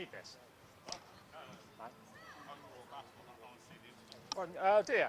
need this. Do you?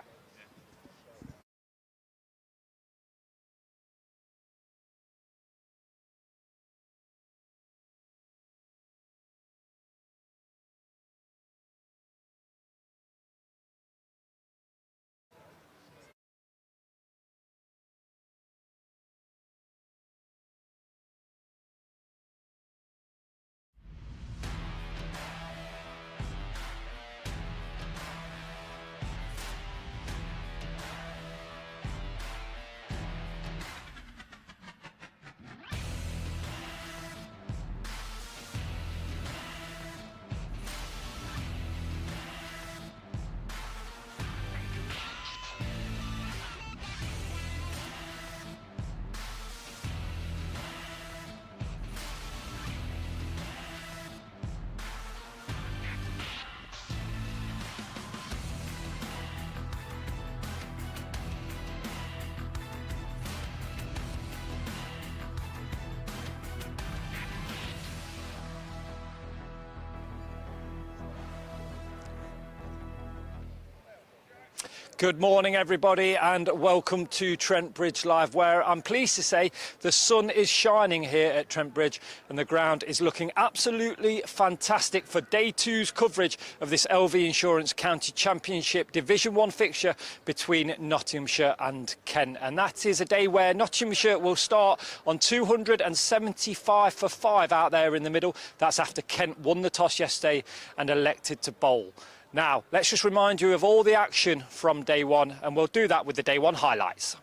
Good morning, everybody, and welcome to Trent Bridge Live, where I'm pleased to say the sun is shining here at Trent Bridge and the ground is looking absolutely fantastic for Day 2's coverage of this LV Insurance County Championship Division 1 fixture between Nottinghamshire and Kent. And that is a day where Nottinghamshire will start on 275 for 5 out there in the middle. That's after Kent won the toss yesterday and elected to bowl. Now, let's just remind you of all the action from Day 1, and we'll do that with the Day 1 highlights.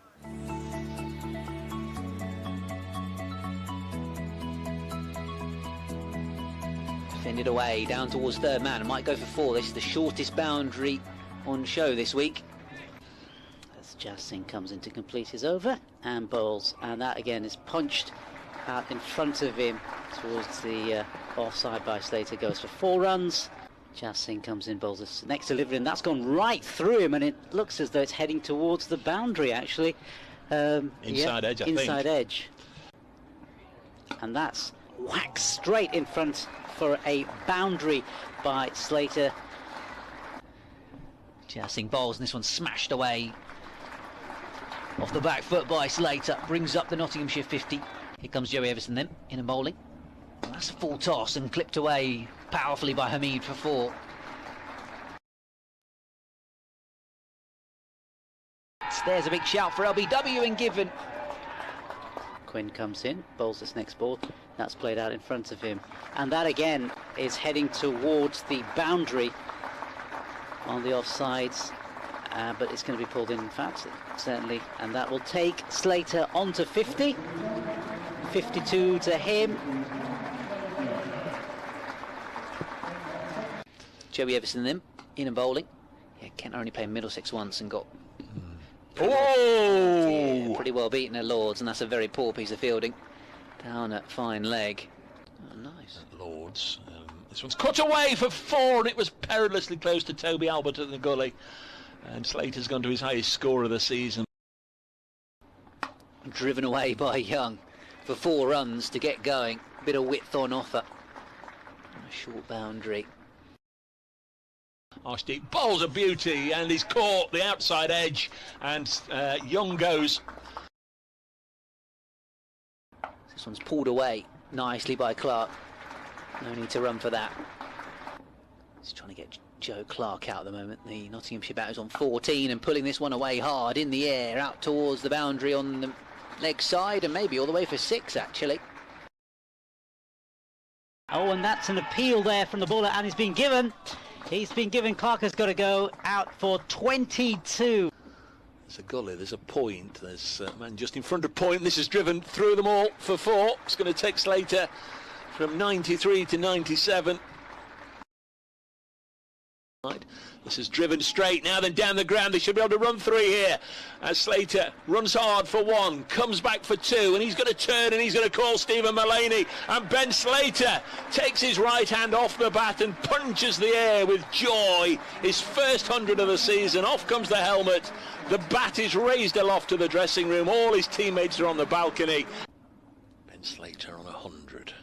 Fended away, down towards third man, might go for 4. This is the shortest boundary on show this week. As Jassin comes in to complete his over and bowls, and that again is punched out in front of him towards the offside by Slater, goes for 4 runs. Jassin comes in, bowls his next delivery, and that's gone right through him, and it looks as though it's heading towards the boundary, actually. Inside edge, I think. Inside edge. And that's whacked straight in front for a boundary by Slater. Jassin bowls, and this one's smashed away off the back foot by Slater. Brings up the Nottinghamshire 50. Here comes Joey Everson then, in a bowling. And that's a full toss and clipped away powerfully by Hamid for 4. There's a big shout for LBW and given. Quinn comes in, bowls this next ball. That's played out in front of him. And that again is heading towards the boundary on the offsides. But it's going to be pulled in fact, certainly. And that will take Slater on to 50. 52 to him. Joey Everson then, in and bowling. Yeah, Kent only played Middlesex once and got pretty well beaten at Lords, and that's a very poor piece of fielding. Down at fine leg. Oh, nice. At Lords. This one's cut away for 4, and it was perilously close to Toby Albert at the gully. And Slater's gone to his highest score of the season. Driven away by Young for 4 runs to get going. Bit of width on offer. And a short boundary. Archdeep bowls a beauty, and he's caught the outside edge, and Young goes. This one's pulled away nicely by Clark. No need to run for that. He's trying to get Joe Clark out at the moment. The Nottinghamshire batter's on 14 and pulling this one away hard in the air out towards the boundary on the leg side, and maybe all the way for 6 actually. Oh, and that's an appeal there from the bowler, and he's been given. Clark has got to go out for 22. There's a gully, there's a point, there's a man just in front of point. This is driven through them all for 4. It's going to take Slater from 93 to 97. This is driven straight now, then down the ground. They should be able to run 3 here as Slater runs hard for 1, comes back for 2, and he's going to turn and he's going to call Stephen Mullaney, and Ben Slater takes his right hand off the bat and punches the air with joy. His first 100 of the season. Off comes the helmet. The bat is raised aloft to the dressing room. All his teammates are on the balcony. Ben Slater on 100.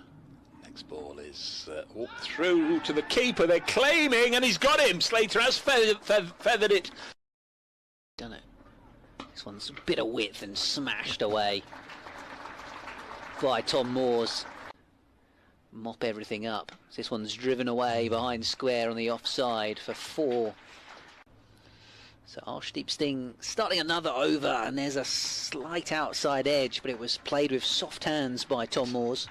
Next ball is walked through to the keeper. They're claiming, and he's got him. Slater has feathered it. Done it. This one's a bit of width and smashed away by Tom Moores. Mop everything up. This one's driven away behind square on the offside for 4. So Arshdeep Sting starting another over, and there's a slight outside edge, but it was played with soft hands by Tom Moores.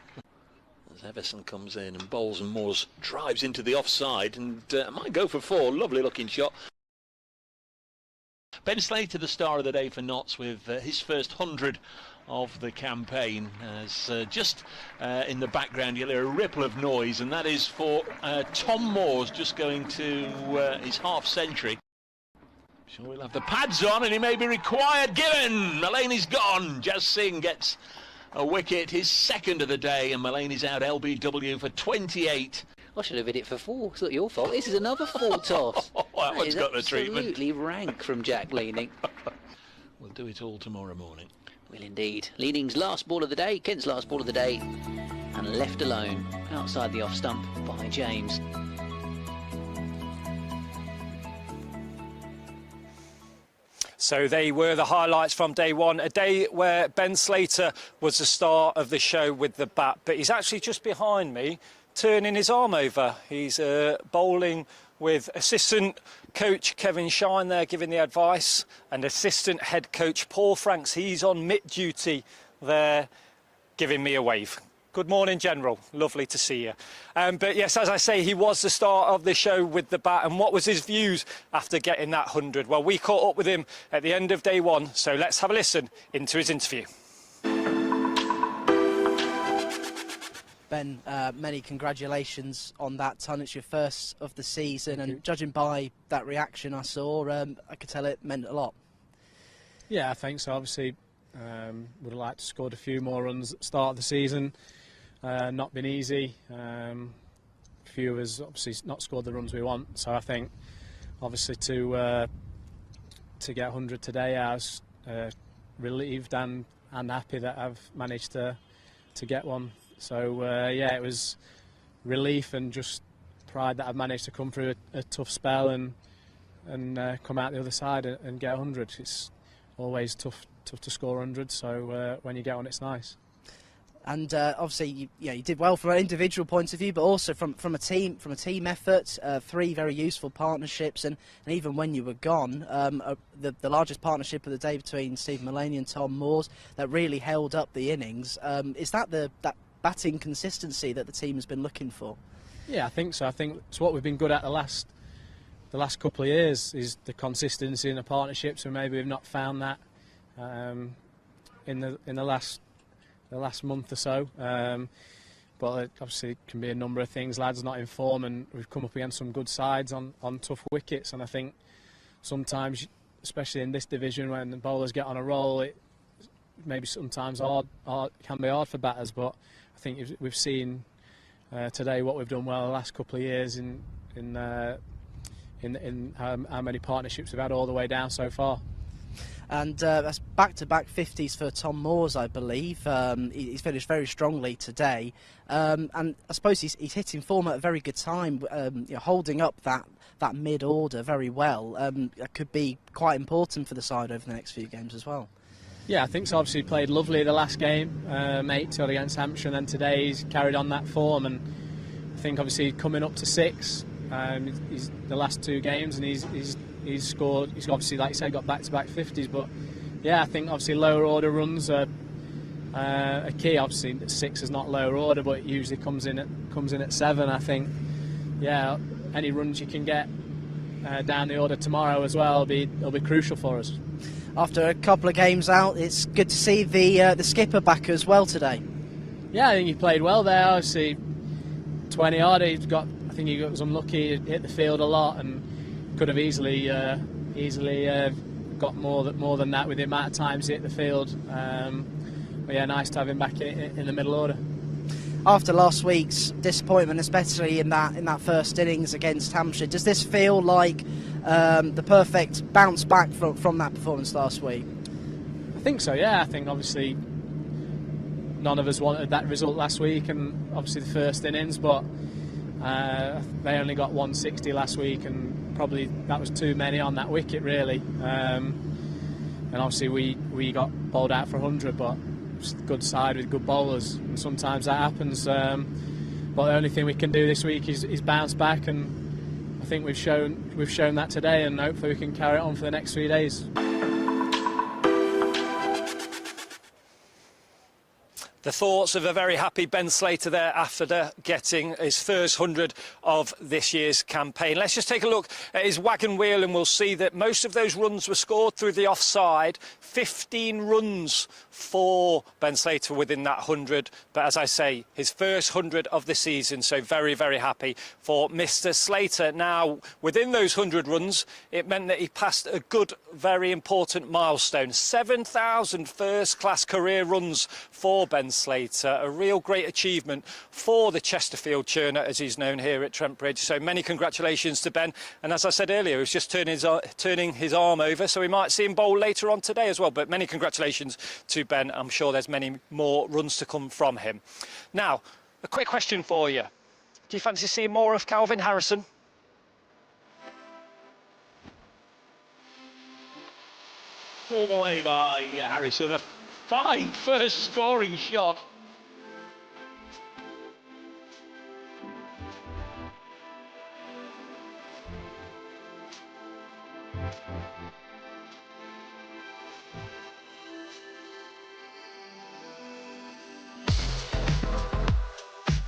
As Everson comes in and bowls, and Moores drives into the offside and might go for 4. Lovely looking shot. Ben Slater, the star of the day for Notts, with his first 100 of the campaign. As just in the background you'll hear a ripple of noise, and that is for Tom Moores, just going to his half century. Sure, we'll have the pads on, and he may be required. Given! Mulaney's gone. Jazz Singh gets a wicket, his second of the day, and Mulaney's out LBW for 28. I should have hit it for 4. It's not your fault. This is another 4 toss. That one's got the treatment. Absolutely rank from Jack Leaning. We'll do it all tomorrow morning. Will indeed. Leaning's last ball of the day, Kent's last ball of the day, and left alone outside the off stump by James. So they were the highlights from day one, a day where Ben Slater was the star of the show with the bat, but he's actually just behind me, turning his arm over. He's bowling with assistant coach Kevin Shine there giving the advice, and assistant head coach Paul Franks. He's on mitt duty there giving me a wave. Good morning, General. Lovely to see you. But yes, as I say, he was the star of the show with the bat. And what was his views after getting that 100? Well, we caught up with him at the end of day one. So let's have a listen into his interview. Ben, many congratulations on that ton. It's your first of the season, Thank you. and judging by that reaction I saw, I could tell it meant a lot. Yeah, I think so. Obviously, would have liked to score a few more runs at the start of the season. Not been easy. A few of us obviously not scored the runs we want. So I think, obviously, to get 100 today, I was relieved and happy that I've managed to get one. So yeah, it was relief and just pride that I've managed to come through a tough spell and come out the other side and get 100. It's always tough to score 100. So when you get one, it's nice. And obviously, you did well from an individual point of view, but also from a team effort. 3 very useful partnerships, and even when you were gone, the largest partnership of the day between Stephen Mulaney and Tom Moores that really held up the innings. Is that that batting consistency that the team has been looking for? Yeah, I think so. I think it's what we've been good at the last couple of years, is the consistency in the partnerships, and maybe we've not found that in the last month or so. But it obviously can be a number of things. Lads not in form, and we've come up against some good sides on tough wickets, and I think sometimes, especially in this division, when the bowlers get on a roll, it maybe sometimes can be hard for batters. But I think we've seen today what we've done well the last couple of years in how many partnerships we've had all the way down so far. And that's back-to-back 50s for Tom Moores, I believe. He's finished very strongly today, and I suppose he's hitting form at a very good time, holding up that mid-order very well. That could be quite important for the side over the next few games as well. Yeah, I think so. Obviously played lovely the last game, 8-2 against Hampshire, and then today he's carried on that form, and I think obviously coming up to 6, he's the last 2 games, and he's scored. He's obviously, like you said, got back-to-back 50s. But yeah, I think obviously lower order runs are a key. Obviously 6 is not lower order, but it usually comes in at 7. I think, yeah, any runs you can get down the order tomorrow as well will be crucial for us. After a couple of games out, it's good to see the skipper back as well today. Yeah, I think he played well there. Obviously 20 odd. I think he was unlucky. He hit the field a lot and could have easily got more than that with the amount of times he hit the field. But yeah, nice to have him back in the middle order. After last week's disappointment, especially in that first innings against Hampshire, does this feel like the perfect bounce back from that performance last week? I think so. Yeah, I think obviously none of us wanted that result last week, and obviously the first innings, but they only got 160 last week, and probably that was too many on that wicket, really. And obviously we got bowled out for 100, but it's a good side with good bowlers, and sometimes that happens. But the only thing we can do this week is bounce back, and I think we've shown that today, and hopefully we can carry it on for the next 3 days. The thoughts of a very happy Ben Slater there after getting his first 100 of this year's campaign. Let's just take a look at his wagon wheel, and we'll see that most of those runs were scored through the offside. 15 runs for Ben Slater within that 100. But as I say, his first 100 of the season, so very, very happy for Mr. Slater. Now, within those 100 runs, it meant that he passed a good, very important milestone. 7,000 first-class career runs for Ben Slater, a real great achievement for the Chesterfield churner, as he's known here at Trent Bridge. So many congratulations to Ben. And as I said earlier, he was just turning his arm over, so we might see him bowl later on today as well. But many congratulations to Ben. I'm sure there's many more runs to come from him. Now, a quick question for you. Do you fancy seeing more of Calvin Harrison? Pulled away by Harrison. A fine first scoring shot.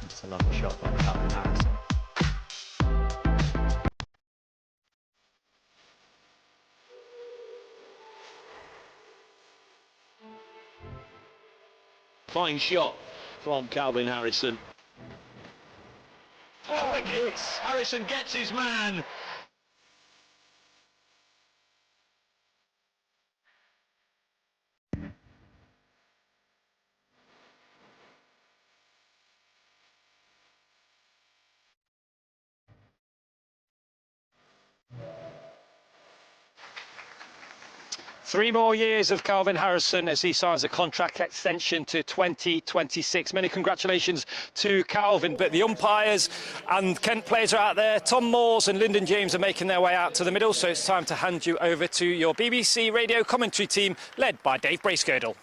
It's a lovely shot by Calvin Harrison. Fine shot from Calvin Harrison. Oh, yes. Harrison gets his man. Three more years of Calvin Harrison as he signs a contract extension to 2026. Many congratulations to Calvin. But the umpires and Kent players are out there. Tom Moores and Lyndon James are making their way out to the middle. So it's time to hand you over to your BBC radio commentary team, led by Dave Bracegirdle.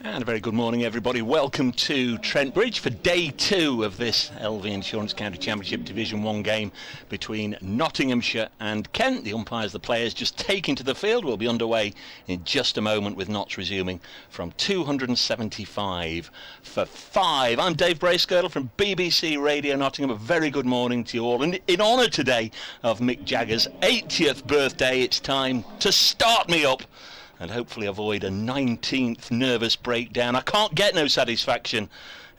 And a very good morning, everybody. Welcome to Trent Bridge for day 2 of this LV Insurance County Championship Division 1 game between Nottinghamshire and Kent. The umpires, the players just taking to the field. We'll be underway in just a moment with knots resuming from 275 for 5. I'm Dave Bracegirdle from BBC Radio Nottingham. A very good morning to you all. And in honour today of Mick Jagger's 80th birthday, it's time to start me up and hopefully avoid a 19th nervous breakdown. I can't get no satisfaction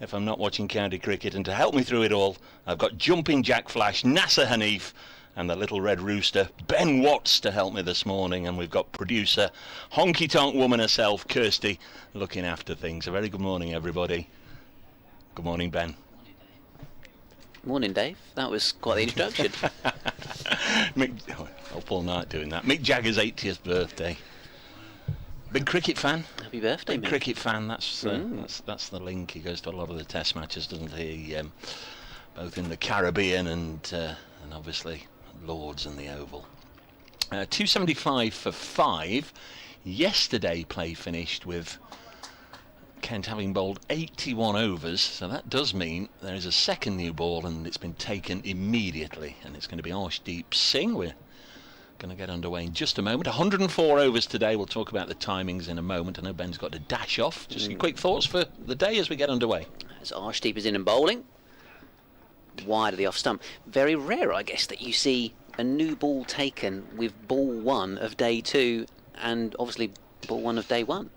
if I'm not watching county cricket, and to help me through it all, I've got Jumping Jack Flash, Nasser Hanif, and the Little Red Rooster, Ben Watts, to help me this morning, and we've got producer, honky tonk woman herself, Kirsty, looking after things. A very good morning, everybody. Good morning, Ben. Morning, Dave. That was quite the introduction. Up all night doing that. Mick Jagger's 80th birthday. Big cricket fan. Happy birthday, Big cricket fan. That's the link. He goes to a lot of the Test matches, doesn't he? Both in the Caribbean and obviously Lords and the Oval. 275 for 5. Yesterday play finished with Kent having bowled 81 overs, so that does mean there is a second new ball, and it's been taken immediately, and it's going to be Arshdeep Singh. We're going to get underway in just a moment. 104 overs today. We'll talk about the timings in a moment. I know Ben's got to dash off. Just your quick thoughts for the day as we get underway. As Arshdeep is in and bowling, wide of the off stump. Very rare, I guess, that you see a new ball taken with ball 1 of day 2 and obviously ball 1 of day 1.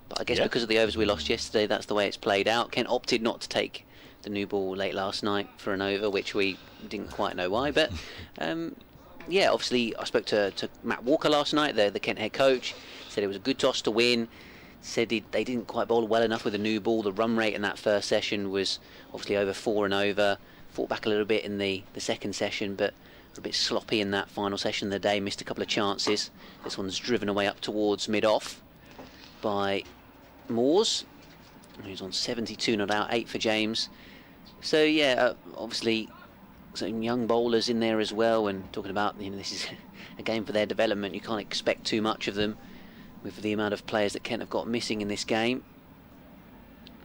But I guess because of the overs we lost yesterday, that's the way it's played out. Kent opted not to take the new ball late last night for an over, which we didn't quite know why. But yeah, obviously I spoke to Matt Walker last night, the Kent head coach. Said it was a good toss to win. Said they didn't quite bowl well enough with the new ball. The run rate in that first session was obviously over 4 and over. Fought back a little bit in the second session, but a bit sloppy in that final session of the day. Missed a couple of chances. This one's driven away up towards mid-off by Moores, who's on 72 not out, 8 for James. So yeah, obviously some young bowlers in there as well, and talking about, you know, this is a game for their development. You can't expect too much of them with the amount of players that Kent have got missing in this game.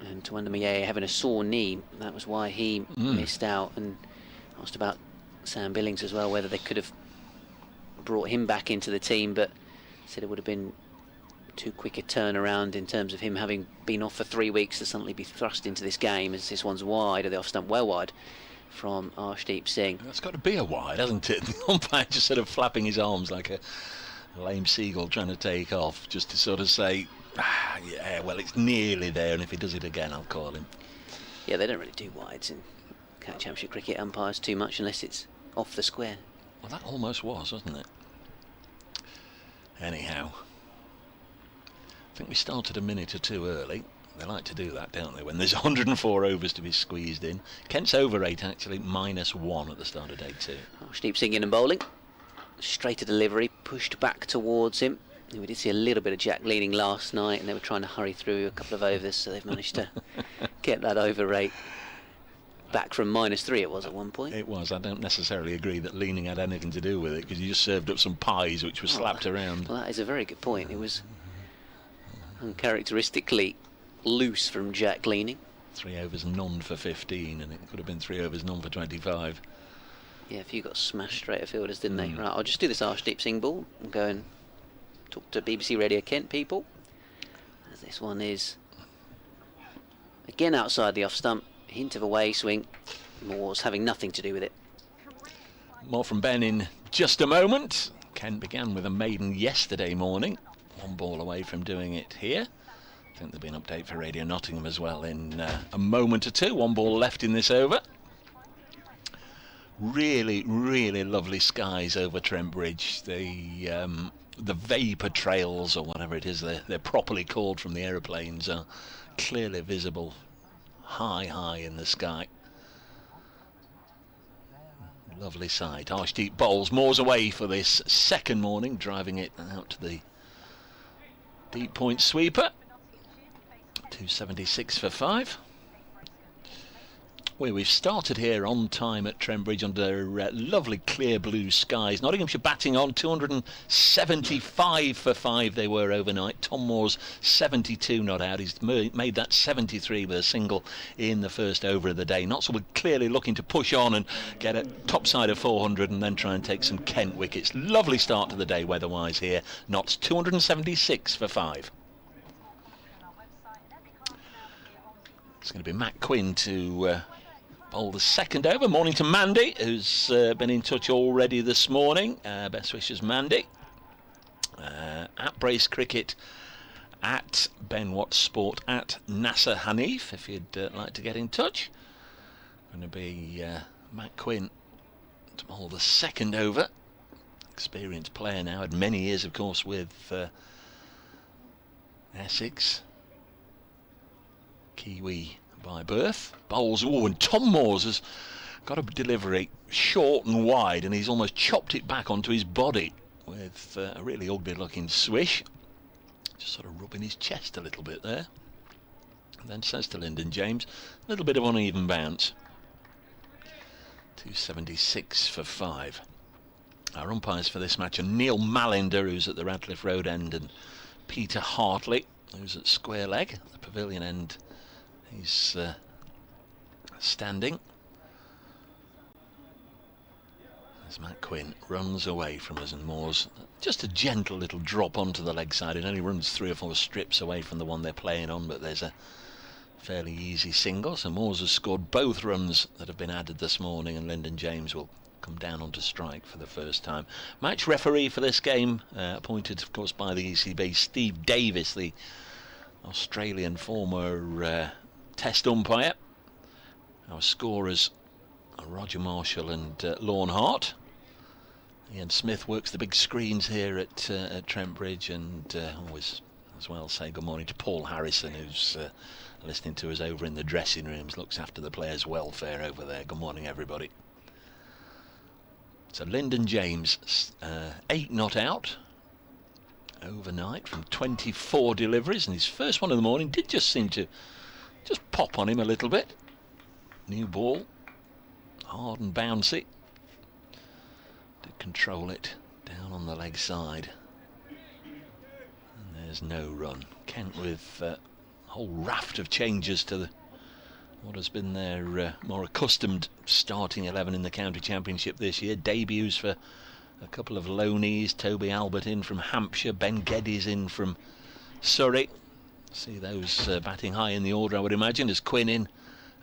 And Tuandamiye having a sore knee, that was why he missed out. And asked about Sam Billings as well, whether they could have brought him back into the team, but said it would have been too quick a turnaround in terms of him having been off for 3 weeks to suddenly be thrust into this game, as this one's wide, or the off stump well wide from Arshdeep Singh. That's got to be a wide, hasn't it? The umpire just sort of flapping his arms like a lame seagull trying to take off, just to sort of say, yeah, well, it's nearly there, and if he does it again, I'll call him. Yeah, they don't really do wides in Championship cricket, umpires, too much unless it's off the square. Well, that almost was, wasn't it? Anyhow, I think we started a minute or two early. They like to do that, don't they, when there's 104 overs to be squeezed in. Kent's over 8, actually, -1 at the start of day 2. Arshdeep Singh in and bowling. Straighter delivery, pushed back towards him. We did see a little bit of Jack leading last night, and they were trying to hurry through a couple of overs, so they've managed to get that over rate back from -3 it was at one point. It was. I don't necessarily agree that leaning had anything to do with it, because you just served up some pies which were slapped around. Well, that is a very good point. It was uncharacteristically loose from Jack leaning. 3 overs none for 15, and it could have been 3 overs none for 25. Yeah, a few got smashed straighter fielders, didn't they? Right, I'll just do this Arshdeep Singh ball and go and talk to BBC Radio Kent people, as this one is again outside the off stump. Hint of a way swing. Moores having nothing to do with it. More from Ben in just a moment. Kent began with a maiden yesterday morning. 1 ball away from doing it here. I think there'll be an update for Radio Nottingham as well in a moment or two. 1 ball left in this over. Really, really lovely skies over Trent Bridge. The vapour trails, or whatever it is they're properly called from the aeroplanes, are clearly visible high in the sky. Lovely sight. Arshdeep bowls. Moores away for this second morning, driving it out to the deep point sweeper. 276 for 5. We've started here on time at Trent Bridge under lovely clear blue skies. Nottinghamshire batting on, 275 for 5 they were overnight. Tom Moore's 72 not out. He's made that 73 with a single in the first over of the day. Notts were clearly looking to push on and get a top side of 400 and then try and take some Kent wickets. Lovely start to the day weather-wise here. Notts 276 for 5. It's going to be Matt Quinn to bowl the second over. Morning to Mandy, who's been in touch already this morning. Best wishes, Mandy. At Brace Cricket, at Ben Watts Sport, at Nasser Hanif, if you'd like to get in touch. Going to be Matt Quinn to bowl the second over. Experienced player now, had many years, of course, with Essex. Kiwi by birth. Bowls, and Tom Moores has got a delivery short and wide, and he's almost chopped it back onto his body with a really ugly looking swish. Just sort of rubbing his chest a little bit there. And then says to Lyndon James, a little bit of uneven bounce. 276 for 5. Our umpires for this match are Neil Malinder, who's at the Radcliffe Road end, and Peter Hartley, who's at Square Leg, the Pavilion end. He's standing. As Matt Quinn runs away from us, and Moore's just a gentle little drop onto the leg side. It only runs 3 or 4 strips away from the one they're playing on, but there's a fairly easy single. So Moores has scored both runs that have been added this morning, and Lyndon James will come down onto strike for the first time. Match referee for this game, appointed of course by the ECB, Steve Davis, the Australian former Test umpire. Our scorers are Roger Marshall and Lorne Hart. Ian Smith works the big screens here at Trent Bridge, and always as well say good morning to Paul Harrison, who's listening to us over in the dressing rooms, looks after the players' welfare over there. Good morning, everybody. So Lyndon James, 8 not out, overnight from 24 deliveries, and his first one of the morning did just seem to just pop on him a little bit. New ball, hard and bouncy. Did control it down on the leg side. And there's no run. Kent with a whole raft of changes to what has been their more accustomed starting 11 in the county championship this year. Debuts for a couple of loanees. Toby Albert in from Hampshire, Ben Geddes in from Surrey. See those batting high in the order, I would imagine, as Quinn in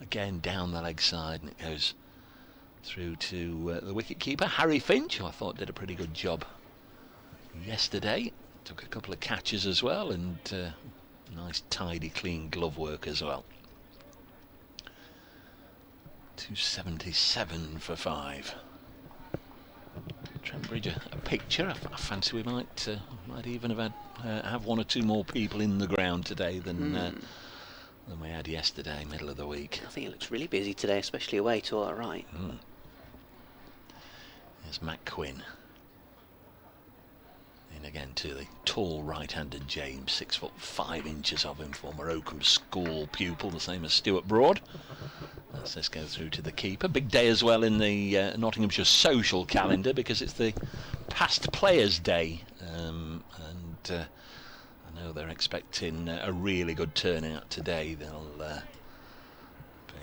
again down the leg side, and it goes through to the wicket-keeper Harry Finch, who I thought did a pretty good job yesterday. Took a couple of catches as well, and nice tidy clean glove work as well. 277 for 5. Trent Bridge a picture. I fancy we might even have one or two more people in the ground today than we had yesterday, middle of the week. I think it looks really busy today, especially away to our right. There's Matt Quinn. In again to the tall right-handed James, 6'5" of him, former Oakham School pupil, the same as Stuart Broad. Let's go through to the keeper. Big day as well in the Nottinghamshire social calendar, because it's the Past Players Day, and I know they're expecting a really good turnout today. There'll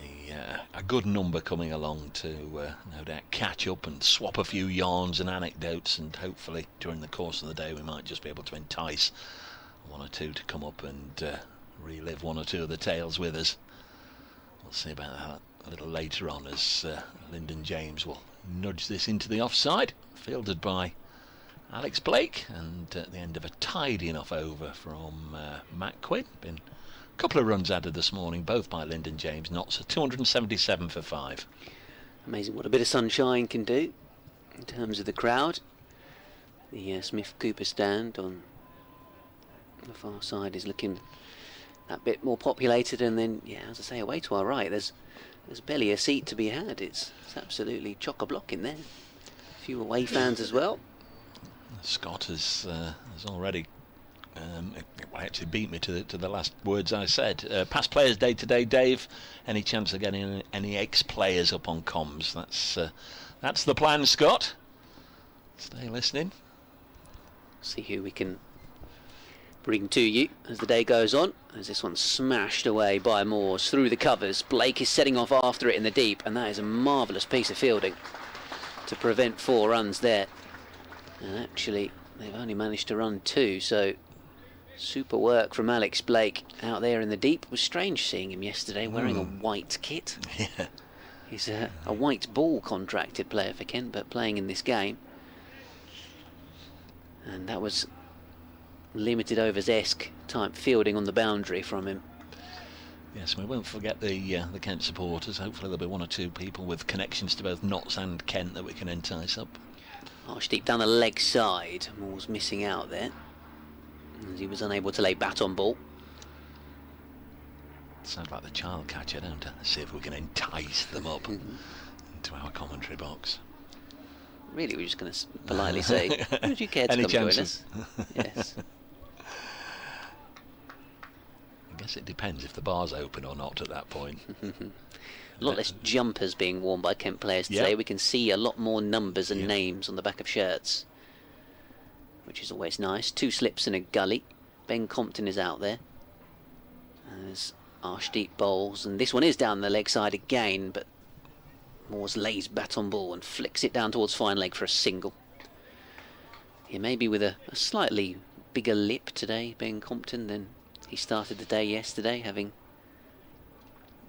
be a good number coming along to no doubt catch up and swap a few yarns and anecdotes, and hopefully during the course of the day we might just be able to entice one or two to come up and relive one or two of the tales with us. We'll see about that a little later on, as Lyndon James will nudge this into the offside, fielded by Alex Blake, and at the end of a tidy enough over from Matt Quinn. Been a couple of runs added this morning, both by Lyndon James, not so 277 for 5. Amazing what a bit of sunshine can do in terms of the crowd. The Smith Cooper stand on the far side is looking that bit more populated, and then, yeah, as I say, away to our right, there's barely a seat to be had. It's absolutely chock-a-block in there. A few away fans as well. Scott has already actually beat me to the last words I said. Past Players Day today, Dave. Any chance of getting any ex-players up on comms? That's the plan, Scott. Stay listening. See who we can bring to you as the day goes on, as this one's smashed away by Moores through the covers. Blake is setting off after it in the deep, and that is a marvellous piece of fielding to prevent 4 runs there. And actually they've only managed to run 2, so super work from Alex Blake out there in the deep. It was strange seeing him yesterday wearing a white kit. Yeah. He's a white ball contracted player for Kent, but playing in this game, and that was limited overs-esque type fielding on the boundary from him. Yes, we won't forget the Kent supporters. Hopefully there'll be one or two people with connections to both Notts and Kent that we can entice up. Arch deep down the leg side. Moore's missing out there, as he was unable to lay bat on ball. Sounds like the child catcher, don't it? Let's see if we can entice them up into our commentary box. Really, we're just going to politely say, would you care to Any come join chances? us? Yes. I guess it depends if the bar's open or not at that point. A lot less jumpers being worn by Kent players today. Yep. We can see a lot more numbers and names on the back of shirts, which is always nice. 2 slips and a gully. Ben Compton is out there as Arshdeep bowls, and this one is down the leg side again, but Moores lays bat on ball and flicks it down towards fine leg for a single. He may be with a slightly bigger lip today, Ben Compton, than he started the day yesterday, having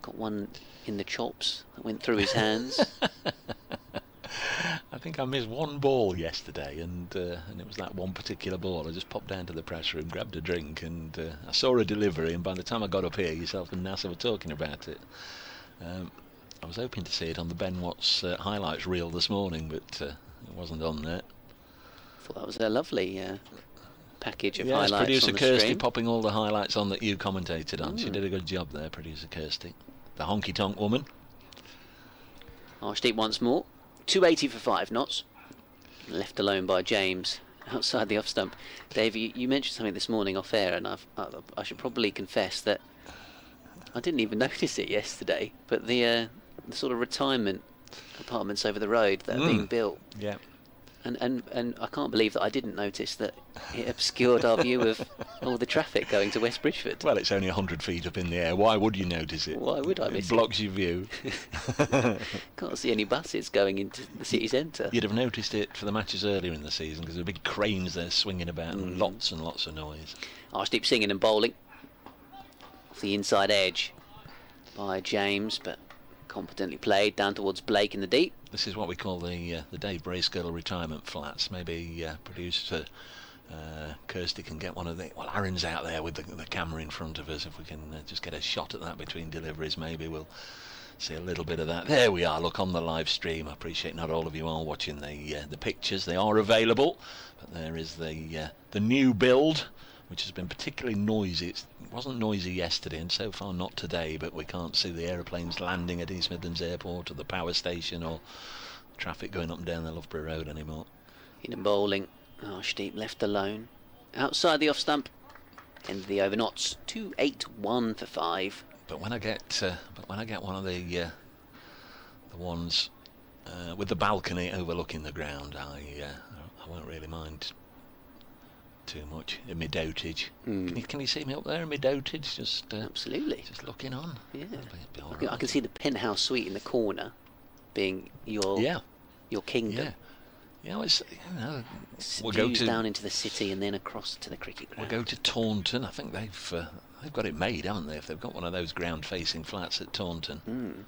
got one in the chops that went through his hands. I think I missed one ball yesterday, and it was that one particular ball. I just popped down to the press room, grabbed a drink, and I saw a delivery, and by the time I got up here, yourself and NASA were talking about it. I was hoping to see it on the Ben Watts highlights reel this morning, but it wasn't on there. I thought that was a lovely package of highlights. Producer on the Kirsty screen. popping all the highlights on that you commentated on. She did a good job there, Producer Kirsty. The honky-tonk woman. Arshdeep once more. 280 for 5 knots. Left alone by James outside the off stump. Dave, you mentioned something this morning off air, and I should probably confess that I didn't even notice it yesterday, but the sort of retirement apartments over the road that are being built. Yeah. And I can't believe that I didn't notice that it obscured our view of all the traffic going to West Bridgeford. Well, it's only 100 feet up in the air. Why would you notice it? Why would I miss it? It blocks your view. Can't see any buses going into the city centre. You'd have noticed it for the matches earlier in the season because there were big cranes there swinging about and lots of noise. Archedeep singing and bowling off the inside edge by James, but competently played down towards Blake in the deep. This is what we call the Dave Bracegirdle retirement flats. Maybe producer Kirsty can get one of the... Well, Aaron's out there with the camera in front of us. If we can just get a shot at that between deliveries, maybe we'll see a little bit of that. There we are, look, on the live stream. I appreciate not all of you are watching the pictures. They are available, but there is the new build, which has been particularly noisy. It wasn't noisy yesterday, and so far not today, but we can't see the aeroplanes landing at East Midlands Airport or the power station or traffic going up and down the Loughborough Road anymore. In and bowling, Archedeep left alone. Outside the off stump, end of the over knots, 2-8-1 for 5. But when I get one of the ones with the balcony overlooking the ground, I won't really mind too much in my dotage. Can you see me up there in my dotage? Just Absolutely. Just looking on. Yeah. Be all I right. can see the penthouse suite in the corner being your kingdom. Yeah, it's, we'll Views go to down into the city and then across to the cricket ground. We'll go to Taunton. I think they've got it made, haven't they? If they've got one of those ground-facing flats at Taunton. And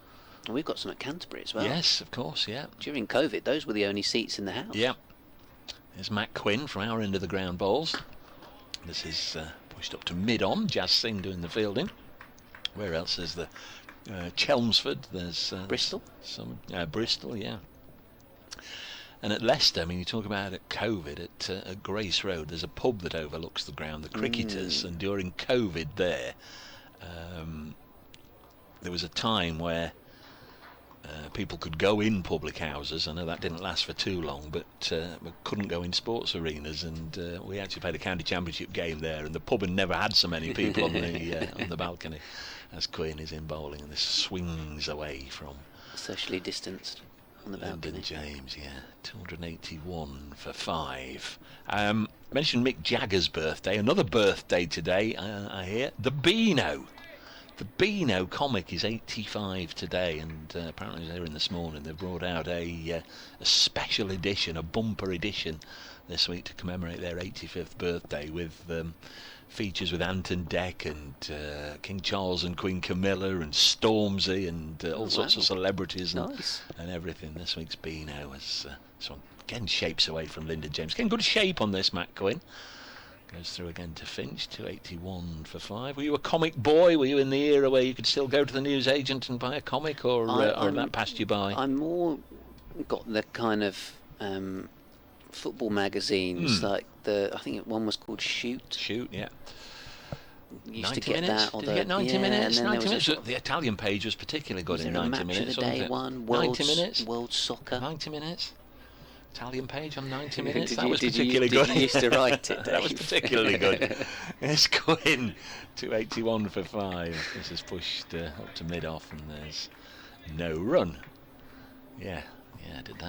we've got some at Canterbury as well. Yes, of course. Yeah. During COVID, those were the only seats in the house. Yeah. There's Matt Quinn from our end of the ground bowls. This is pushed up to mid-on. Jazz Singh doing the fielding. Where else? There's the Chelmsford. There's Bristol. Some Bristol, yeah. And at Leicester, I mean, you talk about at COVID at Grace Road. There's a pub that overlooks the ground, the Cricketers. And during COVID, there was a time where people could go in public houses. I know that didn't last for too long, but we couldn't go in sports arenas, and we actually played a county championship game there, and the pub had never had so many people on the balcony as Quinn is in bowling, and this swings away from Socially distanced on the balcony. Lyndon James. 281 for 5. Mentioned Mick Jagger's birthday, another birthday today, I hear. The Beano comic is 85 today, and apparently they were in this morning. They've brought out a special edition, a bumper edition this week to commemorate their 85th birthday with features with Anton Deck and King Charles and Queen Camilla and Stormzy and all sorts of celebrities and everything. This week's Beano has again shapes away from Lyndon James. Getting good shape on this, Matt Quinn. Goes through again to Finch, 281 for 5. Were you a comic boy? Were you in the era where you could still go to the newsagent and buy a comic, or that passed you by? I'm more got the kind of football magazines, like I think one was called Shoot. Shoot, yeah. Used to 90 get minutes? that. Did you get 90 minutes? And then 90 minutes. there The Italian page was particularly good in 90 match minutes. of the day wasn't it? one, 90 minutes? World Soccer. 90 minutes? Italian page on 90 minutes? Did That you- was did you- particularly did good. you used to write it, That was Dave? particularly good. It's Quinn, 281 for 5. This is pushed up to mid-off, and there's no run. Yeah, did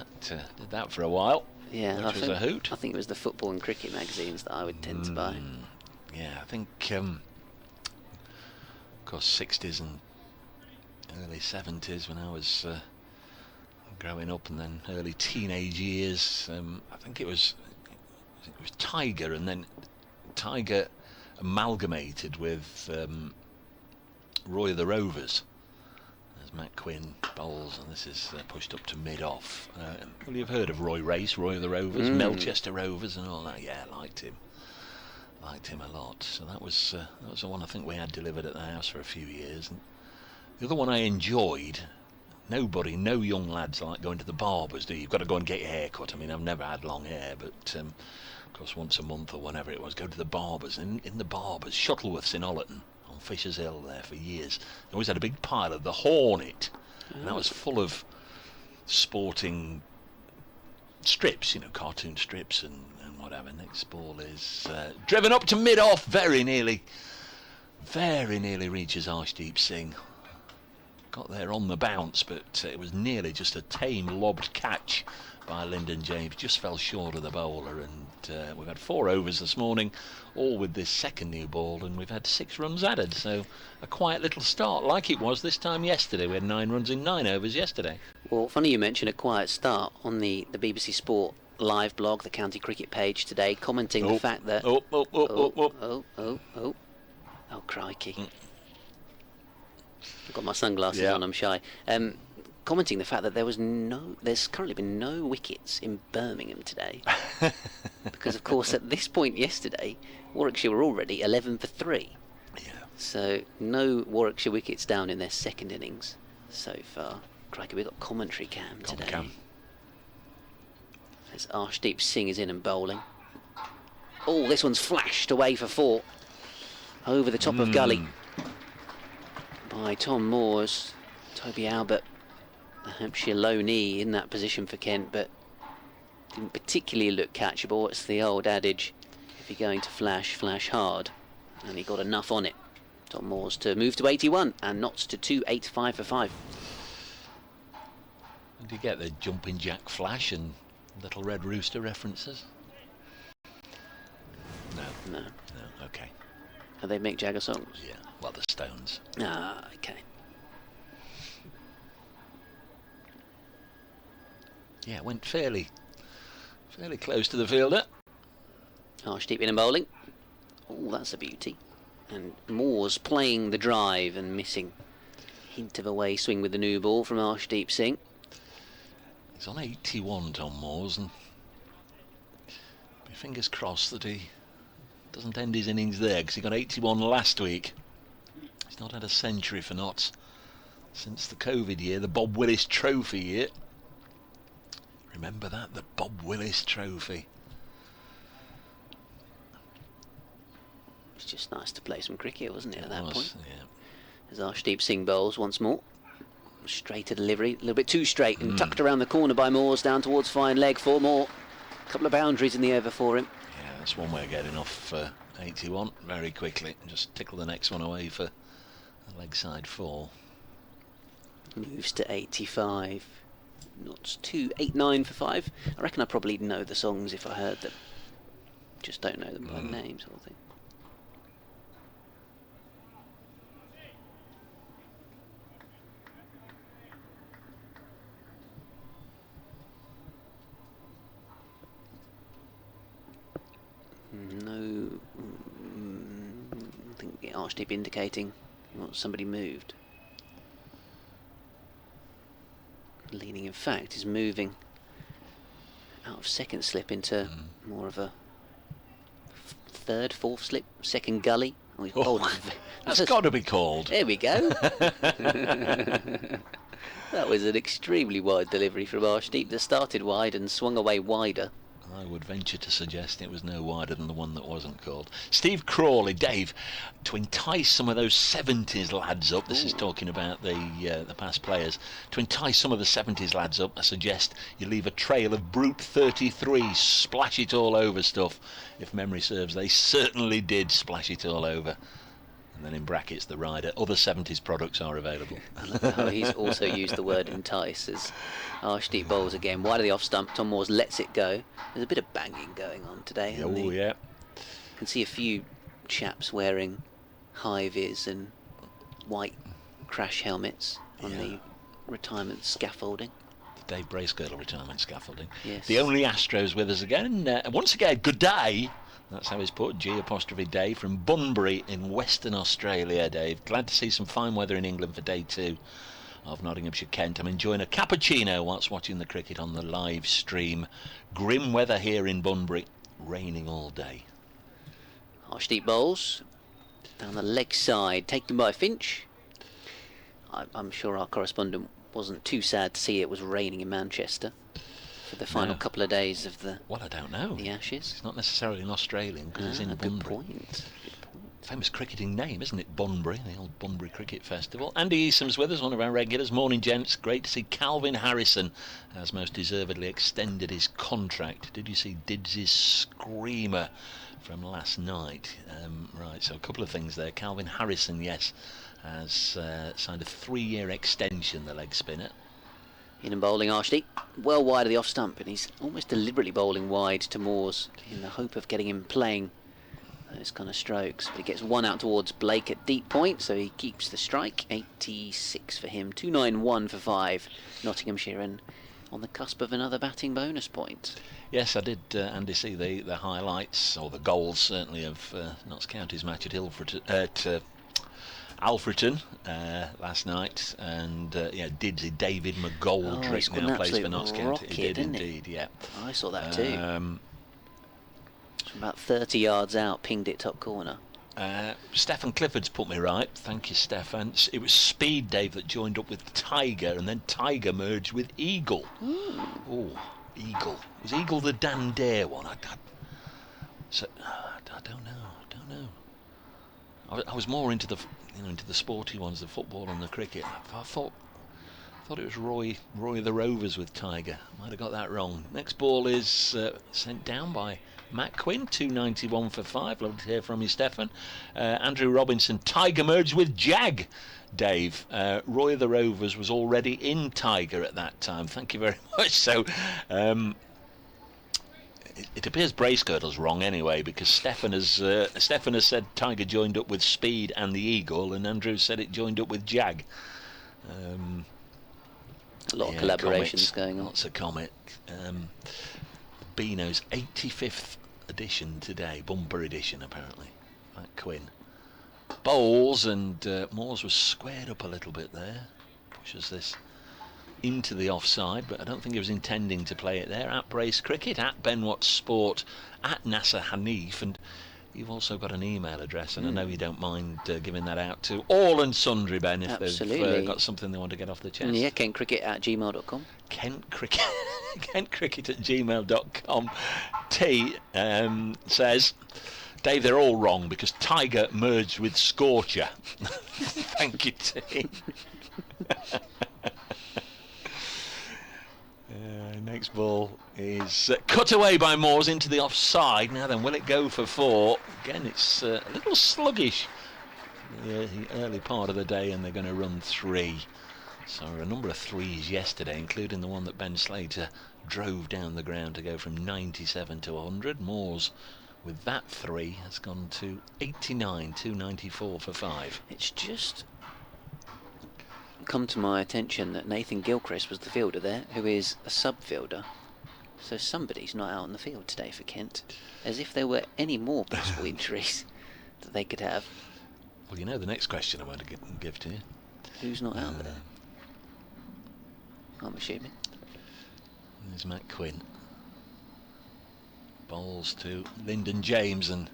that for a while. Yeah, which was a hoot. I think it was the football and cricket magazines that I would tend to buy. Yeah, I think, of course, 60s and early 70s when I was growing up, and then early teenage years. I think it was Tiger, and then Tiger amalgamated with Roy of the Rovers. There's Matt Quinn bowls, and this is pushed up to mid-off. Well, you've heard of Roy Race, Roy of the Rovers, Melchester Rovers and all that. Yeah, liked him a lot. So that was the one I think we had delivered at the house for a few years. And the other one I enjoyed, no young lads like going to the barbers, do you? You've got to go and get your hair cut. I mean, I've never had long hair, but of course once a month or whenever it was, go to the barbers. And in the barbers, Shuttleworth's in Ollerton, on Fisher's Hill there for years. They always had a big pile of the Hornet, and that was full of sporting strips, cartoon strips and whatever. Next ball is driven up to mid-off, very nearly reaches Arshdeep Singh. Got there on the bounce, but it was nearly just a tame lobbed catch by Lyndon James. Just fell short of the bowler, and we've had 4 overs this morning, all with this second new ball, and we've had 6 runs added. So a quiet little start, like it was this time yesterday. We had 9 runs in 9 overs yesterday. Well, funny you mention a quiet start on the BBC Sport live blog, the county cricket page today, commenting the fact that... Oh, crikey. I've got my sunglasses on, I'm shy. Commenting the fact that there's currently been no wickets in Birmingham today. Because, of course, at this point yesterday, Warwickshire were already 11 for 3. Yeah. So, no Warwickshire wickets down in their second innings so far. Crikey, we've got commentary cam today. As Arshdeep Singh is in and bowling. Oh, this one's flashed away for 4. Over the top of gully by Tom Moores. Toby Albert, the Hampshire low knee, in that position for Kent, but didn't particularly look catchable. It's the old adage, if you're going to flash, flash hard. And he got enough on it. Tom Moores to move to 81 and Notts to 285 for 5. And do you get the jumping jack flash and Little Red Rooster references? No. No, okay. Are they Mick Jagger songs? Yeah, well, the Stones. Ah, okay. Yeah, went fairly close to the fielder. Arshdeep in and bowling. Oh, that's a beauty. And Moores playing the drive and missing. Hint of away swing with the new ball from Arshdeep Singh. He's on 81, Tom Moores, and my fingers crossed that he doesn't end his innings there, because he got 81 last week. He's not had a century for Notts since the COVID year, the Bob Willis Trophy year. Remember that, the Bob Willis Trophy. It's just nice to play some cricket, wasn't it, at that point? Yeah. As Arshdeep Singh bowls once more. Straighter delivery, a little bit too straight, and tucked around the corner by Moores, down towards fine leg. 4 more. A couple of boundaries in the over for him. Yeah, that's one way of getting off 81 very quickly. Just tickle the next one away for the leg side 4. Moves to 85. Notts 289 for 5. I reckon I probably know the songs if I heard them. Just don't know them by name, sort of thing. No, I think the Arshdeep indicating somebody moved. Leaning, in fact, is moving out of second slip into more of a third, fourth slip, second gully. That's got to be called. There we go. That was an extremely wide delivery from Arshdeep that started wide and swung away wider. I would venture to suggest it was no wider than the one that wasn't called. Steve Crawley, Dave, to entice some of those 70s lads up, this is talking about the past players, to entice some of the 70s lads up, I suggest you leave a trail of Brute 33, splash it all over stuff. If memory serves, they certainly did splash it all over. And then in brackets, the rider. Other 70s products are available. Oh, he's also used the word entice as Arshdeep bowls again. Wide of the off stump, Tom Moores lets it go. There's a bit of banging going on today. Oh, yeah. You can see a few chaps wearing high vis and white crash helmets on the retirement scaffolding. The Dave Bracegirdle retirement scaffolding. Yes. The only Astros with us again. Once again, good day. That's how it's put, G'' from Bunbury in Western Australia, Dave. Glad to see some fine weather in England for day 2 of Nottinghamshire Kent. I'm enjoying a cappuccino whilst watching the cricket on the live stream. Grim weather here in Bunbury, raining all day. Arshdeep bowls down the leg side, taken by Finch. I'm sure our correspondent wasn't too sad to see it was raining in Manchester for the final couple of days of the I don't know. the Ashes. It's not necessarily an Australian because it's in Bunbury. Good point. famous cricketing name, isn't it? Bunbury, the old Bunbury Cricket Festival. Andy Easham's with us, one of our regulars. Morning, gents. Great to see Calvin Harrison has most deservedly extended his contract. Did you see Dids's screamer from last night? Right, so a couple of things there. Calvin Harrison, yes, has signed a 3-year extension, the leg spinner. In and bowling, Archdeep, well wide of the off stump, and he's almost deliberately bowling wide to Moores in the hope of getting him playing those kind of strokes. But he gets one out towards Blake at deep point, so he keeps the strike. 86 for him, 291 for 5. Nottinghamshire, and on the cusp of another batting bonus point. Yes, I did, Andy, see the highlights, or the goals certainly, of Notts County's match at Alfreton last night, and yeah, David McGoldrick now plays for Notts County. He did indeed, yeah. I saw that too. From about 30 yards out, pinged it top corner. Stefan Clifford's put me right. Thank you, Stefan. It was Speed, Dave, that joined up with Tiger, and then Tiger merged with Eagle. Oh, Eagle. Was Eagle the Dan Dare one? I don't know. I was more into the sporty ones, the football and the cricket. I thought it was Roy the Rovers with Tiger. Might have got that wrong. Next ball is sent down by Matt Quinn, 291 for 5. Lovely to hear from you, Stefan. Andrew Robinson, Tiger merged with Jag. Dave, Roy the Rovers was already in Tiger at that time. Thank you very much. So it appears Bracegirdle's wrong anyway, because Stefan has said Tiger joined up with Speed and the Eagle, and Andrew said it joined up with Jag. A lot of collaborations going on. Lots of comic. Beano's 85th edition today, bumper edition apparently. Matt Quinn. Bowls, and Moores was squared up a little bit there. Pushes this into the offside, but I don't think he was intending to play it there. At Brace Cricket, at Ben Watts Sport, at Nasser Hanif, and you've also got an email address, and I know you don't mind giving that out to all and sundry, Ben, if they've got something they want to get off the chest. Yeah, kentcricket@gmail.com. kentcricket@gmail.com. T says, Dave, they're all wrong because Tiger merged with Scorcher. Thank you, T. Next ball is cut away by Moores into the offside. Now then, will it go for 4? Again, it's a little sluggish the early part of the day, and they're going to run 3. So a number of 3s yesterday, including the one that Ben Slater drove down the ground to go from 97 to 100. Moores, with that 3, has gone to 89, 294 for 5. It's just come to my attention that Nathan Gilchrist was the fielder there, who is a sub-fielder. So somebody's not out on the field today for Kent, as if there were any more possible injuries that they could have. Well, you know the next question I'm going to give to you. Who's not out there? I'm assuming. There's Matt Quinn. Bowls to Lyndon James, and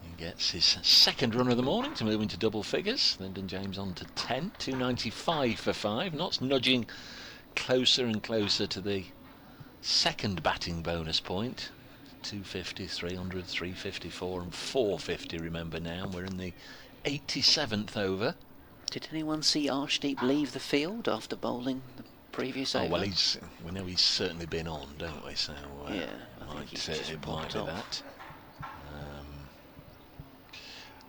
he gets his second run of the morning to move into double figures. Lyndon James on to 10, 295 for 5. Notts nudging closer and closer to the second batting bonus point. 250, 300, 354 and 450, remember now. We're in the 87th over. Did anyone see Archdeep leave the field after bowling the previous over? Oh, well, we know he's certainly been on, don't we? So yeah, I think he's just it might be off. that.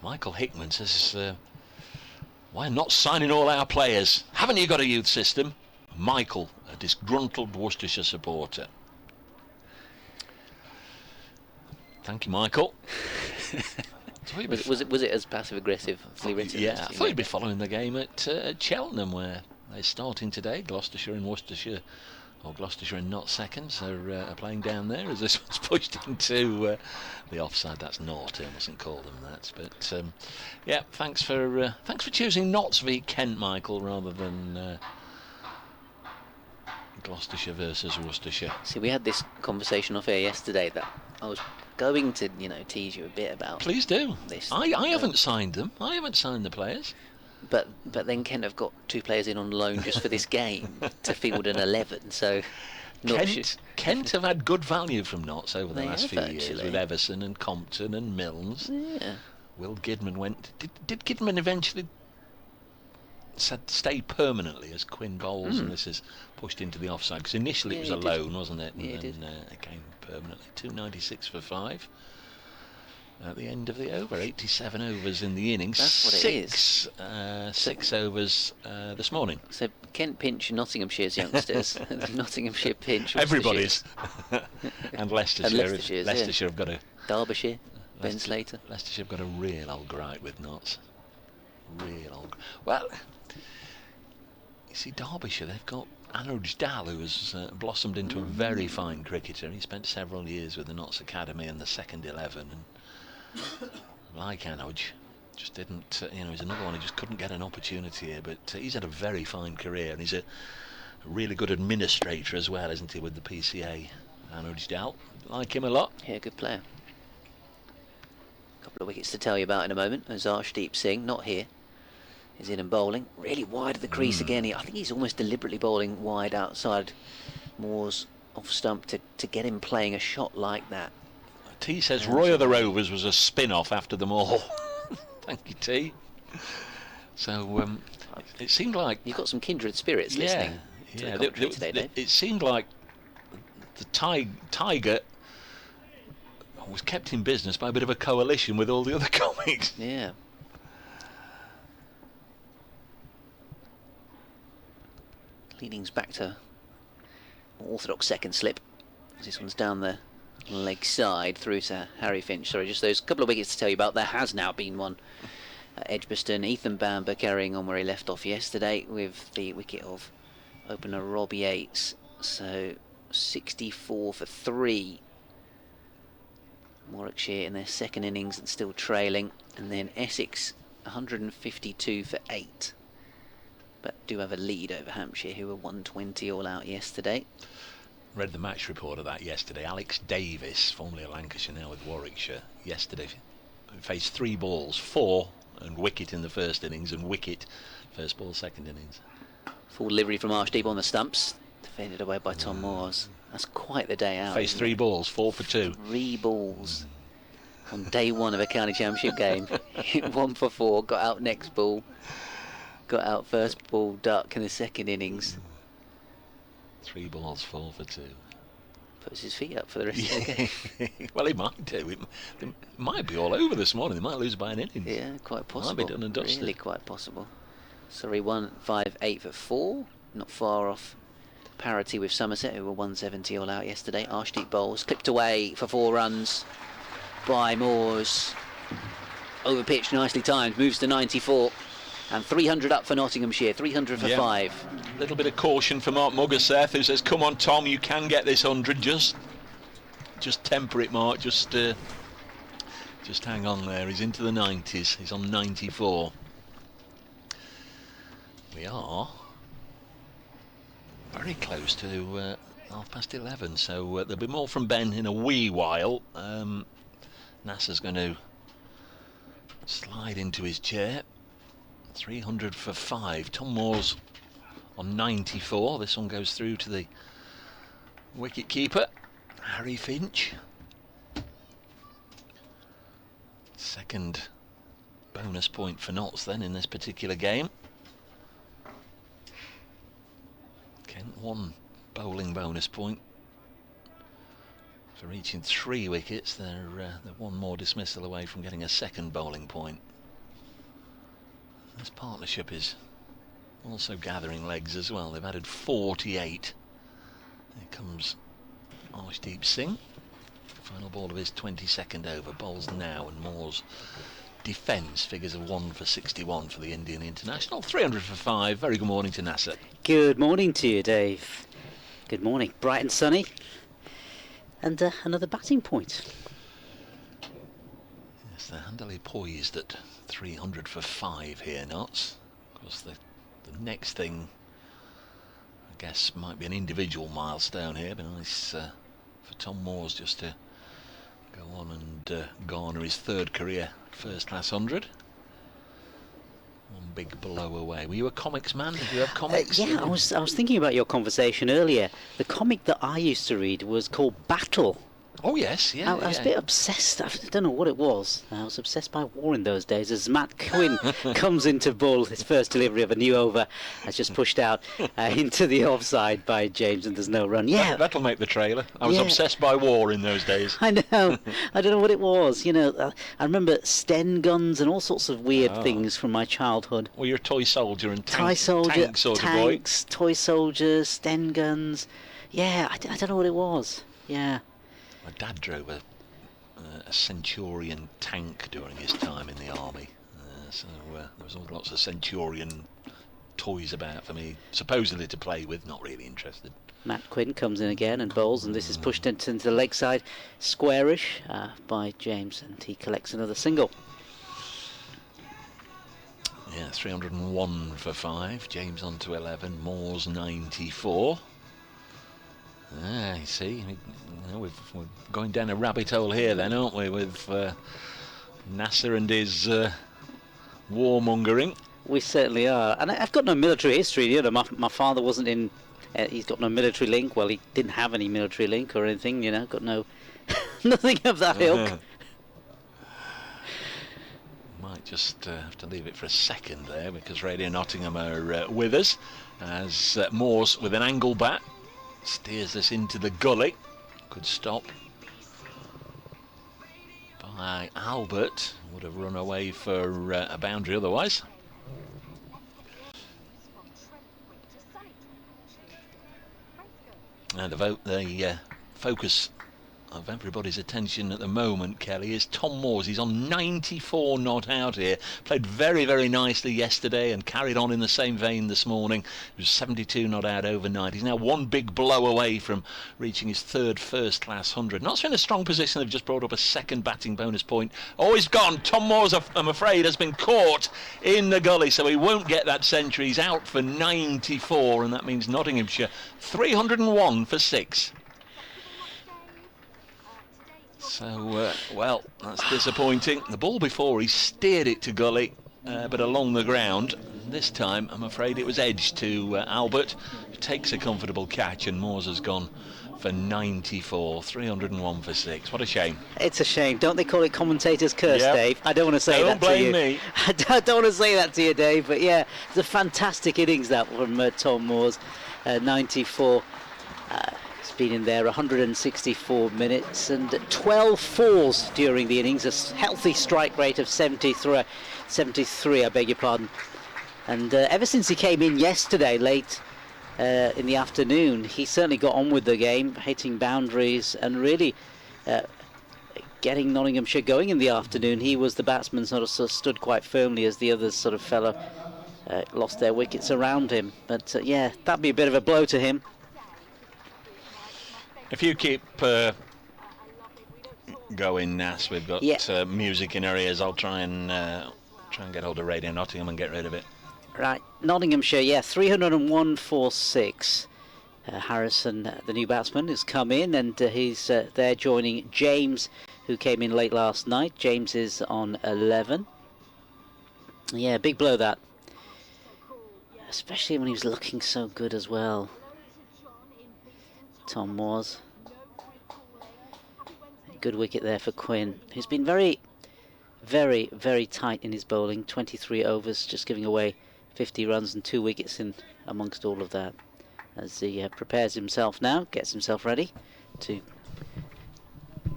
Michael Hickman says, why not signing all our players? Haven't you got a youth system? Michael, a disgruntled Worcestershire supporter. Thank you, Michael. Was it as passive aggressive? Yeah, I thought you'd be following the game at Cheltenham, where they're starting today. Gloucestershire and Worcestershire, or Gloucestershire and Notts seconds, are playing down there as this one's pushed into the offside. That's naughty. I mustn't call them that. But yeah, thanks for choosing Notts v Kent, Michael, rather than Gloucestershire versus Worcestershire. See, we had this conversation off air yesterday that I was going to, tease you a bit about. Please do. This. I haven't signed them. I haven't signed the players. But then Kent have got 2 players in on loan just for this game to field an 11. So Kent have had good value from Notts over the last few years, actually. with Everson and Compton and Milnes. Yeah. Will Gidman went. Did Gidman eventually stay permanently as Quinn bowls, and this is pushed into the offside? Because initially it was a loan, wasn't it? And Yeah, then it came permanently. 296 for 5. At the end of the over, 87 overs in the innings. That's what it is. 6 overs this morning. So Kent pinch Nottinghamshire's youngsters, Nottinghamshire pinch Everybody's. And Leicestershire. Leicestershire, Leicestershire have got a. Derbyshire, Ben Slater. Leicestershire have got a real old gripe with Notts. Real old. Well, you see, Derbyshire, they've got Anuj Dal, who has blossomed into a very fine cricketer. He spent several years with the Notts Academy and the second 11, and like Anuj, just didn't, he's another one who just couldn't get an opportunity here, but he's had a very fine career, and he's a really good administrator as well, isn't he, with the PCA. Anuj Dal, like him a lot. Yeah, good player. A couple of wickets to tell you about in a moment, as Arshdeep Singh, not here, is in and bowling. Really wide of the crease again. I think he's almost deliberately bowling wide outside Moore's off stump to get him playing a shot like that. T says Roy of the Rovers was a spin-off after them all. Thank you, T. So it seemed like you've got some kindred spirits listening. Yeah, to the today, Dave. It seemed like the Tiger was kept in business by a bit of a coalition with all the other comics. Yeah. Leaning's back to more orthodox second slip. This one's down the leg side through to Harry Finch. Sorry, just those couple of wickets to tell you about. There has now been one at Edgbaston. Ethan Bamber carrying on where he left off yesterday with the wicket of opener Robbie Yates. So 64 for 3. Warwickshire in their second innings and still trailing. And then Essex 152 for 8. But do have a lead over Hampshire, who were 120 all out yesterday. Read the match report of that yesterday. Alex Davis, formerly of Lancashire, now with Warwickshire, yesterday faced 3 balls, 4 and wicket in the first innings, and wicket first ball second innings. Full delivery from Arshdeep on the stumps, defended away by Tom Moores. That's quite the day out. Faced 3 balls, 4 for 2. 3 balls on day 1 of a county championship game. 1 for 4, got out next ball, got out first ball duck in the second innings. 3 balls, 4 for 2. Puts his feet up for the rest of the game. Well, he might do. It might be all over this morning. They might lose by an innings. Yeah, quite possible. Might be done and dusted. Really quite possible. Surrey 158 for 4. Not far off parity with Somerset, who were 170 all out yesterday. Arshdeep bowls, clipped away for 4 runs by Moores. Over pitch, nicely timed, moves to 94. And 300 up for Nottinghamshire, 300 for 5. A little bit of caution for Mark Muggerseth, who says, come on, Tom, you can get this 100. Just temper it, Mark. Just hang on there. He's into the 90s. He's on 94. We are very close to 11:30, so there'll be more from Ben in a wee while. NASA's going to slide into his chair. 300 for 5. Tom Moore's on 94. This one goes through to the wicket keeper, Harry Finch. Second bonus point for Notts then in this particular game. Kent 1 bowling bonus point for reaching 3 wickets. They're 1 more dismissal away from getting a second bowling point. This partnership is also gathering legs as well. They've added 48. Here comes Arshdeep Singh. Final ball of his 22nd over. Bowls now, and Moore's defence figures a 1 for 61 for the Indian international. 300 for 5. Very good morning to NASA. Good morning to you, Dave. Good morning. Bright and sunny. And another batting point. Yes, they're handily poised at 300 for 5 here, Notts. Of course, the next thing, I guess, might be an individual milestone here. But nice for Tom Moores just to go on and garner his 3rd career first-class 100. 1 big blow away. Were you a comics man? Did you have comics? Yeah, I was thinking about your conversation earlier. The comic that I used to read was called Battle. Oh yes, yeah. I was a bit obsessed. I don't know what it was. I was obsessed by war in those days. As Matt Quinn comes into ball, his first delivery of a new over, has just pushed out into the offside by James, and there's no run. Yeah, That'll make the trailer. I was Yeah. obsessed by war in those days. I know. I don't know what it was. You know, I remember Sten guns and all sorts of weird things from my childhood. Well, you're a toy soldier and Toy soldier, tank sort of boy. tanks, toy soldiers, Sten guns. Yeah, I don't know what it was. Yeah. My dad drove a Centurion tank during his time in the army, so there was all lots of Centurion toys about for me, supposedly to play with. Not really interested. Matt Quinn comes in again and bowls, and this is pushed into the leg side, squarish by James, and he collects another single. Yeah, 301 for 5. James on to 11. Moore's 94. You see, we're going down a rabbit hole here then, aren't we, with Nasser and his warmongering. We certainly are. And I've got no military history. You know, my father wasn't in... he's got no military link. Well, he didn't have any military link or anything, you know. Got no... nothing of that ilk. Might just have to leave it for a second there, because Radio Nottingham are with us, as Moore's with an angle bat steers this into the gully. Could stop by Albert, would have run away for a boundary otherwise. And the focus of everybody's attention at the moment, Kelly, is Tom Moores. He's on 94 not out here. Played very, very nicely yesterday and carried on in the same vein this morning. He was 72 not out overnight. He's now one big blow away from reaching his third first-class 100. Not so in a strong position. They've just brought up a second batting bonus point. Oh, he's gone. Tom Moores, I'm afraid, has been caught in the gully, so he won't get that century. He's out for 94, and that means Nottinghamshire 301 for 6. So, well, that's disappointing. The ball before, he steered it to gully, but along the ground. This time, I'm afraid it was edged to Albert, who takes a comfortable catch, and Moores has gone for 94, 301 for 6. What a shame. It's a shame. Don't they call it commentator's curse, Yep. Dave? I don't want to say Don't that to you. blame me. I don't want to say that to you, Dave, but yeah, it's a fantastic innings, that, from Tom Moores. 94. He's been in there 164 minutes and 12 fours during the innings. A healthy strike rate of 73, I beg your pardon. And ever since he came in yesterday late in the afternoon, he certainly got on with the game, hitting boundaries and really getting Nottinghamshire going in the afternoon. He was the batsman, sort of stood quite firmly as the others sort of lost their wickets around him. But yeah, that'd be a bit of a blow to him. If you keep going, Nas, we've got music in our ears. I'll try and get hold of Radio Nottingham and get rid of it. Right, Nottinghamshire, yeah, 301 for 6. Harrison, the new batsman, has come in, and he's there joining James, who came in late last night. James is on 11. Yeah, big blow that. Especially when he was looking so good as well. Tom Moores. Good wicket there for Quinn, who's been very, very, very tight in his bowling. 23 overs, just giving away 50 runs and 2 wickets in amongst all of that. As he prepares himself now, gets himself ready to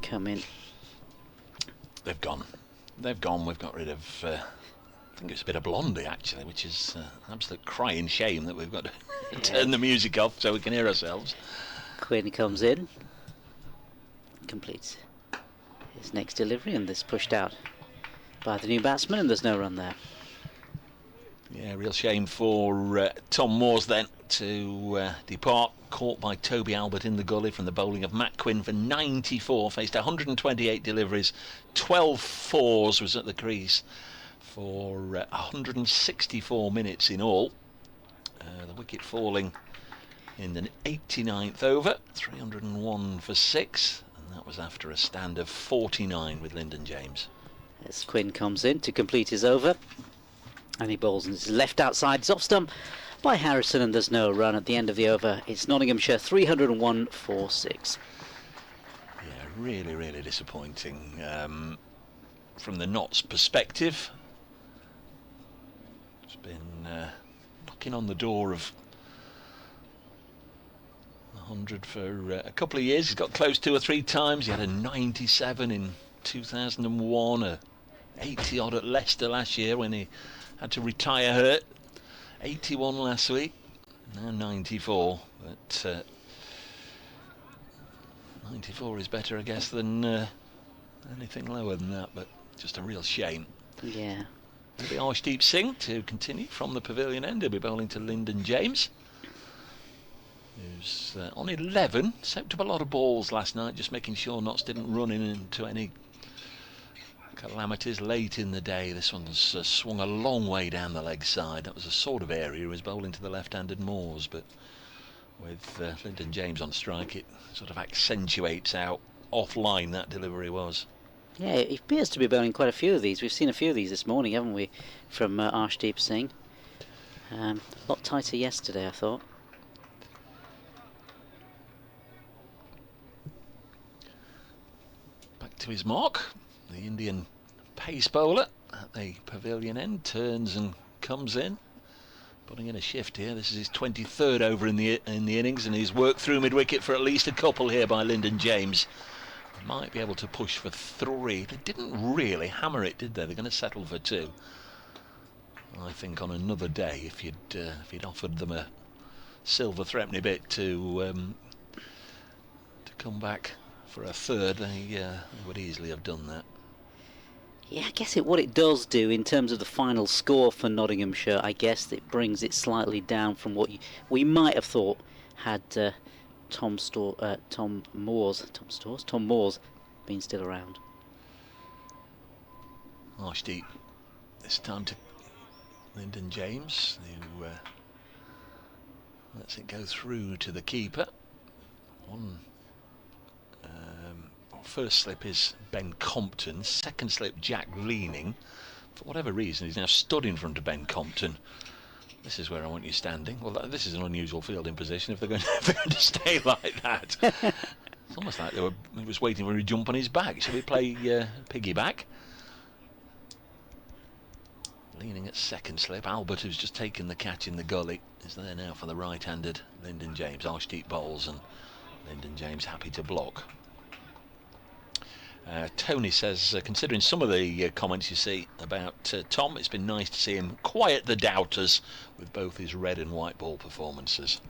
come in. They've gone. They've gone. We've got rid of... I think it's a bit of Blondie, actually, which is an absolute crying shame that we've got to turn the music off so we can hear ourselves. Quinn comes in, completes his next delivery, and this pushed out by the new batsman, and there's no run there. Yeah, real shame for Tom Moores then to depart, caught by Toby Albert in the gully from the bowling of Matt Quinn for 94, faced 128 deliveries, 12 fours, was at the crease for 164 minutes in all. The wicket falling in the 89th over, 301 for 6, and that was after a stand of 49 with Lyndon James. As Quinn comes in to complete his over, and he bowls and it's left outside, it's off stump by Harrison, and there's no run at the end of the over. It's Nottinghamshire 301 for 6. Yeah, really, really disappointing from the Notts perspective. It's been knocking on the door of 100 for a couple of years. He's got close 2 or 3 times. He had a 97 in 2001, a 80 odd at Leicester last year when he had to retire hurt. 81 last week, now 94, but 94 is better, I guess, than anything lower than that, but just a real shame. Yeah. It'll be Arshdeep Singh to continue from the pavilion end. He'll be bowling to Lyndon James, who's on 11. Soaked up a lot of balls last night, just making sure Notts didn't run into any calamities late in the day. This one's swung a long way down the leg side. That was a sort of area he was bowling to the left-handed Moors, but with Lyndon James on strike, it sort of accentuates how offline that delivery was. Yeah, he appears to be bowling quite a few of these. We've seen a few of these this morning, haven't we, from Arshdeep Singh. A lot tighter yesterday, I thought. Back to his mark. The Indian pace bowler at the pavilion end turns and comes in, putting in a shift here. This is his 23rd over in the innings, and he's worked through mid-wicket for at least a couple here by Lyndon James. Might be able to push for 3. They didn't really hammer it, did they? They're going to settle for 2. I think on another day, if you'd offered them a silver threepenny bit to come back for a 3rd, they would easily have done that. Yeah, I guess what it does do in terms of the final score for Nottinghamshire, I guess it brings it slightly down from what we might have thought had Tom Moores been still around. Arshdeep this time to Lyndon James, who lets it go through to the keeper. First slip is Ben Compton, second slip Jack Leaning. For whatever reason, he's now stood in front of Ben Compton. This is where I want you standing. Well, this is an unusual fielding position if they're going to stay like that. It's almost like he was waiting for him to jump on his back. Shall we play piggyback? Leaning at second slip. Albert, who's just taken the catch in the gully, is there now for the right-handed Lyndon James. Arshdeep bowls and Lyndon James happy to block. Tony says, considering some of the comments you see about Tom, it's been nice to see him quiet the doubters with both his red and white ball performances.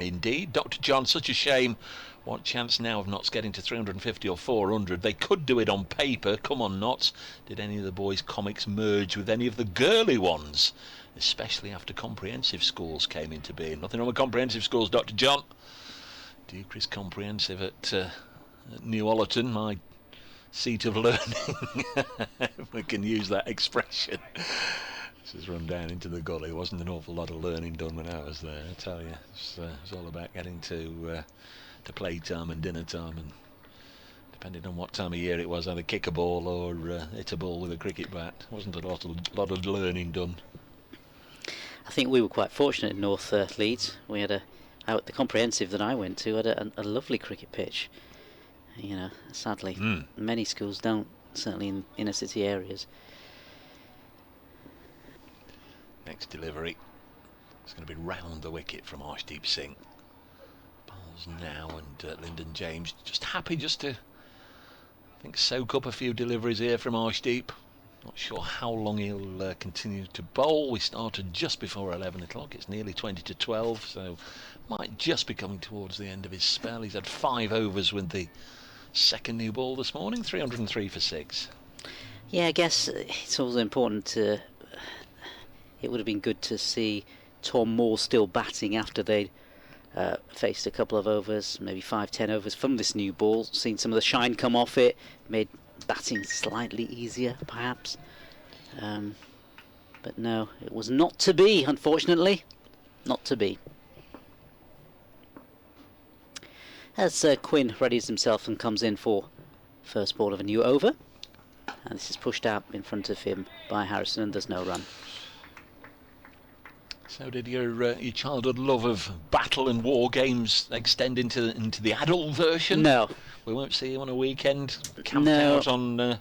Indeed, Dr. John, such a shame. What chance now of Notts getting to 350 or 400? They could do it on paper. Come on, Notts. Did any of the boys' comics merge with any of the girly ones? Especially after comprehensive schools came into being. Nothing wrong with comprehensive schools, Dr. John. Deuchars Comprehensive at New Ollerton, my seat of learning, if we can use that expression. This has run down into the gully. There wasn't an awful lot of learning done when I was there, I tell you. It's all about getting to playtime and dinner time, and depending on what time of year it was, either kick a ball or hit a ball with a cricket bat. Wasn't a lot of learning done. I think we were quite fortunate in North Leeds. We had out the comprehensive that I went to had a lovely cricket pitch. You know, sadly, many schools don't, certainly in inner city areas. Next delivery. It's going to be round the wicket from Arshdeep Singh. Bowls now, and Lyndon James just happy just to, I think, soak up a few deliveries here from Arshdeep. Not sure how long he'll continue to bowl. We started just before 11 o'clock. It's nearly 20 to 12, so might just be coming towards the end of his spell. He's had 5 overs with the second new ball this morning, 303 for 6. Yeah, I guess it's also important to... It would have been good to see Tom Moore still batting after they'd faced a couple of overs, maybe 5-10 overs from this new ball. Seen some of the shine come off it, made batting slightly easier, perhaps. But no, it was not to be, unfortunately. Not to be. As Quinn readies himself and comes in for first ball of a new over. And this is pushed out in front of him by Harrison, and there's no run. So did your childhood love of battle and war games extend into the adult version? No. We won't see you on a weekend camped No. out on...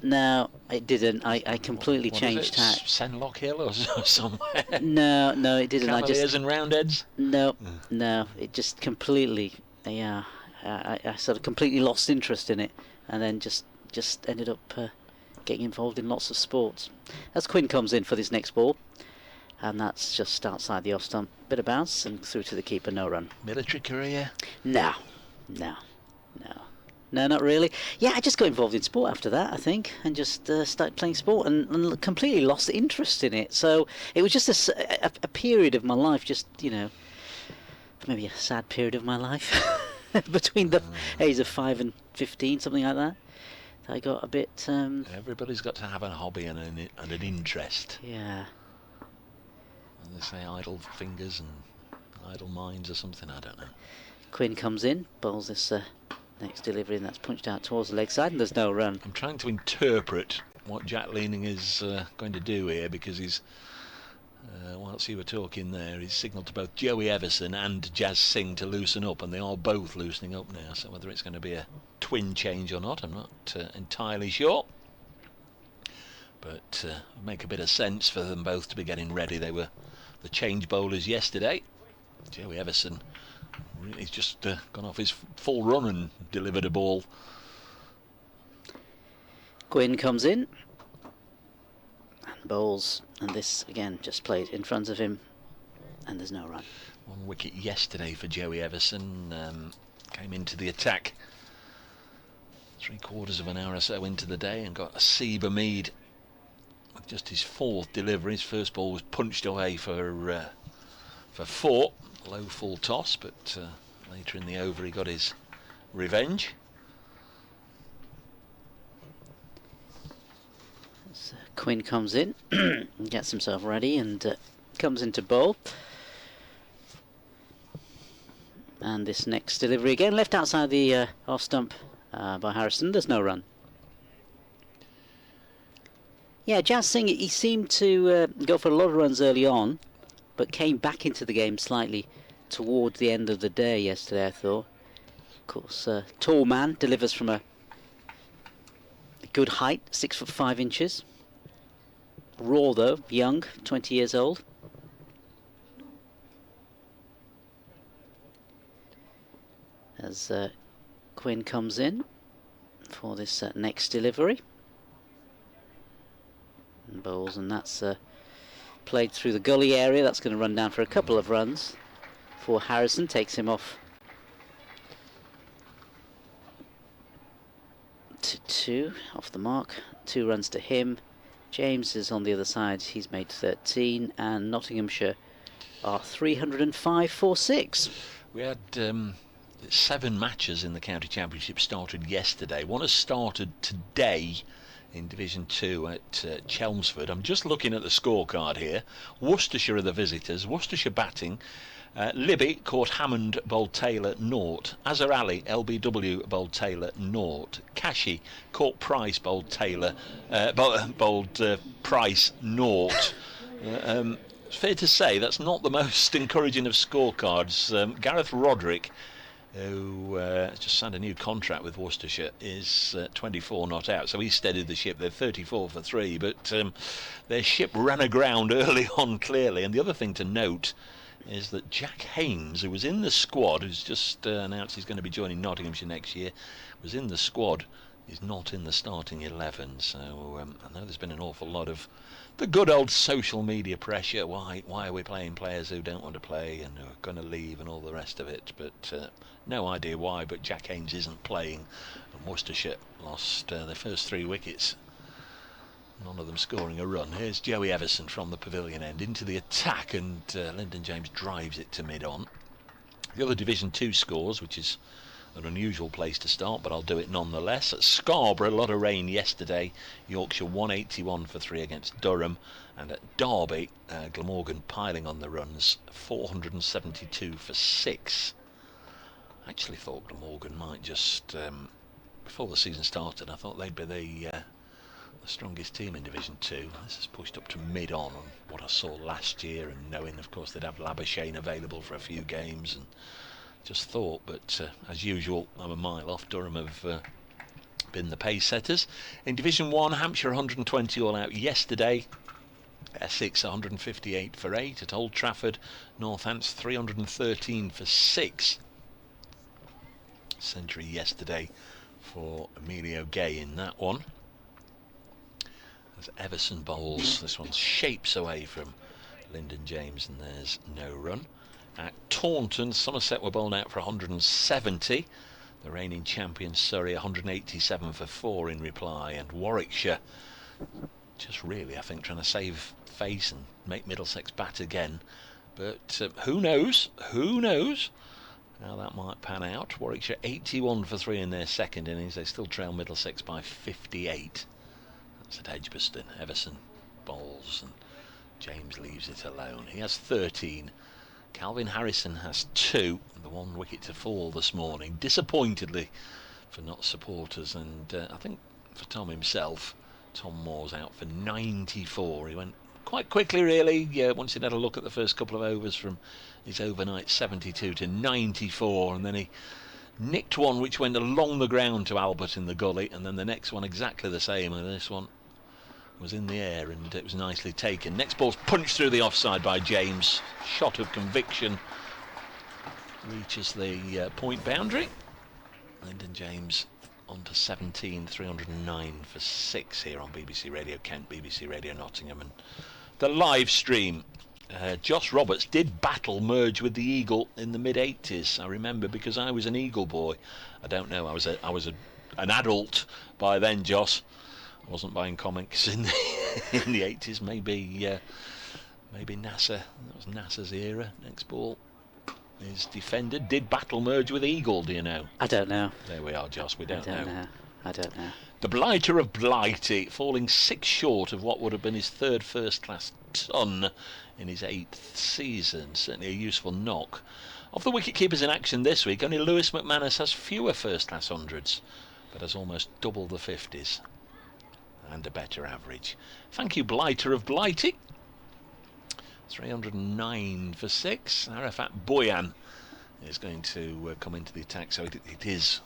No, it didn't. I completely what changed is it? tack. Senlock Hill or somewhere? No, it didn't. Cavaliers and Roundheads? No, it just completely, yeah, I sort of completely lost interest in it, and then just ended up getting involved in lots of sports. As Quinn comes in for this next ball, and that's just outside the off stump, bit of bounce and through to the keeper, no run. Military career? No, not really. Yeah, I just got involved in sport after that, I think, and just started playing sport and completely lost interest in it. So it was just a period of my life, just, maybe a sad period of my life, between the ages of 5 and 15, something like that. I got a bit... Everybody's got to have a hobby and an interest. Yeah. And they say idle fingers and idle minds or something, I don't know. Quinn comes in, bowls this next delivery, and that's punched out towards the leg side, and there's no run. I'm trying to interpret what Jack Leaning is going to do here, because he's, whilst you were talking there, he's signalled to both Joey Everson and Jazz Singh to loosen up, and they are both loosening up now. So whether it's going to be a twin change or not, I'm not entirely sure. But make a bit of sense for them both to be getting ready. They were the change bowlers yesterday. Joey Everson, he's just gone off his full run and delivered a ball. Quinn comes in and bowls, and this again just played in front of him, and there's no run. 1 wicket yesterday for Joey Everson. Came into the attack 3/4 of an hour or so into the day and got a Seba Mead with just his 4th delivery. His first ball was punched away for 4, low full toss, but later in the over he got his revenge. So Quinn comes in, gets himself ready, and comes into bowl. And this next delivery again left outside the off stump by Harrison. There's no run. Yeah, Jazz Singh, he seemed to go for a lot of runs early on, but came back into the game slightly towards the end of the day yesterday, I thought. Of course, tall man, delivers from a good height, 6'5". Raw though, young, 20 years old. As Quinn comes in for this next delivery. And bowls, and that's played through the gully area. That's going to run down for a couple of runs for Harrison, takes him off to 2, off the mark. 2 runs to him. James is on the other side, he's made 13, and Nottinghamshire are 305 for 6. We had 7 matches in the county championship started yesterday. One has started today in Division 2 at Chelmsford. I'm just looking at the scorecard here. Worcestershire are the visitors. Worcestershire batting. Libby caught Hammond, bowled Taylor, 0. Azhar Ali, LBW, bowled Taylor, 0. Kashi caught Price, bowled Taylor, bowled Price, 0. It's fair to say that's not the most encouraging of scorecards. Gareth Roderick, who just signed a new contract with Worcestershire, is 24 not out, so he steadied the ship. They're 34 for 3, but their ship ran aground early on, clearly. And the other thing to note is that Jack Haynes, who was in the squad, who's just announced he's going to be joining Nottinghamshire next year, was in the squad, is not in the starting 11. So I know there's been an awful lot of the good old social media pressure. Why are we playing players who don't want to play and who are going to leave and all the rest of it? But no idea why, but Jack Haynes isn't playing, and Worcestershire lost their first 3 wickets, none of them scoring a run. Here's Joey Everson from the pavilion end into the attack, and Lyndon James drives it to mid-on. The other Division 2 scores, which is an unusual place to start, but I'll do it nonetheless. At Scarborough, a lot of rain yesterday. Yorkshire 181 for 3 against Durham, and at Derby, Glamorgan piling on the runs, 472 for 6. I actually thought Glamorgan might just, before the season started, I thought they'd be the strongest team in Division 2. This has pushed up to mid on what I saw last year, and knowing of course they'd have Labuschagne available for a few games, and just thought, but as usual I'm a mile off. Durham have been the pace setters. In Division 1, Hampshire 120 all out yesterday, Essex 158 for 8 at Old Trafford, Northants 313 for 6. Century yesterday for Emilio Gay in that one. As Everson bowls, this one shapes away from Lyndon James, and there's no run. At Taunton, Somerset were bowled out for 170. The reigning champion Surrey 187 for 4 in reply, and Warwickshire just really, I think, trying to save face and make Middlesex bat again. But who knows how that might pan out. Warwickshire 81 for 3 in their second innings. They still trail Middlesex by 58. That's at Edgbaston. Everson bowls and James leaves it alone. He has 13. Calvin Harrison has 2. The 1 wicket to fall this morning, disappointedly for not supporters, and I think for Tom himself. Tom Moore's out for 94. He went quite quickly really, once he'd had a look at the first couple of overs, from his overnight 72 to 94, and then he nicked one which went along the ground to Albert in the gully, and then the next one exactly the same, and this one was in the air and it was nicely taken. Next ball's punched through the offside by James. Shot of conviction reaches the point boundary. Lyndon James on to 17, 309 for 6 here on BBC Radio Kent, BBC Radio Nottingham, and the live stream. Josh Roberts did battle merge with the Eagle in the mid-80s. I remember, because I was an Eagle boy. I don't know, I was an adult by then, Josh. I wasn't buying comics in the 80s. Maybe NASA. That was NASA's era. Next ball is defended. Did battle merge with Eagle, do you know? I don't know. There we are, Josh. We don't know. I don't know. The blighter of Blighty, falling 6 short of what would have been his 3rd first-class ton in his 8th season. Certainly a useful knock. Of the wicket-keepers in action this week, only Lewis McManus has fewer first-class hundreds, but has almost double the 50s and a better average. Thank you, blighter of Blighty. 309 for 6. Arafat Boyan is going to come into the attack, so it is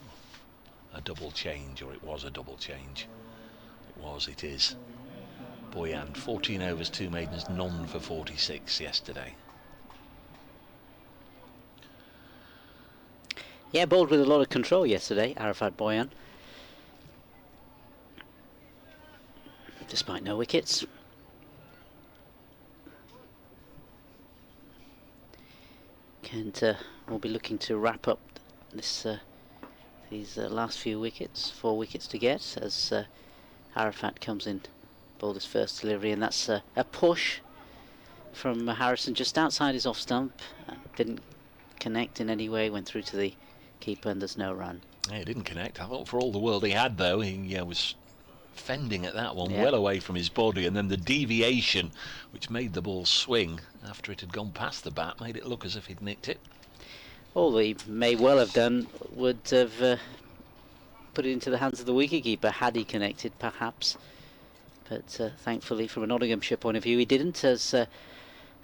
a double change, or it was a double change. It is. Boyan, 14 overs, 2 maidens, none for 46 yesterday. Yeah, bowled with a lot of control yesterday, Arafat Boyan. Despite no wickets. Kent will be looking to wrap up this these last few wickets, 4 wickets to get, as Arafat comes in, bowled his first delivery, and that's a push from Harrison just outside his off stump. Didn't connect in any way, went through to the keeper, and there's no run. Yeah, he didn't connect. I thought for all the world he had, though. He was fending at that one, yeah, well away from his body, and then the deviation which made the ball swing after it had gone past the bat made it look as if he'd nicked it. All he may well have done would have put it into the hands of the wicketkeeper had he connected, perhaps, but thankfully from a Nottinghamshire point of view he didn't, as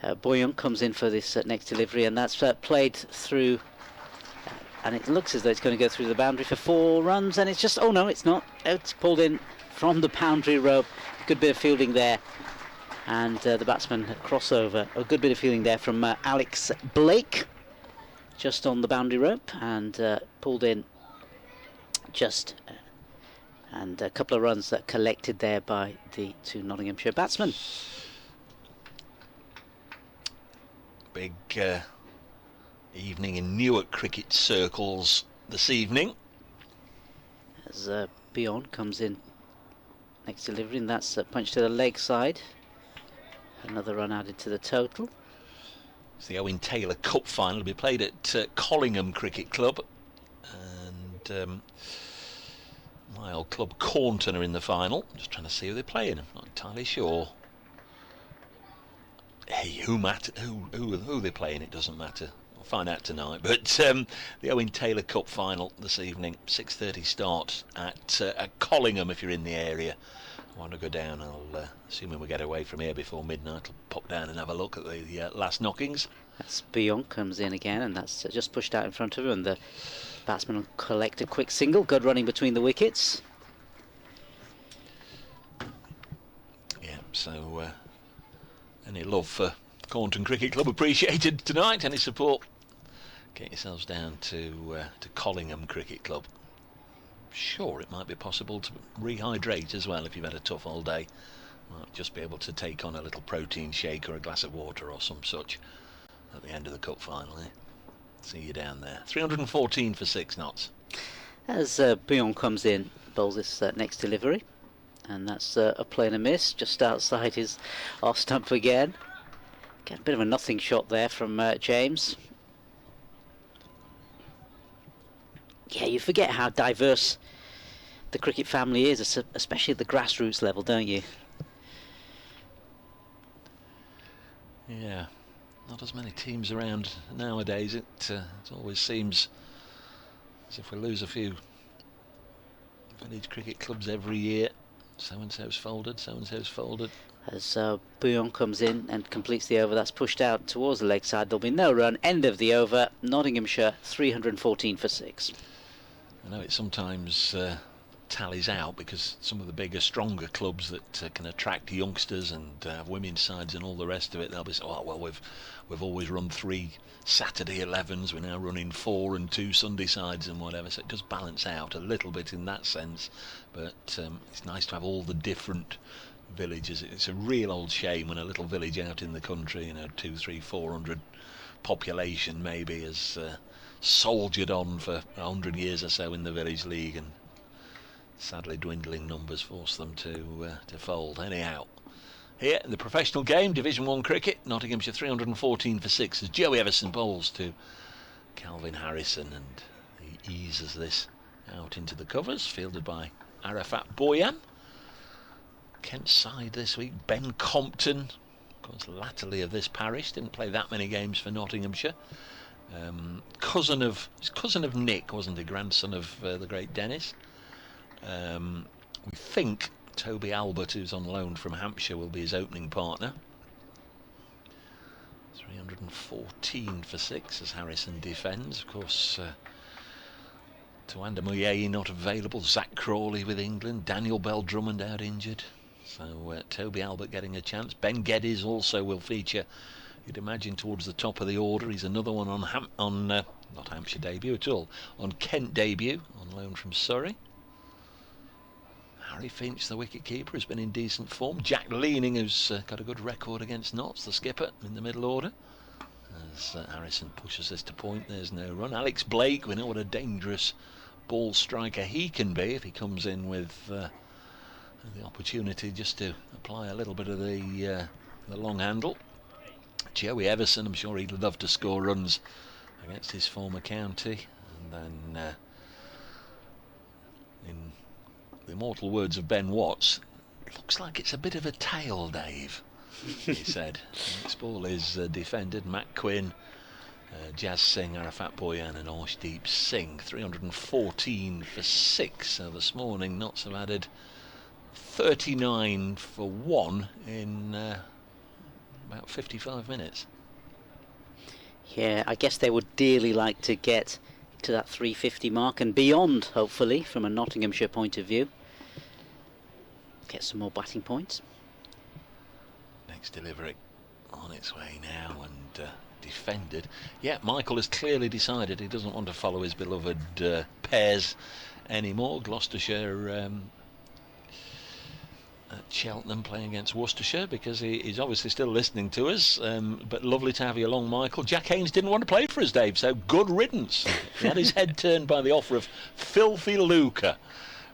Boyan comes in for this next delivery, and that's played through, and it looks as though it's going to go through the boundary for 4 runs, and it's just, oh no, it's not, it's pulled in from the boundary rope. Good bit of fielding there, and the batsman crossover. A good bit of fielding there from Alex Blake, just on the boundary rope, and pulled in just, and a couple of runs that collected there by the 2 Nottinghamshire batsmen. Big evening in Newark cricket circles this evening. As Beyond comes in next delivery, and that's a punch to the leg side. Another run added to the total. It's the Owen Taylor Cup final to be played at Collingham Cricket Club, and my old club Cornton are in the final. Just trying to see who they're playing. I'm not entirely sure. Hey, who they're playing, it doesn't matter. We'll find out tonight. But the Owen Taylor Cup final this evening, 6:30 start at Collingham if you're in the area. want to go down. Assuming we get away from here before midnight, I'll pop down and have a look at the last knockings. That's Beyond comes in again, and that's just pushed out in front of him, and the batsman will collect a quick single. Good running between the wickets. Yeah, so any love for Cornton Cricket Club appreciated tonight. Any support? Get yourselves down to Collingham Cricket Club. Sure, it might be possible to rehydrate as well if you've had a tough all day. Might just be able to take on a little protein shake or a glass of water or some such at the end of the cup final. Eh? See you down there. 314 for 6 knots. As Beyond comes in, bowls this next delivery, and that's a play and a miss just outside his off stump again. Get a bit of a nothing shot there from James. Yeah, you forget how diverse the cricket family is, especially at the grassroots level, don't you? Yeah, not as many teams around nowadays. It always seems as if we lose a few village cricket clubs every year. So-and-so's folded, so-and-so's folded. As Bouillon comes in and completes the over, that's pushed out towards the leg side. There'll be no run. End of the over. Nottinghamshire 314 for 6. I know it sometimes tallies out because some of the bigger, stronger clubs that can attract youngsters and have women's sides and all the rest of it, they'll be saying, oh, well, we've always run 3 Saturday 11s, we're now running 4 and 2 Sunday sides and whatever, so it does balance out a little bit in that sense, but it's nice to have all the different villages. It's a real old shame when a little village out in the country, 200, 300, 400 population maybe has soldiered on for 100 years or so in the village league, and sadly dwindling numbers force them to fold. Anyhow, here in the professional game, Division 1 cricket, Nottinghamshire 314 for 6 as Joey Everson bowls to Calvin Harrison, and he eases this out into the covers, fielded by Arafat Boyan. Kent's side this week, Ben Compton, of course latterly of this parish, didn't play that many games for Nottinghamshire. Cousin of Nick, wasn't he? Grandson of the great Dennis. We think Toby Albert, who's on loan from Hampshire, will be his opening partner. 314 for 6 as Harrison defends. Of course, Tuanda Muyei not available. Zach Crawley with England. Daniel Bell Drummond out injured. So Toby Albert getting a chance. Ben Geddes also will feature, you'd imagine, towards the top of the order. He's another one on not Hampshire debut at all, on Kent debut, on loan from Surrey. Harry Finch, the wicket-keeper, has been in decent form. Jack Leaning, who's got a good record against Notts, the skipper, in the middle order. As Harrison pushes this to point, there's no run. Alex Blake, we know what a dangerous ball striker he can be if he comes in with the opportunity just to apply a little bit of the long handle. Joey Everson, I'm sure he'd love to score runs against his former county. And then, in the immortal words of Ben Watts, looks like it's a bit of a tail, Dave, he said. This ball is defended. Matt Quinn, Jazz Singh, Arafat Boyan and Arshdeep Singh. 314 for 6. So this morning Notts have added 39 for 1 in about 55 minutes. Yeah, I guess they would dearly like to get to that 350 mark and beyond, hopefully, from a Nottinghamshire point of view. Get some more batting points. Next delivery on its way now and defended. Yeah, Michael has clearly decided he doesn't want to follow his beloved pairs anymore. Gloucestershire at Cheltenham playing against Worcestershire, because he's obviously still listening to us, but lovely to have you along, Michael. Jack Haynes didn't want to play for us, Dave, so good riddance. He had his head turned by the offer of Filthy Luca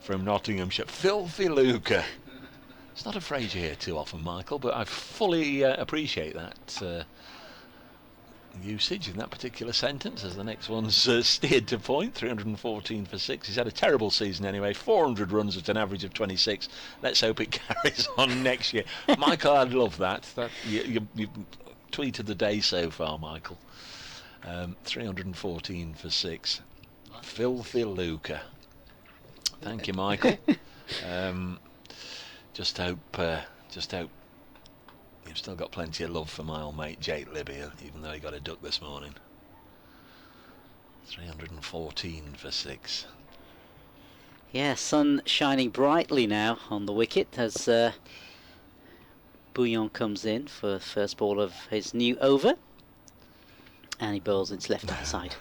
from Nottinghamshire. Filthy Luca. It's not a phrase you hear too often, Michael, but I fully appreciate that usage in that particular sentence, as the next one's steered to point. 314 for 6. He's had a terrible season anyway. 400 runs at an average of 26. Let's hope it carries on next year. Michael, I'd love that. You've tweeted the day so far, Michael. 314 for 6. Filthy Luca. Thank you, Michael. Just hope you've still got plenty of love for my old mate Jake Libby, even though he got a duck this morning. 314 for 6. Yeah, sun shining brightly now on the wicket as Bouillon comes in for the first ball of his new over, and he bowls its left-hand side.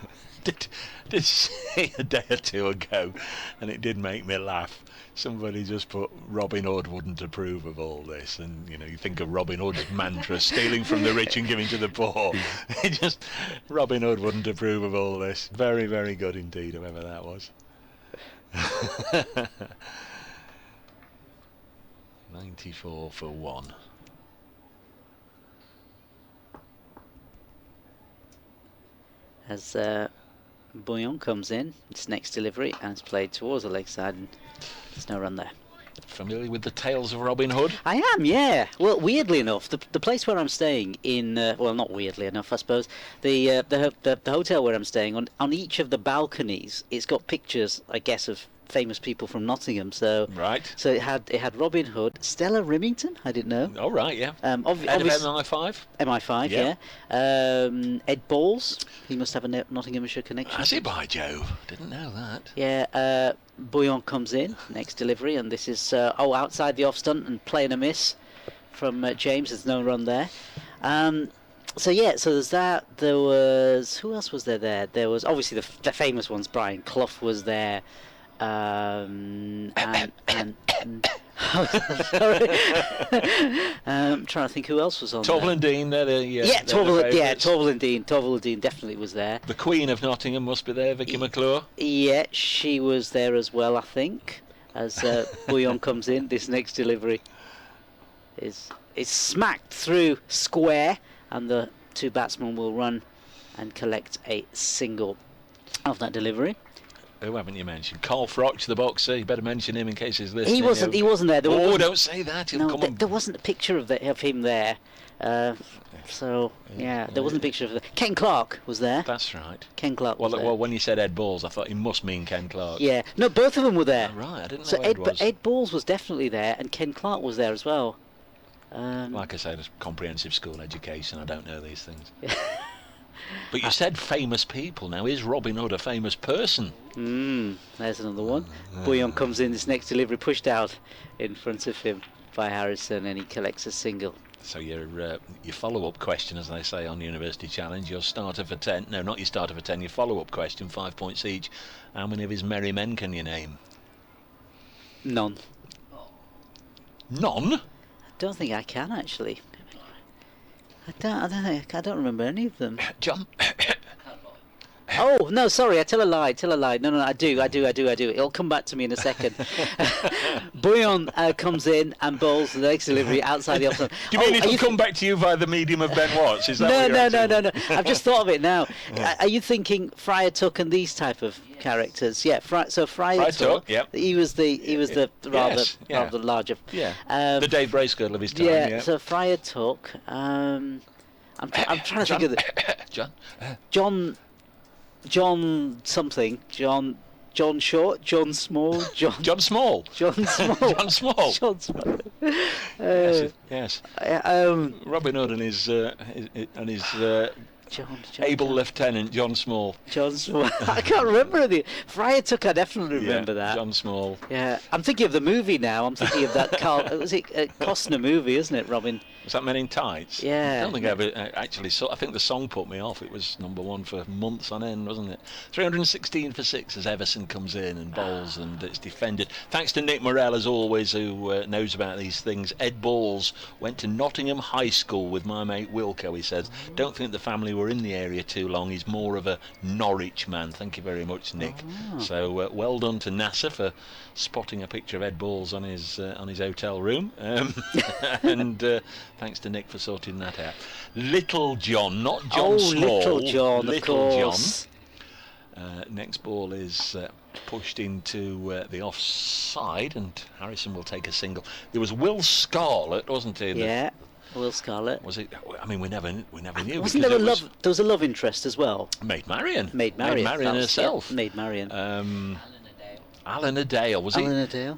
Did see a day or two ago, and it did make me laugh. Somebody just put Robin Hood wouldn't approve of all this, and you think of Robin Hood's mantra, stealing from the rich and giving to the poor. Robin Hood wouldn't approve of all this. Very, very good indeed, whoever that was. 94 for 1. As Bouillon comes in, its next delivery, and it's played towards the leg side, and there's no run there. Familiar with the tales of Robin Hood? I am, yeah. Well, weirdly enough, the place where I'm staying in, well, not weirdly enough, I suppose, the hotel where I'm staying, on each of the balconies, it's got pictures, I guess, of famous people from Nottingham. So right. So it had Robin Hood, Stella Rimington. I didn't know. Oh right, yeah. Head of MI5. MI5, yeah. Ed Balls. He must have a Nottinghamshire connection. Has he, by Jove? Didn't know that. Yeah. Bouillon comes in next delivery, and this is outside the off stunt and playing a miss from James. There's no run there. So there's that. There was, who else was there? There was obviously the famous ones. Brian Clough was there. And sorry. I'm trying to think who else was on Torvill there. and Dean, Torvill and Dean. Torvill and Dean definitely was there. The Queen of Nottingham must be there, Vicky McClure. Yeah, she was there as well, I think. As Bouillon comes in, this next delivery is smacked through square, and the two batsmen will run and collect a single of that delivery. Who haven't you mentioned? Carl Froch, the boxer. You better mention him in case he's listening. He wasn't there. Don't say that. There wasn't a picture of him there. There wasn't a picture of him. Ken Clark was there. That's right. Ken Clark was there. Well, when you said Ed Balls, I thought you must mean Ken Clark. Yeah. No, both of them were there. Oh, right, I didn't know so Ed was. Ed Balls was definitely there, and Ken Clark was there as well. Like I said, it's comprehensive school education. I don't know these things. But you said famous people. Now, is Robin Hood a famous person? There's another one. Bouillon comes in, this next delivery pushed out in front of him by Harrison, and he collects a single. So your follow-up question, as they say on University Challenge, your starter for 10. No, not your starter for 10. Your follow-up question, 5 points each. How many of his merry men can you name? None. None? I don't think I can actually. I don't remember any of them. John. Oh no, sorry, I tell a lie. No, I do. It'll come back to me in a second. Bouillon comes in and bowls the next delivery outside the off-stump. Do you mean it'll come back to you via the medium of Ben Watts? Is that No. I've just thought of it now. Are you thinking Friar Tuck and these type of characters? Yeah. Friar Tuck. Yep. He was the rather larger. Yeah. The Dave Bracegirdle of his time. Yeah. So Friar Tuck. I'm trying to think of the John something. John Short, John Small, John Small. John Small. Yes. Robin Hood and his able Lieutenant John Small. I can't remember any. Friar Tuck, I definitely remember that. John Small. Yeah, I'm thinking of the movie now. I'm thinking of that was it Costner movie, isn't it, Robin? Was that Men in Tights? Yeah. I don't think I ever actually saw. I think the song put me off. It was #1 for months on end, wasn't it? 316 for 6 as Everson comes in and bowls, and it's defended. Thanks to Nick Morell, as always, who knows about these things. Ed Balls went to Nottingham High School with my mate Wilco, he says. Don't think the family were in the area too long. He's more of a Norwich man. Thank you very much, Nick. So well done to NASA for spotting a picture of Ed Balls on his hotel room. And thanks to Nick for sorting that out. Little John, not John Small. Little John, of course. Next ball is pushed into the offside, and Harrison will take a single. There was Will Scarlett, wasn't he? Yeah, Will Scarlett. Was it? I mean, we never knew. Wasn't there there was a love interest as well? Maid Marian. Maid Marian herself. Maid Marian. Alan Adale, was he? Alan Adale.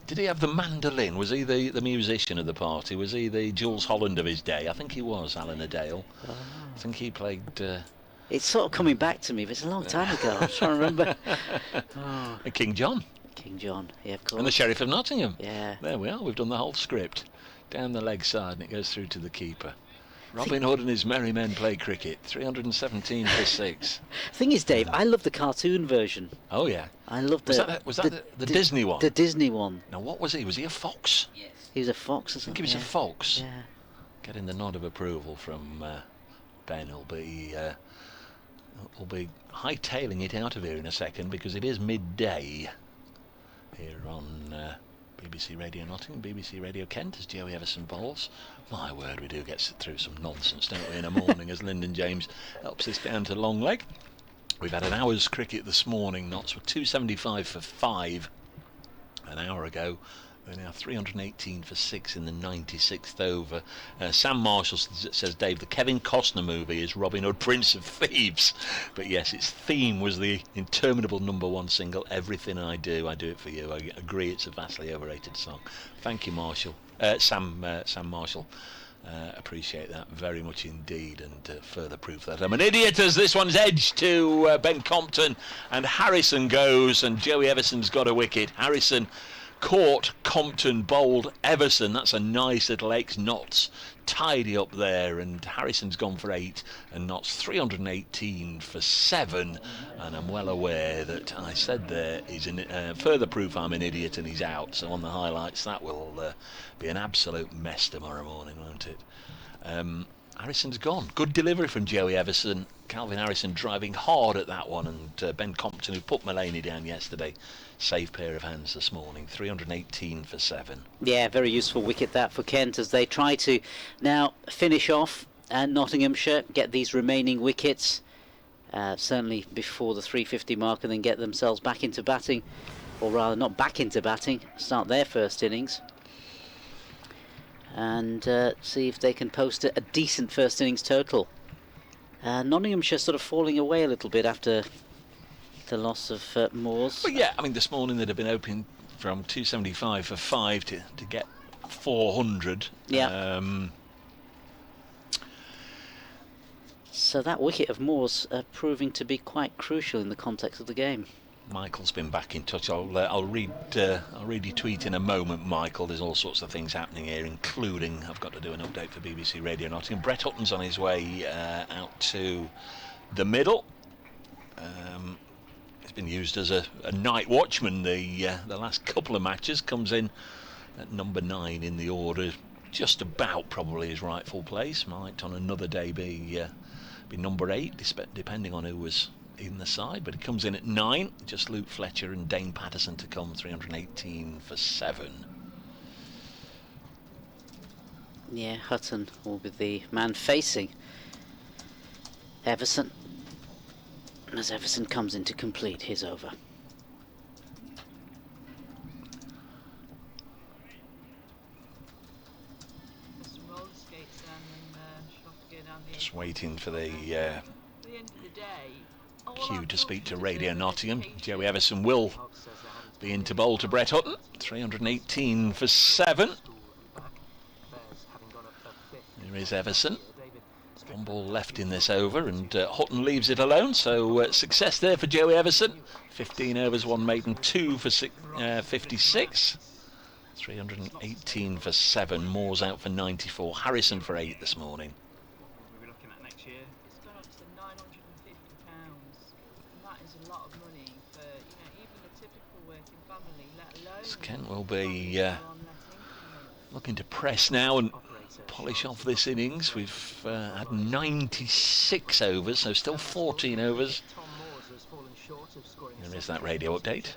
Did he have the mandolin? Was he the musician of the party? Was he the Jules Holland of his day? I think he was, Alan Adale. Oh. I think he played... It's sort of coming back to me, but it's a long time ago. I'm trying to remember. Oh. King John. King John, yeah, of course. And the Sheriff of Nottingham. Yeah. There we are, we've done the whole script. Down the leg side and it goes through to the keeper. Robin Hood and his merry men play cricket. 317 for 6. Thing is, Dave, I love the cartoon version. Oh yeah. I love Was that the Disney one? The Disney one. Now what was he? Was he a fox? Yes. He was a fox or I something. think he was a fox. Yeah. Getting the nod of approval from Ben. Will be hightailing it out of here in a second because it is midday here on BBC Radio Nottingham, BBC Radio Kent as Joey Everson bowls. My word, we do get through some nonsense, don't we, in a morning as Lyndon James helps us down to long leg. We've had an hour's cricket this morning. Notts were 275 for 5 an hour ago. They're now 318 for 6 in the 96th over. Sam Marshall says, Dave, the Kevin Costner movie is Robin Hood, Prince of Thieves. But yes, its theme was the interminable #1 single, Everything I Do It For You. I agree, it's a vastly overrated song. Thank you, Marshall. Sam Marshall. Appreciate that very much indeed, and further proof that I'm an idiot as this one's edged to Ben Compton, and Harrison goes, and Joey Everson's got a wicket. Harrison caught, Compton bowled, Everson. That's a nice little ex-Notts tidy up there, and Harrison's gone for 8 and Notts 318 for 7, and I'm well aware that I said there is further proof I'm an idiot and he's out. So on the highlights that will be an absolute mess tomorrow morning, won't it? Harrison's gone. Good delivery from Joey Everson. Calvin Harrison driving hard at that one, and Ben Compton, who put Mullaney down yesterday, safe pair of hands this morning. 318 for 7. Yeah, very useful wicket that for Kent as they try to now finish off and Nottinghamshire get these remaining wickets certainly before the 350 mark, and then get themselves back into batting, or rather not back into batting, start their first innings and see if they can post a decent first innings total. Nottinghamshire sort of falling away a little bit after the loss of Moores. But yeah, I mean, this morning they'd have been open from 275 for 5 to get 400. Yeah. So that wicket of Moores proving to be quite crucial in the context of the game. Michael's been back in touch. I'll read your tweet in a moment, Michael. There's all sorts of things happening here, including I've got to do an update for BBC Radio Nottingham. Brett Hutton's on his way out to the middle. He's been used as a night watchman the last couple of matches. Comes in at number 9 in the order, just about probably his rightful place. Might on another day be number 8, depending on who was in the side, but it comes in at 9. Just Luke Fletcher and Dane Patterson to come. 318 for 7. Yeah, Hutton will be the man facing Everson as Everson comes in to complete his over. Just waiting for the cue to speak to Radio Nottingham. Joey Everson will be in to bowl to Brett Hutton. 318 for 7. There is Everson. 1 ball left in this over, and Hutton leaves it alone. So success there for Joey Everson. 15 overs, 1 maiden, 2 for 56. 318 for 7. Moore's out for 94. Harrison for 8 this morning. Kent will be looking to press now and polish off this innings. We've had 96 overs, so still 14 overs. There is that radio update.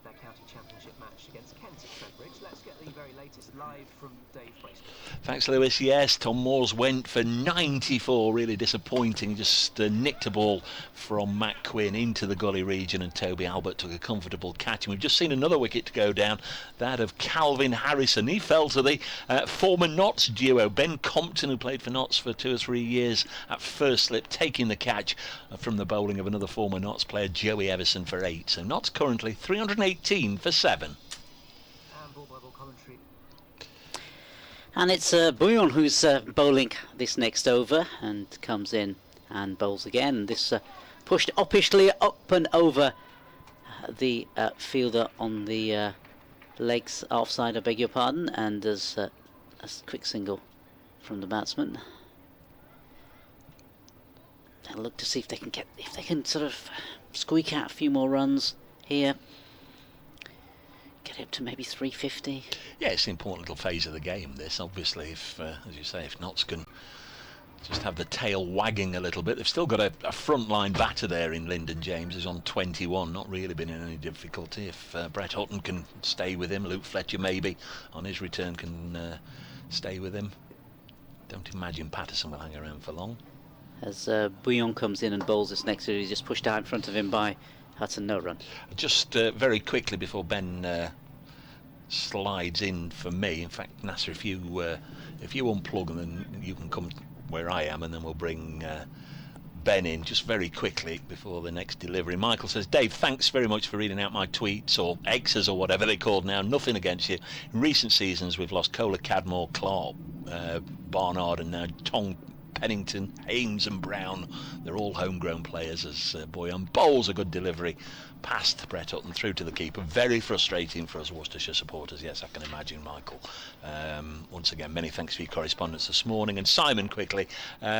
of their county championship match against Kent at Trent Bridge. Let's get the very latest live from Dave Bracewell. Thanks, Lewis. Yes, Tom Moores went for 94. Really disappointing. Just nicked a ball from Matt Quinn into the gully region, and Toby Albert took a comfortable catch. And we've just seen another wicket to go down, that of Calvin Harrison. He fell to the former Notts duo, Ben Compton, who played for Notts for 2 or 3 years, at first slip, taking the catch from the bowling of another former Notts player, Joey Everson, for 8. So Notts currently 318 for 7. And it's Bouillon who's bowling this next over and comes in and bowls again. This pushed uppishly up and over the fielder on the legs offside, I beg your pardon, and there's a quick single from the batsman. They'll look to see if they can sort of squeak out a few more runs here. Get up to maybe 350. Yeah, it's an important little phase of the game, this. Obviously, if, as you say, if Notts can just have the tail wagging a little bit. They've still got a frontline batter there in Lyndon James, who's on 21, not really been in any difficulty. If Brett Hutton can stay with him, Luke Fletcher maybe on his return can stay with him. Don't imagine Patterson will hang around for long. As Bouillon comes in and bowls this next series, he's just pushed out in front of him by Hutton, no run. Just very quickly before Ben slides in for me, in fact, Nasser, if you unplug and then you can come where I am, and then we'll bring Ben in just very quickly before the next delivery. Michael says, Dave, thanks very much for reading out my tweets, or X's or whatever they're called now. Nothing against you. In recent seasons we've lost Kohler, Cadmore, Clark, Barnard, and now Tong, Pennington, Hames and Brown. They're all homegrown players, as Bouillon bowls a good delivery past Brett Hutton through to the keeper. Very frustrating for us Worcestershire supporters. Yes, I can imagine, Michael. Once again, many thanks for your correspondence this morning. And Simon, quickly.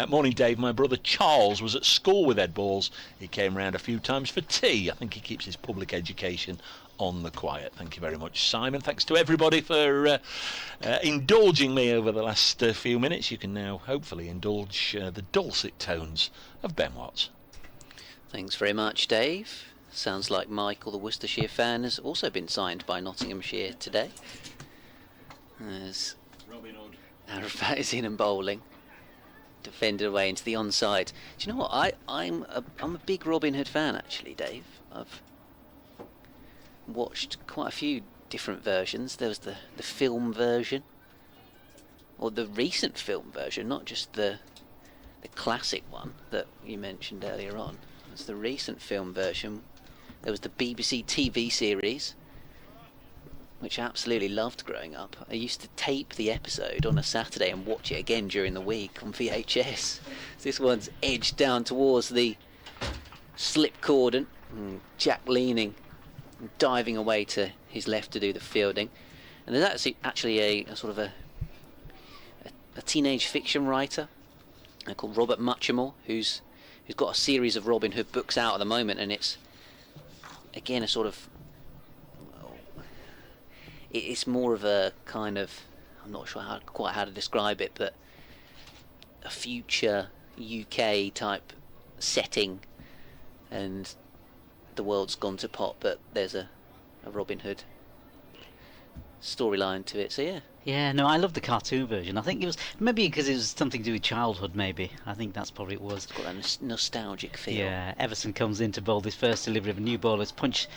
Morning, Dave. My brother Charles was at school with Ed Balls. He came round a few times for tea. I think he keeps his public education on the quiet. Thank you very much, Simon. Thanks to everybody for indulging me over the last few minutes. You can now hopefully indulge the dulcet tones of Ben Watts. Thanks very much, Dave. Sounds like Michael, the Worcestershire fan, has also been signed by Nottinghamshire today. As Robin Hood. Arafat is in and bowling, defended away into the onside. Do you know what? I'm a big Robin Hood fan, actually, Dave. I've watched quite a few different versions. There was the film version, or the recent film version, not just the classic one that you mentioned earlier on. It's the recent film version. There was the BBC TV series, which I absolutely loved growing up. I used to tape the episode on a Saturday and watch it again during the week on VHS. This one's edged down towards the slip cordon, Jack leaning, diving away to his left to do the fielding. And there's actually a sort of a teenage fiction writer called Robert Muchamore, who's got a series of Robin Hood books out at the moment, and it's again a sort of, it's more of a kind of, I'm not sure quite how to describe it, but a future UK type setting, and the world's gone to pot, but there's a Robin Hood storyline to it. So yeah. Yeah, no, I love the cartoon version. I think it was maybe because it was something to do with childhood. Maybe I think that's probably it was. It's got that nostalgic feel. Yeah, Everson comes in to bowl this first delivery of a new bowler's punch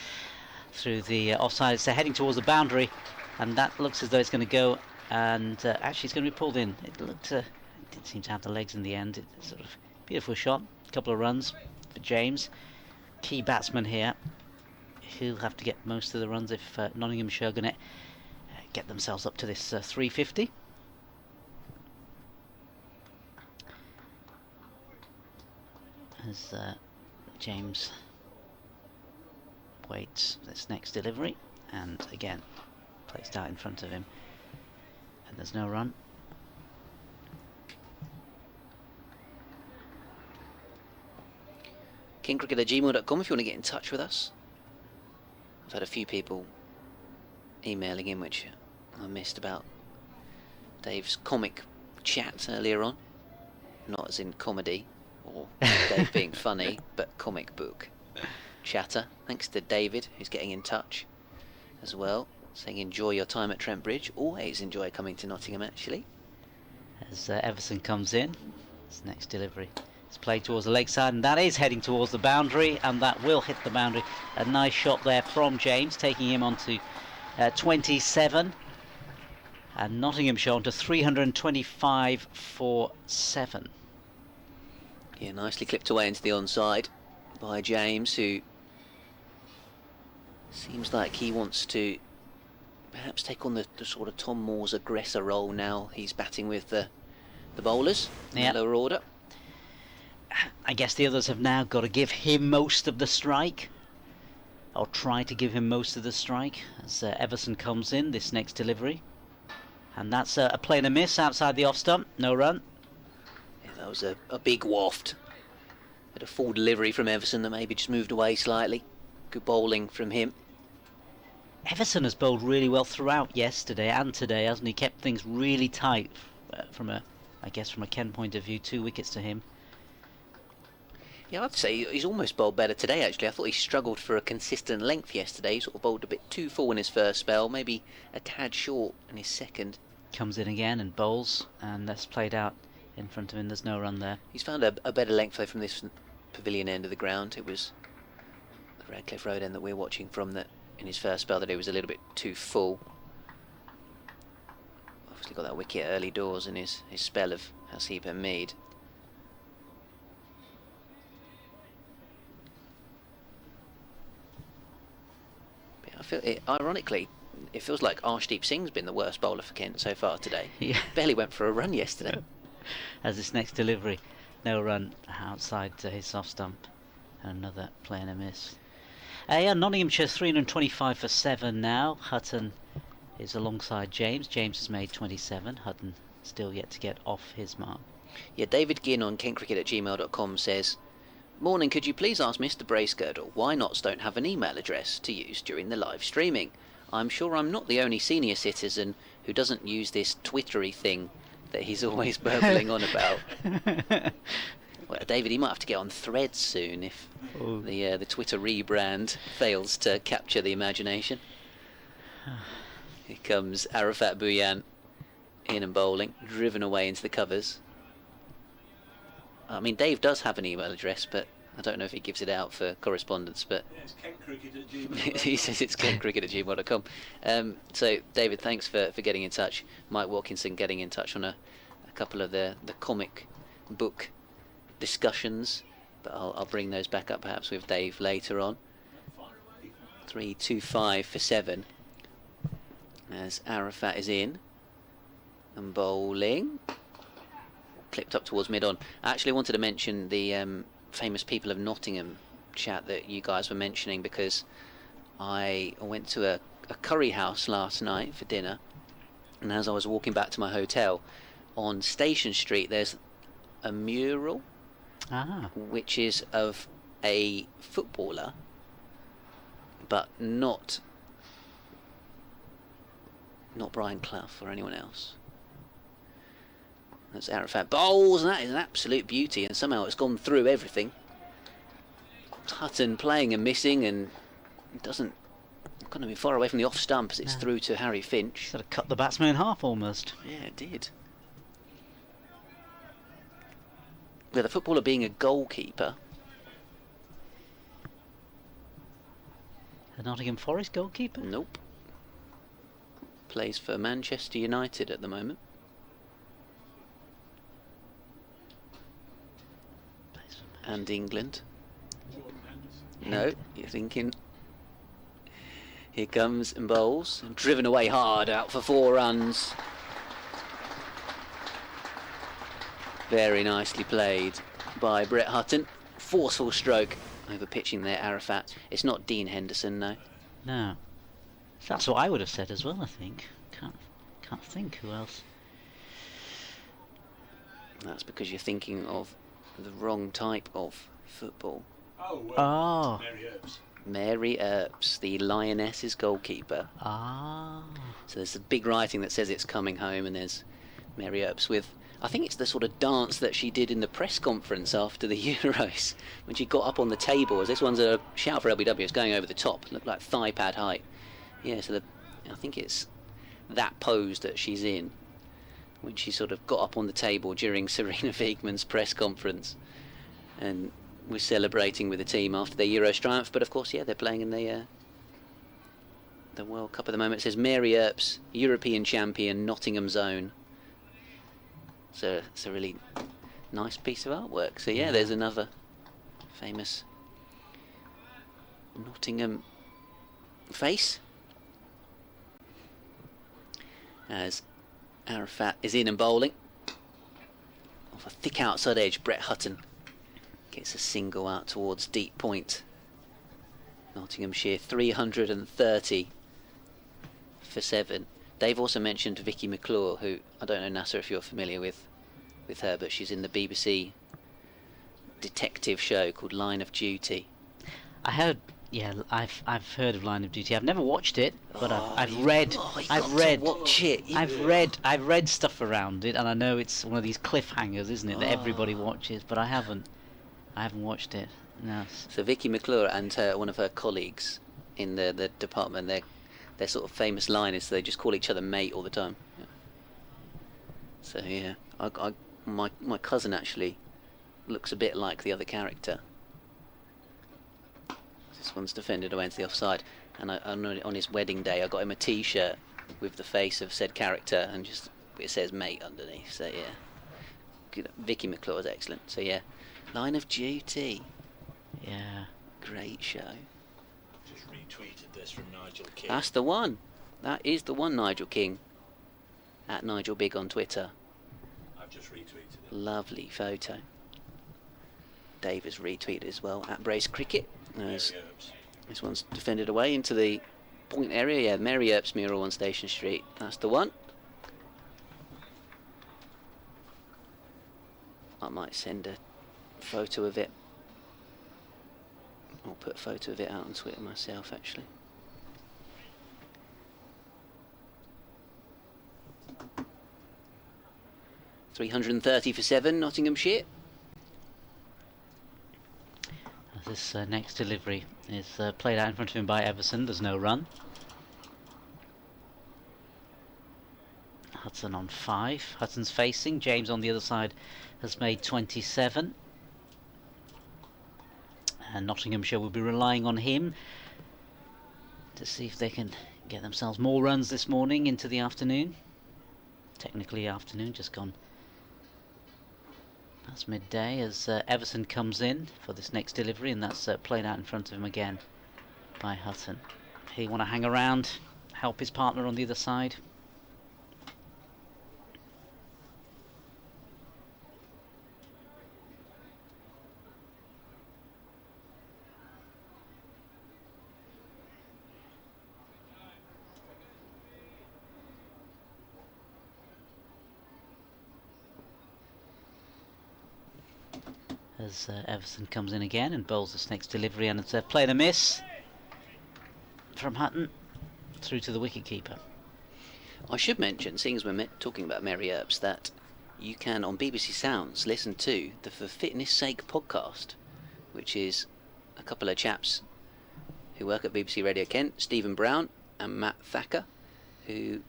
through the offside. So heading towards the boundary, and that looks as though it's going to go. And actually, it's going to be pulled in. It didn't seem to have the legs in the end. It's sort of beautiful shot. A couple of runs for James, key batsman here. He'll have to get most of the runs if Nottinghamshire are going to get themselves up to this 350. As James waits for this next delivery, and again placed out in front of him, and there's no run. KingCricket@gmail.com if you want to get in touch with us. I've had a few people emailing in, which I missed, about Dave's comic chat earlier on. Not as in comedy or Dave being funny, but comic book chatter. Thanks to David, who's getting in touch. as well, saying enjoy your time at Trent Bridge. Always enjoy coming to Nottingham, actually. As Everson comes in, his next delivery is played towards the leg side, and that is heading towards the boundary, and that will hit the boundary. A nice shot there from James, taking him on to 27, and Nottinghamshire on to 325 for 7. Yeah, nicely clipped away into the onside by James, who seems like he wants to perhaps take on the sort of Tom Moore's aggressor role now. He's batting with the bowlers in the lower order. I guess the others have now got to give him most of the strike, or try to give him most of the strike, as Everson comes in, this next delivery. And that's a play and a miss outside the off stump, no run. Yeah, that was a big waft. Bit of full delivery from Everson that maybe just moved away slightly. Good bowling from him. Everson has bowled really well throughout yesterday and today, hasn't he? Kept things really tight from a Ken point of view. 2 wickets to him. Yeah, I'd say he's almost bowled better today, actually. I thought he struggled for a consistent length yesterday. He sort of bowled a bit too full in his first spell, maybe a tad short in his second. Comes in again and bowls, and that's played out in front of him. There's no run there. He's found a better length though from this pavilion end of the ground. It was the Radcliffe Road end that we're watching from that in his first spell that he was a little bit too full. Obviously got that wicket early doors in his spell of Hasib Hamid. I feel ironically, it feels like Arshdeep Singh's been the worst bowler for Kent so far today. Yeah. Barely went for a run yesterday. As this next delivery, no run outside his off stump. Another play and a miss. Yeah, Nottinghamshire 325 for 7 now. Hutton is alongside James. James has made 27. Hutton still yet to get off his mark. Yeah, David Ginn on kentcricket@gmail.com says, morning, could you please ask Mr. Bracegirdle why Notts don't have an email address to use during the live streaming? I'm sure I'm not the only senior citizen who doesn't use this Twittery thing that he's always burbling on about. Well, David, he might have to get on Threads soon if the Twitter rebrand fails to capture the imagination. Here comes Arafat Bhuyan in and bowling, driven away into the covers. I mean, Dave does have an email address, but I don't know if he gives it out for correspondence. But yeah, it's kentcricket@gmail.com. He says it's kentcricket@gmail.com. So, David, thanks for getting in touch. Mike Watkinson getting in touch on a couple of the comic book discussions, but I'll bring those back up perhaps with Dave later on. 325 for 7 as Arafat is in and bowling. Clipped up towards mid-on. I actually wanted to mention the famous people of Nottingham chat that you guys were mentioning, because I went to a curry house last night for dinner, and as I was walking back to my hotel on Station Street, there's a mural which is of a footballer, but not Brian Clough or anyone else. That's Arafat bowls, and that is an absolute beauty, and somehow it's gone through everything. Hutton playing and missing, and it doesn't going to be far away from the off stump as it's through to Harry Finch. Sort of cut the batsman in half almost. Yeah, it did. With the footballer being a goalkeeper. A Nottingham Forest goalkeeper? Nope. Plays for Manchester United at the moment. And England. No, you're thinking. Here comes and bowls, and driven away hard, out for 4 runs. Very nicely played by Brett Hutton. Forceful stroke over pitching there, Arafat. It's not Dean Henderson, no. No. That's what I would have said as well, I think. Can't think who else. That's because you're thinking of the wrong type of football. Oh, Mary Earps. Mary Earps, the Lionesses goalkeeper. So there's a big writing that says it's coming home, and there's Mary Earps with, I think it's the sort of dance that she did in the press conference after the Euros, when she got up on the table, as this one's a shout for LBW, it's going over the top, looked like thigh pad height. Yeah, so I think it's that pose that she's in when she sort of got up on the table during Serena Wiegmann's press conference and was celebrating with the team after their Euros triumph. But of course, yeah, they're playing in the World Cup at the moment. It says Mary Earps, European champion, Nottingham's own. So it's a really nice piece of artwork. So yeah, there's another famous Nottingham face. As Arafat is in and bowling. Off a thick outside edge, Brett Hutton gets a single out towards deep point. Nottinghamshire 330 for 7. Dave also mentioned Vicky McClure, who, I don't know, Nasser, if you're familiar with her, but she's in the BBC detective show called Line of Duty. I heard, yeah, I've heard of Line of Duty. I've never watched it, but I've read stuff around it, and I know it's one of these cliffhangers, isn't it, that everybody watches, but I haven't watched it. No. So Vicky McClure and one of her colleagues in the department, their sort of famous line is they just call each other mate all the time. Yeah. So yeah, my cousin actually looks a bit like the other character. This one's defended away into the offside, and on his wedding day I got him a T-shirt with the face of said character, and just it says mate underneath. So yeah, good. Vicky McClure is excellent. So yeah, Line of Duty. Yeah, great show. Just retweeted this from Nigel King. That's the one. That is the one, Nigel King. At Nigel Big on Twitter. I've just retweeted it. Lovely photo. Dave has retweeted as well at Brace Cricket. This one's defended away into the point area. Yeah, Mary Earps mural on Station Street. That's the one. I might send a photo of it. I'll put a photo of it out on Twitter myself, actually. £330 for 7, Nottinghamshire. This next delivery is played out in front of him by Everson. There's no run. Hudson on 5. Hudson's facing. James on the other side has made 27. And Nottinghamshire will be relying on him to see if they can get themselves more runs this morning into the afternoon. Technically afternoon, just gone. That's midday as Everson comes in for this next delivery, and that's played out in front of him again by Hutton. He want to hang around, help his partner on the other side. As Everson comes in again and bowls this next delivery, and it's played a miss from Hutton through to the wicketkeeper. I should mention, seeing as we're talking about Mary Earps, that you can on BBC Sounds listen to the For Fitness Sake podcast, which is a couple of chaps who work at BBC Radio Kent, Stephen Brown and Matt Thacker, who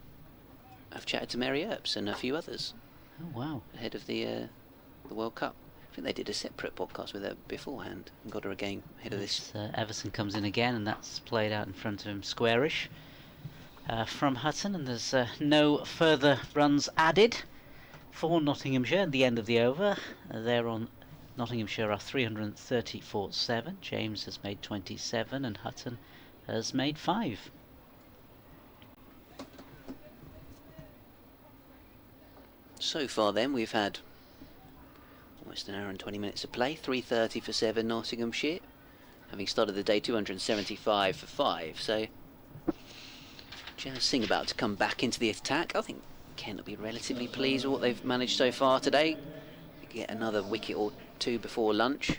have chatted to Mary Earps and a few others. Oh wow! Ahead of the World Cup. I think they did a separate podcast with her beforehand and got her again ahead of this. Everson comes in again, and that's played out in front of him squarish from Hutton, and there's no further runs added for Nottinghamshire at the end of the over. They're on Nottinghamshire are 334-7. James has made 27 and Hutton has made 5. So far then we've had almost an hour and 20 minutes of play. 330 for 7 Nottinghamshire, having started the day 275 for 5. So Jazz Singh about to come back into the attack. I think Kent will be relatively pleased with what they've managed so far today. Get another wicket or two before lunch.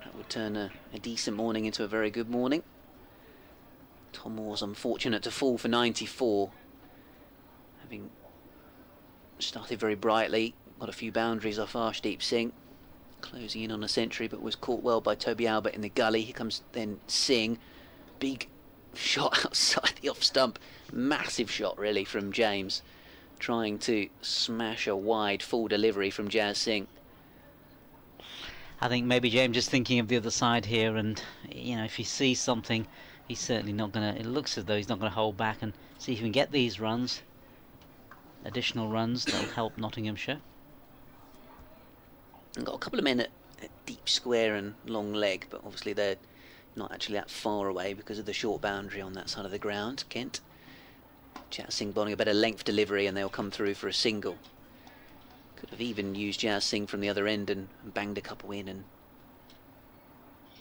That would turn a decent morning into a very good morning. Tom Moore's unfortunate to fall for 94, having started very brightly. Got a few boundaries off Arshdeep Singh, closing in on a century, but was caught well by Toby Albert in the gully. Here comes then Singh, big shot outside the off stump. Massive shot, really, from James. Trying to smash a wide full delivery from Jazz Singh. I think maybe James is thinking of the other side here, and if he sees something, he's certainly not going to. It looks as though he's not going to hold back and see if he can get these runs, additional runs that'll help Nottinghamshire. And got a couple of men at deep square and long leg, but obviously they're not actually that far away because of the short boundary on that side of the ground. Kent. Jazz Singh bowling a better length delivery, and they'll come through for a single. Could have even used Jazz Singh from the other end and banged a couple in and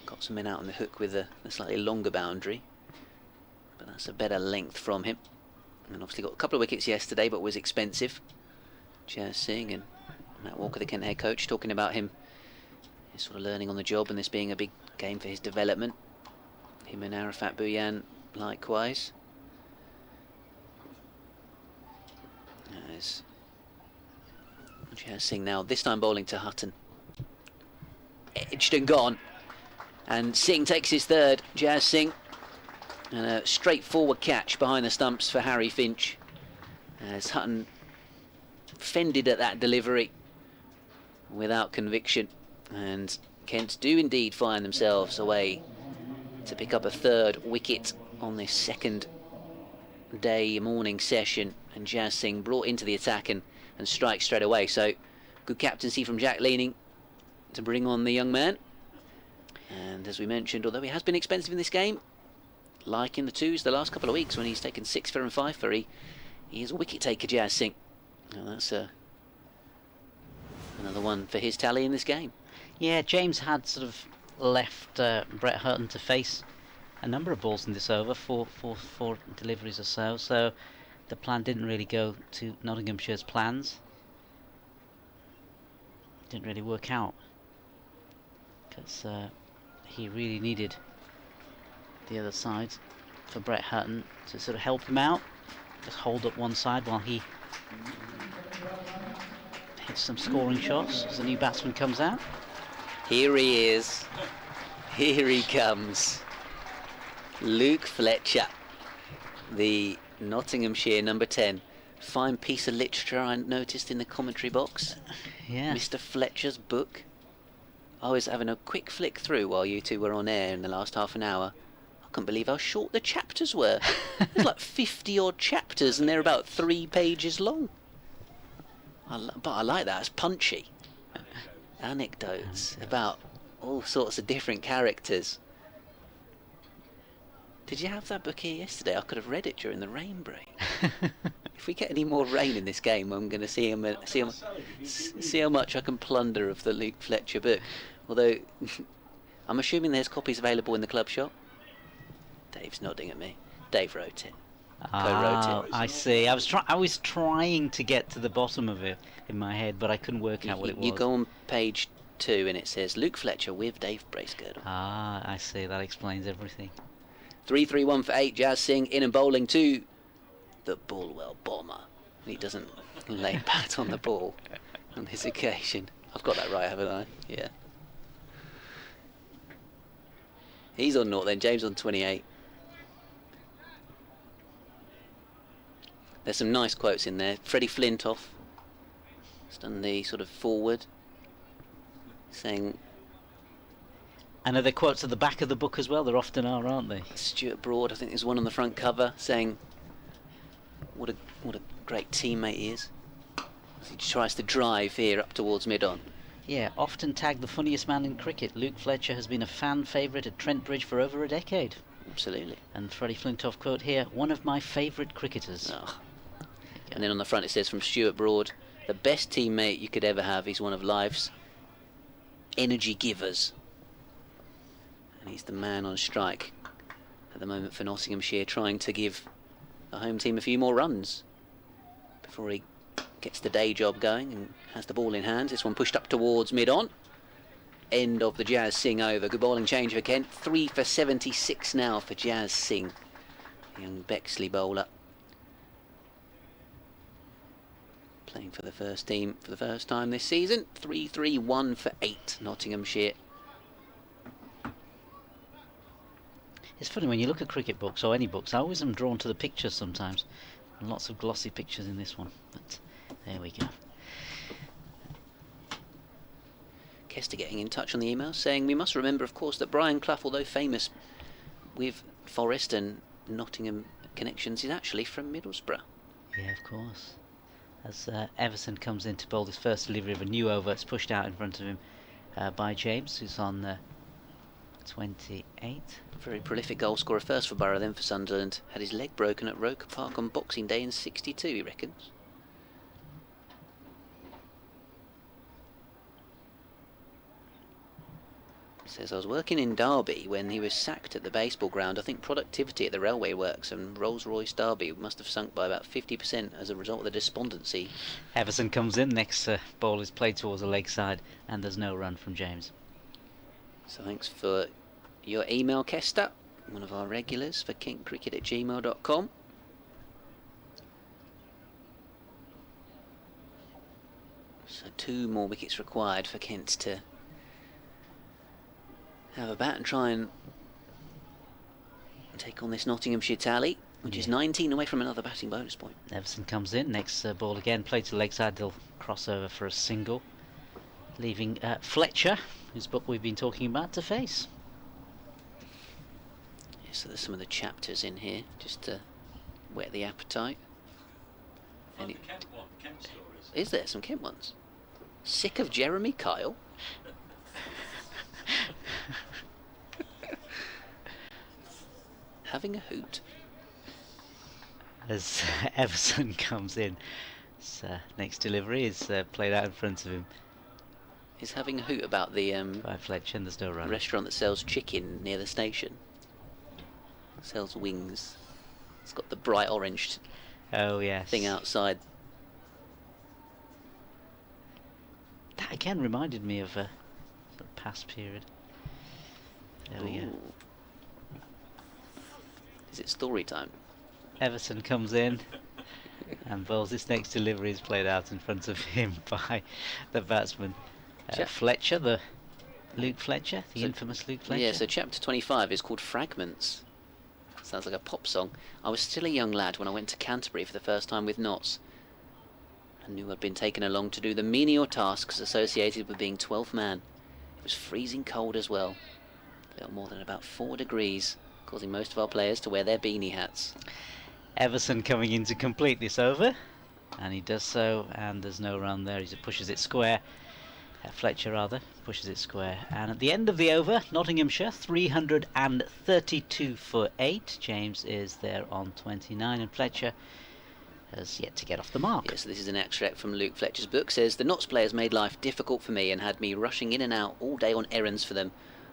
got some men out on the hook with a slightly longer boundary. But that's a better length from him. And obviously got a couple of wickets yesterday, but was expensive. Jazz Singh, and Matt Walker, the Kent head coach, talking about him. He's sort of learning on the job and this being a big game for his development. Him and Arafat Bhuyan likewise. As Jazz Singh now, this time bowling to Hutton. Edged and gone. And Singh takes his third, Jazz Singh. And a straightforward catch behind the stumps for Harry Finch. As Hutton fended at that delivery without conviction. And Kent do indeed find themselves away to pick up a third wicket on this second day morning session, and Jazz Singh brought into the attack and strike straight away. So good captaincy from Jack Leaning to bring on the young man. And as we mentioned, although he has been expensive in this game, like in the twos the last couple of weeks when he's taken 6 for and 5 for, he is a wicket taker, Jazz Singh. And that's another one for his tally in this game. Yeah, James had sort of left Brett Hutton to face a number of balls in this over, four deliveries or so. So the plan didn't really go to Nottinghamshire's plans. Didn't really work out because he really needed the other side for Brett Hutton to sort of help him out. Just hold up one side while he hits some scoring shots as the new batsman comes out. Here he is. Here he comes. Luke Fletcher, the Nottinghamshire number 10. Fine piece of literature I noticed in the commentary box. Yeah. Mr. Fletcher's book. I was having a quick flick through while you two were on air in the last half an hour. I couldn't believe how short the chapters were. There's like 50 odd chapters and they're about 3 pages long. But I like that, it's punchy. Anecdotes about all sorts of different characters. Did you have that book here yesterday? I could have read it during the rain break. If we get any more rain in this game, I'm going to see how much I can plunder of the Luke Fletcher book. Although, I'm assuming there's copies available in the club shop. Dave's nodding at me. Dave wrote it. Co-wrote it. I see. I was trying to get to the bottom of it in my head, but I couldn't work out what it was. You go on page 2 and it says Luke Fletcher with Dave Bracegirdle. Ah, I see. That explains everything. 3-3-1 for 8. Jazz Singh in and bowling to the Bulwell bomber. He doesn't lay pat on the ball on this occasion. I've got that right, haven't I? Yeah. He's on 0 then. James on 28. There's some nice quotes in there. Freddie Flintoff has done the sort of forward, saying... And are there quotes at the back of the book as well? There often are, aren't they? Stuart Broad, I think there's one on the front cover, saying what a great teammate he is. He tries to drive here up towards mid-on. Yeah, often tagged the funniest man in cricket. Luke Fletcher has been a fan favourite at Trent Bridge for over a decade. Absolutely. And Freddie Flintoff quote here, one of my favourite cricketers. Oh. And then on the front it says from Stuart Broad, the best teammate you could ever have. He's one of life's energy givers. And he's the man on strike at the moment for Nottinghamshire, trying to give the home team a few more runs before he gets the day job going and has the ball in hand. This one pushed up towards mid-on. End of the Jazz Singh over. Good bowling change for Kent. 3 for 76 now for Jazz Singh. Young Bexley bowler. Playing for the first team for the first time this season. 3-3-1 for 8, Nottinghamshire. It's funny when you look at cricket books or any books, I always am drawn to the pictures sometimes. And lots of glossy pictures in this one, but there we go. Kester getting in touch on the email saying we must remember, of course, that Brian Clough, although famous with Forest and Nottingham connections, is actually from Middlesbrough. Yeah, of course. As Everson comes in to bowl his first delivery of a new over, it's pushed out in front of him by James, who's on 28. Very prolific goal scorer, first for Borough, then for Sunderland. Had his leg broken at Roker Park on Boxing Day in '62, he reckons. Says, I was working in Derby when he was sacked at the baseball ground. I think productivity at the railway works and Rolls-Royce Derby must have sunk by about 50% as a result of the despondency. Everson comes in, next ball is played towards the leg side, and there's no run from James. So thanks for your email, Kester, one of our regulars for kentcricket@gmail.com. So 2 more wickets required for Kent to have a bat and try and take on this Nottinghamshire tally, which is 19 away from another batting bonus point. Everson comes in, next ball again, played to the leg side, they'll cross over for a single, leaving Fletcher, whose book we've been talking about, to face. Yeah, so there's some of the chapters in here, just to whet the appetite. Kent stories. Is there some Kent ones? Sick of Jeremy Kyle? Having a hoot. As Everson comes in, his next delivery is played out in front of him He's having a hoot about the by Fletcher, and there's no run. restaurant that sells chicken near the station. Sells wings. It's got the bright orange Oh yes. thing outside. That again reminded me of a past period. There we go. Ooh. Is it story time? Everson comes in and bowls. This next delivery is played out in front of him by the batsman Fletcher, the Luke Fletcher, the infamous Luke Fletcher. Yeah, so chapter 25 is called Fragments. Sounds like a pop song. I was still a young lad when I went to Canterbury for the first time with Notts. I knew I'd been taken along to do the menial tasks associated with being 12th man. It was freezing cold as well. A little more than about 4 degrees, causing most of our players to wear their beanie hats. Everson coming in to complete this over, and he does so, and there's no run there. He pushes it square. Fletcher rather pushes it square, and at the end of the over, Nottinghamshire 332 for 8. James is there on 29, and Fletcher has yet to get off the mark. Yes, this is an extract from Luke Fletcher's book. Says, the Notts players made life difficult for me and had me rushing in and out all day on errands for them.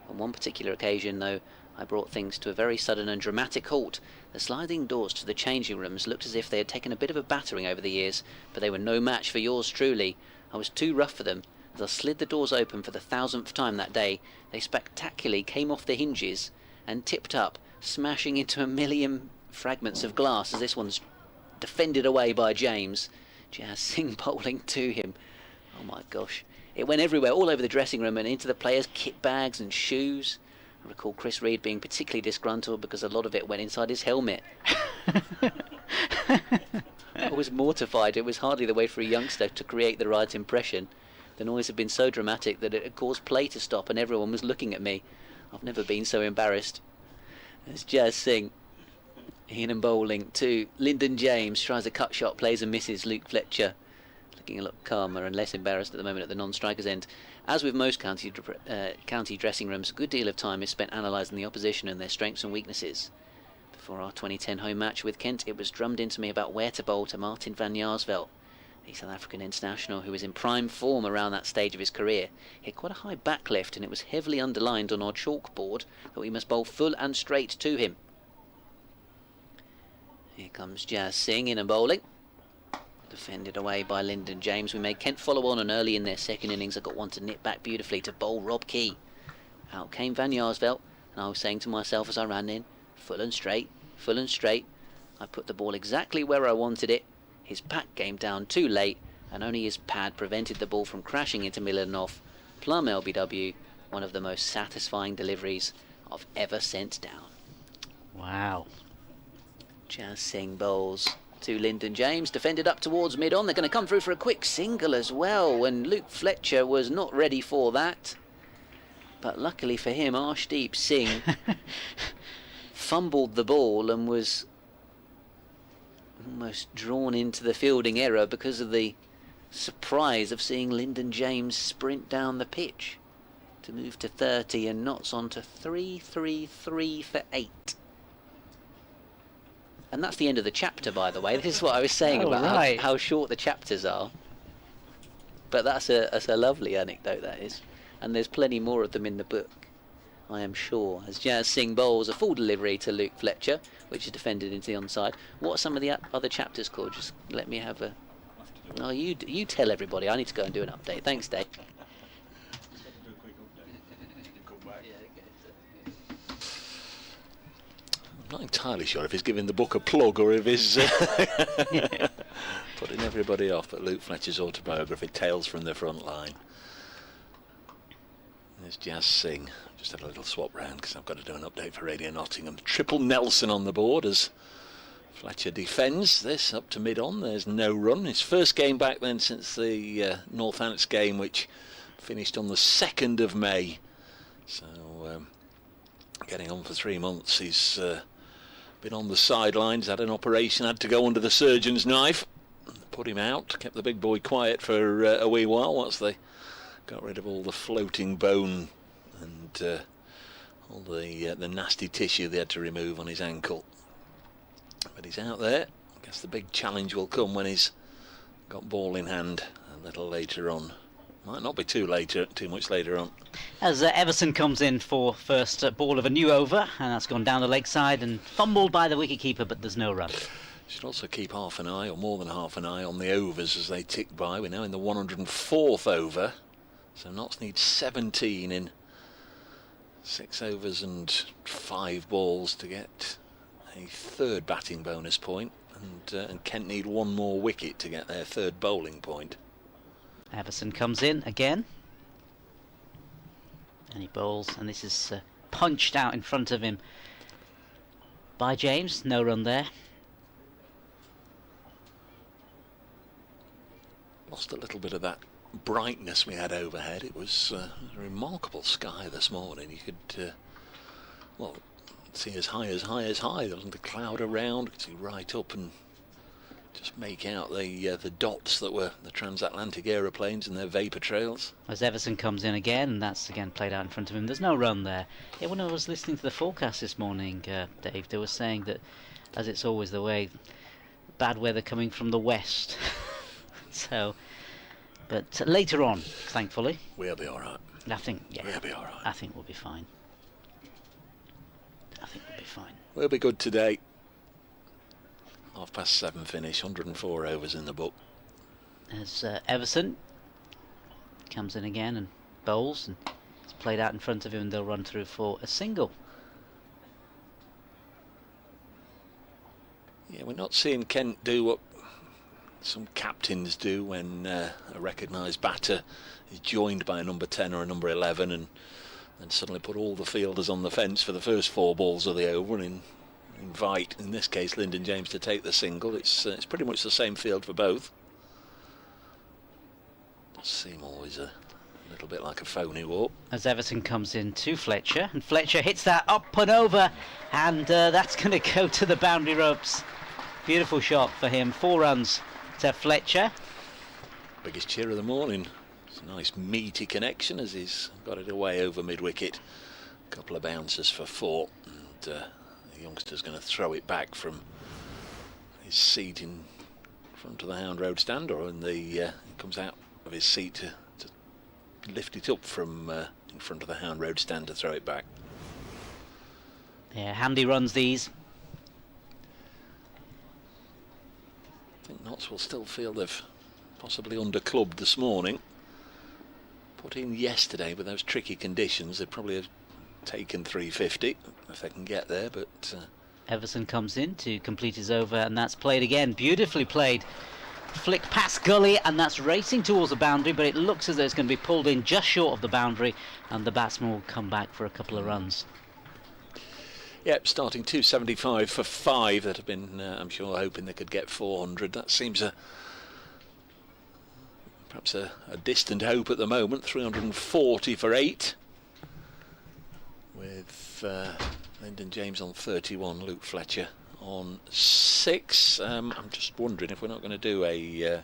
On one particular occasion, though, I brought things to a very sudden and dramatic halt. The sliding doors to the changing rooms looked as if they had taken a bit of a battering over the years, but they were no match for yours truly. I was too rough for them. As I slid the doors open for the 1000th time that day, they spectacularly came off the hinges and tipped up, smashing into a million fragments of glass as this one's defended away by James. Jazz Singh bowling to him. Oh my gosh. It went everywhere, all over the dressing room and into the players' kit bags and shoes. I recall Chris Reed being particularly disgruntled because a lot of it went inside his helmet. I was mortified. It was hardly the way for a youngster to create the right impression. The noise had been so dramatic that it had caused play to stop and everyone was looking at me. I've never been so embarrassed. There's Jazz Singh. In and bowling to Lyndon James. Tries a cut shot, plays and misses. Luke Fletcher looking a lot calmer and less embarrassed at the moment at the non-striker's end. As with most county dressing rooms, a good deal of time is spent analysing the opposition and their strengths and weaknesses. Before our 2010 home match with Kent, it was drummed into me about where to bowl to Martin van Jaarsveld, the South African international who was in prime form around that stage of his career. He had quite a high back lift and it was heavily underlined on our chalkboard that we must bowl full and straight to him. Here comes Jazz Singh in and bowling. Defended away by Lyndon James. We made Kent follow on, and early in their second innings I got one to nip back beautifully to bowl Rob Key. Out came Van Jaarsveld, and I was saying to myself as I ran in, full and straight, full and straight. I put the ball exactly where I wanted it. His pack came down too late, and only his pad prevented the ball from crashing into Milanoff. Plum LBW, one of the most satisfying deliveries I've ever sent down. Wow. Jazz Singh bowls to Lyndon James, defended up towards mid-on. They're going to come through for a quick single as well, when Luke Fletcher was not ready for that. But luckily for him, Arshdeep Singh fumbled the ball and was almost drawn into the fielding error because of the surprise of seeing Lyndon James sprint down the pitch to move to 30, and Notts on to 3-3-3 for 8. And that's the end of the chapter, by the way. This is what I was saying about how short the chapters are. But that's a lovely anecdote, that is. And there's plenty more of them in the book, I am sure. As Jazz Singh bowls a full delivery to Luke Fletcher, which is defended into the onside. What are some of the other chapters called? Just let me have a... Oh, you tell everybody. I need to go and do an update. Thanks, Dave. I'm not entirely sure if he's giving the book a plug or if he's putting everybody off. But Luke Fletcher's autobiography, Tales from the Front Line. There's Jazz Singh. Just had a little swap round because I've got to do an update for Radio Nottingham. Triple Nelson on the board as Fletcher defends this up to mid-on. There's no run. His first game back then since the Northants game, which finished on the 2nd of May. So getting on for 3 months. He's been on the sidelines, had an operation, had to go under the surgeon's knife. Put him out, kept the big boy quiet for a wee while once they got rid of all the floating bone and all the nasty tissue they had to remove on his ankle. But he's out there. I guess the big challenge will come when he's got ball in hand a little later on. Might not be too much later on. As Everson comes in for first ball of a new over, and that's gone down the leg side and fumbled by the wicketkeeper, but there's no run. Should also keep half an eye, or more than half an eye, on the overs as they tick by. We're now in the 104th over, so Notts need 17 in 6 overs and 5 balls to get a 3rd batting bonus point, and Kent need 1 more wicket to get their 3rd bowling point. Everson comes in again, and he bowls, and this is punched out in front of him by James. No run there. Lost a little bit of that brightness we had overhead. It was a remarkable sky this morning. You could see as high. There wasn't a cloud around. You could see right up and just make out the dots that were the transatlantic aeroplanes and their vapour trails. As Everson comes in again, and that's again played out in front of him. There's no run there. Yeah, when I was listening to the forecast this morning, Dave, they were saying that, as it's always the way, bad weather coming from the west. So, but later on, thankfully, we'll be all right. I think, yeah, we'll be all right. I think we'll be fine. We'll be good today. 7:30 finish, 104 overs in the book. As Everson comes in again and bowls, and it's played out in front of him, and they'll run through for a single. Yeah, we're not seeing Kent do what some captains do when a recognised batter is joined by a number 10 or a number 11 and suddenly put all the fielders on the fence for the first 4 balls of the over and invite, in this case, Lyndon James to take the single. It's pretty much the same field for both. Does seem always a little bit like a phony walk. As Everton comes in to Fletcher, and Fletcher hits that up and over, and that's going to go to the boundary ropes. Beautiful shot for him. 4 runs to Fletcher. Biggest cheer of the morning. It's a nice meaty connection as he's got it away over mid-wicket. A couple of bounces for 4, and the youngster's going to throw it back from his seat in front of the Hound Road stand, or he comes out of his seat to lift it up from in front of the Hound Road stand to throw it back. Yeah, handy runs these. I think Notts will still feel they've possibly underclubbed this morning. Put in yesterday with those tricky conditions, they'd probably have taken 350 if they can get there, but Everson comes in to complete his over, and that's played again. Beautifully played. Flick past gully, and that's racing towards the boundary, but it looks as though it's going to be pulled in just short of the boundary, and the batsman will come back for a couple of runs. Yep, starting 275 for 5. That have been, I'm sure, hoping they could get 400. That seems perhaps a distant hope at the moment. 340 for 8. With Lyndon James on 31, Luke Fletcher on 6. I'm just wondering if we're not going to do a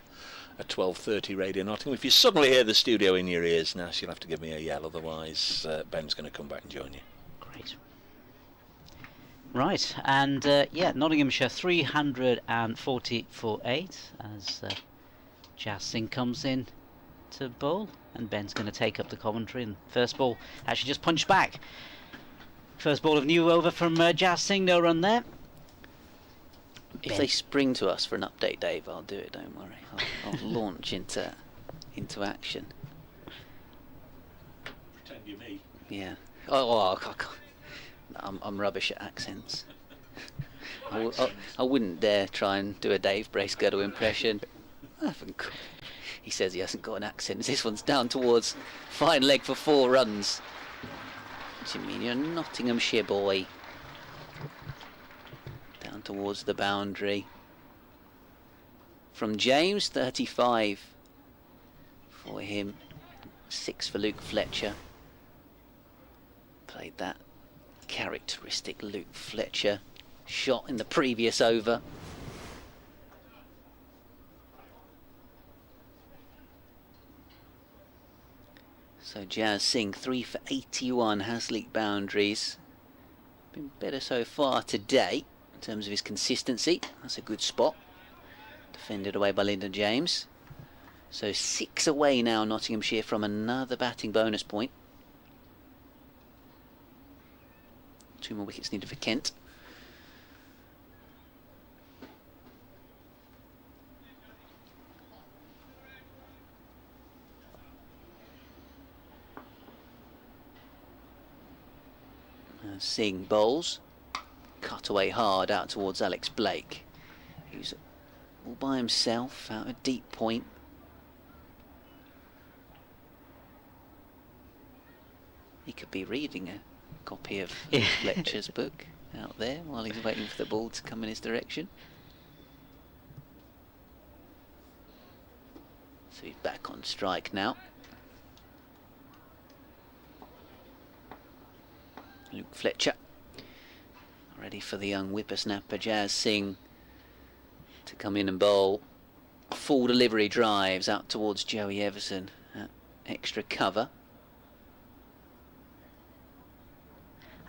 12:30 Radio Nottingham. If you suddenly hear the studio in your ears, Nash, you'll have to give me a yell, otherwise Ben's going to come back and join you. Great. Right, and yeah, Nottinghamshire 340 for 8 as Jazz Singh comes in to bowl, and Ben's going to take up the commentary. And first ball actually just punched back. First ball of new over from Jazz Singh, no run there. If they spring to us for an update, Dave, I'll do it. Don't worry. I'll launch into action. Pretend you're me. Yeah. Oh, I'm rubbish at accents. I wouldn't dare try and do a Dave Bracegirdle impression. He says he hasn't got an accent. This one's down towards fine leg for 4 runs. What do you mean? You're a Nottinghamshire boy. Down towards the boundary. From James, 35 for him. 6 for Luke Fletcher. Played that characteristic Luke Fletcher shot in the previous over. So Jazz Singh 3 for 81 has leaked boundaries. Been better so far today in terms of his consistency. That's a good spot. Defended away by Lyndon James. So 6 away now, Nottinghamshire, from another batting bonus point. 2 more wickets needed for Kent. Singh bowls. Cut away hard out towards Alex Blake, who's all by himself out a deep point. He could be reading a copy of Fletcher's book out there while he's waiting for the ball to come in his direction. So he's back on strike now. Luke Fletcher ready for the young whippersnapper Jazz Singh to come in and bowl. Full delivery drives out towards Joey Everson at extra cover.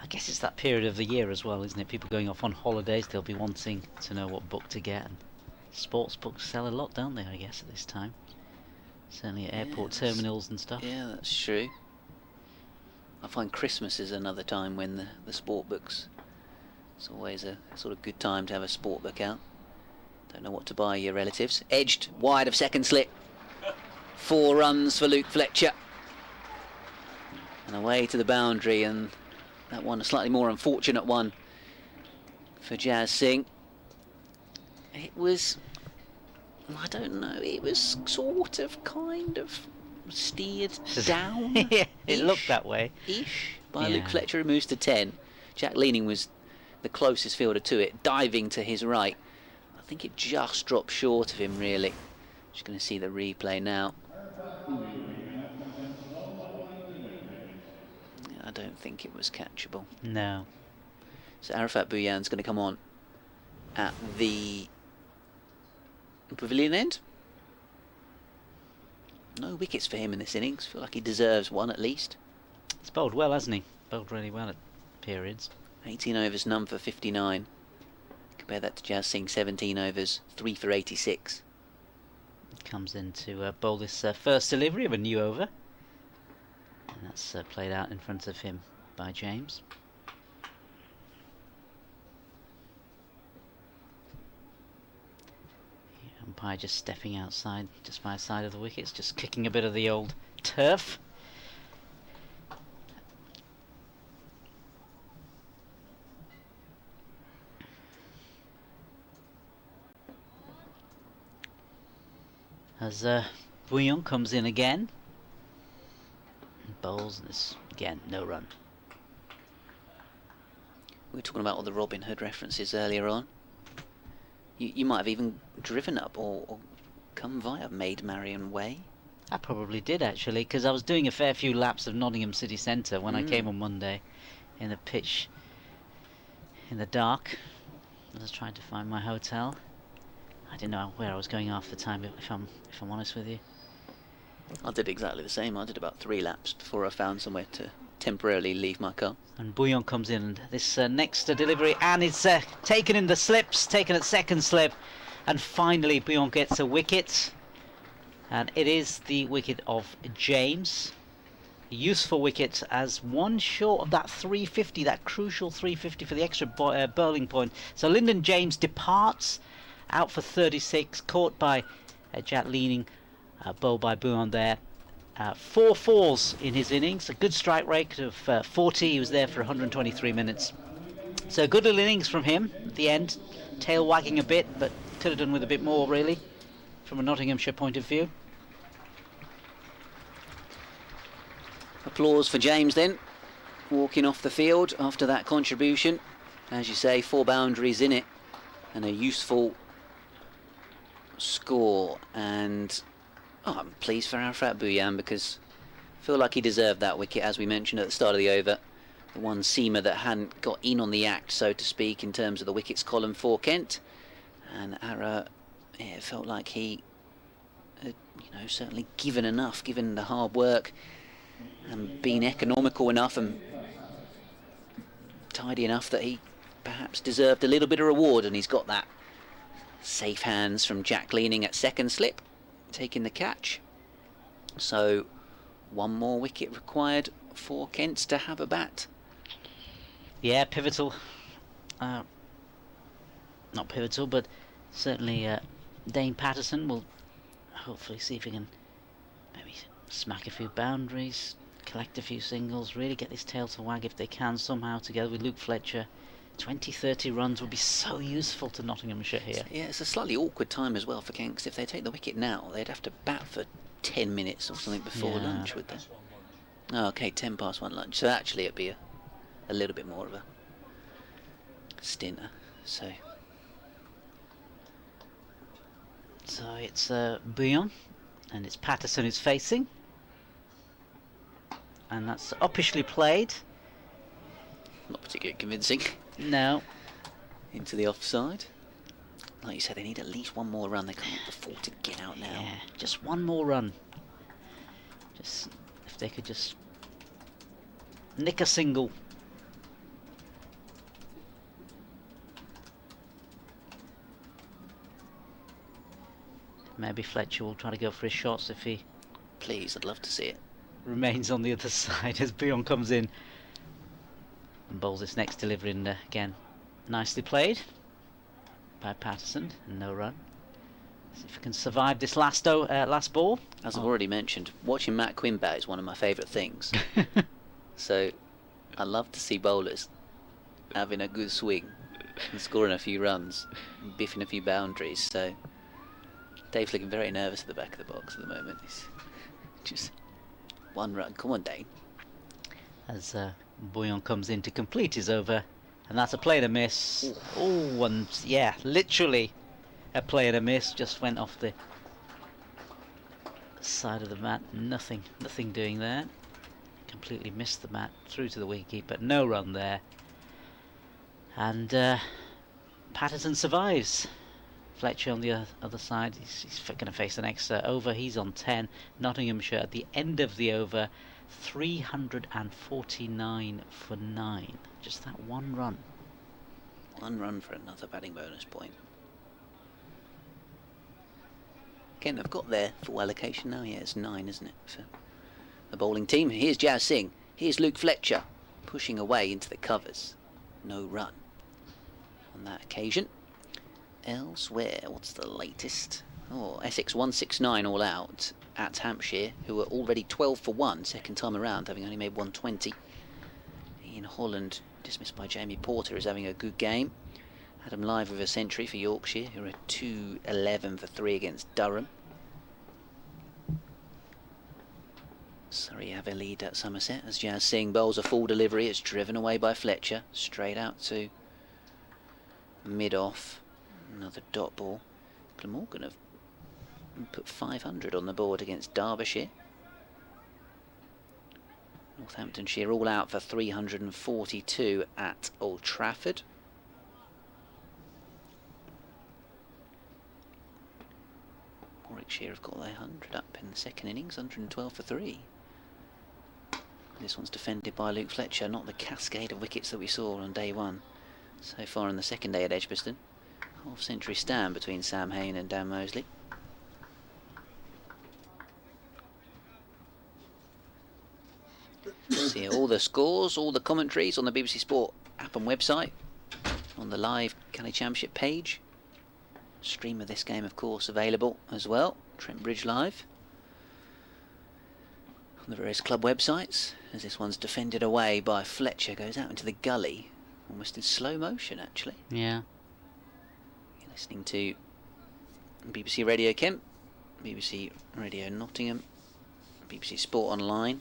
I guess it's that period of the year as well, isn't it? People going off on holidays, they'll be wanting to know what book to get, and sports books sell a lot, don't they, I guess, at this time? Certainly at airport terminals and stuff. Yeah, that's true. I find Christmas is another time when the sport books, it's always a sort of good time to have a sport book out. Don't know what to buy your relatives. Edged wide of second slip. 4 runs for Luke Fletcher. And away to the boundary, and that one a slightly more unfortunate one for Jazz Singh. It was, I don't know, it was sort of kind of steered down. Yeah, it looked that way. By Luke Fletcher, who moves to 10. Jack Leaning was the closest fielder to it, diving to his right. I think it just dropped short of him, really. Just going to see the replay now. I don't think it was catchable. No. So Arafat Bhuyan's going to come on at the pavilion end. No wickets for him in this innings. Feel like he deserves one at least. He's bowled well, hasn't he? Bowled really well at periods. 18 overs, none for 59. Compare that to Jazz Singh, 17 overs, 3 for 86. Comes in to bowl this first delivery of a new over. And that's played out in front of him by James. Umpire just stepping outside, just by the side of the wickets, just kicking a bit of the old turf. As Bhuyan comes in again, and bowls, and this again no run. We were talking about all the Robin Hood references earlier on. You might have even driven up or come via Maid Marian Way. I probably did actually, because I was doing a fair few laps of Nottingham city centre when I came on Monday in the pitch in the dark. I was trying to find my hotel. I didn't know where I was going half the time, if I'm honest with you. I did exactly the same. I did about 3 laps before I found somewhere to temporarily leave my car. And Bouillon comes in, and this next delivery, and it's taken in the slips, taken at second slip, and finally Bouillon gets a wicket, and it is the wicket of James. A useful wicket, as one short of that 350, that crucial 350 for the extra bowling point. So Lyndon James departs, out for 36, caught by Jack Leaning, bowled by Bouillon there. 4 fours in his innings, a good strike rate of 40. He was there for 123 minutes. So a good little innings from him at the end, tail wagging a bit, but could have done with a bit more really, from a Nottinghamshire point of view. Applause for James then, walking off the field after that contribution. As you say, 4 boundaries in it, and a useful score. And I'm pleased for Arafat Bouillon, because I feel like he deserved that wicket, as we mentioned at the start of the over. The one seamer that hadn't got in on the act, so to speak, in terms of the wickets column for Kent. And Ara, it felt like he had, certainly given enough, given the hard work, and been economical enough and tidy enough that he perhaps deserved a little bit of reward, and he's got that. Safe hands from Jack Leaning at second slip, taking the catch. So 1 more wicket required for Kent to have a bat. Yeah, pivotal. Not pivotal, but certainly Dane Patterson will hopefully see if he can maybe smack a few boundaries, collect a few singles, really get this tail to wag if they can somehow, together with Luke Fletcher. 20-30 runs would be so useful to Nottinghamshire here. Yeah, it's a slightly awkward time as well for Kent, because if they take the wicket now, they'd have to bat for 10 minutes or something before lunch, would they? Oh, okay, 10 past 1 lunch. So actually it'd be a little bit more of a stinter. So it's Bouillon, and it's Patterson who's facing. And that's uppishly played. Not particularly convincing. No. Into the offside. Like you said, they need at least 1 more run. They can't afford to get out now. Yeah, just 1 more run. Just if they could just nick a single. Maybe Fletcher will try to go for his shots if he... Please, I'd love to see it. Remains on the other side as Bouillon comes in and bowls this next delivery, and again nicely played by Patterson, and no run. See if we can survive this last ball. As I've already mentioned, watching Matt Quinn bat is one of my favourite things. So I love to see bowlers having a good swing and scoring a few runs and biffing a few boundaries. So Dave's looking very nervous at the back of the box at the moment. He's just 1 run. Come on, Dave. As Bouillon comes in to complete his over, and that's a play and a miss. Oh, and yeah, literally a play and a miss. Just went off the side of the mat. Nothing doing there. Completely missed the mat, through to the wicketkeeper. No run there. And Patterson survives. Fletcher on the other side, he's going to face the next over. He's on 10. Nottinghamshire at the end of the over, 349 for 9. Just that 1 run. 1 run for another batting bonus point. Again, they've got their full allocation now. Yeah, it's 9, isn't it, for the bowling team. Here's Jazz Singh. Here's Luke Fletcher pushing away into the covers. No run on that occasion. Elsewhere, what's the latest? Oh, Essex 169 all out at Hampshire, who are already 12 for 1 second time around, having only made 120. In Holland, dismissed by Jamie Porter, is having a good game. Adam Live with a century for Yorkshire, who are 211 for 3 against Durham. Surrey have a lead at Somerset as Jazz Singh bowls a full delivery. It's driven away by Fletcher, straight out to mid-off. Another dot ball. Glamorgan have put 500 on the board against Derbyshire. Northamptonshire all out for 342 at Old Trafford. Warwickshire have got their 100 up in the second innings, 112 for 3. This one's defended by Luke Fletcher, not the cascade of wickets that we saw on day one. So far on the second day at Edgbaston. Half-century stand between Sam Hain and Dan Mosley. See all the scores, all the commentaries on the BBC Sport app and website, on the live Cali Championship page. Stream of this game, of course, available as well. Trent Bridge Live. On the various club websites, as this one's defended away by Fletcher, goes out into the gully, almost in slow motion actually. Yeah. You're listening to BBC Radio Kent, BBC Radio Nottingham, BBC Sport Online.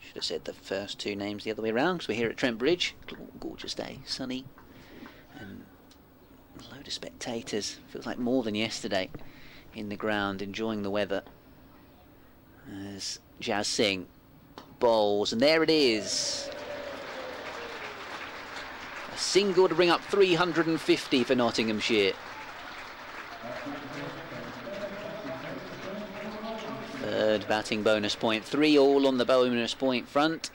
Should have said the first two names the other way around, because we're here at Trent Bridge. Gorgeous day, sunny, and a load of spectators. Feels like more than yesterday in the ground, enjoying the weather. As Jazz Singh bowls, and there it is. A single to bring up 350 for Nottinghamshire. Third batting bonus point, 3 all on the bonus point front.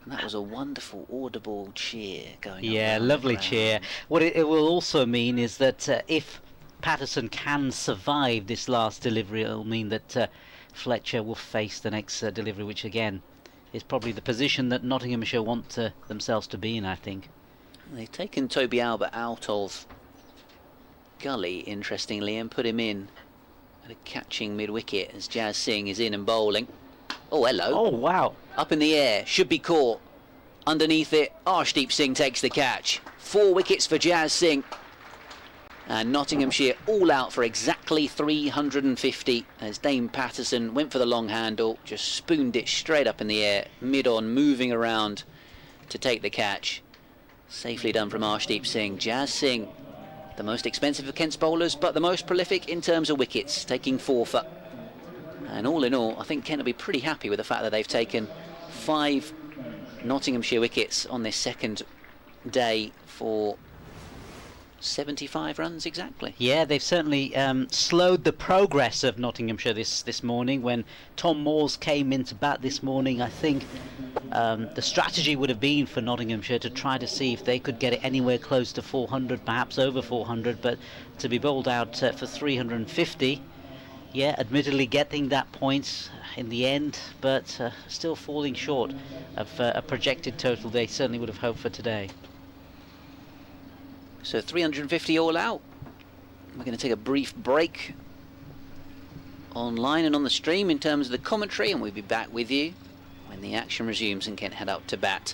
And that was a wonderful audible cheer going on. Yeah, lovely cheer. What it will also mean is that if Patterson can survive this last delivery, it'll mean that Fletcher will face the next delivery, which again is probably the position that Nottinghamshire want themselves to be in, I think. They've taken Toby Albert out of gully, interestingly, and put him in at a catching mid-wicket as Jazz Singh is in and bowling. Oh, hello. Oh, wow. Up in the air, should be caught. Underneath it, Arshdeep Singh takes the catch. 4 wickets for Jazz Singh. And Nottinghamshire all out for exactly 350 as Dame Patterson went for the long handle, just spooned it straight up in the air, mid-on, moving around to take the catch. Safely done from Arshdeep Singh. Jazz Singh, the most expensive of Kent's bowlers, but the most prolific in terms of wickets, taking 4 for. And all in all, I think Kent will be pretty happy with the fact that they've taken 5 Nottinghamshire wickets on this second day for 75 runs exactly. Yeah, they've certainly slowed the progress of Nottinghamshire this morning. When Tom Moores came into bat this morning, I think the strategy would have been for Nottinghamshire to try to see if they could get it anywhere close to 400, perhaps over 400, but to be bowled out for 350, yeah, admittedly getting that point in the end, but still falling short of a projected total they certainly would have hoped for today. So 350 all out. We're going to take a brief break online and on the stream in terms of the commentary, and we'll be back with you when the action resumes and Kent head up to bat.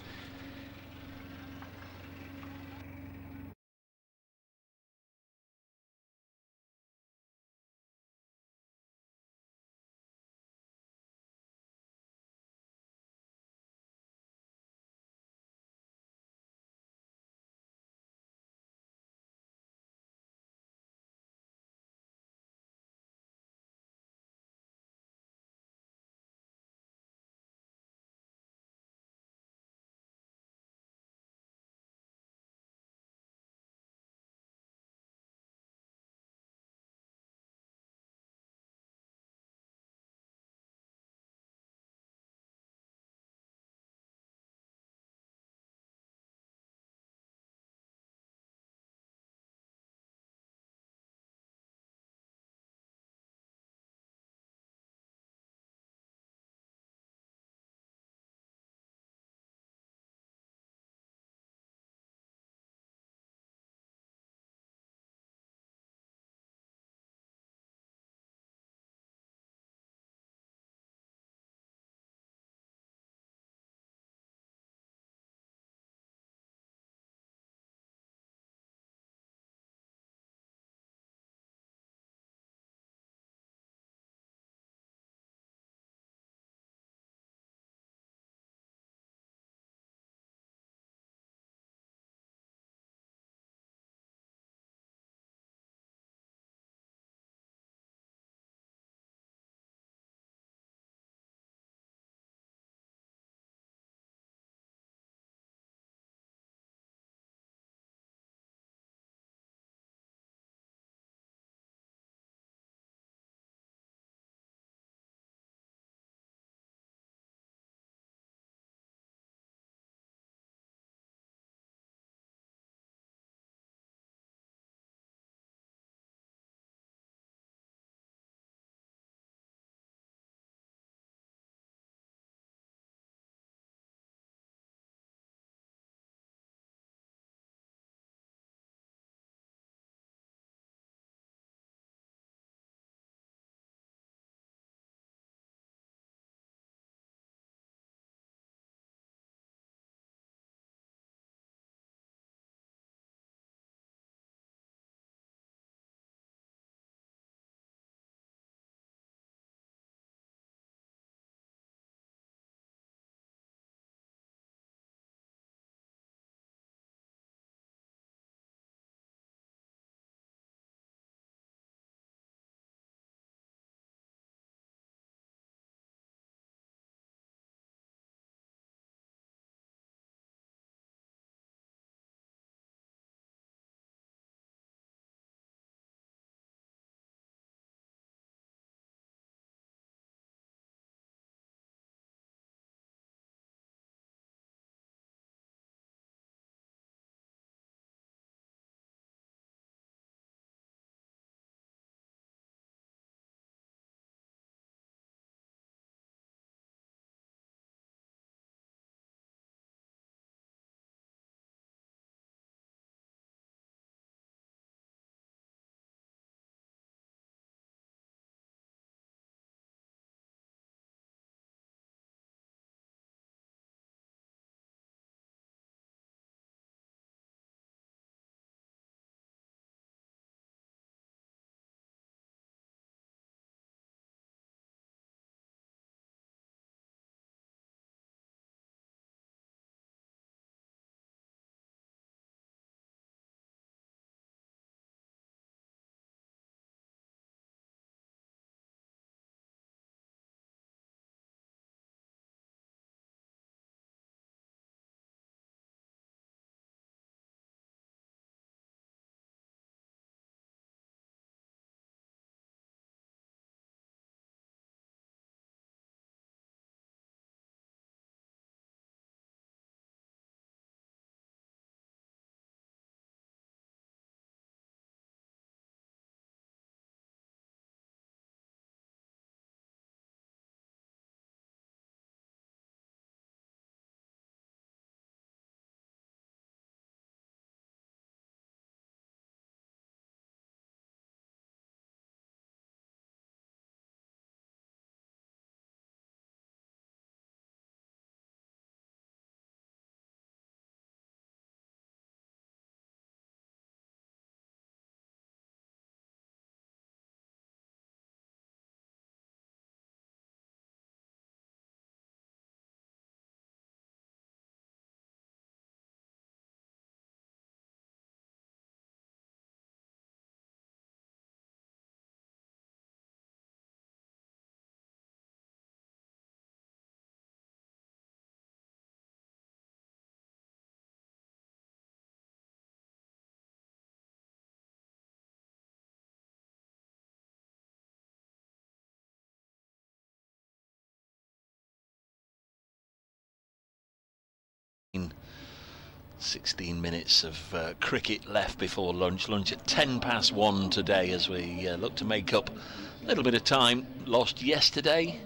16 minutes of cricket left before lunch. Lunch at 1:10 today as we look to make up a little bit of time lost yesterday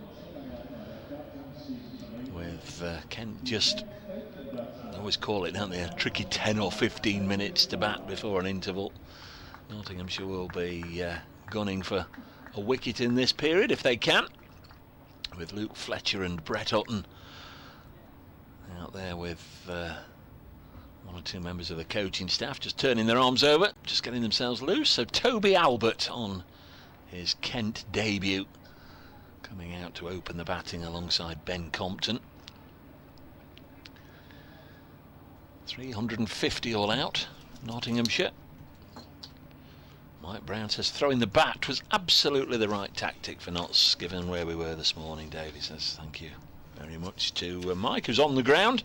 with Kent just, I always call it, don't they, a tricky 10 or 15 minutes to bat before an interval. Nottinghamshire will be gunning for a wicket in this period if they can, with Luke Fletcher and Brett Hutton out there with one or two members of the coaching staff just turning their arms over, just getting themselves loose. So Toby Albert on his Kent debut, coming out to open the batting alongside Ben Compton. 350 all out, Nottinghamshire. Mike Brown says throwing the bat was absolutely the right tactic for Notts, given where we were this morning. Davey says thank you very much to Mike, who's on the ground.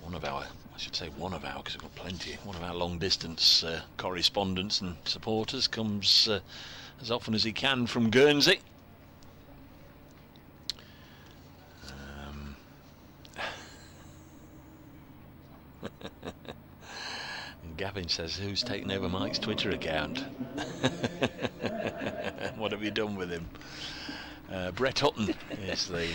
One of our, because we've got plenty, one of our long distance correspondents and supporters comes as often as he can from Guernsey. Gavin says, who's taken over Mike's Twitter account? What have you done with him? Brett Hutton is the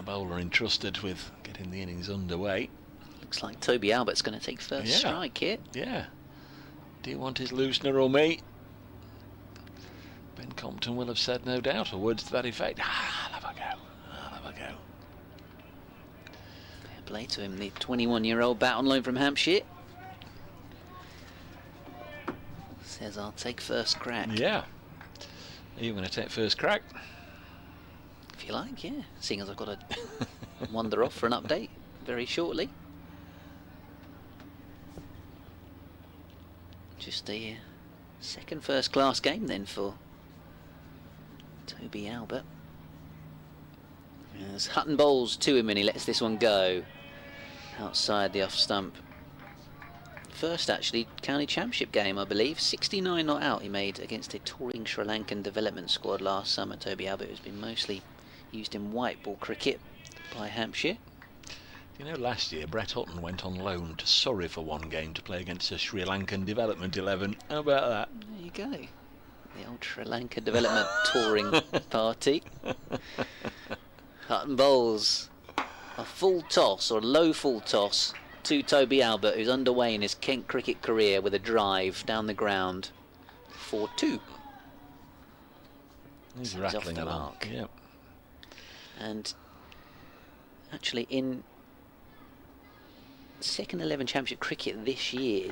bowler entrusted with getting the innings underway. Looks like Toby Albert's going to take first strike here. Yeah. Do you want his loosener or me? Ben Compton will have said no doubt, or words to that effect. I'll have a go. Fair play to him, the 21-year-old bat on loan from Hampshire. Says I'll take first crack. Yeah. Are you going to take first crack? If you like, yeah. Seeing as I've got to wander off for an update very shortly. Just a second first-class game then for Toby Albert. As Hutton bowls to him and he lets this one go outside the off stump. First, actually, county championship game, I believe. 69 not out he made against a touring Sri Lankan development squad last summer. Toby Albert, who's been mostly used in white ball cricket by Hampshire. You know, last year Brett Hutton went on loan to Surrey for one game to play against a Sri Lankan development 11. How about that? There you go. The old Sri Lanka development touring party. Hutton bowls a full toss, or low full toss, to Toby Albert, who's underway in his Kent cricket career with a drive down the ground for 2. He's So rattling off the along. mark. Yep. And actually in second 11 championship cricket this year,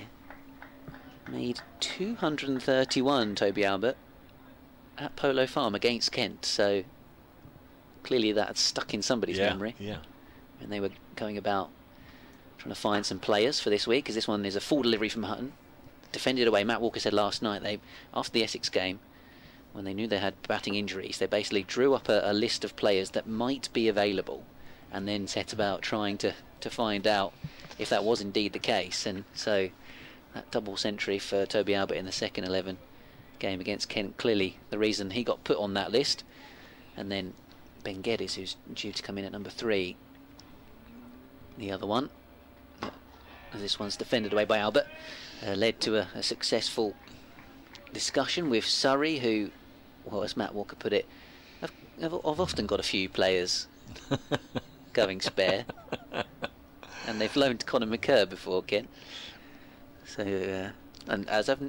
made 231, Toby Albert, at Polo Farm against Kent. So clearly that's stuck in somebody's memory. Yeah. And they were going about trying to find some players for this week, because this one is a full delivery from Hutton. Defended away. Matt Walker said last night, after the Essex game, when they knew they had batting injuries, they basically drew up a list of players that might be available and then set about trying to find out if that was indeed the case. And so that double century for Toby Albert in the second 11 game against Kent, clearly the reason he got put on that list. And then Ben Geddes, who's due to come in at number 3, the other one, as this one's defended away by Albert, led to a successful discussion with Surrey, who, well, as Matt Walker put it, have often got a few players going spare, and they've loaned Conor McCurr before, Ken. So, and as have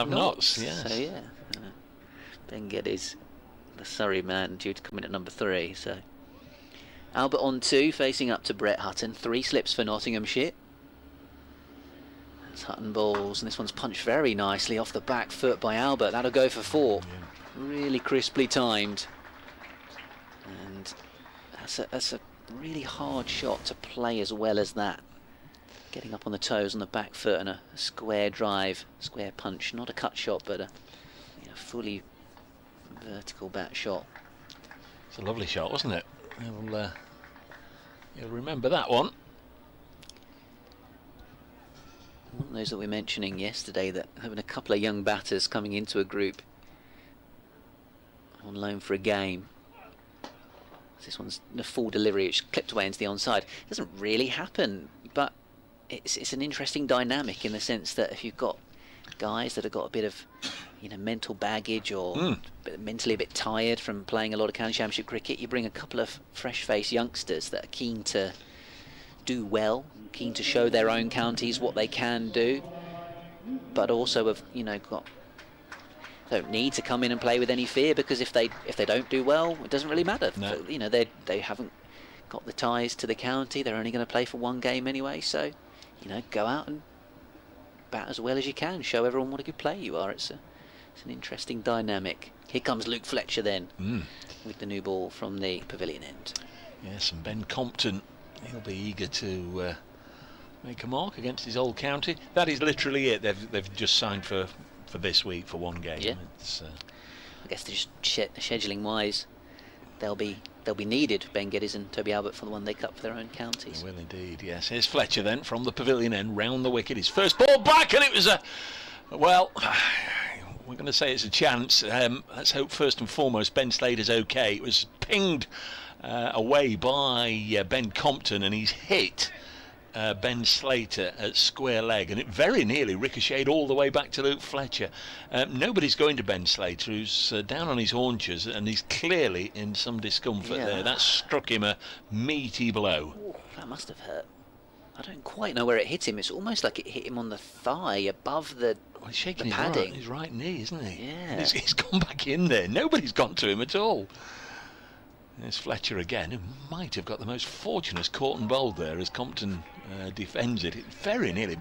Notts, yes. So yeah, Ben Geddes, the Surrey man, due to come in at number 3. So Albert on 2, facing up to Brett Hutton. 3 slips for Nottinghamshire. That's Hutton bowls, and this one's punched very nicely off the back foot by Albert. That'll go for 4. Really crisply timed. And that's a really hard shot to play as well as that. Getting up on the toes on the back foot and a square drive, square punch. Not a cut shot, but a fully vertical bat shot. It's a lovely shot, wasn't it? You'll remember that one. One of those that we were mentioning yesterday, that having a couple of young batters coming into a group on loan for a game This one's a full delivery, which clipped away into the onside. It doesn't really happen, but it's an interesting dynamic in the sense that if you've got guys that have got a bit of, you know, mental baggage or mentally a bit tired from playing a lot of county championship cricket, you bring a couple of fresh-faced youngsters that are keen to do well, keen to show their own counties what they can do, but also have, you know, don't need to come in and play with any fear, because if they don't do well, it doesn't really matter. No. You know, they haven't got the ties to the county. They're only going to play for one game anyway. So, you know, go out and bat as well as you can. Show everyone what a good player you are. It's an interesting dynamic. Here comes Luke Fletcher then with the new ball from the pavilion end. Yes, and Ben Compton, he'll be eager to make a mark against his old county. That is literally it. They've just signed for this week for one game. Yeah. I guess just scheduling wise, they'll be needed, Ben Geddes and Toby Albert, for the One Day Cup for their own counties. They will indeed, yes. Here's Fletcher then from the pavilion end, round the wicket. His first ball back, and it was well, we're going to say it's a chance. Let's hope first and foremost Ben Slater's okay. It was pinged away by Ben Compton, and he's hit Ben Slater at square leg, and it very nearly ricocheted all the way back to Luke Fletcher. Nobody's going to Ben Slater, who's down on his haunches, and he's clearly in some discomfort there. That struck him a meaty blow. Ooh, that must have hurt. I don't quite know where it hit him. It's almost like it hit him on the thigh above the He's shaking padding. his right knee, isn't he? Yeah. He's gone back in there. Nobody's gone to him at all. There's Fletcher again, who might have got the most fortunate caught and bowled there as Compton defends it. It very nearly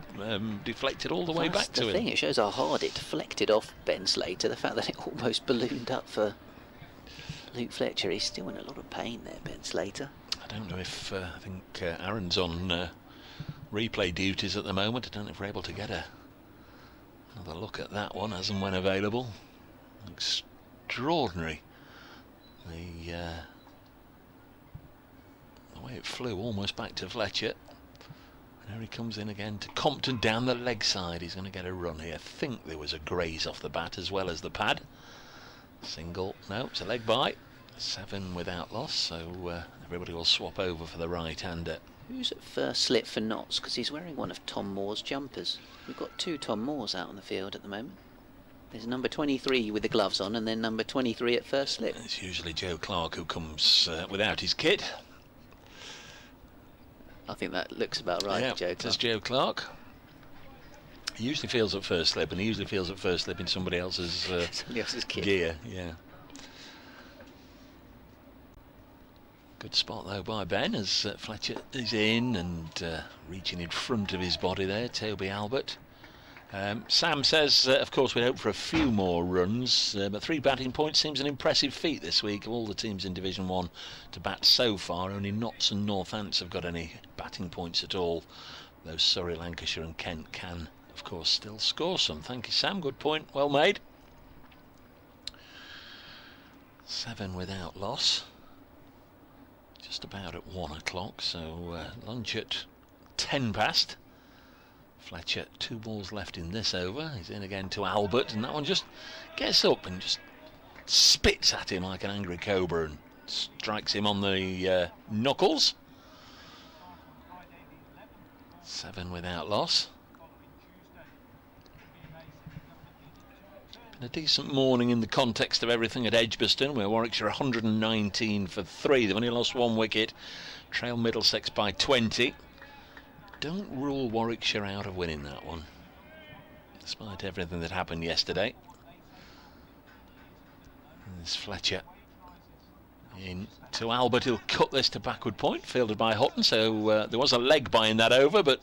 deflected all the way back to the him. thing. It shows how hard it deflected off Ben Slater. The fact that it almost ballooned up for Luke Fletcher. He's still in a lot of pain there, Ben Slater. I don't know if I think Aaron's on replay duties at the moment. I don't know if we're able to get another look at that one as and when available. Extraordinary. The way it flew almost back to Fletcher. And here he comes in again to Compton down the leg side. He's going to get a run here. I think there was a graze off the bat as well as the pad. Single. No, it's a leg bye. 7 without loss, so everybody will swap over for the right-hander. Who's at first slip for Notts? Because he's wearing one of Tom Moore's jumpers. We've got 2 Tom Moores out on the field at the moment. There's number 23 with the gloves on, and then number 23 at first slip. It's usually Joe Clark who comes without his kit. I think that looks about right, Yeah, Joe Clark. That's Joe Clark. He usually feels at first slip, and he usually feels at first slip in somebody else's kit. gear. Yeah. Good spot though by Ben as Fletcher is in and reaching in front of his body there, Toby Albert. Sam says, of course, we'd hope for a few more runs, but 3 batting points seems an impressive feat this week. Of all the teams in Division 1 to bat so far, only Notts and Northants have got any batting points at all. Though Surrey, Lancashire and Kent can, of course, still score some. Thank you, Sam. Good point. Well made. 7 without loss. Just about at 1 o'clock, so lunch at 10 past. Fletcher, 2 balls left in this over. He's in again to Albert, and that one just gets up and just spits at him like an angry cobra and strikes him on the knuckles. 7 without loss. Been a decent morning in the context of everything at Edgbaston, where Warwickshire 119 for 3. They've only lost 1 wicket. Trail Middlesex by 20. Don't rule Warwickshire out of winning that one, despite everything that happened yesterday. There's Fletcher in to Albert, who'll cut this to backward point, fielded by Hutton, so there was a leg by in that over, but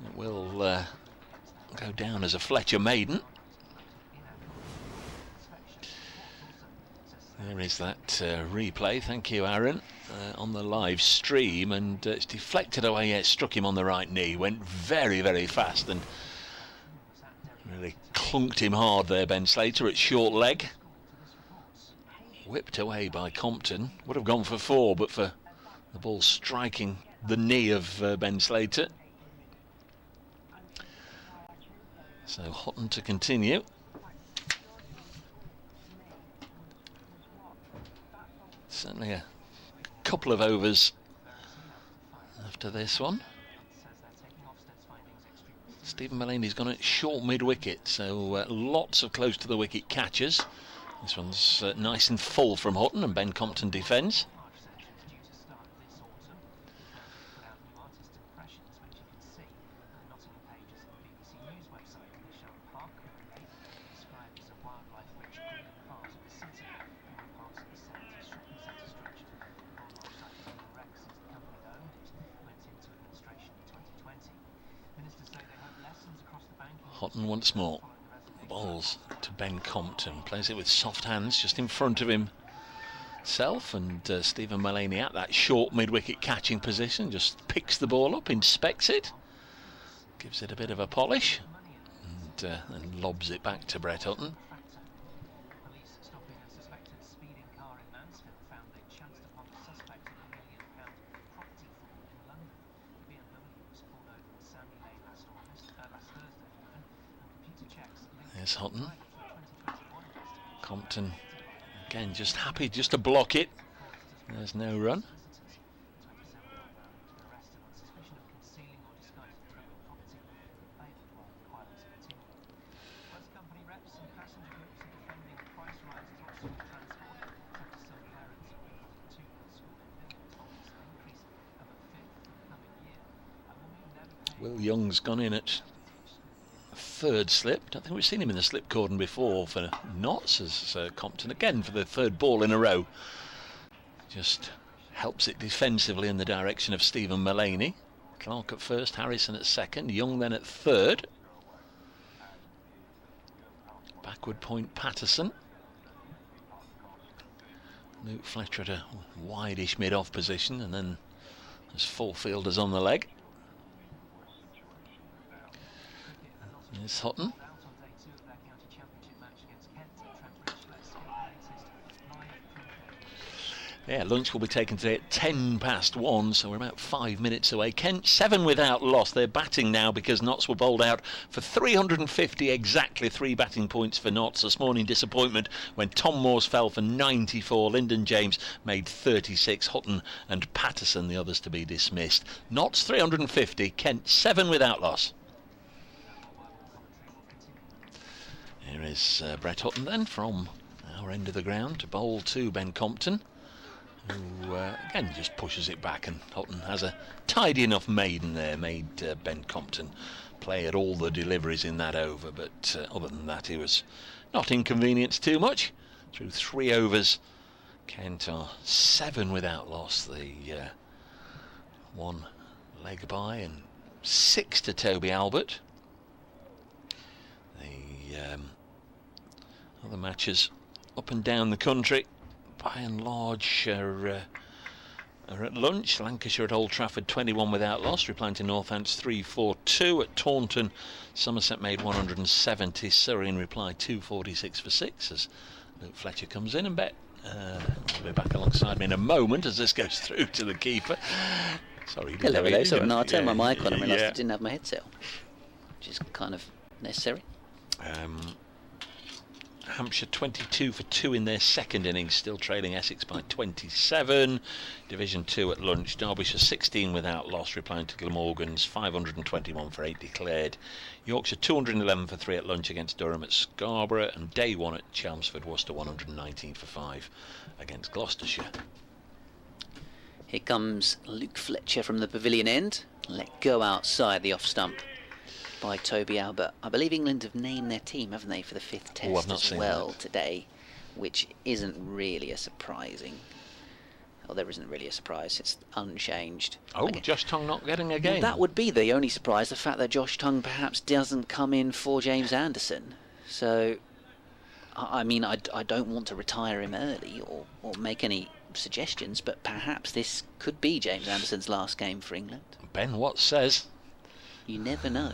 it will go down as a Fletcher maiden. There is that replay, thank you Aaron, on the live stream, and it's deflected away. It struck him on the right knee, went very, very fast and really clunked him hard there, Ben Slater, at short leg. Whipped away by Compton, would have gone for 4, but for the ball striking the knee of Ben Slater. So Hutton to continue. Certainly a couple of overs after this one. Stephen Mullaney's gone at short mid-wicket, so lots of close to the wicket catches. This one's nice and full from Hutton, and Ben Compton defends. Hutton once more. Balls to Ben Compton. Plays it with soft hands just in front of himself, and Stephen Mullaney at that short mid-wicket catching position just picks the ball up, inspects it, gives it a bit of a polish, and lobs it back to Brett Hutton. There's Hutton. Compton again just happy just to block it. There's no run. Will Young's gone in at third slip. Don't think we've seen him in the slip cordon before for Notts, as Compton again for the third ball in a row just helps it defensively in the direction of Stephen Mullaney. Clark at first, Harrison at second, Young then at third. Backward point Patterson. Luke Fletcher at a wide-ish mid-off position, and then there's four fielders on the leg. Here's Hutton. Yeah, lunch will be taken today at 1:10, so we're about 5 minutes away. Kent 7 without loss. They're batting now because Notts were bowled out for 350, exactly 3 batting points for Notts. This morning disappointment when Tom Moores fell for 94. Lyndon James made 36. Hutton and Patterson, the others to be dismissed. Notts 350, Kent 7 without loss. Here is Brett Hutton then from our end of the ground to bowl to Ben Compton, who again just pushes it back, and Hutton has a tidy enough maiden there, made Ben Compton play at all the deliveries in that over, but other than that he was not inconvenienced too much. Through 3 overs, Kent are 7 without loss. The one leg by, and 6 to Toby Albert. The other matches up and down the country by and large are at lunch. Lancashire at Old Trafford 21 without loss, replying to Northants 3-4-2. At Taunton, Somerset made 170. Surrey in reply 246 for 6 as Luke Fletcher comes in, and Bet will be back alongside me in a moment as this goes through to the keeper. Sorry, hello. So no, I turned my mic on and realised I didn't have my headset on, which is kind of necessary. Hampshire 22 for 2 in their second innings, still trailing Essex by 27. Division 2 at lunch, Derbyshire 16 without loss, replying to Glamorgan's 521 for 8 declared. Yorkshire 211 for 3 at lunch against Durham at Scarborough, and day 1 at Chelmsford, Worcester 119 for 5 against Gloucestershire. Here comes Luke Fletcher from the pavilion end, let go outside the off stump by Toby Albert. I believe England have named their team, haven't they, for the 5th test as well today, which isn't really a surprising. Well, there isn't really a surprise. It's unchanged. Oh, Josh Tongue not getting a game. Well, that would be the only surprise, the fact that Josh Tongue perhaps doesn't come in for James Anderson. So, I mean, I don't want to retire him early or make any suggestions, but perhaps this could be James Anderson's last game for England. Ben Watts says. You never know.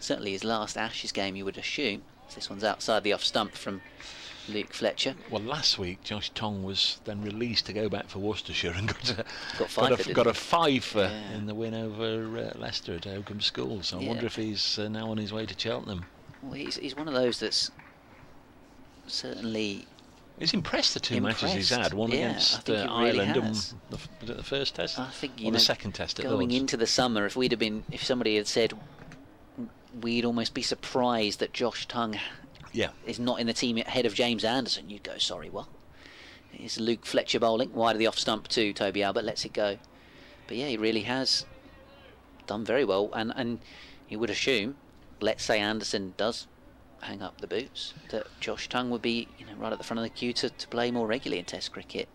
Certainly his last Ashes game, you would assume. This one's outside the off stump from Luke Fletcher. Well, last week Josh Tongue was then released to go back for Worcestershire and got a fiver in the win over Leicester at Oakham School. So I wonder if he's now on his way to Cheltenham. Well, he's one of those that's certainly He's impressed the two Impressed. matches he's had. One Yeah, I against think he really Ireland and has. was it the first test? I think or the second test at going Lord's. into the summer, if somebody had said, we'd almost be surprised that Josh Tongue is not in the team ahead of James Anderson, you'd go, sorry, what? It's Luke Fletcher bowling wide of the off stump to Toby Albert, lets it go. But yeah, he really has done very well, and you would assume, let's say Anderson does hang up the boots, that Josh Tongue would be right at the front of the queue to play more regularly in Test cricket.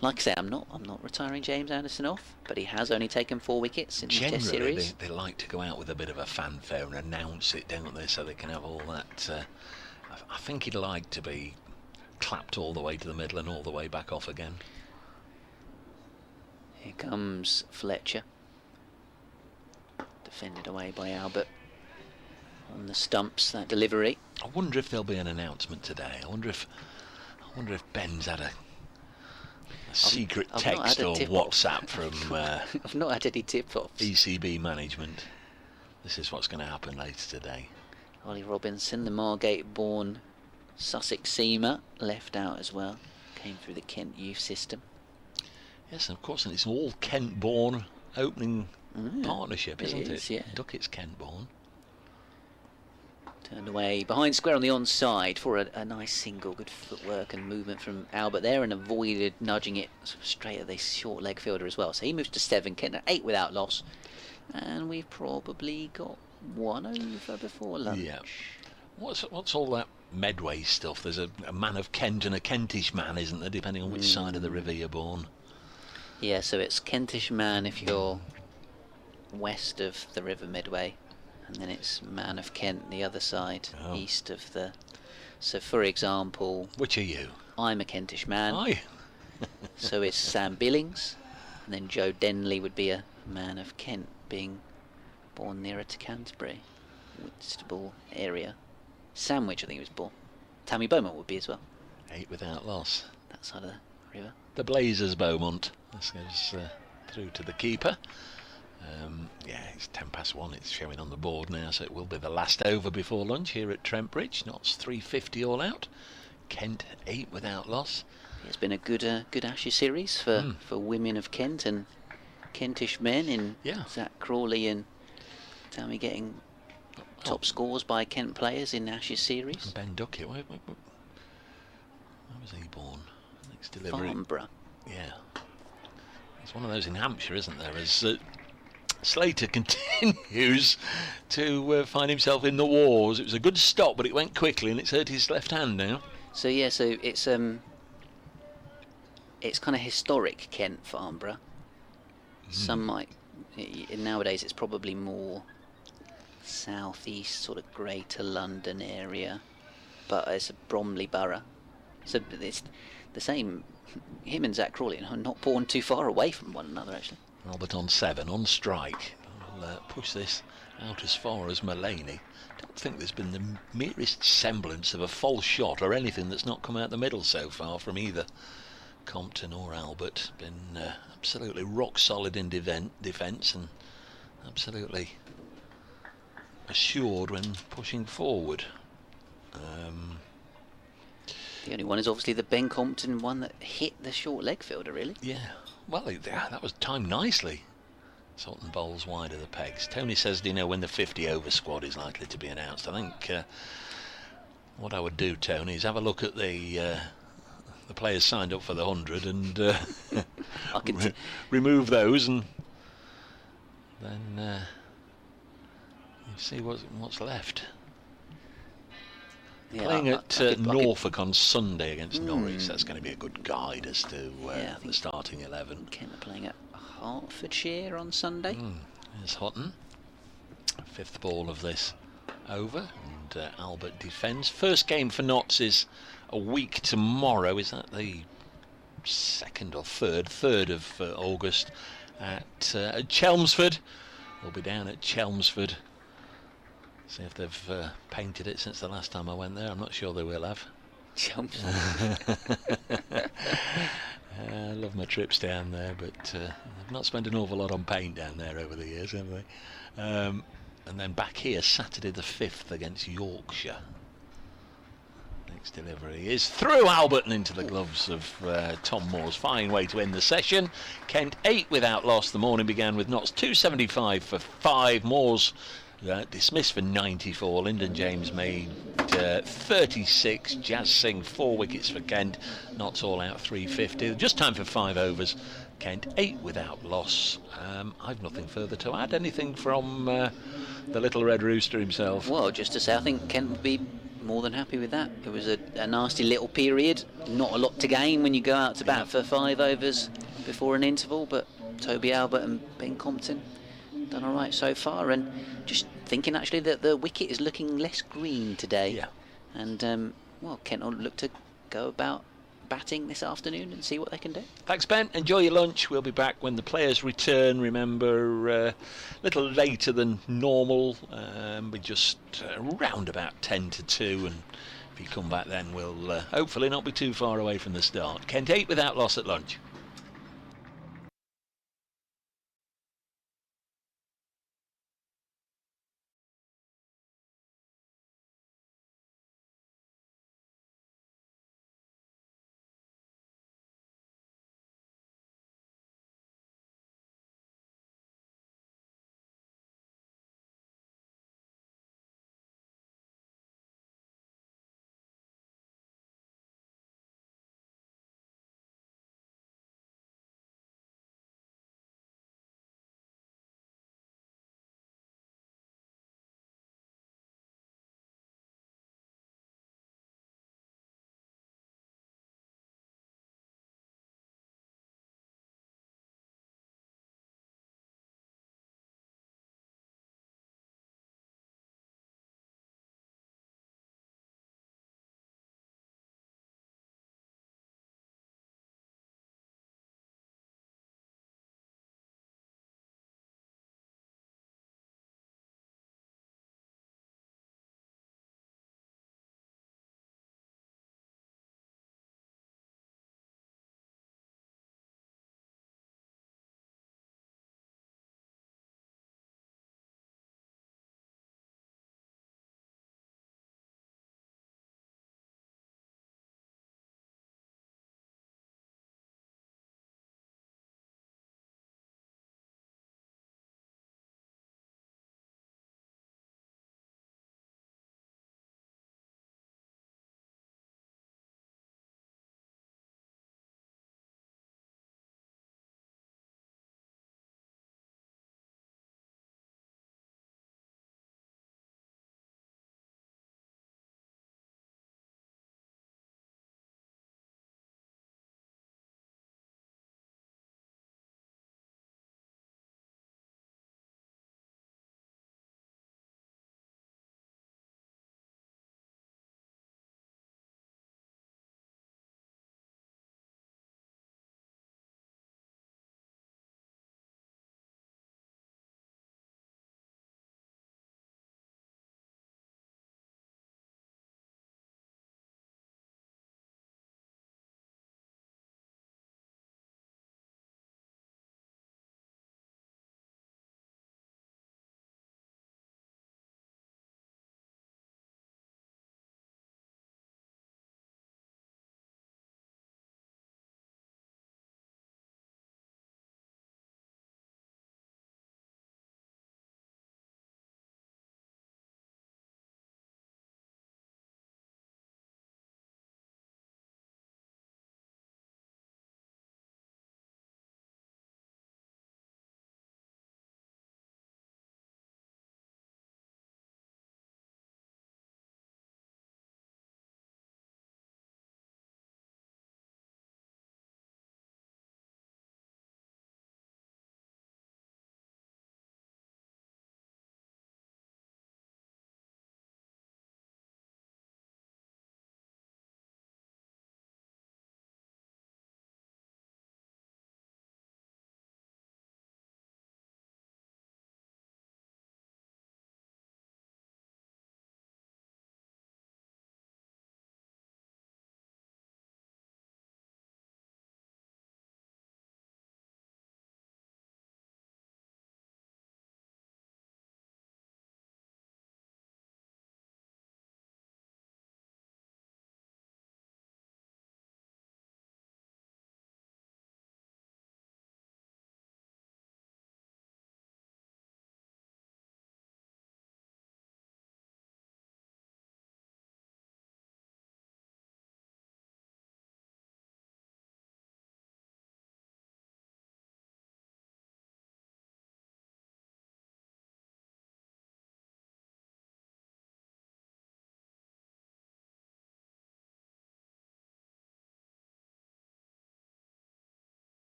Like I say, I'm not retiring James Anderson off, but he has only taken 4 wickets in the Test series. They like to go out with a bit of a fanfare and announce it, don't they, so they can have all that. I think he'd like to be clapped all the way to the middle and all the way back off again. Here comes Fletcher, defended away by Albert on the stumps. That delivery. I wonder if there'll be an announcement today. I wonder if Ben's had a secret text or WhatsApp from I've not had any tip-offs. ECB management. This is what's going to happen later today. Ollie Robinson, the Margate-born Sussex seamer, left out as well. Came through the Kent youth system. Yes, and of course, and it's all Kent-born opening partnership, isn't it? Yeah. Duckett's Kent-born. Turned away behind square on the onside for a nice single, good footwork and movement from Albert there, and avoided nudging it sort of straight at the short leg fielder as well. So he moves to 7, Kent at 8 without loss, and we've probably got 1 over before lunch. Yeah. What's all that Medway stuff? There's a man of Kent and a Kentish man, isn't there, depending on which side of the river you're born? Yeah, so it's Kentish man if you're west of the River Medway, and then it's man of Kent the other side, east of the... So for example... Which are you? I'm a Kentish man. Aye. So is Sam Billings, and then Joe Denley would be a man of Kent, being born nearer to Canterbury, Whitstable area. Sandwich, I think he was born. Tammy Beaumont would be as well. 8 without loss. That side of the river. The Blazers Beaumont. This goes through to the keeper. Yeah, it's 1:10. It's showing on the board now, so it will be the last over before lunch here at Trent Bridge. Notts 350 all out. Kent 8 without loss. It's been a good Ashes series for women of Kent and Kentish men in Zach Crawley and Tammy getting top scores by Kent players in Ashes series. And Ben Duckett, where was he born? Next delivery. Farnborough. Yeah. It's one of those in Hampshire, isn't there? As Slater continues to find himself in the wars. It was a good stop, but it went quickly, and it's hurt his left hand now. So yeah, so it's kind of historic Kent, Farnborough. Some might nowadays it's probably more southeast, sort of Greater London area, but it's a Bromley borough. So it's the same. Him and Zach Crawley are not born too far away from one another, actually. Albert on 7, on strike. We'll push this out as far as Mullaney. Don't think there's been the merest semblance of a false shot or anything that's not come out the middle so far from either Compton or Albert. Been absolutely rock solid in defence and absolutely assured when pushing forward. The only one is obviously the Ben Compton one that hit the short leg fielder, really. Yeah, well, that was timed nicely. Sultan bowls wide of the pegs. Tony says, do you know when the 50 over squad is likely to be announced? I think what I would do, Tony, is have a look at the players signed up for the 100 and remove those, and then you see what's left. Yeah, playing at Norfolk on Sunday against Norwich. That's going to be a good guide as to the starting 11. Kent are playing at Hertfordshire on Sunday. There's Houghton. 5th ball of this over, and Albert defends. First game for Notts is a week tomorrow. Is that the 2nd or 3rd? 3rd of August at Chelmsford. We'll be down at Chelmsford. See if they've painted it since the last time I went there. I'm not sure they will have. I love my trips down there, but I've not spent an awful lot on paint down there over the years, have they? And then back here, Saturday the 5th against Yorkshire. Next delivery is through Albert and into the gloves of Tom Moores. Fine way to end the session. Kent 8 without loss. The morning began with Notts 275 for 5. Moores dismissed for 94. Lyndon James made 36. Jazz Singh 4 wickets for Kent. Notts all out 350. Just time for 5 overs. Kent 8 without loss. I've nothing further to add. Anything from the little red rooster himself? Well, just to say, I think Kent would be more than happy with that. It was a nasty little period. Not a lot to gain when you go out to bat for 5 overs before an interval, but Toby Albert and Ben Compton done all right so far. And just thinking actually that the wicket is looking less green today. Yeah. And well, Kent will look to go about batting this afternoon and see what they can do. Thanks, Ben. Enjoy your lunch. We'll be back when the players return. Remember, a little later than normal. We're just around about 10 to 2, and if you come back then, we'll hopefully not be too far away from the start. Kent 8 without loss at lunch.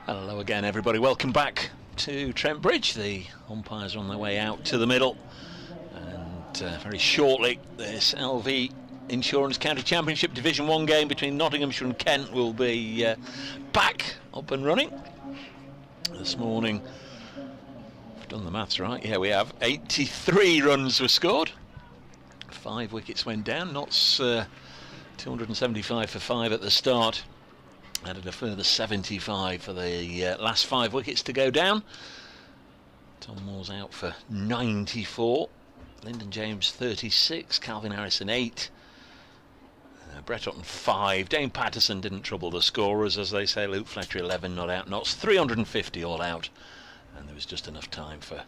Hello again, everybody. Welcome back to Trent Bridge. The umpires are on their way out to the middle, and very shortly this LV Insurance County Championship Division 1 game between Nottinghamshire and Kent will be back up and running. This morning, I've done the maths right, yeah, we have 83 runs were scored, 5 wickets went down. Notts 275 for 5 at the start, added a further 75 for the last 5 wickets to go down. Tom Moore's out for 94, Lyndon James 36, Calvin Harrison 8, Brett Hutton 5, Dane Patterson didn't trouble the scorers, as they say. Luke Fletcher 11 not out, Notts 350 all out, and there was just enough time for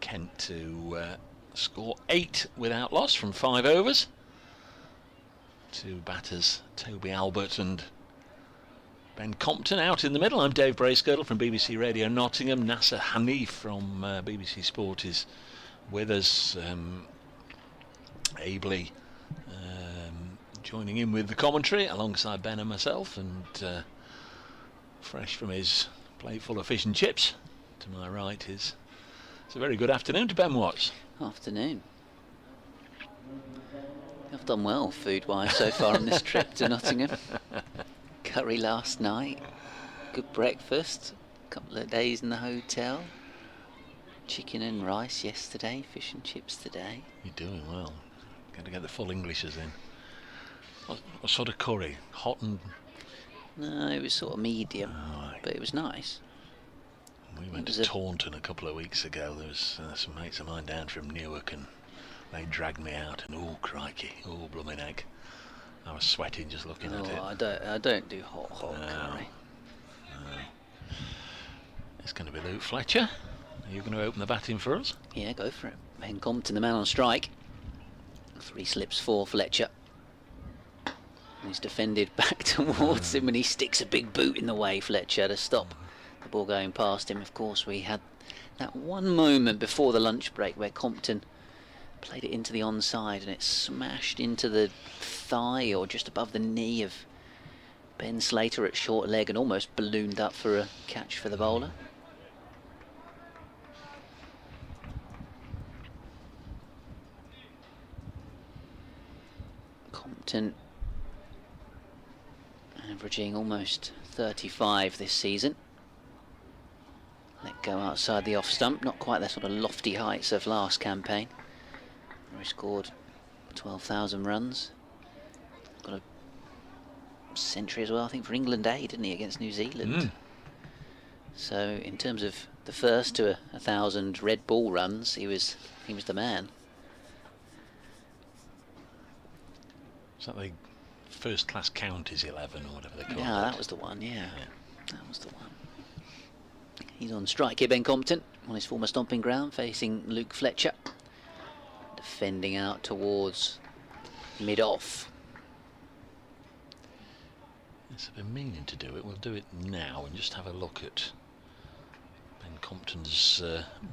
Kent to score 8 without loss from 5 overs. 2 batters, Toby Albert and Ben Compton out in the middle. I'm Dave Bracegirdle from BBC Radio Nottingham. Nasser Hanif from BBC Sport is with us, ably joining in with the commentary alongside Ben and myself, and fresh from his plate full of fish and chips to my right is it's a very good afternoon to Ben Watts. Afternoon. I've done well food-wise so far on this trip to Nottingham. Curry last night, good breakfast, a couple of days in the hotel, chicken and rice yesterday, fish and chips today. You're doing well. Got to get the full Englishes in. What sort of curry? Hot and... No, it was sort of medium, but it was nice. We went to Taunton a couple of weeks ago. There was some mates of mine down from Newark, and they dragged me out, and oh crikey, oh blooming egg. I was sweating just looking at it. I don't do hot curry. No. It's going to be Luke Fletcher. Are you going to open the batting for us? Yeah, go for it. Ben Compton, the man on strike. 3 slips for Fletcher. He's defended back towards him, and he sticks a big boot in the way, Fletcher, to stop the ball going past him. Of course, we had that one moment before the lunch break where Compton played it into the onside and it smashed into the thigh or just above the knee of Ben Slater at short leg and almost ballooned up for a catch for the bowler. Compton averaging almost 35 this season. Let go outside the off stump, not quite the sort of lofty heights of last campaign, where he scored 12,000 runs. Got a century as well, I think, for England A, didn't he, against New Zealand? So in terms of the first to 1,000 red ball runs, he was the man. Is that the first class counties 11 or whatever they call it? Yeah, that was the one, yeah. That was the one. He's on strike here, Ben Compton, on his former stomping ground, facing Luke Fletcher. Defending out towards mid-off. Yes, I've been meaning to do it. We'll do it now and just have a look at Ben Compton's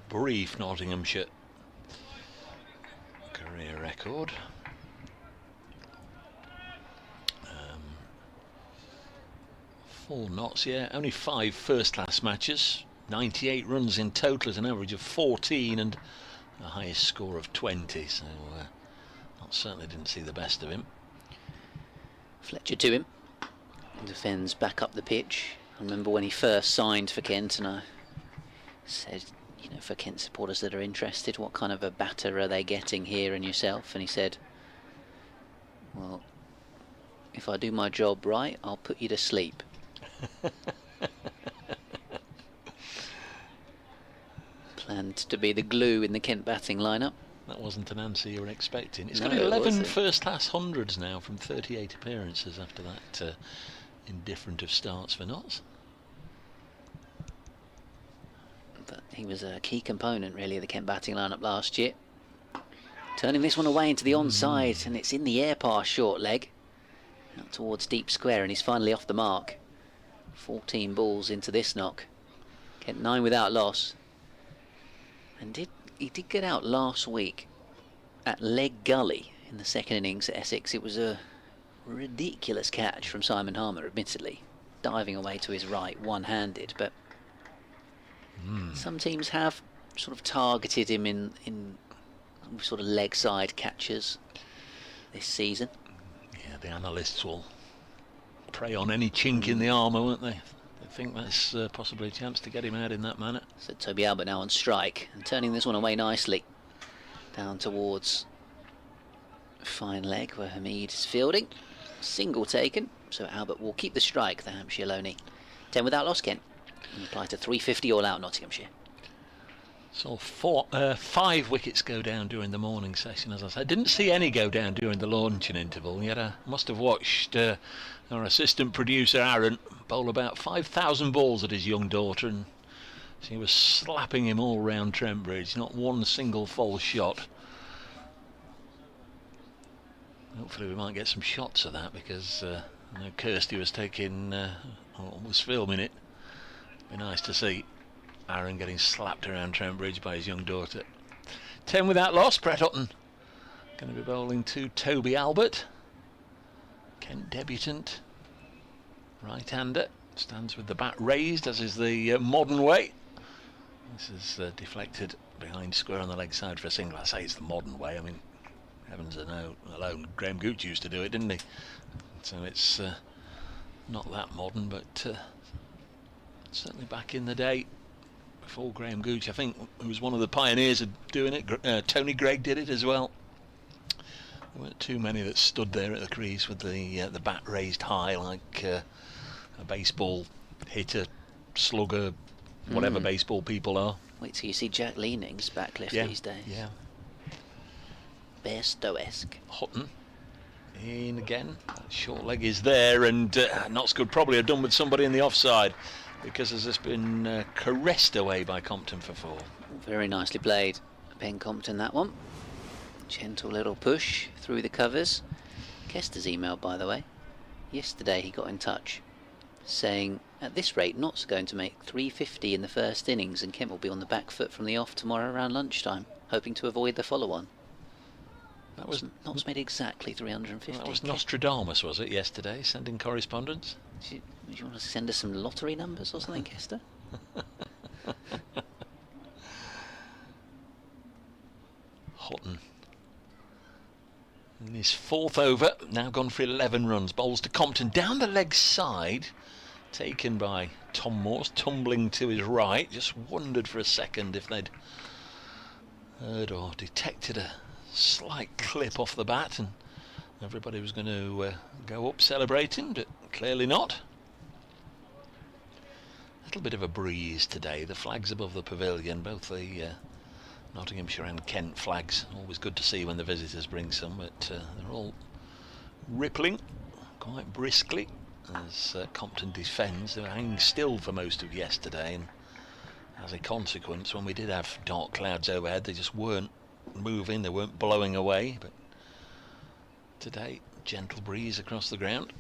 brief Nottinghamshire career record. 4 knots, yeah. Only 5 first-class matches. 98 runs in total at an average of 14 and a highest score of 20. So, I certainly didn't see the best of him. Fletcher to him. Defends back up the pitch. I remember when he first signed for Kent, and I said, you know, for Kent supporters that are interested, what kind of a batter are they getting here and yourself? And he said, well, if I do my job right, I'll put you to sleep. Planned to be the glue in the Kent batting lineup. That wasn't an answer you were expecting. It's No, got 11 it first-class hundreds now from 38 appearances after that indifferent of starts for Notts. But he was a key component, really, of the Kent batting lineup last year. Turning this one away into the onside, and it's in the air past short leg. Out towards deep square, and he's finally off the mark. 14 balls into this knock. Kent 9 without loss. And he did get out last week at leg gully in the second innings at Essex. It was a ridiculous catch from Simon Harmer, admittedly. diving away to his right, one-handed, but some teams have sort of targeted him in sort of leg side catches this season. Yeah, the analysts will prey on any chink in the armour, won't they? They think that's possibly a chance to get him out in that manner. So Toby Albert now on strike and turning this one away nicely down towards fine leg where Hamid is fielding. Single taken, so Albert will keep the strike, the Hampshire Loney. 10 without loss, Kent. And apply to 350 all out Nottinghamshire. So 5 wickets go down during the morning session, as I said. Didn't see any go down during the launching interval, yet I must have watched our assistant producer Aaron bowl about 5,000 balls at his young daughter, and she was slapping him all round Trent Bridge, not one single false shot. Hopefully we might get some shots of that, because I know Kirsty was was filming it. Be nice to see Aaron getting slapped around Trent Bridge by his young daughter. 10 without loss. Brett Hutton going to be bowling to Toby Albert. Kent debutant, right-hander, stands with the bat raised, as is the modern way. This is deflected behind square on the leg side for a single. I say it's the modern way. I mean, heavens alone, Graham Gooch used to do it, didn't he? So it's not that modern, but certainly back in the day, before Graham Gooch, I think, who was one of the pioneers of doing it. Tony Gregg did it as well. There weren't too many that stood there at the crease with the bat raised high like a baseball hitter, slugger, whatever baseball people are. Wait till you see Jack Leaning's backlift these days. Yeah. Bairstow-esque. Hutton in again. That short leg is there, and Notts could probably have done with somebody in the offside, because has this been caressed away by Compton for 4. Very nicely played, Ben Compton, that one. Gentle little push through the covers. Kester's emailed, by the way. Yesterday he got in touch saying, at this rate, Nott's going to make 350 in the first innings, and Kent will be on the back foot from the off tomorrow around lunchtime, hoping to avoid the follow-on. That was Nott's made exactly 350. That was Nostradamus, was it, yesterday, sending correspondence? Do you want to send us some lottery numbers or something, Kester? Hutton in his 4th over, now gone for 11 runs. Bowls to Compton down the leg side, taken by Tom Morse, tumbling to his right. Just wondered for a second if they'd heard or detected a slight clip off the bat and everybody was going to go up celebrating, but clearly not. A little bit of a breeze today. The flags above the pavilion, both the Nottinghamshire and Kent flags, always good to see when the visitors bring some, but they're all rippling quite briskly as Compton defends. They were hanging still for most of yesterday, and as a consequence, when we did have dark clouds overhead, they just weren't moving, they weren't blowing away. But today, gentle breeze across the ground.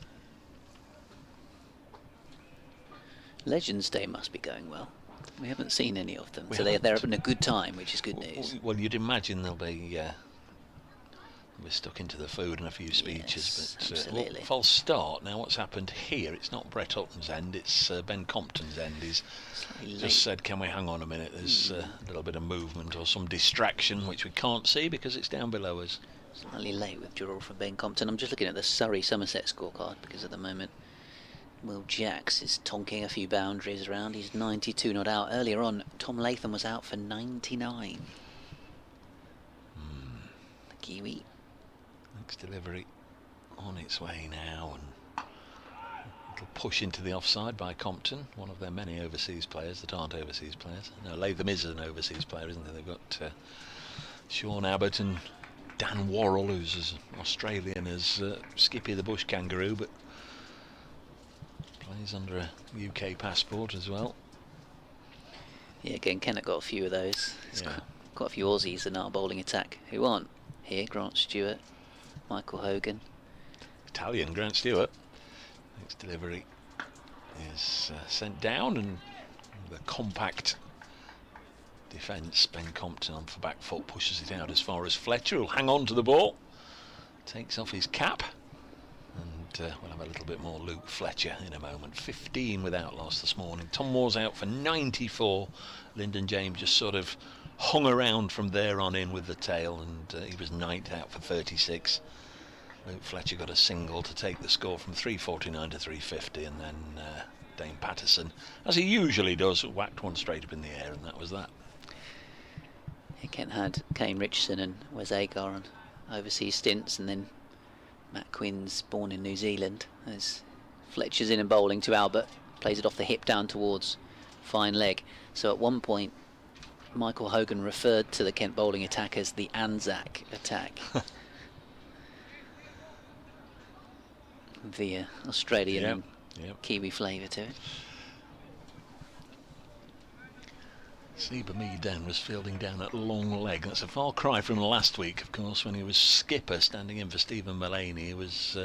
Legends Day must be going well. We haven't seen any of them, so they're having a good time, which is good news. Well, you'd imagine they'll be we're stuck into the food and a few speeches, yes, but absolutely. False start. Now what's happened here, it's not Brett Hutton's end, it's Ben Compton's end. He's just said, can we hang on a minute, there's a little bit of movement or some distraction which we can't see because it's down below us. Slightly late withdrawal from Ben Compton. I'm just looking at the Surrey Somerset scorecard, because at the moment Will Jacks is tonking a few boundaries around. He's 92 not out. Earlier on, Tom Latham was out for 99. The Kiwi. Next delivery on its way now, and a little push into the offside by Compton, one of their many overseas players that aren't overseas players. No, Latham is an overseas player, isn't he? They've got Sean Abbott and Dan Worrell, who's as Australian as Skippy the Bush Kangaroo, but plays under a UK passport as well. Yeah, again, Kennett got a few of those. He's got a few Aussies in our bowling attack. Who aren't here? Grant Stewart, Michael Hogan. Italian Grant Stewart. Next delivery is sent down, and the compact defence, Ben Compton on for back foot, pushes it out as far as Fletcher, who'll hang on to the ball, takes off his cap, we'll have a little bit more Luke Fletcher in a moment. 15 without loss this morning. Tom Moore's out for 94. Lyndon James just sort of hung around from there on in with the tail, and he was ninth out for 36. Luke Fletcher got a single to take the score from 349 to 350, and then Dane Patterson, as he usually does, whacked one straight up in the air, and that was that. Yeah, Kent had Kane Richardson and Wes Agar on overseas stints, and then Matt Quinn's born in New Zealand. As Fletcher's in and bowling to Albert, plays it off the hip down towards fine leg. So at one point Michael Hogan referred to the Kent bowling attack as the Anzac attack. The Australian and Kiwi flavour to it. Seba Meaden was fielding down at long leg. That's a far cry from last week, of course, when he was skipper standing in for Stephen Mullaney. He was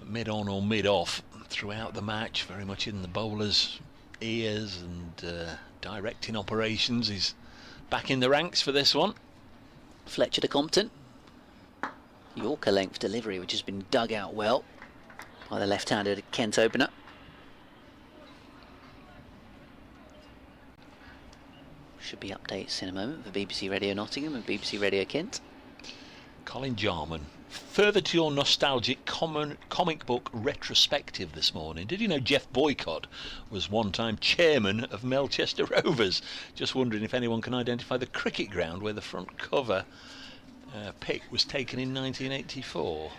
mid-on or mid-off throughout the match, very much in the bowler's ears and directing operations. He's back in the ranks for this one. Fletcher to Compton. Yorker length delivery, which has been dug out well by the left-handed Kent opener. Should be updates in a moment for BBC Radio Nottingham and BBC Radio Kent. Colin Jarman, further to your nostalgic comic book retrospective this morning. Did you know Jeff Boycott was one time chairman of Melchester Rovers? Just wondering if anyone can identify the cricket ground where the front cover pic was taken in 1984.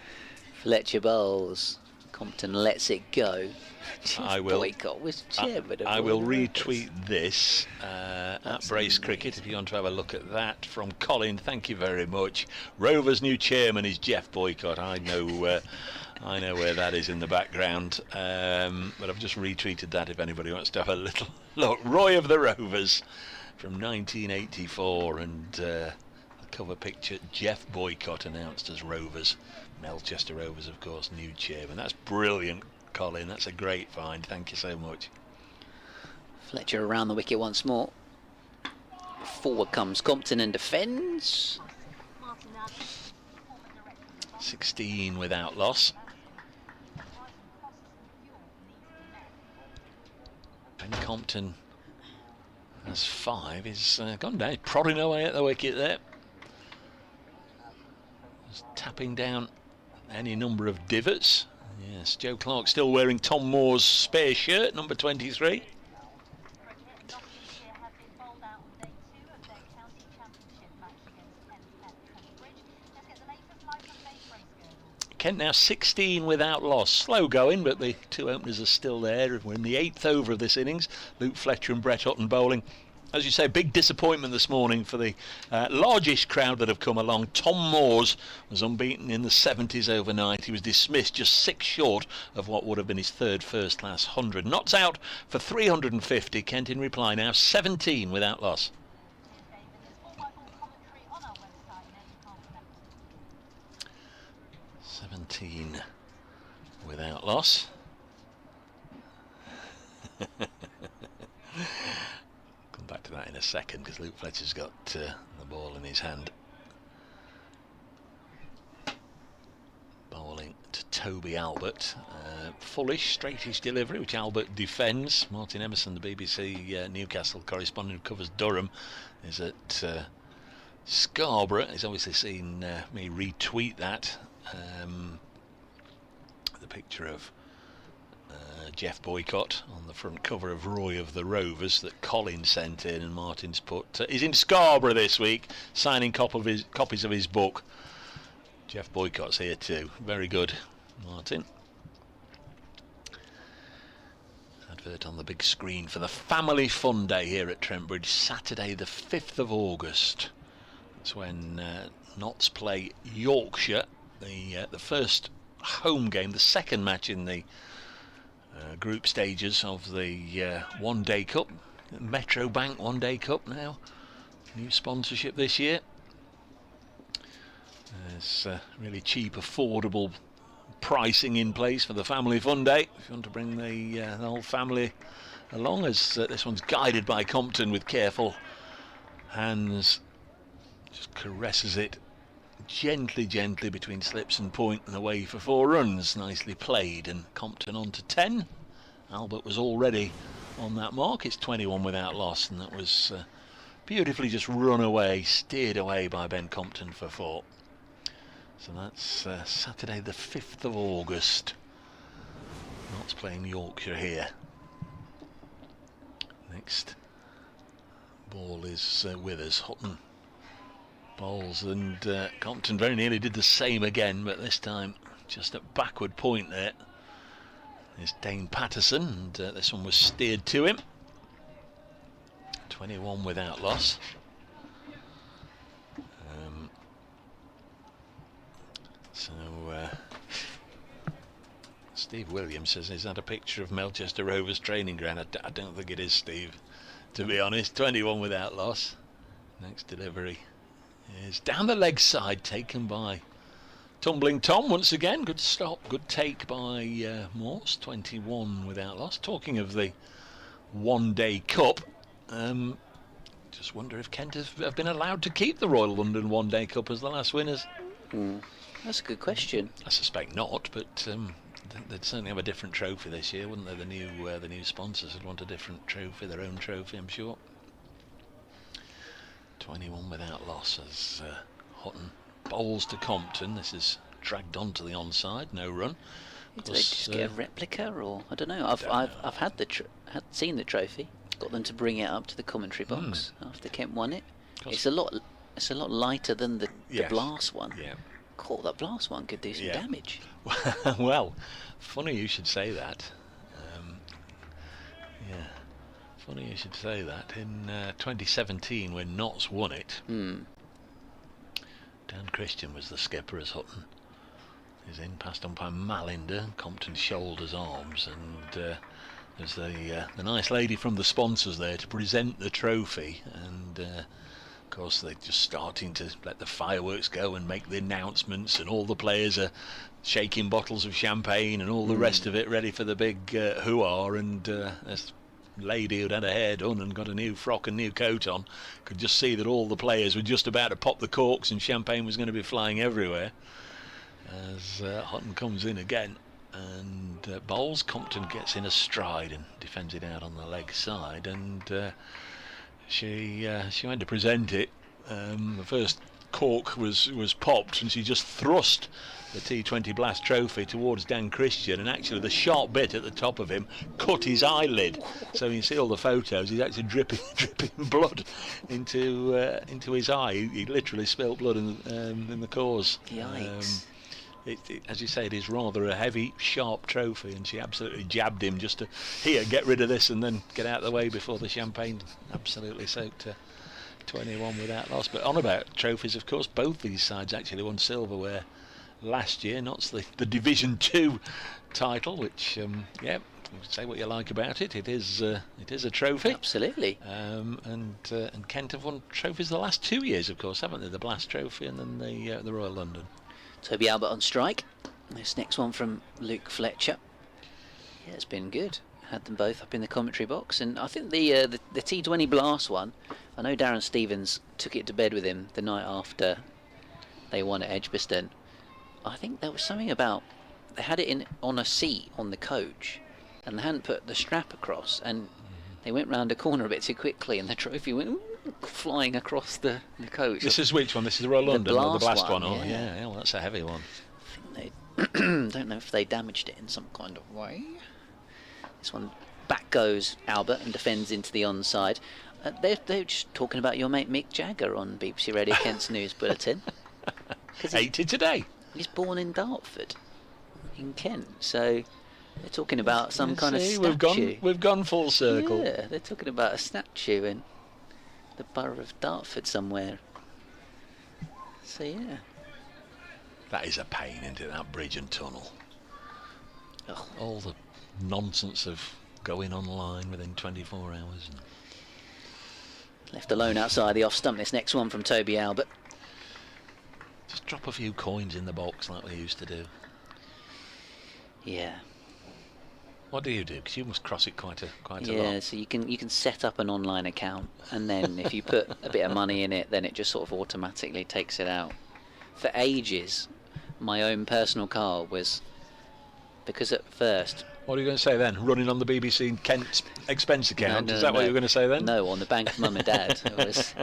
Fletcher bowls. Compton lets it go. I will. Boycott was chairman. I will retweet this at Brace Cricket if you want to have a look at that from Colin. Thank you very much. Rovers' new chairman is Jeff Boycott. I know where that is in the background, but I've just retweeted that if anybody wants to have a little look. Roy of the Rovers from 1984, and the cover picture, Jeff Boycott announced as Rovers. Melchester Rovers, of course, new chairman. That's brilliant, Colin. That's a great find. Thank you so much. Fletcher around the wicket once more. Forward comes Compton and defends. 16 without loss. Ben Compton has 5. He's gone down. He's prodding away at the wicket there. Just tapping down any number of divots. Yes, Joe Clark still wearing Tom Moore's spare shirt, number 23. Kent now 16 without loss. Slow going, but the two openers are still there. We're in the 8th over of this innings. Luke Fletcher and Brett Hutton bowling. As you say, big disappointment this morning for the largest crowd that have come along. Tom Moores was unbeaten in the 70s overnight. He was dismissed just 6 short of what would have been his third first-class 100. Knots out for 350. Kent in reply now 17 without loss. Without loss. Come back to that in a second because Luke Fletcher's got the ball in his hand. Bowling to Toby Albert. Fullish, straightish delivery, which Albert defends. Martin Emerson, the BBC Newcastle correspondent who covers Durham, is at Scarborough. He's obviously seen me retweet that. The picture of Jeff Boycott on the front cover of Roy of the Rovers that Colin sent in, and Martin's put he's in Scarborough this week signing copies of his book. Jeff Boycott's here too. Very good, Martin. Advert on the big screen for the Family Fun Day here at Trent Bridge, Saturday the 5th of August. That's when Notts play Yorkshire, the first home game, the second match in the group stages of the One Day Cup, Metro Bank One Day Cup now. New sponsorship this year. There's really cheap, affordable pricing in place for the Family Fun Day. If you want to bring the whole family along, as this one's guided by Compton with careful hands, just caresses it gently between slips and point and away for 4 runs. Nicely played, and Compton on to 10. Albert was already on that mark. It's 21 without loss, and that was beautifully just run away, steered away by Ben Compton for 4. So that's Saturday the 5th of August. Notts playing Yorkshire here. Next ball is with us. Hutton bowls, and Compton very nearly did the same again, but this time just at backward point there. There's Dane Patterson, and this one was steered to him. 21 without loss. Steve Williams says, is that a picture of Melchester Rovers training ground? I don't think it is, Steve, to be honest. 21 without loss. Next delivery is down the leg side, taken by Tumbling Tom once again. Good stop, good take by Morse. 21 without loss. Talking of the one-day cup, just wonder if Kent have been allowed to keep the Royal London one-day cup as the last winners. That's a good question. I suspect not, but they'd certainly have a different trophy this year, wouldn't they? The new sponsors would want a different trophy, their own trophy, I'm sure. 21 without loss as Hutton bowls to Compton. This is dragged onto the onside, no run. Did they just get a replica, or I don't know? I've had seen the trophy. Got them to bring it up to the commentary box after Kent won it. It's a lot lighter than the Blast one. Yeah. Cool, that Blast one could do some damage. Well, funny you should say that. Funny you should say that. In 2017, when Notts won it, Dan Christian was the skipper as Hutton is in, passed on by Malinder, Compton shoulders, arms, and there's the nice lady from the sponsors there to present the trophy, and of course they're just starting to let the fireworks go and make the announcements, and all the players are shaking bottles of champagne and all the rest of it, ready for the big hoo-ah. And this lady who'd had her hair done and got a new frock and new coat on could just see that all the players were just about to pop the corks and champagne was going to be flying everywhere as Hutton comes in again and bowls. Compton gets in a stride and defends it out on the leg side, and she went to present it. The first cork was popped, and she just thrust the T20 Blast trophy towards Dan Christian, and actually the sharp bit at the top of him cut his eyelid. So you can see all the photos. He's actually dripping blood into his eye. He literally spilt blood in the cause. Yikes. As you say, it is rather a heavy, sharp trophy, and she absolutely jabbed him just to, here, get rid of this and then get out of the way before the champagne absolutely soaked her. 21 without loss. But on about trophies, of course, both these sides actually won silverware last year. Not the Division 2 title, which, say what you like about it, it is a trophy. Absolutely. And Kent have won trophies the last 2 years, of course, haven't they? The Blast Trophy and then the Royal London. Toby Albert on strike. This next one from Luke Fletcher. Yeah, it's been good. Had them both up in the commentary box, and I think the T20 Blast one, I know Darren Stevens took it to bed with him the night after they won at Edgbaston. I think there was something about they had it on a seat on the coach, and they hadn't put the strap across, and they went round a corner a bit too quickly, and the trophy went flying across the coach. This is which one? This is the Royal London or the Blast one? Oh, yeah, well, that's a heavy one. I think they don't know if they damaged it in some kind of way. This one back goes Albert and defends into the onside. They're just talking about your mate Mick Jagger on BBC Radio Kent's news bulletin. 80 today. He's born in Dartford, in Kent. So they're talking about some kind of statue. We've gone full circle. Yeah, they're talking about a statue in the borough of Dartford somewhere. So yeah. That is a pain, isn't it, that bridge and tunnel. Oh. All the nonsense of going online within 24 hours. Left alone outside the off stump. This next one from Toby Albert. Just drop a few coins in the box like we used to do. Yeah. What do you do? Because you must cross it quite a lot. Yeah, so you can set up an online account, and then if you put a bit of money in it, then it just sort of automatically takes it out for ages, my own personal car was, because at first... What are you going to say then? Running on the BBC Kent expense account? Is that what you were going to say then? No, on the bank of mum and dad. It was,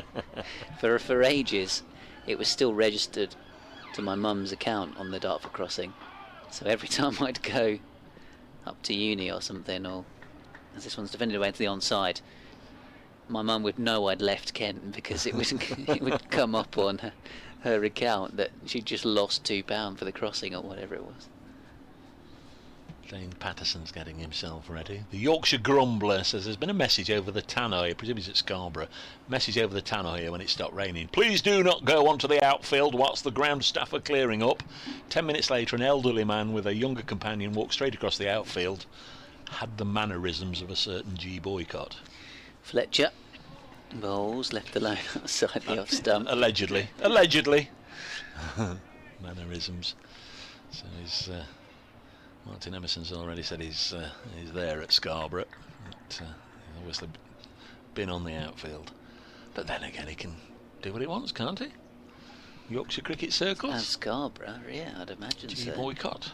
for ages, it was still registered to my mum's account on the Dartford crossing. So every time I'd go up to uni or something, or as this one's defended away to the onside, my mum would know I'd left Kent because it would come up on her account that she'd just lost £2 for the crossing or whatever it was. Dane Patterson's getting himself ready. The Yorkshire Grumbler says there's been a message over the tannoy, I presume he's at Scarborough, message over the tannoy here when it stopped raining. Please do not go onto the outfield whilst the ground staff are clearing up. 10 minutes later, an elderly man with a younger companion walked straight across the outfield. Had the mannerisms of a certain G boycott. Fletcher bowls left alone outside the off stump. Allegedly. Mannerisms. So he's Martin Emerson's already said he's there at Scarborough. But, he's obviously been on the outfield. But then again, he can do what he wants, can't he? Yorkshire cricket circles. And Scarborough, yeah, I'd imagine G so. boycott.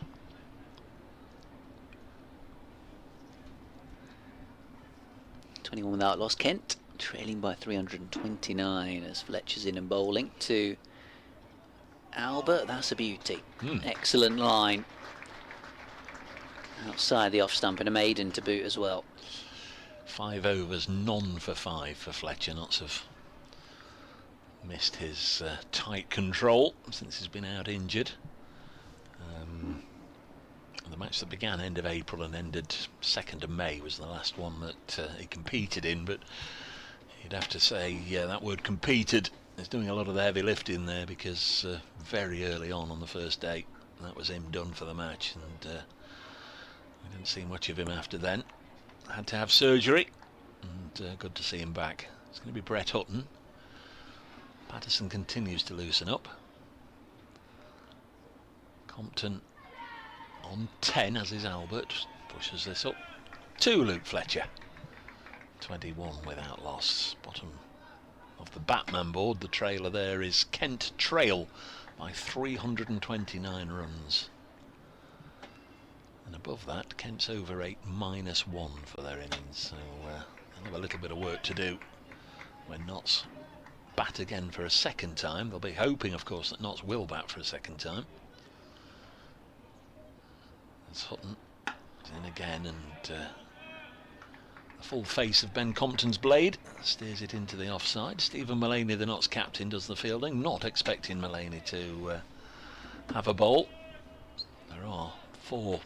21 without loss. Kent trailing by 329 as Fletcher's in and bowling to Albert. That's a beauty. Excellent line. Outside the off stump and a maiden to boot as well. 5 overs, none for 5 for Fletcher. Not have missed his tight control since he's been out injured. The match that began end of April and ended 2nd of May was the last one that he competed in, but you'd have to say that word competed is doing a lot of the heavy lifting there, because very early on the first day that was him done for the match, and we didn't see much of him after then. Had to have surgery, and good to see him back. It's going to be Brett Hutton. Patterson continues to loosen up. Compton on 10, as is Albert. Pushes this up to Luke Fletcher. 21 without loss. Bottom of the Batman board, the trailer there is Kent Trail by 329 runs. And above that, Kent's over 8 -1 for their innings. So they'll have a little bit of work to do when Notts bat again for a second time. They'll be hoping, of course, that Notts will bat for a second time. As Hutton is in again, and the full face of Ben Compton's blade steers it into the offside. Stephen Mullaney, the Notts captain, does the fielding, not expecting Mullaney to have a bowl. There are 4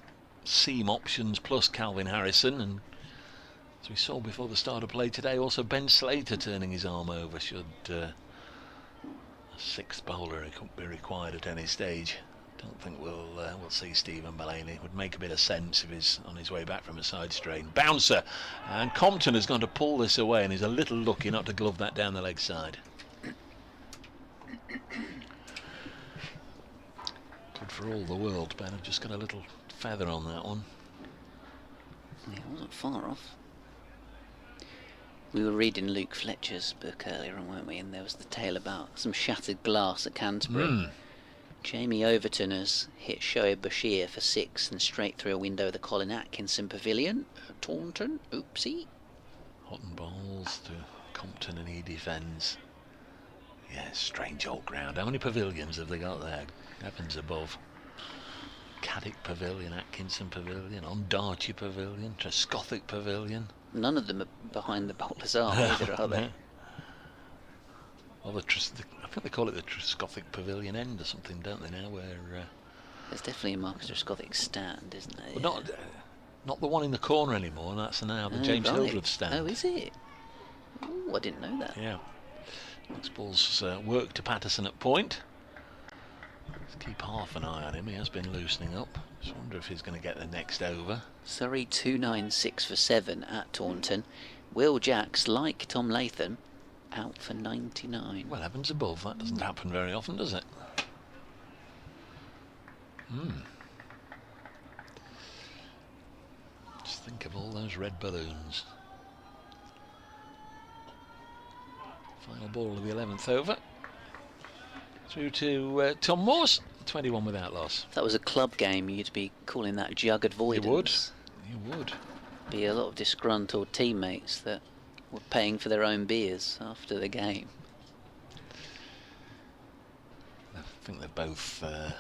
seam options plus Calvin Harrison, and as we saw before the start of play today, also Ben Slater turning his arm over should a 6th bowler be required at any stage. Don't think we'll see Stephen Mullaney. Would make a bit of sense if he's on his way back from a side strain. Bouncer, and Compton has gone to pull this away, and he's a little lucky not to glove that down the leg side. Good for all the world, Ben. I've just got a little feather on that one. Yeah, it wasn't far off. We were reading Luke Fletcher's book earlier on, weren't we? And there was the tale about some shattered glass at Canterbury. Jamie Overton has hit Shoaib Bashir for 6 and straight through a window of the Colin Atkinson Pavilion. Taunton, oopsie. Hutton bowls to Compton, and he defends. Yeah, strange old ground. How many pavilions have they got there? Heavens above. Caddick Pavilion, Atkinson Pavilion, Ondarchie Pavilion, Trescothick Pavilion. None of them are behind the bowler's arm either, are they? Well, I think they call it the Trescothick Pavilion end or something, don't they now? Where there's definitely a Marcus Trescothick stand, isn't there? Well, not the one in the corner anymore. That's now the James Hildreth stand. Oh, is it? Oh, I didn't know that. Yeah. Next ball's work to Patterson at point. Let's keep half an eye on him. He has been loosening up. Just wonder if he's going to get the next over. Surrey 296 for 7 at Taunton. Will Jacks, like Tom Latham, out for 99. Well, heavens above, that doesn't happen very often, does it? Just think of all those red balloons. Final ball of the 11th over. It's through to Tom Moores, 21 without loss. If that was a club game, you'd be calling that jug avoidance. You would. Be a lot of disgruntled teammates that were paying for their own beers after the game. I think they've both had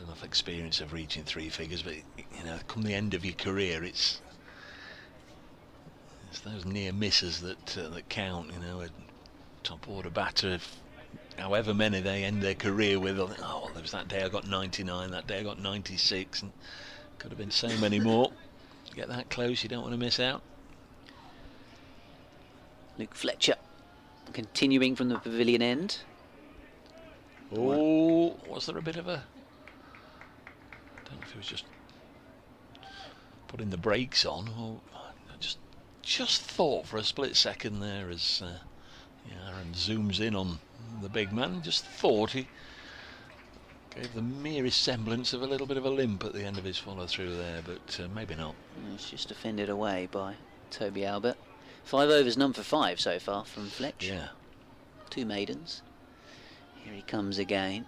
enough experience of reaching three figures, but you know, come the end of your career, it's those near misses that count. You know, a top order batter, however many they end their career with. Oh, there was that day I got 99, that day I got 96, and could have been so many more. Get that close, you don't want to miss out. Luke Fletcher continuing from the pavilion end. Oh, was there a bit of a... I don't know if he was just putting the brakes on, or I just thought for a split second there as Aaron zooms in on the big man, just thought he gave the merest semblance of a little bit of a limp at the end of his follow through there, but maybe not. It's just defended away by Toby Albert. 5 overs, none for 5 so far from Fletch. Yeah. 2 maidens. Here he comes again.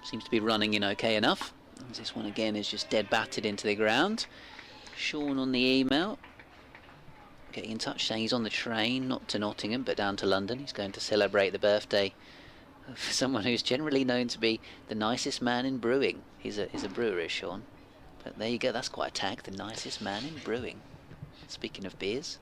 Seems to be running in okay enough. As this one again is just dead batted into the ground. Sean on the email, getting in touch saying he's on the train, not to Nottingham but down to London. He's going to celebrate the birthday of someone who's generally known to be the nicest man in brewing. He's a brewer, is Sean. But there you go, that's quite a tag, the nicest man in brewing. Speaking of beers.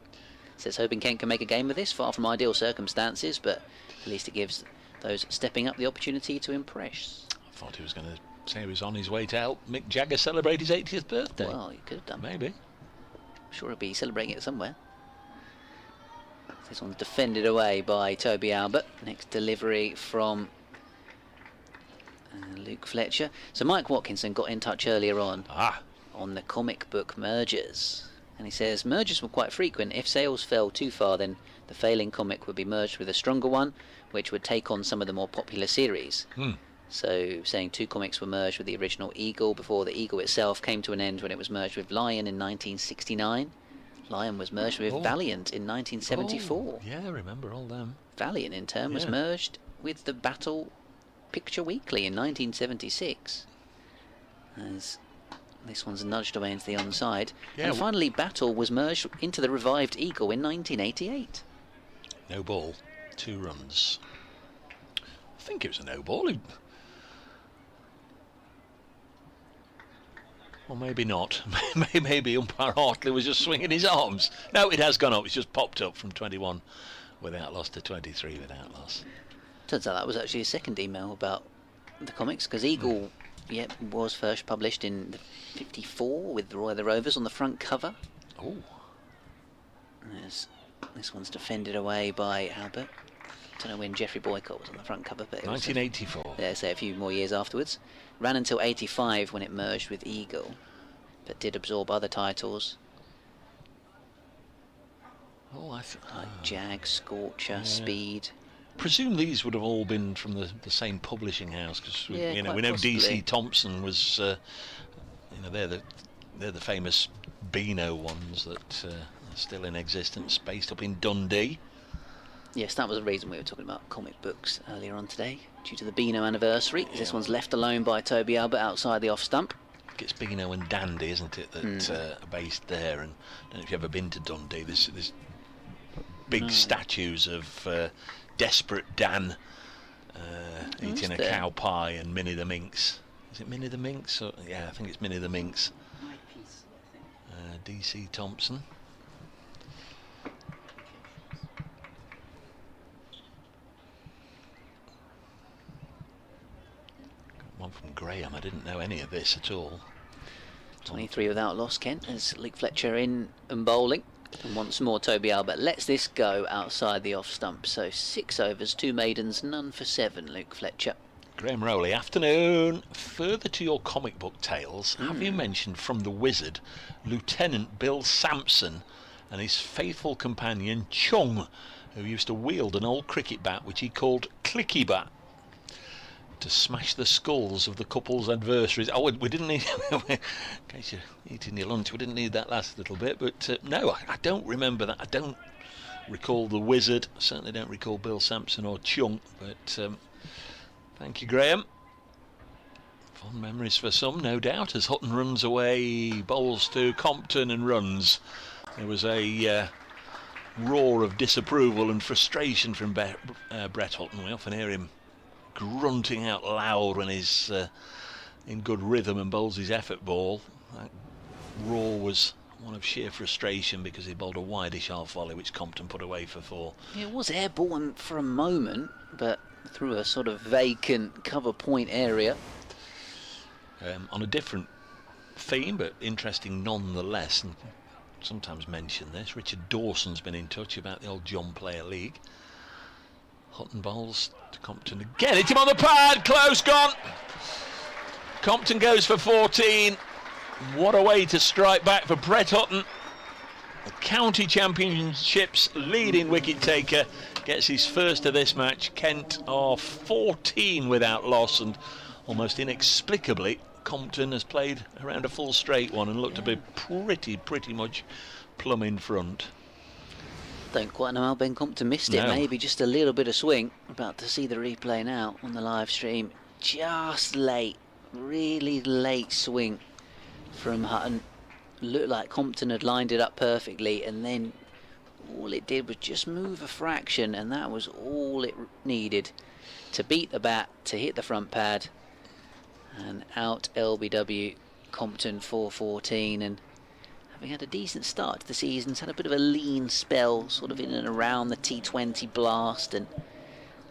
Says hoping Kent can make a game of this, far from ideal circumstances, but at least it gives those stepping up the opportunity to impress. I thought he was going to say he was on his way to help Mick Jagger celebrate his 80th birthday. Well, you could have done. Maybe. I'm sure he'll be celebrating it somewhere. This one's defended away by Toby Albert. Next delivery from Luke Fletcher. So Mike Watkinson got in touch earlier on the comic book mergers. And he says mergers were quite frequent. If sales fell too far, then the failing comic would be merged with a stronger one, which would take on some of the more popular series. So saying 2 comics were merged with the original Eagle before the Eagle itself came to an end when it was merged with Lion in 1969. Lion was merged with Valiant in 1974. Yeah, I remember all them. Valiant in turn was merged with the Battle Picture Weekly in 1976. As this one's nudged away into the onside. And finally Battle was merged into the revived Eagle in 1988. No ball, 2 runs. I think it was a no ball. Or maybe not. Maybe umpire Hartley was just swinging his arms. No, it has gone up. It's just popped up from 21 without loss to 23 without loss. Turns out that was actually a second email about the comics, because Eagle was first published in 54 with Roy the Rovers on the front cover. Oh. This one's defended away by Albert. Don't know when Geoffrey Boycott was on the front cover, but it 1984. was yeah, say a few more years afterwards. Ran until 85 when it merged with Eagle, but did absorb other titles like Jag, Scorcher, Speed. Presume these would have all been from the same publishing house, because we know possibly. DC Thompson was they're the famous Beano ones that are still in existence, based up in Dundee. Yes, that was the reason we were talking about comic books earlier on today, due to the Beano anniversary. This one's left alone by Toby Albert outside the off stump. It's Beano and Dandy, isn't it, that are based there? And I don't know if you've ever been to Dundee. There's big statues of Desperate Dan eating a cow pie, and Minnie the Minx. Is it Minnie the Minx? Yeah, I think it's Minnie the Minx. DC Thompson. One from Graham. I didn't know any of this at all. 23 without loss, Kent, as Luke Fletcher in and bowling. And once more Toby Albert lets this go outside the off stump. So 6 overs, 2 maidens, none for 7, Luke Fletcher. Graham Rowley, afternoon. Further to your comic book tales, have you mentioned from the Wizard Lieutenant Bill Sampson and his faithful companion Chung, who used to wield an old cricket bat which he called Clicky Bat to smash the skulls of the couple's adversaries? Oh, we didn't need, in case you're eating your lunch, we didn't need that last little bit, but no, I don't remember that. I don't recall the Wizard. Certainly don't recall Bill Sampson or Chung, but thank you, Graham. Fond memories for some, no doubt, as Hutton runs away, bowls to Compton and runs. There was a roar of disapproval and frustration from Brett Hutton. We often hear him grunting out loud when he's in good rhythm and bowls his effort ball. That roar was one of sheer frustration because he bowled a wideish half volley which Compton put away for 4. It was airborne for a moment, but through a sort of vacant cover point area. On a different theme, but interesting nonetheless, and sometimes mention this, Richard Dawson's been in touch about the old John Player League. Hutton bowls to Compton again, hit him on the pad, close, gone. Compton goes for 14. What a way to strike back for Brett Hutton. The County Championships leading wicket taker gets his first of this match. Kent are 14 without loss, and almost inexplicably Compton has played around a full straight one and looked to be pretty much plumb in front. Don't quite know how Ben Compton missed it. No. Maybe just a little bit of swing. About to see the replay now on the live stream. Just late, really late swing from Hutton. Looked like Compton had lined it up perfectly, and then all it did was just move a fraction, and that was all it needed to beat the bat, to hit the front pad, and out LBW Compton 414. And having had a decent start to the season, had a bit of a lean spell sort of in and around the T20 blast, and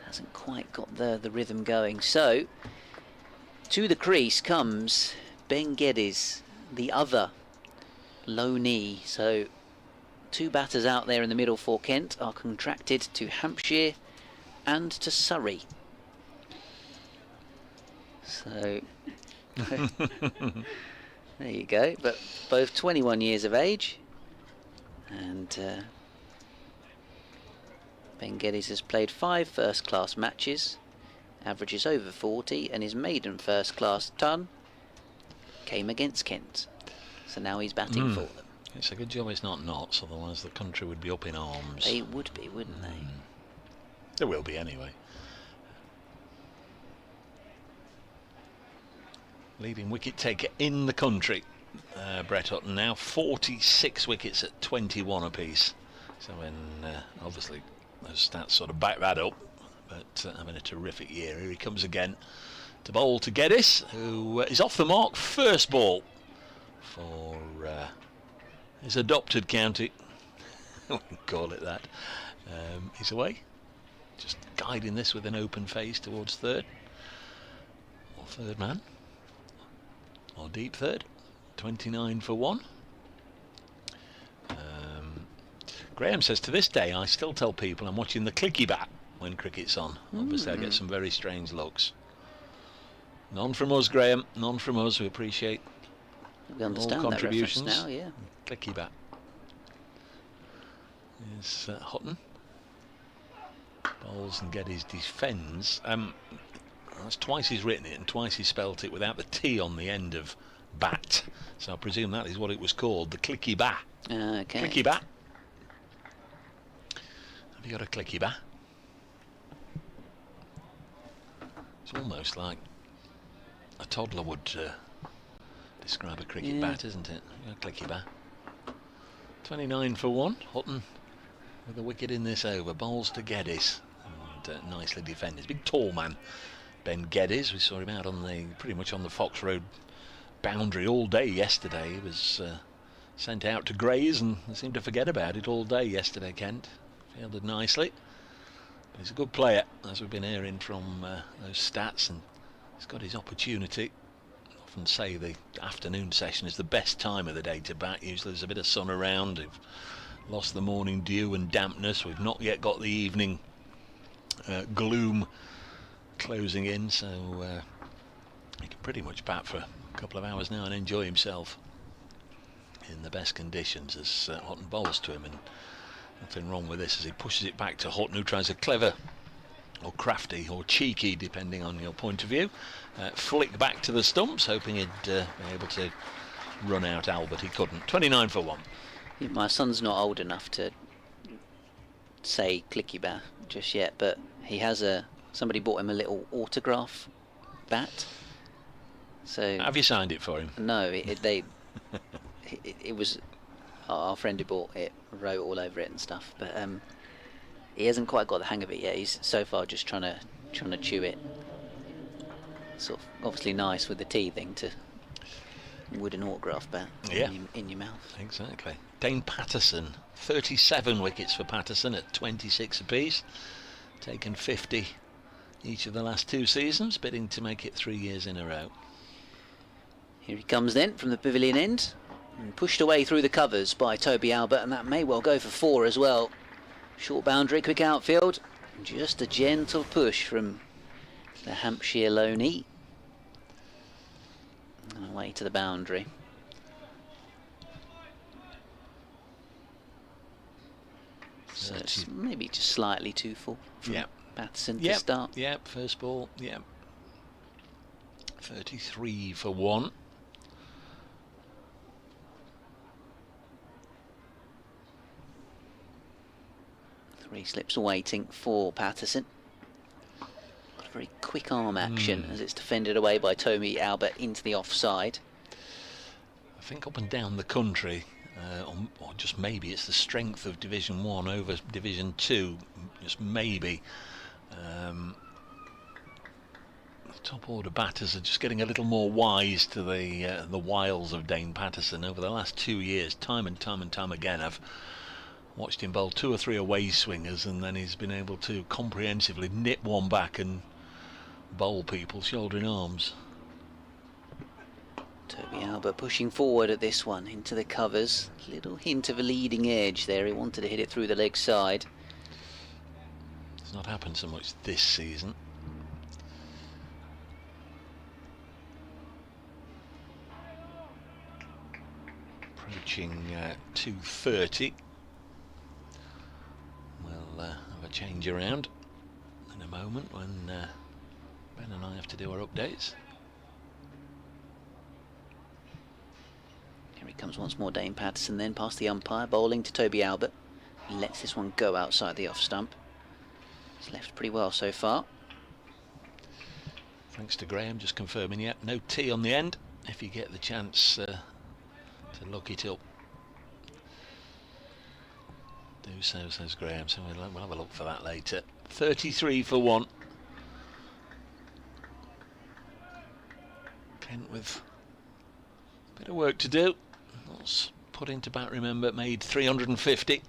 hasn't quite got the rhythm going. So to the crease comes Ben Geddes, the other low knee. So 2 batters out there in the middle for Kent are contracted to Hampshire and to Surrey. So there you go, but both 21 years of age, and Ben Geddes has played 5 first-class matches, averages over 40, and his maiden first-class ton came against Kent. So now he's batting for them. It's a good job it's not Notts, otherwise the country would be up in arms. They would be, wouldn't they? There will be anyway. Leading wicket taker in the country, Brett Hutton, now 46 wickets at 21 apiece. So when obviously those stats sort of back that up, but having a terrific year. Here he comes again to bowl to Geddes, who is off the mark. First ball for his adopted county. We can call it that. He's away, just guiding this with an open face towards third, or third man, or deep third. 29 for 1. Graham says, to this day I still tell people I'm watching the clicky bat when cricket's on. Obviously I get some very strange looks. None from us, Graham, none from us. We appreciate We understand all that reference contributions. now, yeah. Clicky bat. Here's Hutton. Bowls and Geddes defends. That's twice he's written it and twice he spelt it without the T on the end of bat. So I presume that is what it was called, the clicky bat. Okay. Clicky bat. Have you got a clicky bat? It's almost like a toddler would describe a cricket bat, isn't it? A clicky bat. 29 for 1. Hutton with a wicket in this over. Bowls to Geddes. And nicely defended. Big tall man, Ben Geddes. We saw him out on the pretty much on the Fox Road boundary all day yesterday. He was sent out to graze and they seemed to forget about it all day yesterday. Kent fielded nicely. But he's a good player, as we've been hearing from those stats, and he's got his opportunity. I often say the afternoon session is the best time of the day to bat. Usually there's a bit of sun around. We've lost the morning dew and dampness. We've not yet got the evening gloom closing in, so he can pretty much bat for a couple of hours now and enjoy himself in the best conditions as Hutton bowls to him. And nothing wrong with this as he pushes it back to Hutton, who tries a clever or crafty or cheeky, depending on your point of view, flick back to the stumps, hoping he'd be able to run out Al, but he couldn't. 29 for 1. My son's not old enough to say clicky bat just yet, but he has somebody bought him a little autograph bat. So have you signed it for him? No, it was our friend who bought it, wrote all over it and stuff, but he hasn't quite got the hang of it yet. He's so far just trying to chew it. Sort of obviously nice with the teething to wooden autograph bat in your mouth. Exactly. Dane Patterson, 37 wickets for Patterson at 26 apiece, taken 50 each of the last 2 seasons, bidding to make it 3 years in a row. Here he comes then from the pavilion end, and pushed away through the covers by Toby Albert, and that may well go for 4 as well. Short boundary, quick outfield, just a gentle push from the Hampshire loanee. And away to the boundary. So it's maybe just slightly too full from Patterson to start. Yep, first ball, yep. 33 for 1. Three slips waiting for Patterson. Got a very quick arm action as it's defended away by Toby Albert into the offside. I think up and down the country, or just maybe it's the strength of Division 1 over Division 2, just maybe. The top order batters are just getting a little more wise to the wiles of Dane Patterson over the last 2 years. Time and time again, I've watched him bowl 2 or 3 away swingers, and then he's been able to comprehensively nip one back and bowl people shoulder in arms. Toby Albert pushing forward at this one into the covers. Little hint of a leading edge there. He wanted to hit it through the leg side. It's not happened so much this season. Approaching 2:30. We'll have a change around in a moment when Ben and I have to do our updates. Here he comes once more, Dane Patterson, then past the umpire, bowling to Toby Albert. He lets this one go outside the off stump. He's left pretty well so far. Thanks to Graham just confirming, yep, no T on the end if you get the chance to look it up. Do so, says Graham, so we'll have a look for that later. 33 for 1. Kent with a bit of work to do. What's put into bat, remember, made 350.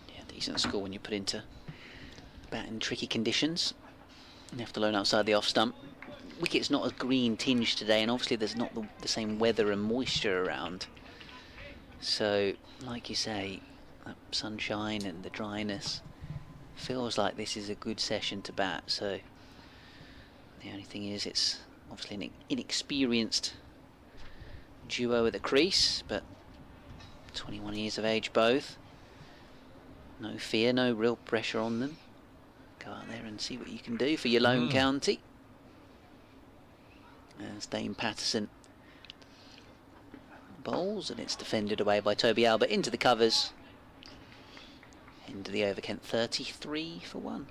Yeah, decent score when you put into bat in tricky conditions. You have to loan outside the off stump. Wicket's not as green tinged today, and obviously there's not the same weather and moisture around. So, like you say, that sunshine and the dryness feels like this is a good session to bat. So, the only thing is, it's obviously an inexperienced duo at the crease, but 21 years of age both. No fear, no real pressure on them. Go out there and see what you can do for your lone county. As Dane Patterson bowls, and it's defended away by Toby Albert into the covers. Into the over, Kent, 33 for 1.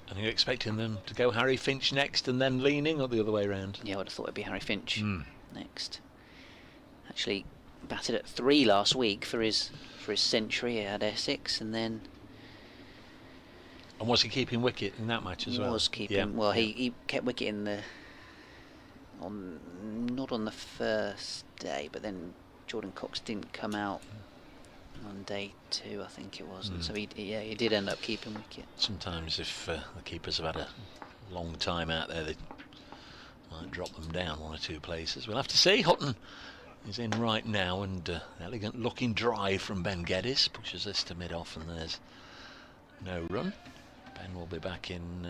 And you're expecting them to go Harry Finch next and then Leaning, or the other way round? Yeah, I would have thought it'd be Harry Finch next. Actually batted at 3 last week for his century at Essex, and then. And was he keeping wicket in that match as well? Was keeping. Well, he kept wicket in the. Not on the first day, but then Jordan Cox didn't come out on day 2, I think it was, and so he did end up keeping wicket. Sometimes if the keepers have had a long time out there, they might drop them down 1 or 2 places. We'll have to see. Hutton is in right now, and elegant looking drive from Ben Geddes pushes this to mid-off, and there's no run. Ben will be back in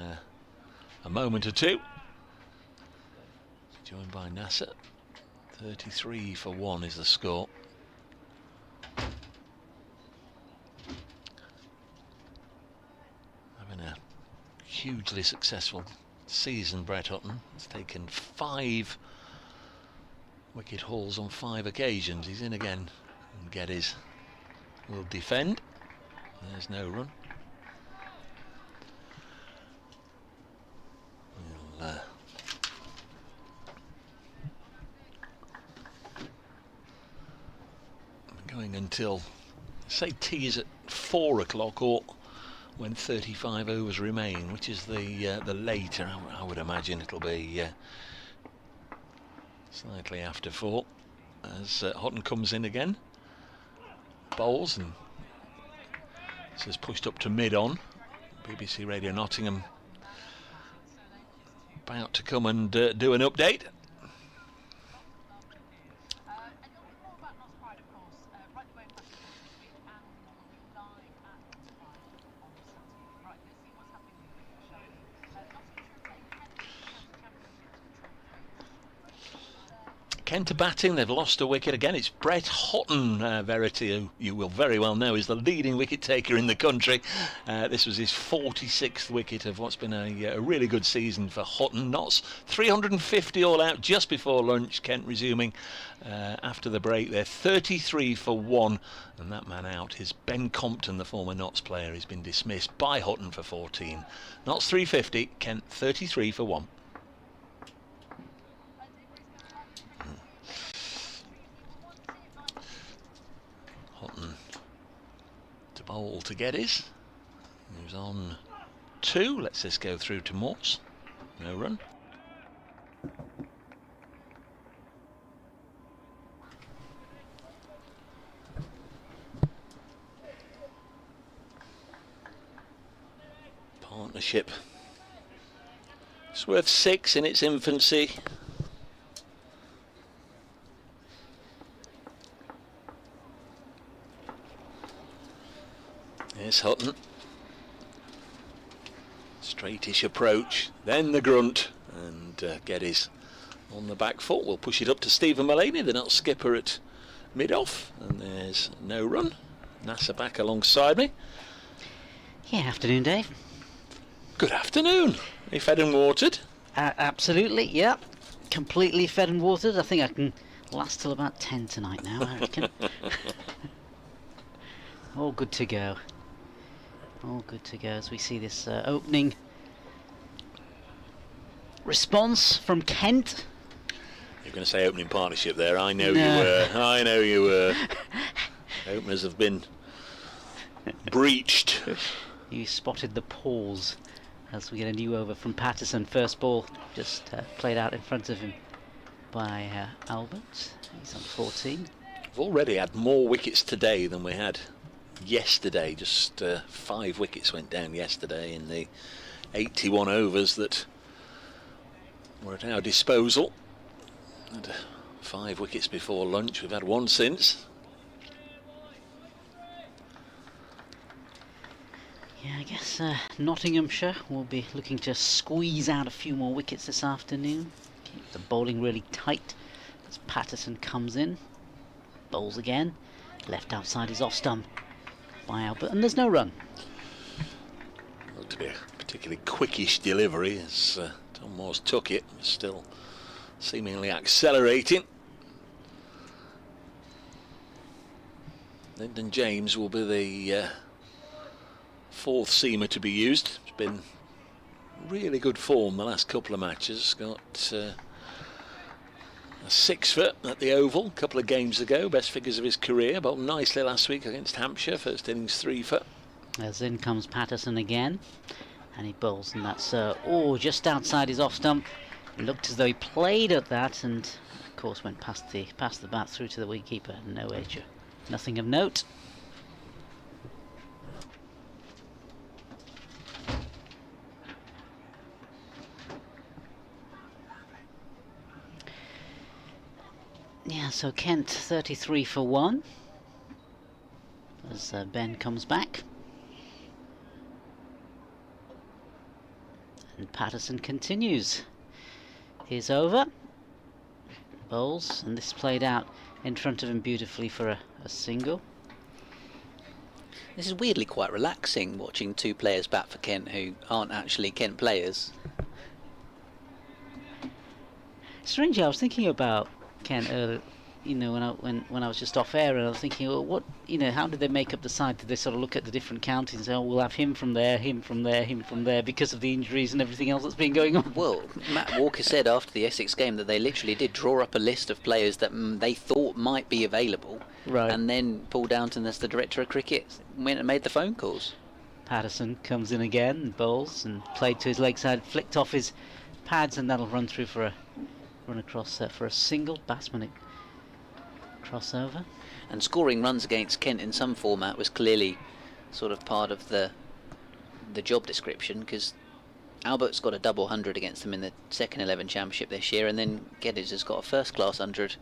a moment or 2. Joined by Nasser. 33 for 1 is the score. Having a hugely successful season, Brett Hutton. He's taken 5 wicket hauls on 5 occasions. He's in again, and Geddes will defend. There's no run. We'll, going until, say, teas at 4 o'clock, or when 35 overs remain, which is the later. I would imagine it'll be slightly after 4 as Hutton comes in again, bowls, and this is pushed up to mid-on. BBC Radio Nottingham about to come and do an update. Kent are batting, they've lost a wicket again. It's Brett Hutton, Verity, who you will very well know is the leading wicket taker in the country. This was his 46th wicket of what's been a really good season for Hutton. Notts 350 all out just before lunch. Kent resuming after the break. They're 33 for 1, and that man out is Ben Compton, the former Notts player. He's been dismissed by Hutton for 14. Notts 350, Kent 33 for 1. Hutton to bowl to Geddes, who's on 2. Let's just go through to Morse. No run. Partnership. It's worth 6 in its infancy. Here's Hutton. Straightish approach, then the grunt, and Geddes on the back foot. We'll push it up to Stephen Mullaney, the Notts skipper, at mid-off, and there's no run. NASA back alongside me. Yeah, afternoon, Dave. Good afternoon. Are you fed and watered? Absolutely, yeah. Completely fed and watered. I think I can last till about 10 tonight now, I reckon. All good to go. All good to go as we see this opening response from Kent. You're going to say opening partnership there. I know you were. I know you were. Openers have been breached. You spotted the pause as we get a new over from Patterson. First ball just played out in front of him by Albert. He's on 14. We've already had more wickets today than we had yesterday. Just 5 wickets went down yesterday in the 81 overs that were at our disposal. And 5 wickets before lunch. We've had 1 since. Yeah, I guess Nottinghamshire will be looking to squeeze out a few more wickets this afternoon. Keep the bowling really tight as Patterson comes in. Bowls again. Left outside his off stump by Albert, and there's no run. Looked to be a particularly quickish delivery as Tom Moores took it, still seemingly accelerating. Lyndon James will be the 4th seamer to be used. It's been really good form the last couple of matches. Got a 6 foot at the Oval a couple of games ago, best figures of his career. Bowled nicely last week against Hampshire, first innings 3 foot. As in comes Patterson again, and he bowls, and that's just outside his off stump. It looked as though he played at that, and of course went past the bat through to the wicketkeeper. No edge, nothing of note. Yeah, so Kent 33 for 1 as Ben comes back. And Patterson continues his over. Bowls, and this played out in front of him beautifully for a single. This is weirdly quite relaxing, watching 2 players bat for Kent who aren't actually Kent players. Strangely, I was thinking about Kent you know, when I was just off air, and I was thinking, well, what, you know, how did they make up the side? Did they sort of look at the different counties and say, oh, we'll have him from there, him from there, him from there, because of the injuries and everything else that's been going on? Well, Matt Walker said after the Essex game that they literally did draw up a list of players that they thought might be available, Right. and then Paul Downton, as the director of cricket, went and made the phone calls. Patterson comes in again and bowls and played to his leg side, flicked off his pads, and that'll run through for a run across for a single batsman crossover. And scoring runs against Kent in some format was clearly sort of part of the job description, because Albert's got a double 100 against them in the second 11 championship this year, and then Geddes has got a first class 100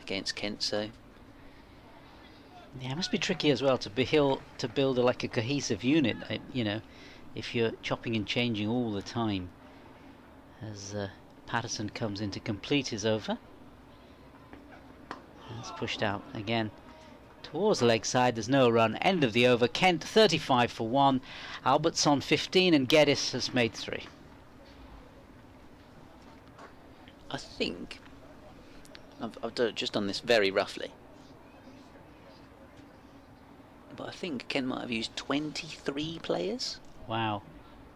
against Kent. So Yeah, it must be tricky as well to build like a cohesive unit. You know, if you're chopping and changing all the time. As Patterson comes in to complete his over. It's pushed out again towards the leg side. There's no run. End of the over. Kent 35 for 1. Albert's on 15 and Geddes has made 3. I think I've just done this very roughly, but I think Kent might have used 23 players. Wow.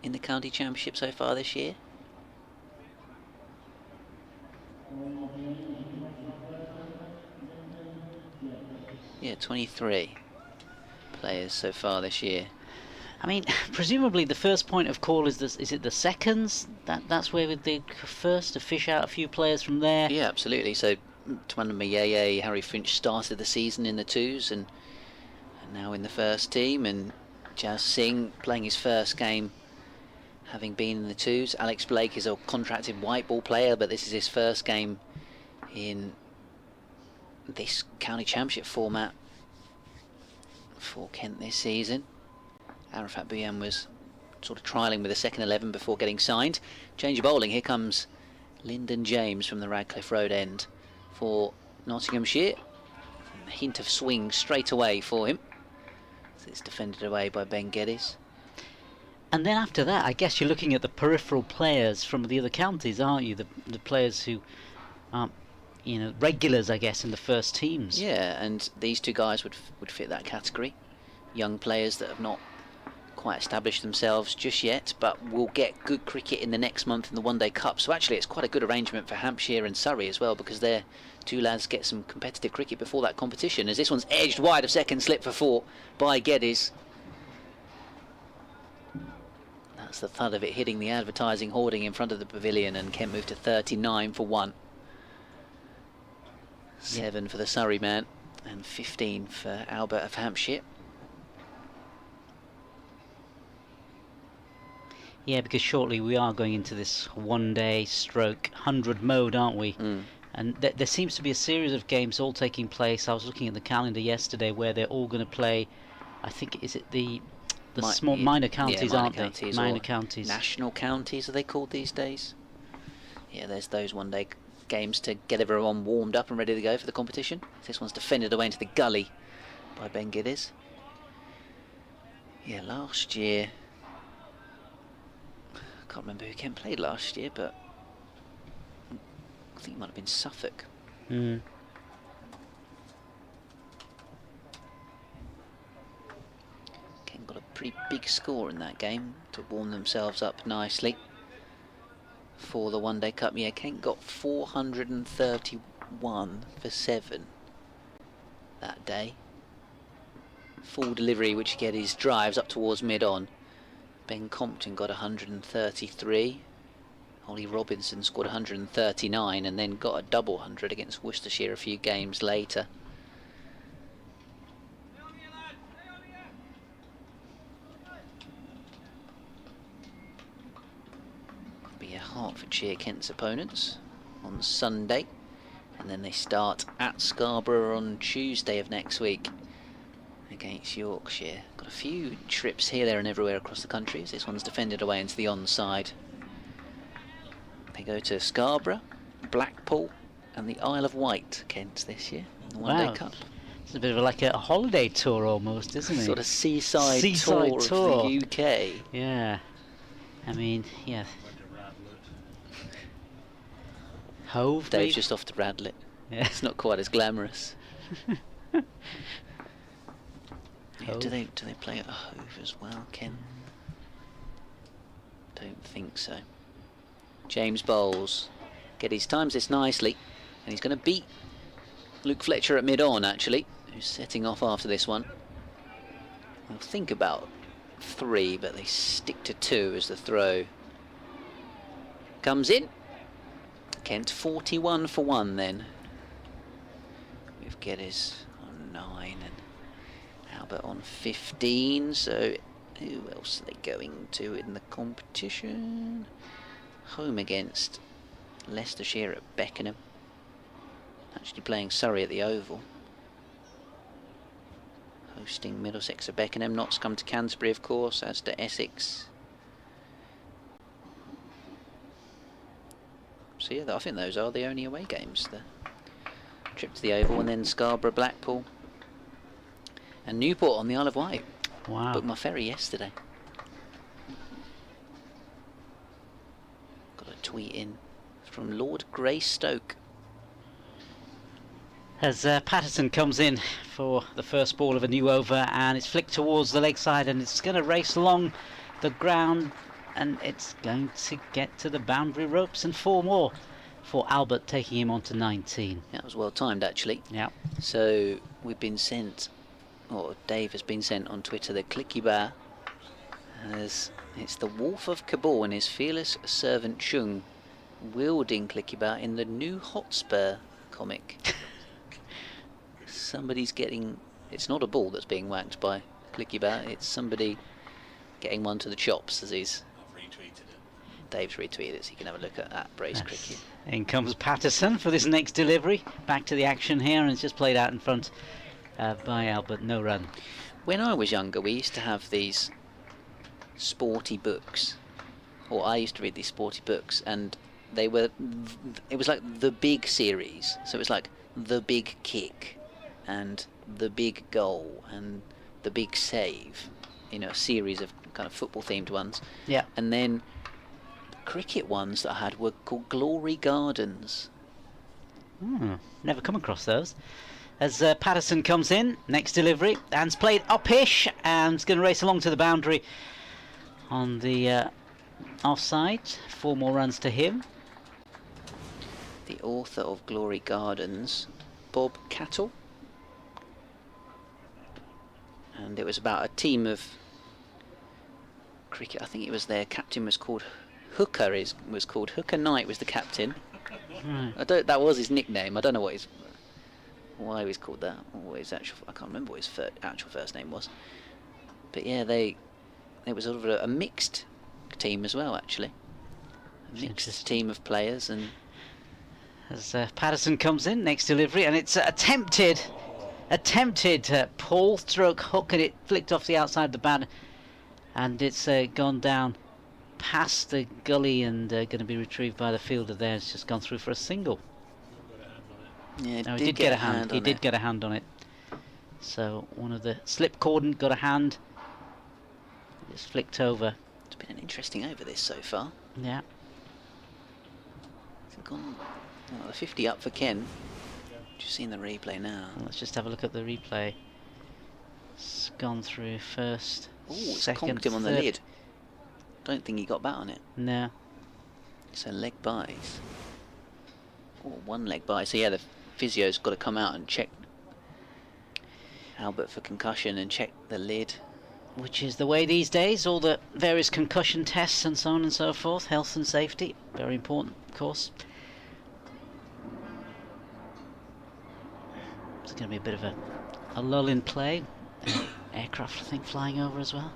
In the county championship so far this year. Yeah, 23 players so far this year. I mean, presumably the first point of call is this. Is it the seconds? That's where they first to fish out a few players from there. Yeah, absolutely. So Twanan Mayeye, Harry Finch started the season in the twos and now in the first team, and Jazz Singh playing his first game having been in the twos. Alex Blake is a contracted white ball player, but this is his first game in this county championship format for Kent this season. Arafat Bhuyan was sort of trialling with the second 11 before getting signed. Change of bowling. Here comes Lyndon James from the Radcliffe Road end for Nottinghamshire. And a hint of swing straight away for him. So it's defended away by Ben Geddes. And then after that, I guess you're looking at the peripheral players from the other counties, aren't you? The players who aren't, you know, regulars, I guess, in the first teams. Yeah, and these two guys would fit that category. Young players that have not quite established themselves just yet, but will get good cricket in the next month in the One Day Cup. So actually it's quite a good arrangement for Hampshire and Surrey as well, because their two lads get some competitive cricket before that competition, as this one's edged wide of second slip for 4 by Geddes. That's the thud of it hitting the advertising hoarding in front of the pavilion, and Kent moved to 39 for 1. 7 for the Surrey man and 15 for Albert of Hampshire. Yeah, because shortly we are going into this 1 day stroke 100 mode, aren't we? And there seems to be a series of games all taking place. I was looking at the calendar yesterday where they're all going to play. I think, is it the small minor counties, aren't they? Minor counties. National counties are they called these days? Yeah, there's those 1 day games to get everyone warmed up and ready to go for the competition. This one's defended away into the gully by Ben Geddes. Yeah, last year, I can't remember who Kent played last year, but I think it might have been Suffolk. Mm. Kent got a pretty big score in that game to warm themselves up nicely for the One Day Cup. Yeah, Kent got 431 for 7 that day. Full delivery, which Geddes drives up towards mid-on. Ben Compton got 133. Ollie Robinson scored 139 and then got a double 100 against Worcestershire a few games later. Be a Hertfordshire Kent's opponents on Sunday, and then they start at Scarborough on Tuesday of next week against Yorkshire. Got a few trips here, there and everywhere across the country. This one's defended away into the onside. They go to Scarborough, Blackpool and the Isle of Wight, Kent, this year in the One Day Cup. It's a bit of like a holiday tour almost, isn't it? Sort of seaside tour of the UK. Yeah. I mean, yeah. Hove, Dave's just off to Radlett. Yeah. It's not quite as glamorous. Yeah, do they play at a Hove as well, Ken? Don't think so. James Bowles times this nicely, and he's going to beat Luke Fletcher at mid-on, actually, who's setting off after this one. They'll think about 3, but they stick to 2 as the throw comes in. Kent 41 for 1 then, with Geddes on 9 and Albert on 15. So who else are they going to in the competition? Home against Leicestershire at Beckenham. Actually playing Surrey at the Oval. Hosting Middlesex at Beckenham. Notts come to Canterbury, of course, as to Essex. So yeah, I think those are the only away games. The trip to the Oval, and then Scarborough, Blackpool, and Newport on the Isle of Wight. Wow. Booked my ferry yesterday. Got a tweet in from Lord Greystoke. As Patterson comes in for the first ball of a new over, and it's flicked towards the leg side, and it's going to race along the ground, and it's going to get to the boundary ropes, and 4 more for Albert, taking him on to 19. That was well timed, actually. Yeah. So we've been sent, or Dave has been sent on Twitter, the clicky bar, as it's the Wolf of Kabul and his fearless servant Chung wielding clicky bar in the new Hotspur comic. Somebody's getting, it's not a ball that's being whacked by clicky bar, it's somebody getting one to the chops, as he's Dave's retweeted it, so you can have a look at that brace cricket. In comes Patterson for this next delivery. Back to the action here, and it's just played out in front by Albert. No run. When I was younger, we used to have these sporty books, or I used to read these sporty books, and they were, it was like the big series. So it was like the big kick, and the big goal, and the big save. You know, a series of kind of football-themed ones. Yeah. And then cricket ones that I had were called Glory Gardens. Never come across those. As Patterson comes in, next delivery, and it's played upish, and it's going to race along to the boundary on the offside. 4 more runs to him. The author of Glory Gardens, Bob Cattle. And it was about a team of cricket. I think it was their captain was called Hooker. Hooker Knight was the captain. Right. That was his nickname. I don't know why he was called that. Or what his actual, I can't remember what his actual first name was. But yeah, it was sort of a mixed team as well, actually. A mixed team of players. And as Patterson comes in, next delivery, and it's attempted pull stroke hook, and it flicked off the outside of the bat, and it's gone down past the gully, and going to be retrieved by the fielder there. It's just gone through for a single. yeah, No, he did get a hand. He did get a hand on it. So one of the slip cordon got a hand. It's flicked over. It's been an interesting over this so far. Yeah. It's gone. Well, the 50 up for Ken. Just seen the replay now. Well, let's just have a look at the replay. It's gone through first. Oh, it's second, conked him on the third. lid. Don't think he got bat on it. No. So leg buys. Oh, 1 leg buy. So yeah, the physio's got to come out and check Albert for concussion and check the lid. Which is the way these days, all the various concussion tests and so on and so forth. Health and safety, very important, of course. There's going to be a bit of a lull in play. Aircraft, I think, flying over as well.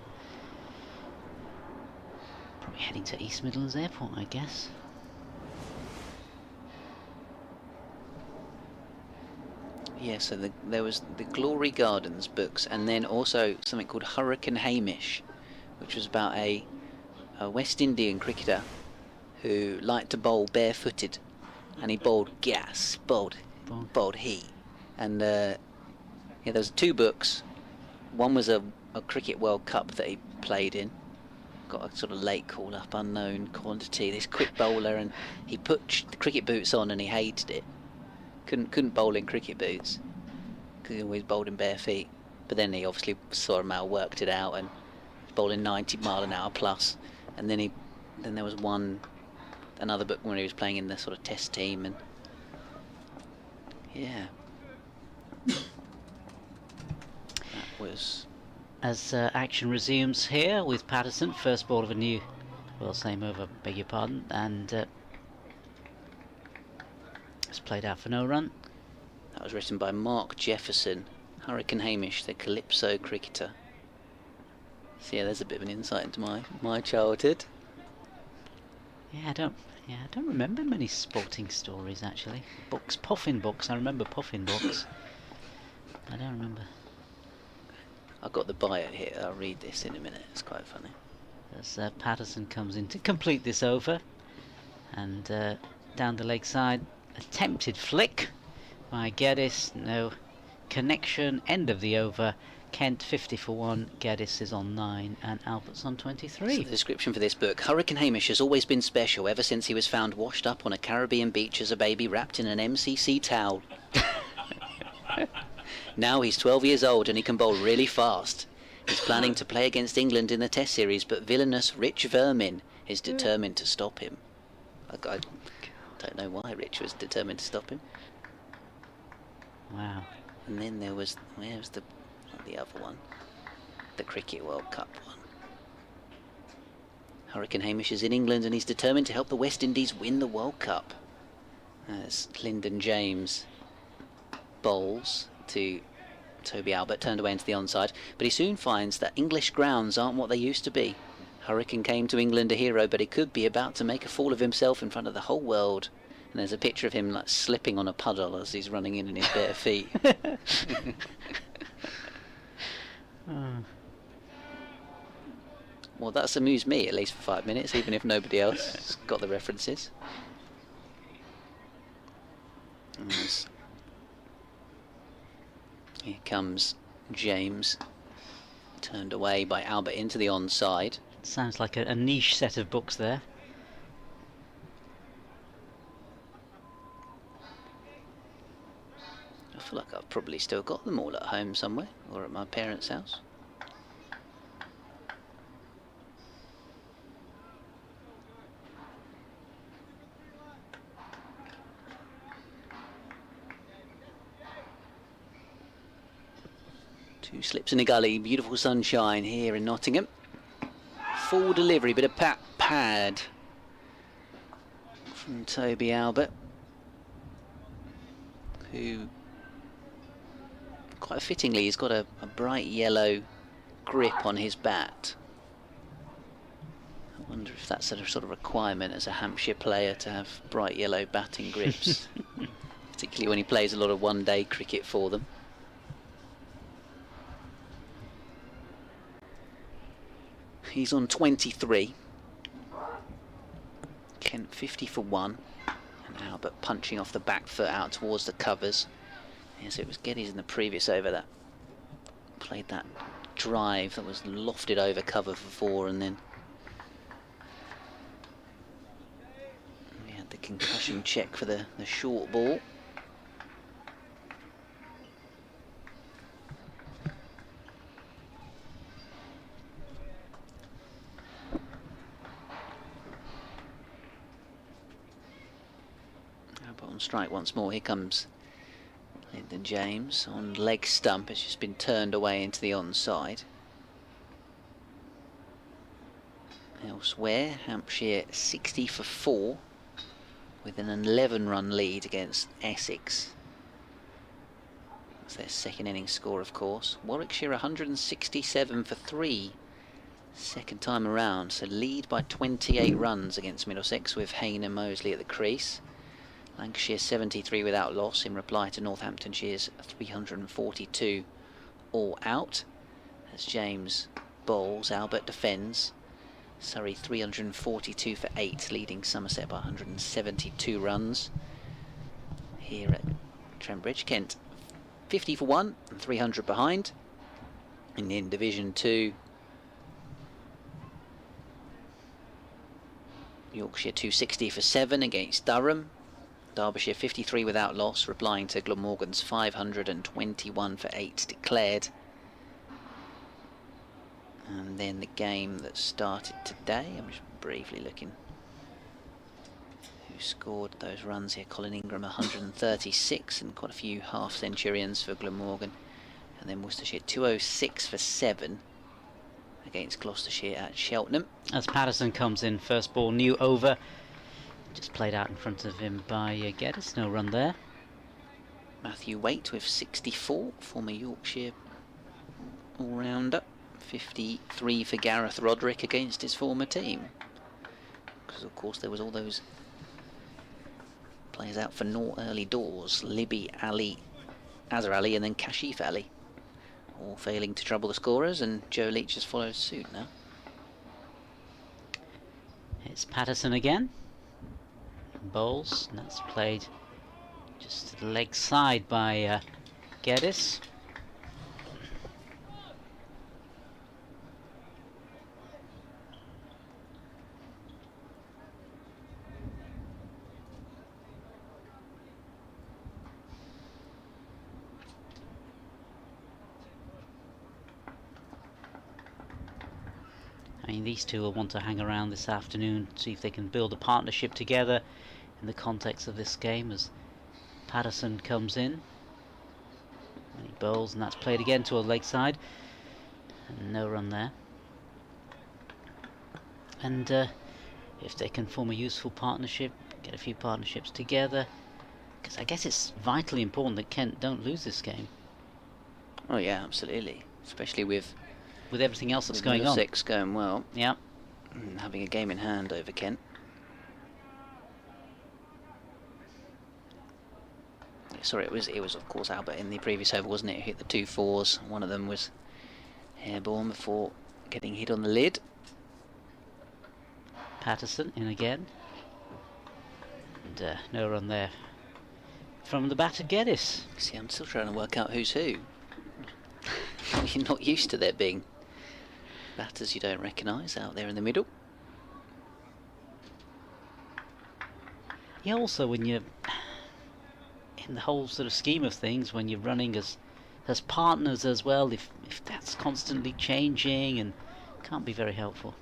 Probably heading to East Midlands Airport, I guess. Yeah, so there was the Glory Gardens books, and then also something called Hurricane Hamish, which was about a West Indian cricketer who liked to bowl barefooted, and he bowled gas, bowled heat. And yeah, there's 2 books. One was a Cricket World Cup that he played in. Got a sort of late call up, unknown quantity, this quick bowler, and he put the cricket boots on and he hated it. Couldn't bowl in cricket boots, because he always bowled in bare feet. But then he obviously somehow worked it out and bowling 90 mph plus. And then there was another book when he was playing in the sort of test team, and yeah, that was. As action resumes here with Patterson, first ball of a new, well, same over, beg your pardon, and it's played out for no run. That was written by Mark Jefferson, Hurricane Hamish, the Calypso cricketer. So yeah, there's a bit of an insight into my childhood. Yeah, I don't remember many sporting stories actually. Books, Puffin books. I remember Puffin books. I don't remember. I've got the bio here. I'll read this in a minute. It's quite funny. As Patterson comes in to complete this over, and down the leg side, attempted flick by Geddes. No connection. End of the over. Kent 50 for 1, Geddes is on 9, and Albert's on 23. So the description for this book: Hurricane Hamish has always been special ever since he was found washed up on a Caribbean beach as a baby wrapped in an MCC towel. Now he's 12 years old and he can bowl really fast. He's planning to play against England in the Test series, but villainous Rich Vermin is determined to stop him. I don't know why Rich was determined to stop him. Wow. And then where's the other one? The Cricket World Cup one. Hurricane Hamish is in England and he's determined to help the West Indies win the World Cup. As Lyndon James bowls to Toby Albert, turned away into the onside, but he soon finds that English grounds aren't what they used to be. Hurricane came to England a hero, but he could be about to make a fool of himself in front of the whole world. And there's a picture of him like slipping on a puddle as he's running in his bare feet. Well, that's amused me at least for 5 minutes, even if nobody else has got the references. Yes. Here comes James, turned away by Albert into the onside. Sounds like a niche set of books there. I feel like I've probably still got them all at home somewhere, or at my parents' house. Two slips in a gully, beautiful sunshine here in Nottingham. Full delivery, bit of pad from Toby Albert, who quite fittingly he's got a bright yellow grip on his bat. I wonder if that's a sort of requirement as a Hampshire player to have bright yellow batting grips, particularly when he plays a lot of one-day cricket for them. He's on 23. Kent 50 for 1. And Albert punching off the back foot out towards the covers. Yes, it was Geddes in the previous over that played that drive that was lofted over cover for 4, and then we had the concussion check for the short ball. On strike once more. Here comes Lyndon James on leg stump. It's just been turned away into the onside. Elsewhere, Hampshire 60 for 4 with an 11-run lead against Essex. That's their second innings score, of course. Warwickshire 167 for 3 second time around, so lead by 28 runs against Middlesex with Hayne and Mosley at the crease. Lancashire 73 without loss in reply to Northamptonshire's 342 all out. As James bowls, Albert defends. Surrey 342 for 8, leading Somerset by 172 runs. Here at Trent Bridge, Kent 50 for 1 and 300 behind. In Division 2, Yorkshire 260 for 7 against Durham. Derbyshire 53 without loss, replying to Glamorgan's 521 for 8 declared. And then the game that started today, I'm just briefly looking who scored those runs here. Colin Ingram 136 and quite a few half centurions for Glamorgan. And then Worcestershire 206 for 7 against Gloucestershire at Cheltenham. As Patterson comes in, first ball, new over. Just played out in front of him by Geddes, no run there. Matthew Waite with 64, former Yorkshire all-rounder. 53 for Gareth Roderick against his former team. Because of course there was all those players out for naught early doors. Libby, Ali, Azhar Ali and then Kashif Ali. All failing to trouble the scorers, and Joe Leach has followed suit now. It's Patterson again. Bowls, and that's played just to the leg side by Geddes. I mean, these two will want to hang around this afternoon, see if they can build a partnership together in the context of this game as Patterson comes in. And he bowls, and that's played again to a leg side. And no run there. And if they can form a useful partnership, get a few partnerships together, because I guess it's vitally important that Kent don't lose this game. Oh yeah, absolutely. Especially with everything else that's going on. 6 going well. Yeah. And having a game in hand over Kent. Yeah, sorry, it was of course Albert in the previous over, wasn't it? Who hit the 2 4s. One of them was airborne before getting hit on the lid. Patterson in again. And no run there from the bat of Geddes. See, I'm still trying to work out who's who. You're not used to there being batters you don't recognise out there in the middle. Yeah, also when you're in the whole sort of scheme of things, when you're running as partners as well, if that's constantly changing, and can't be very helpful.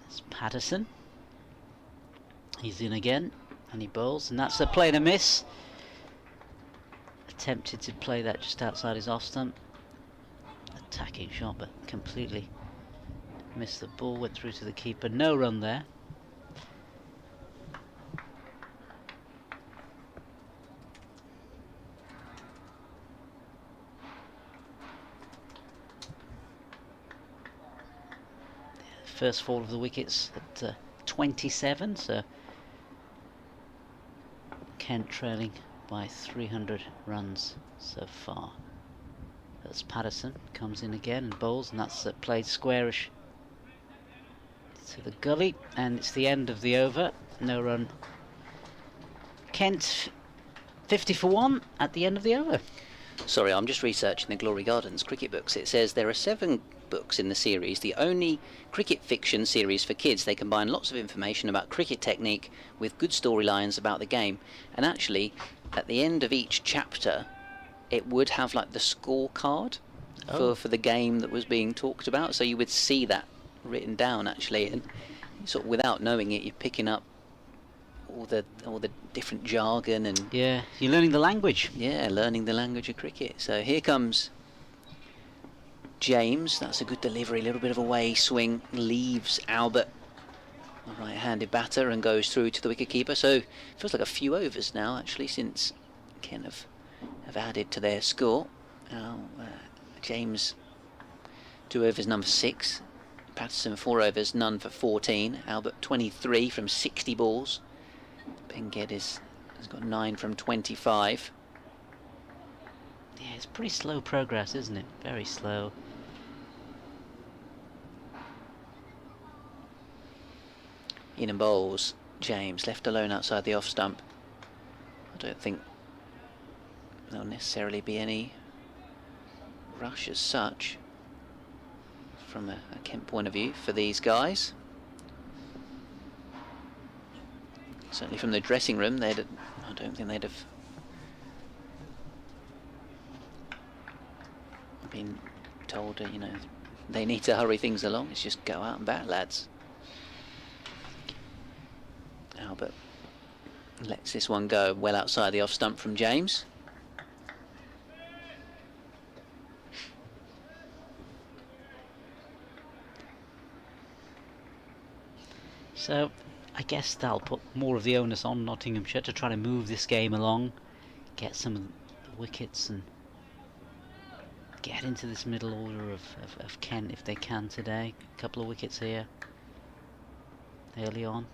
That's Patterson. He's in again, and he bowls, and that's a play and a miss. Attempted to play that just outside his off stump. Attacking shot, but completely missed the ball, went through to the keeper. No run there. First fall of the wickets at 27, so Kent trailing by 300 runs so far. That's Patterson, comes in again and bowls, and that's played squarish to the gully, and it's the end of the over. No run. Kent 50 for 1 at the end of the over. Sorry, I'm just researching the Glory Gardens cricket books. It says there are 7 books in the series, the only cricket fiction series for kids. They combine lots of information about cricket technique with good storylines about the game. And actually, at the end of each chapter, it would have like the scorecard for the game that was being talked about. So you would see that written down actually, and sort of without knowing it, you're picking up all the different jargon, and yeah, you're learning the language. Yeah, learning the language of cricket. So here comes James. That's a good delivery, a little bit of a way swing, leaves Albert, a right-handed batter, and goes through to the wicketkeeper. So it feels like a few overs now actually since Kent have added to their score. Now James 2 overs, number 6. Patterson 4 overs, none for 14. Albert 23 from 60 balls. Ben Geddes has got 9 from 25. Yeah, it's pretty slow progress, isn't it? Very slow. In and bowls, James left alone outside the off stump. I don't think there'll necessarily be any rush as such from a Kent point of view for these guys. Certainly from the dressing room, I don't think they'd have been told, you know, they need to hurry things along. It's just go out and bat, lads. Albert lets this one go well outside the off stump from James. So I guess they'll put more of the onus on Nottinghamshire to try to move this game along, get some of the wickets and get into this middle order of Kent if they can today. A couple of wickets here early on.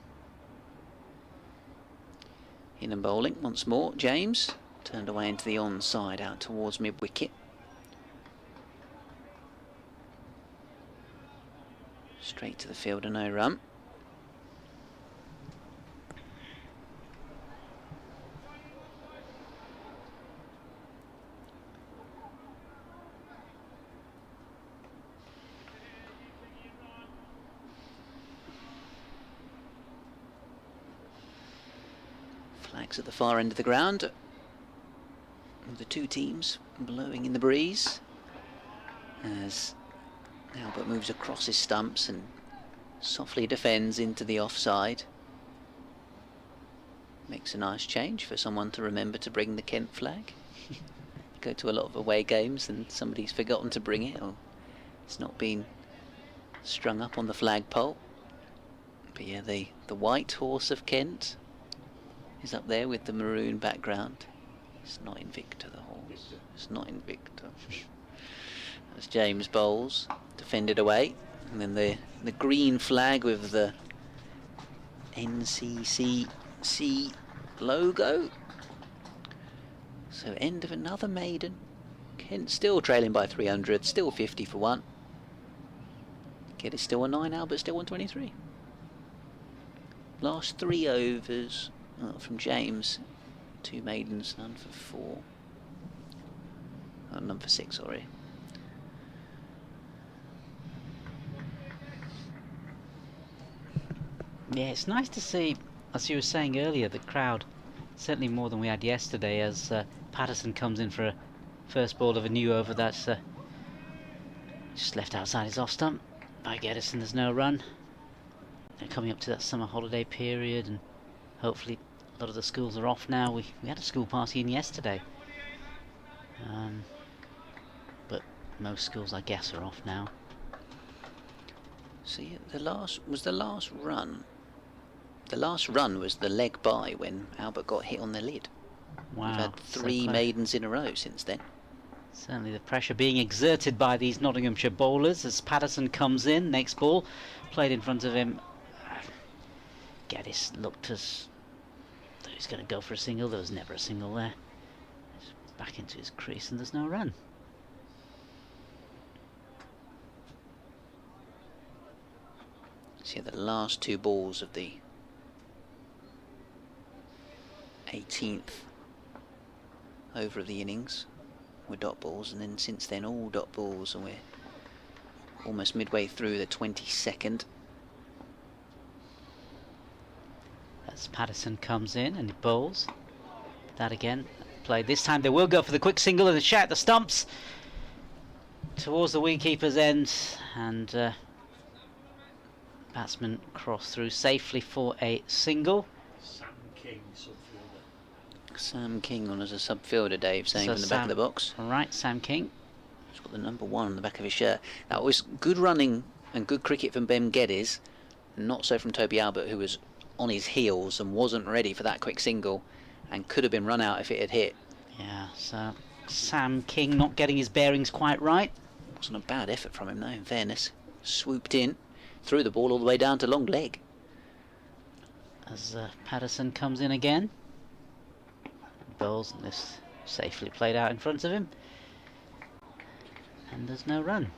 In and bowling once more. James turned away into the onside out towards mid wicket. Straight to the fielder, no run. Flags at the far end of the ground, with the two teams blowing in the breeze as Albert moves across his stumps and softly defends into the offside. Makes a nice change for someone to remember to bring the Kent flag. Go to a lot of away games and somebody's forgotten to bring it, or it's not been strung up on the flagpole. But yeah, the white horse of Kent is up there with the maroon background. It's not Invicta, the horse. It's not Invicta. As James bowls, defended away, and then the green flag with the NCCC logo. So end of another maiden. Kent still trailing by 300, still 50 for 1. Kent is still on 9, Albert still on 23. Last 3 overs. From James, 2 maidens, none for 4. Oh, none for 6, sorry. Yeah, it's nice to see, as you were saying earlier, the crowd, certainly more than we had yesterday, as Patterson comes in for a first ball of a new over that's just left outside his off stump. By Gedison, there's no run. They're coming up to that summer holiday period, and hopefully a lot of the schools are off now. We had a school party in yesterday, but most schools, I guess, are off now. So yeah, the last run. The last run was the leg by when Albert got hit on the lid. Wow, We've had 3 maidens in a row since then. Certainly the pressure being exerted by these Nottinghamshire bowlers as Patterson comes in. Next ball played in front of him. Geddes looked as though he's going to go for a single. There was never a single there. He's back into his crease and there's no run. See the last 2 balls of the 18th over of the innings were dot balls, and then since then all dot balls, and we're almost midway through the 22nd. As Patterson comes in and he bowls. That again played. This time they will go for the quick single and a shot at the stumps towards the wicketkeeper's end, and batsman crossed through safely for a single. Sam King on as a sub-fielder, Dave, saying So from the back of the box. Right, Sam King. He's got the number 1 on the back of his shirt. That was good running and good cricket from Ben Geddes, not so from Toby Albert, who was on his heels and wasn't ready for that quick single and could have been run out if it had hit. Yeah, so Sam King not getting his bearings quite right. Wasn't a bad effort from him though, in fairness. Swooped in, threw the ball all the way down to long leg. As Patterson comes in again. Bowls, and this safely played out in front of him. And there's no run.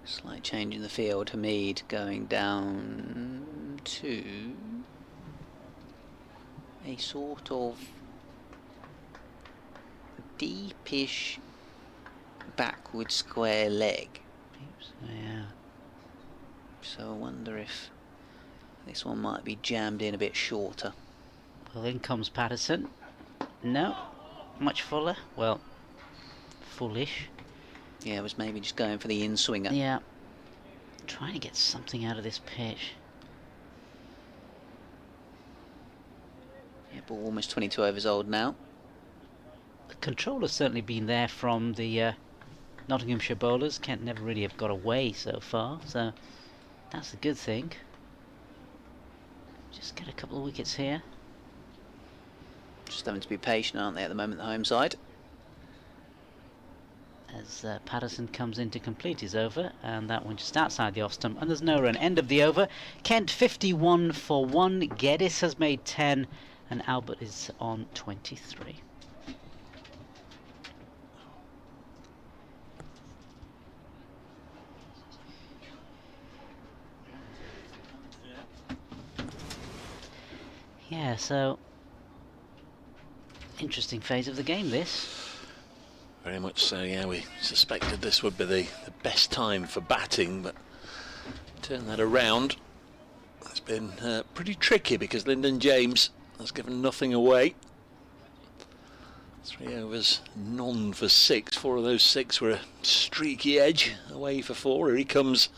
Slight change in the field. Hamid going down to a sort of deepish backward square leg. So, yeah. So I wonder if this one might be jammed in a bit shorter. Well, in comes Patterson. No, much fuller. Well, fullish. Yeah, it was maybe just going for the in-swinger. Yeah. Trying to get something out of this pitch. Yeah, ball almost 22 overs old now. The control has certainly been there from the Nottinghamshire bowlers. Kent never really have got away so far, so that's a good thing. Just get a couple of wickets here. Just having to be patient, aren't they, at the moment, the home side? As Patterson comes in to complete his over, and that one just outside the off stump, and there's no run. End of the over. Kent 51 for 1. Geddes has made 10, and Albert is on 23. Yeah, so interesting phase of the game, this. Very much so, yeah. We suspected this would be the best time for batting, but turn that around. It's been pretty tricky because Lyndon James has given nothing away. 3 overs, none for 6. 4 of those 6 were a streaky edge, away for 4. Here he comes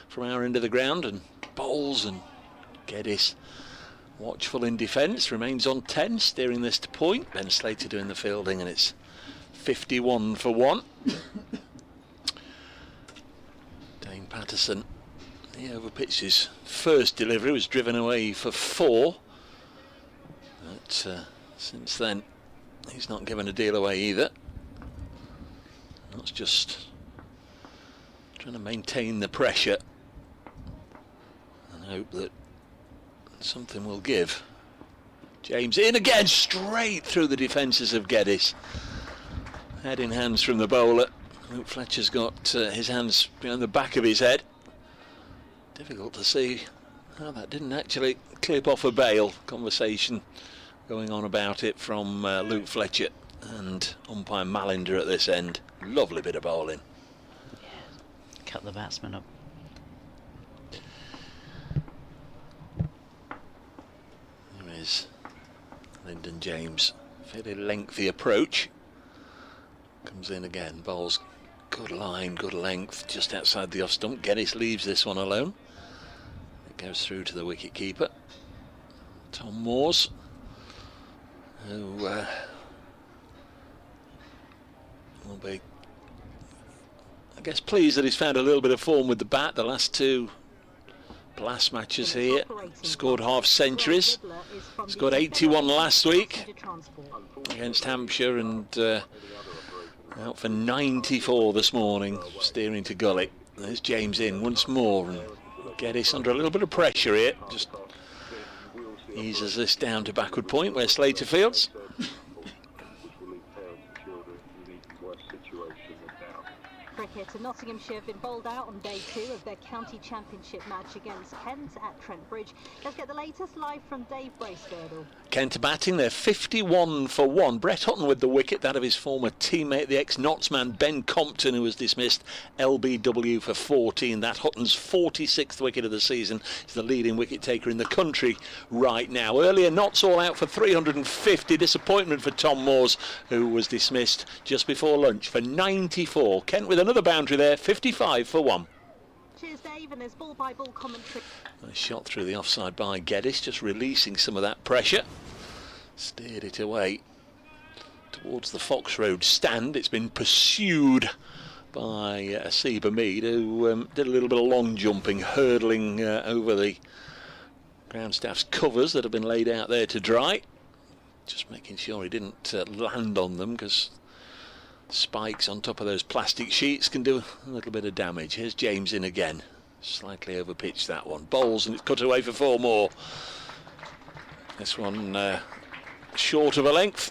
from our end of the ground and bowls, and Geddes, watchful in defence, remains on 10, steering this to point. Ben Slater doing the fielding, and it's 51 for 1. Dane Patterson, he overpitched his first delivery, was driven away for 4. But since then, he's not given a deal away either. That's just trying to maintain the pressure and hope that something will give. James in again, straight through the defences of Geddes. Head in hands from the bowler. Fletcher's got his hands behind the back of his head. Difficult to see how that didn't actually clip off a bail. Conversation going on about it from Luke Fletcher and umpire Malinder at this end. Lovely bit of bowling. Yeah, cut the batsman up. There is Lyndon James. Fairly lengthy approach. Comes in again, bowls good line, good length, just outside the off stump. Geddes leaves this one alone. It goes through to the wicket keeper, Tom Moores, who will be, I guess, pleased that he's found a little bit of form with the bat. The last 2 blast matches here, scored half centuries, scored 81 last week against Hampshire, and out for 94 this morning, steering to gully. There's James in once more, and Geddes under a little bit of pressure here. Just eases this down to backward point where Slater fields. Cricket and Nottinghamshire have been bowled out on day 2 of their county championship match against Kent at Trent Bridge. Let's get the latest live from Dave Bracegirdle. Kent batting, they're 51 for 1. Brett Hutton with the wicket, that of his former teammate, the ex-Notts man Ben Compton, who was dismissed, LBW for 14. That Hutton's 46th wicket of the season. He's the leading wicket taker in the country right now. Earlier, Notts all out for 350. Disappointment for Tom Moores, who was dismissed just before lunch for 94. Kent with another boundary there, 55 for 1. Cheers, Dave, and there's ball-by-ball commentary. Nice shot through the offside by Geddes, just releasing some of that pressure. Steered it away towards the Fox Road stand. It's been pursued by Asiba Mead, who did a little bit of long jumping, hurdling over the ground staff's covers that have been laid out there to dry. Just making sure he didn't land on them, because spikes on top of those plastic sheets can do a little bit of damage. Here's James in again. Slightly overpitched that one. Bowls, and it's cut away for 4 more. This one short of a length.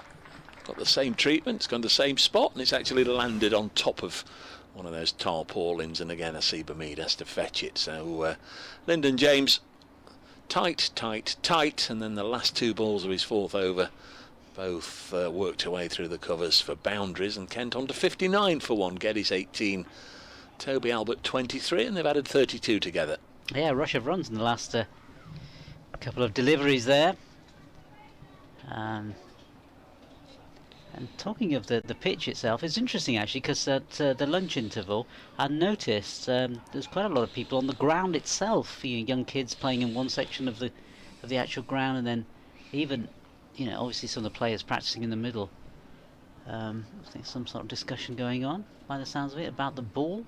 Got the same treatment. It's gone to the same spot, and it's actually landed on top of one of those tarpaulins. And again, Asiba Mead has to fetch it. So Lyndon James, tight, tight, tight. And then the last 2 balls of his 4th over, both worked away through the covers for boundaries, and Kent on to 59 for 1. Geddes 18, Toby Albert 23, and they've added 32 together. Yeah, rush of runs in the last couple of deliveries there. And talking of the pitch itself, it's interesting actually, because at the lunch interval I noticed there's quite a lot of people on the ground itself. Young kids playing in one section of the actual ground, and then even obviously some of the players practicing in the middle. I think some sort of discussion going on by the sounds of it about the ball.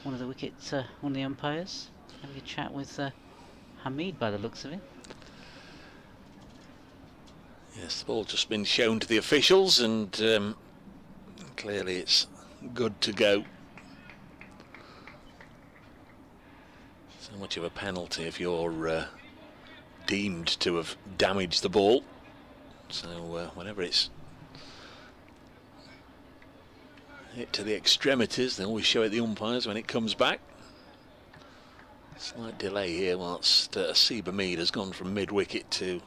One of the umpires having a chat with Hamid by the looks of it. Yes, the ball just been shown to the officials, and clearly it's good to go. So much of a penalty if you're deemed to have damaged the ball. So whenever it's hit to the extremities, they always show it the umpires when it comes back. Slight delay here whilst Seba Mead has gone from mid-wicket to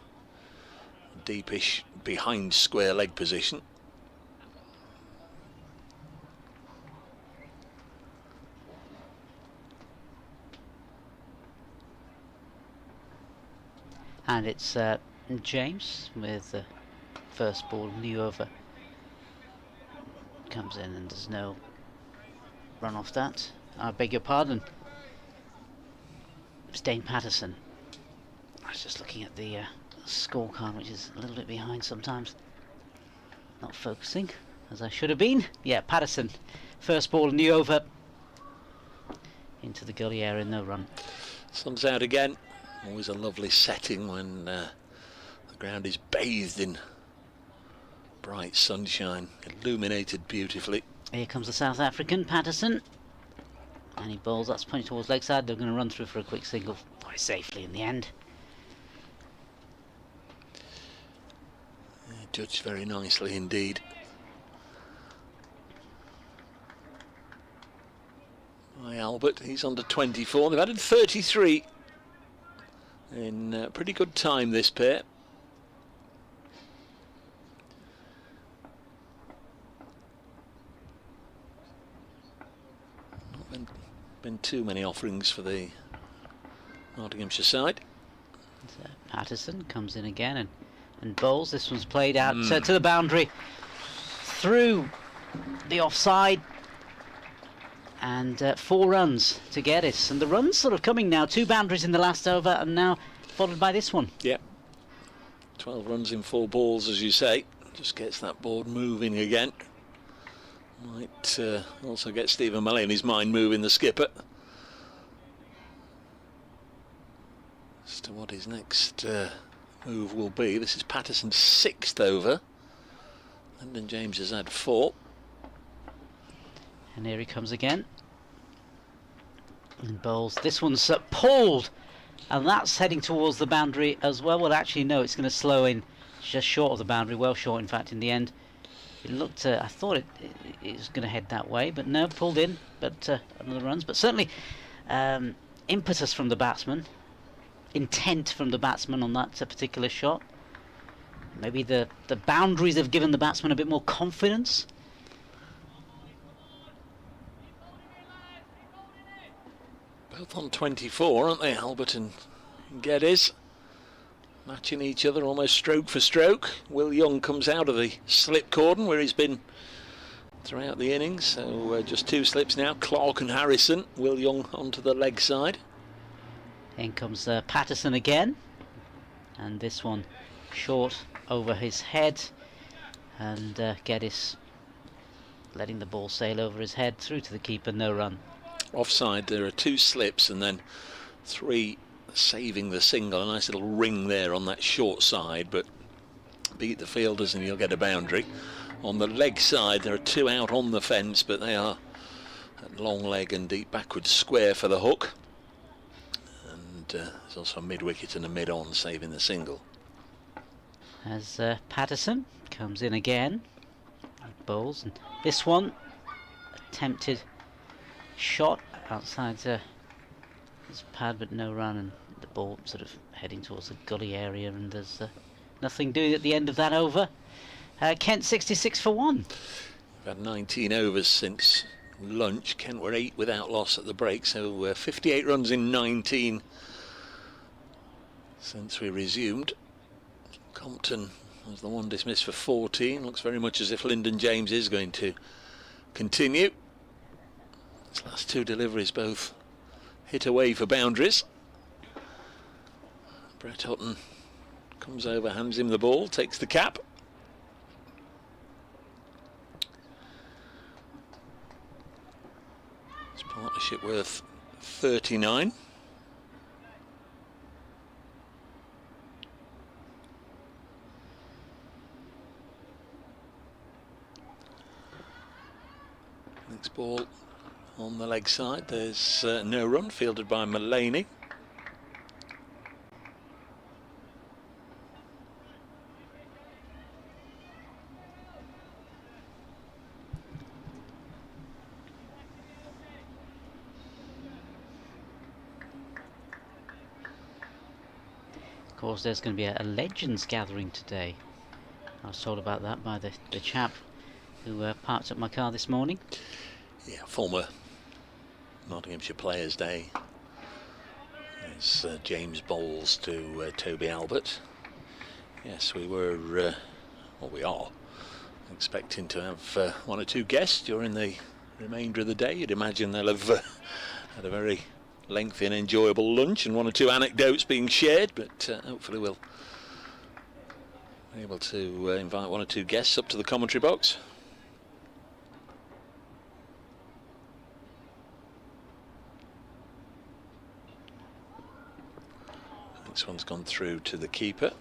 deepish behind square leg position. And it's James with the first ball, new over. Comes in and there's no run off that. I beg your pardon. It's Dane Patterson. I was just looking at the scorecard, which is a little bit behind sometimes. Not focusing as I should have been. Yeah, Patterson. First ball, new over. Into the gully area, no run. Sun's out again. Always a lovely setting when the ground is bathed in bright sunshine, illuminated beautifully. Here comes the South African, Patterson. And he bowls, that's pointing towards leg side. They're going to run through for a quick single quite safely in the end. Judged very nicely indeed. By Albert, he's under 24. They've added 33 in pretty good time, this pair. Not been too many offerings for the Nottinghamshire side. So Patterson comes in again and bowls. This one's played out to the boundary through the offside, and 4 runs to get it. And the runs sort of coming now, 2 boundaries in the last over, and now followed by this one. Yeah, 12 runs in 4 balls, as you say. Just gets that board moving again. Might also get Stephen Mullaney's mind moving, the skipper, as to what his next move will be. This is Patterson's 6th over. Lyndon James has had 4. And here he comes again. And bowls. This one's pulled, and that's heading towards the boundary as well. Well, actually, no, it's going to slow in just short of the boundary. Well short, in fact, in the end. It looked, I thought it was going to head that way, but no, pulled in. But another runs. But certainly impetus from the batsman. Intent from the batsman on that particular shot. Maybe the boundaries have given the batsman a bit more confidence. Both on 24, aren't they, Albert and Geddes? Matching each other almost stroke for stroke. Will Young comes out of the slip cordon where he's been throughout the innings. So just 2 slips now, Clark and Harrison. Will Young onto the leg side. In comes Patterson again, and this one short over his head, and Geddes letting the ball sail over his head through to the keeper, no run. Offside, there are 2 slips and then 3 saving the single. A nice little ring there on that short side, but beat the fielders and you'll get a boundary. On the leg side there are 2 out on the fence, but they are at long leg and deep backward square for the hook. There's also a mid-wicket and a mid-on saving the single. As Patterson comes in again, bowls, and this one attempted shot outside his pad, but no run, and the ball sort of heading towards the gully area, and there's nothing doing at the end of that over. Kent 66 for 1. We've had 19 overs since lunch. Kent were 8 without loss at the break, so 58 runs in 19 since we resumed. Compton was the one dismissed for 14. Looks very much as if Lyndon James is going to continue. His last 2 deliveries both hit away for boundaries. Brett Hutton comes over, hands him the ball, takes the cap. His partnership worth 39. Next ball on the leg side. There's no run, fielded by Mullaney. Of course, there's going to be a Legends gathering today. I was told about that by the chap who parked up my car this morning. Yeah, former Nottinghamshire Players' Day. There's James Bowles to Toby Albert. Yes, we were, well, we are expecting to have 1 or 2 guests during the remainder of the day. You'd imagine they'll have had a very lengthy and enjoyable lunch and 1 or 2 anecdotes being shared, but hopefully we'll be able to invite 1 or 2 guests up to the commentary box. This one's gone through to the keeper.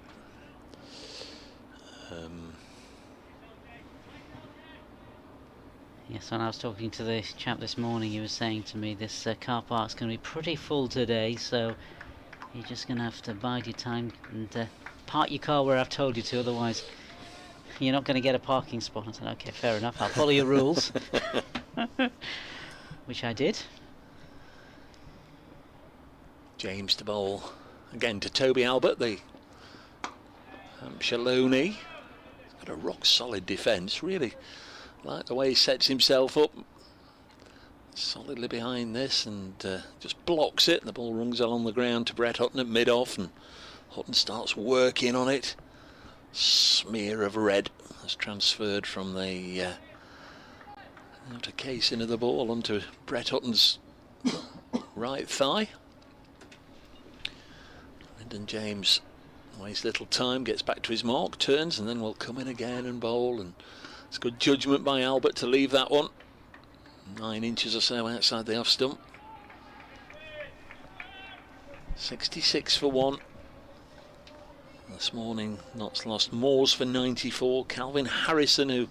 Yes, when I was talking to the chap this morning, he was saying to me this car park's going to be pretty full today, so you're just going to have to bide your time and park your car where I've told you to, otherwise you're not going to get a parking spot. I said, okay, fair enough, I'll follow your rules. Which I did. James to bowl again to Toby Albert, the Hampshire loanee. He's got a rock solid defence, really like the way he sets himself up solidly behind this and just blocks it, and the ball runs along the ground to Brett Hutton at mid-off, and Hutton starts working on it. Smear of red has transferred from the outer casing of the ball onto Brett Hutton's right thigh. Lyndon James wastes little time, gets back to his mark, turns, and then will come in again and bowl, and it's good judgment by Albert to leave that one 9 inches or so outside the off stump. 66 for 1. This morning, Notts lost Moores for 94. Calvin Harrison, who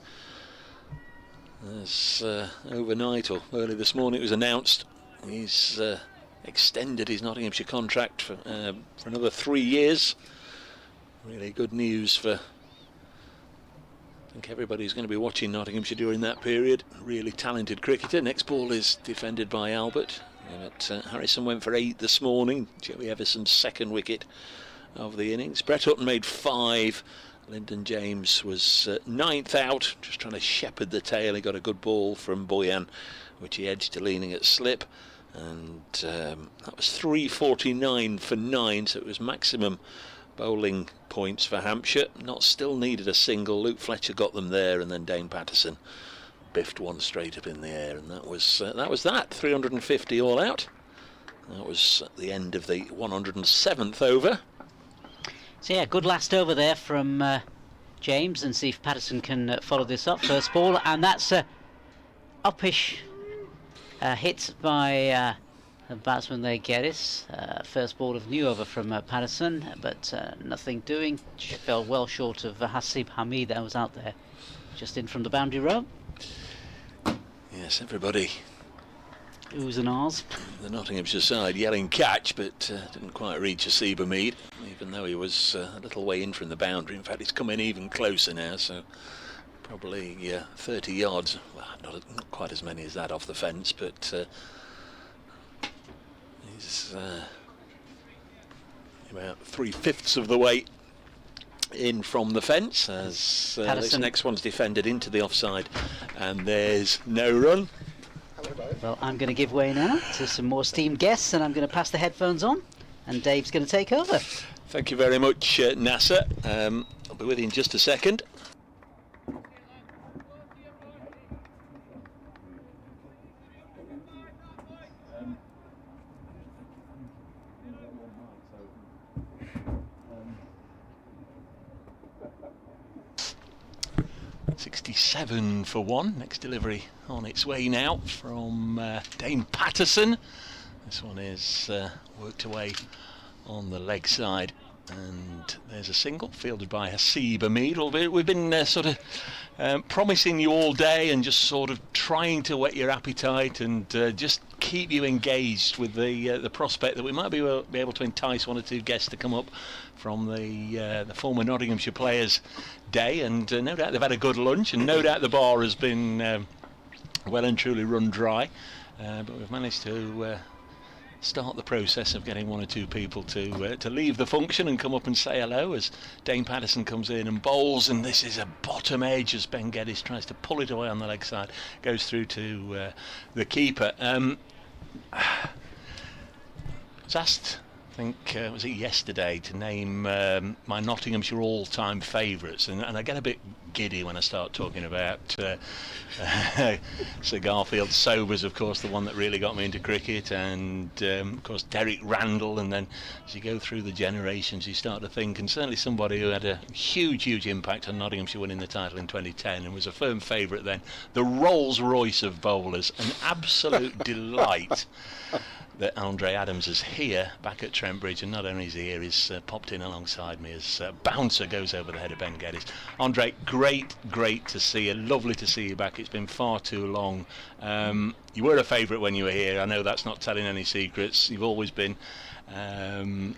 has overnight or early this morning it was announced, he's extended his Nottinghamshire contract for another 3 years. Really good news for, I think, everybody who's going to be watching Nottinghamshire during that period. Really talented cricketer. Next ball is defended by Albert. But Harrison went for 8 this morning. Joey Everson's 2nd wicket of the innings. Brett Hutton made 5. Lyndon James was 9th out, just trying to shepherd the tail. He got a good ball from Boyan, which he edged to leaning at slip. And that was 349 for 9, so it was maximum bowling points for Hampshire. Not still needed a single. Luke Fletcher got them there, and then Dane Patterson biffed one straight up in the air, and that was that. 350 all out. That was at the end of the 107th over. So yeah, good last over there from James, and see if Patterson can follow this up. First ball, and that's a uppish hit by the batsman there, Geddes. First ball of new over from Patterson, but nothing doing. Fell well short of Hasib Hamid that was out there, just in from the boundary row. Yes, everybody. Oohs and ahs. The Nottinghamshire side yelling catch, but didn't quite reach Hasib Hamid, even though he was a little way in from the boundary. In fact, he's come in even closer now, so probably 30 yards. Well, not quite as many as that off the fence, but he's about 3/5 of the way in from the fence, as this next one's defended into the offside, and there's no run. Well, I'm going to give way now to some more esteemed guests, and I'm going to pass the headphones on, and Dave's going to take over. Thank you very much, Nasser. I'll be with you in just a second. .67 for one. Next delivery on its way now from Dane Patterson. This one is worked away on the leg side, and there's a single fielded by Hasib Hamid. Albeit we've been sort of promising you all day and just sort of trying to whet your appetite and just keep you engaged with the prospect that we might be able to entice one or two guests to come up from the former Nottinghamshire Players' Day, and no doubt they've had a good lunch, and no doubt the bar has been well and truly run dry, but we've managed to start the process of getting one or two people to leave the function and come up and say hello as Dane Patterson comes in and bowls, and this is a bottom edge as Ben Geddes tries to pull it away on the leg side, goes through to the keeper. I was asked, I think, was it yesterday, to name my Nottinghamshire all-time favourites, and I get a bit giddy when I start talking about Sir Garfield Sobers, of course, the one that really got me into cricket, and of course Derek Randall, and then as you go through the generations you start to think, and certainly somebody who had a huge impact on Nottinghamshire winning the title in 2010 and was a firm favourite then, the Rolls Royce of bowlers, an absolute delight that Andre Adams is here back at Trent Bridge, and not only is he here, he's popped in alongside me as bouncer goes over the head of Ben Geddes. Andre, great to see you, lovely to see you back. It's been far too long. You were a favourite when you were here, I know that's not telling any secrets. You've always been a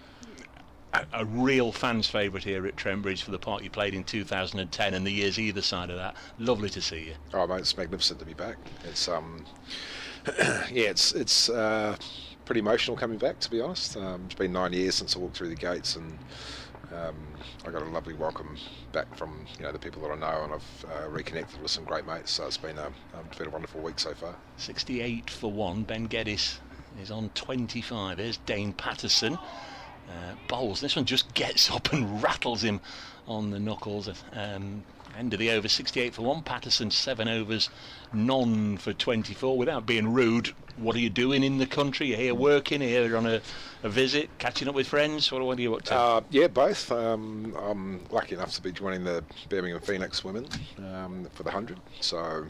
real fan's favourite here at Trent Bridge for the part you played in 2010 and the years either side of that. Lovely to see you. Oh mate, it's magnificent to be back. It's yeah, it's pretty emotional coming back, to be honest. It's been 9 years since I walked through the gates, and I got a lovely welcome back from the people that I know, and I've reconnected with some great mates. So it's been a wonderful week so far. 68 for one. Ben Geddes is on 25. Here's Dane Patterson. Bowls. This one just gets up and rattles him on the knuckles. End of the over, 68 for one. Patterson 7 overs, none for 24. Without being rude, what are you doing in the country? You're here working, here on a visit, catching up with friends? What are you up to? Yeah, both. I'm lucky enough to be joining the Birmingham Phoenix women for the 100. So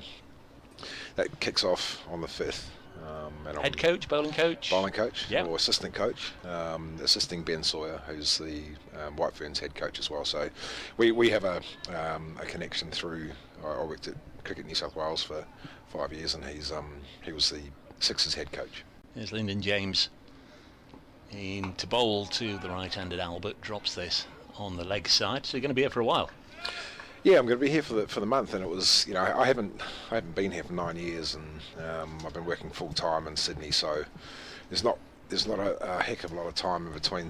that kicks off on the 5th. And head coach, bowling coach? Bowling coach, yep. Or assistant coach, assisting Ben Sawyer, who's the White Ferns head coach as well. So we have a connection through. I worked at Cricket New South Wales for 5 years, and he was the Sixers head coach. There's Lyndon James in to bowl to the right-handed Albert, drops this on the leg side. So you're going to be here for a while. Yeah, I'm going to be here for the month, and it was I haven't been here for 9 years, and I've been working full time in Sydney, so there's not a heck of a lot of time in between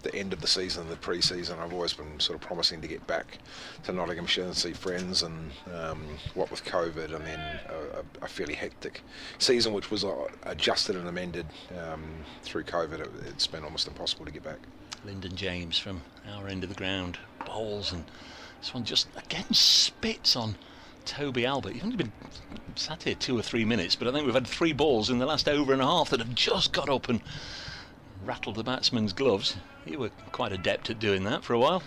the end of the season and the pre-season. I've always been sort of promising to get back to Nottinghamshire and see friends, and what with COVID and then a fairly hectic season, which was adjusted and amended through COVID, it's been almost impossible to get back. Lyndon James from our end of the ground bowls, and this one just again spits on Toby Albert. You've only been sat here 2 or 3 minutes, but I think we've had 3 balls in the last over and a half that have just got up and rattled the batsman's gloves. You were quite adept at doing that for a while.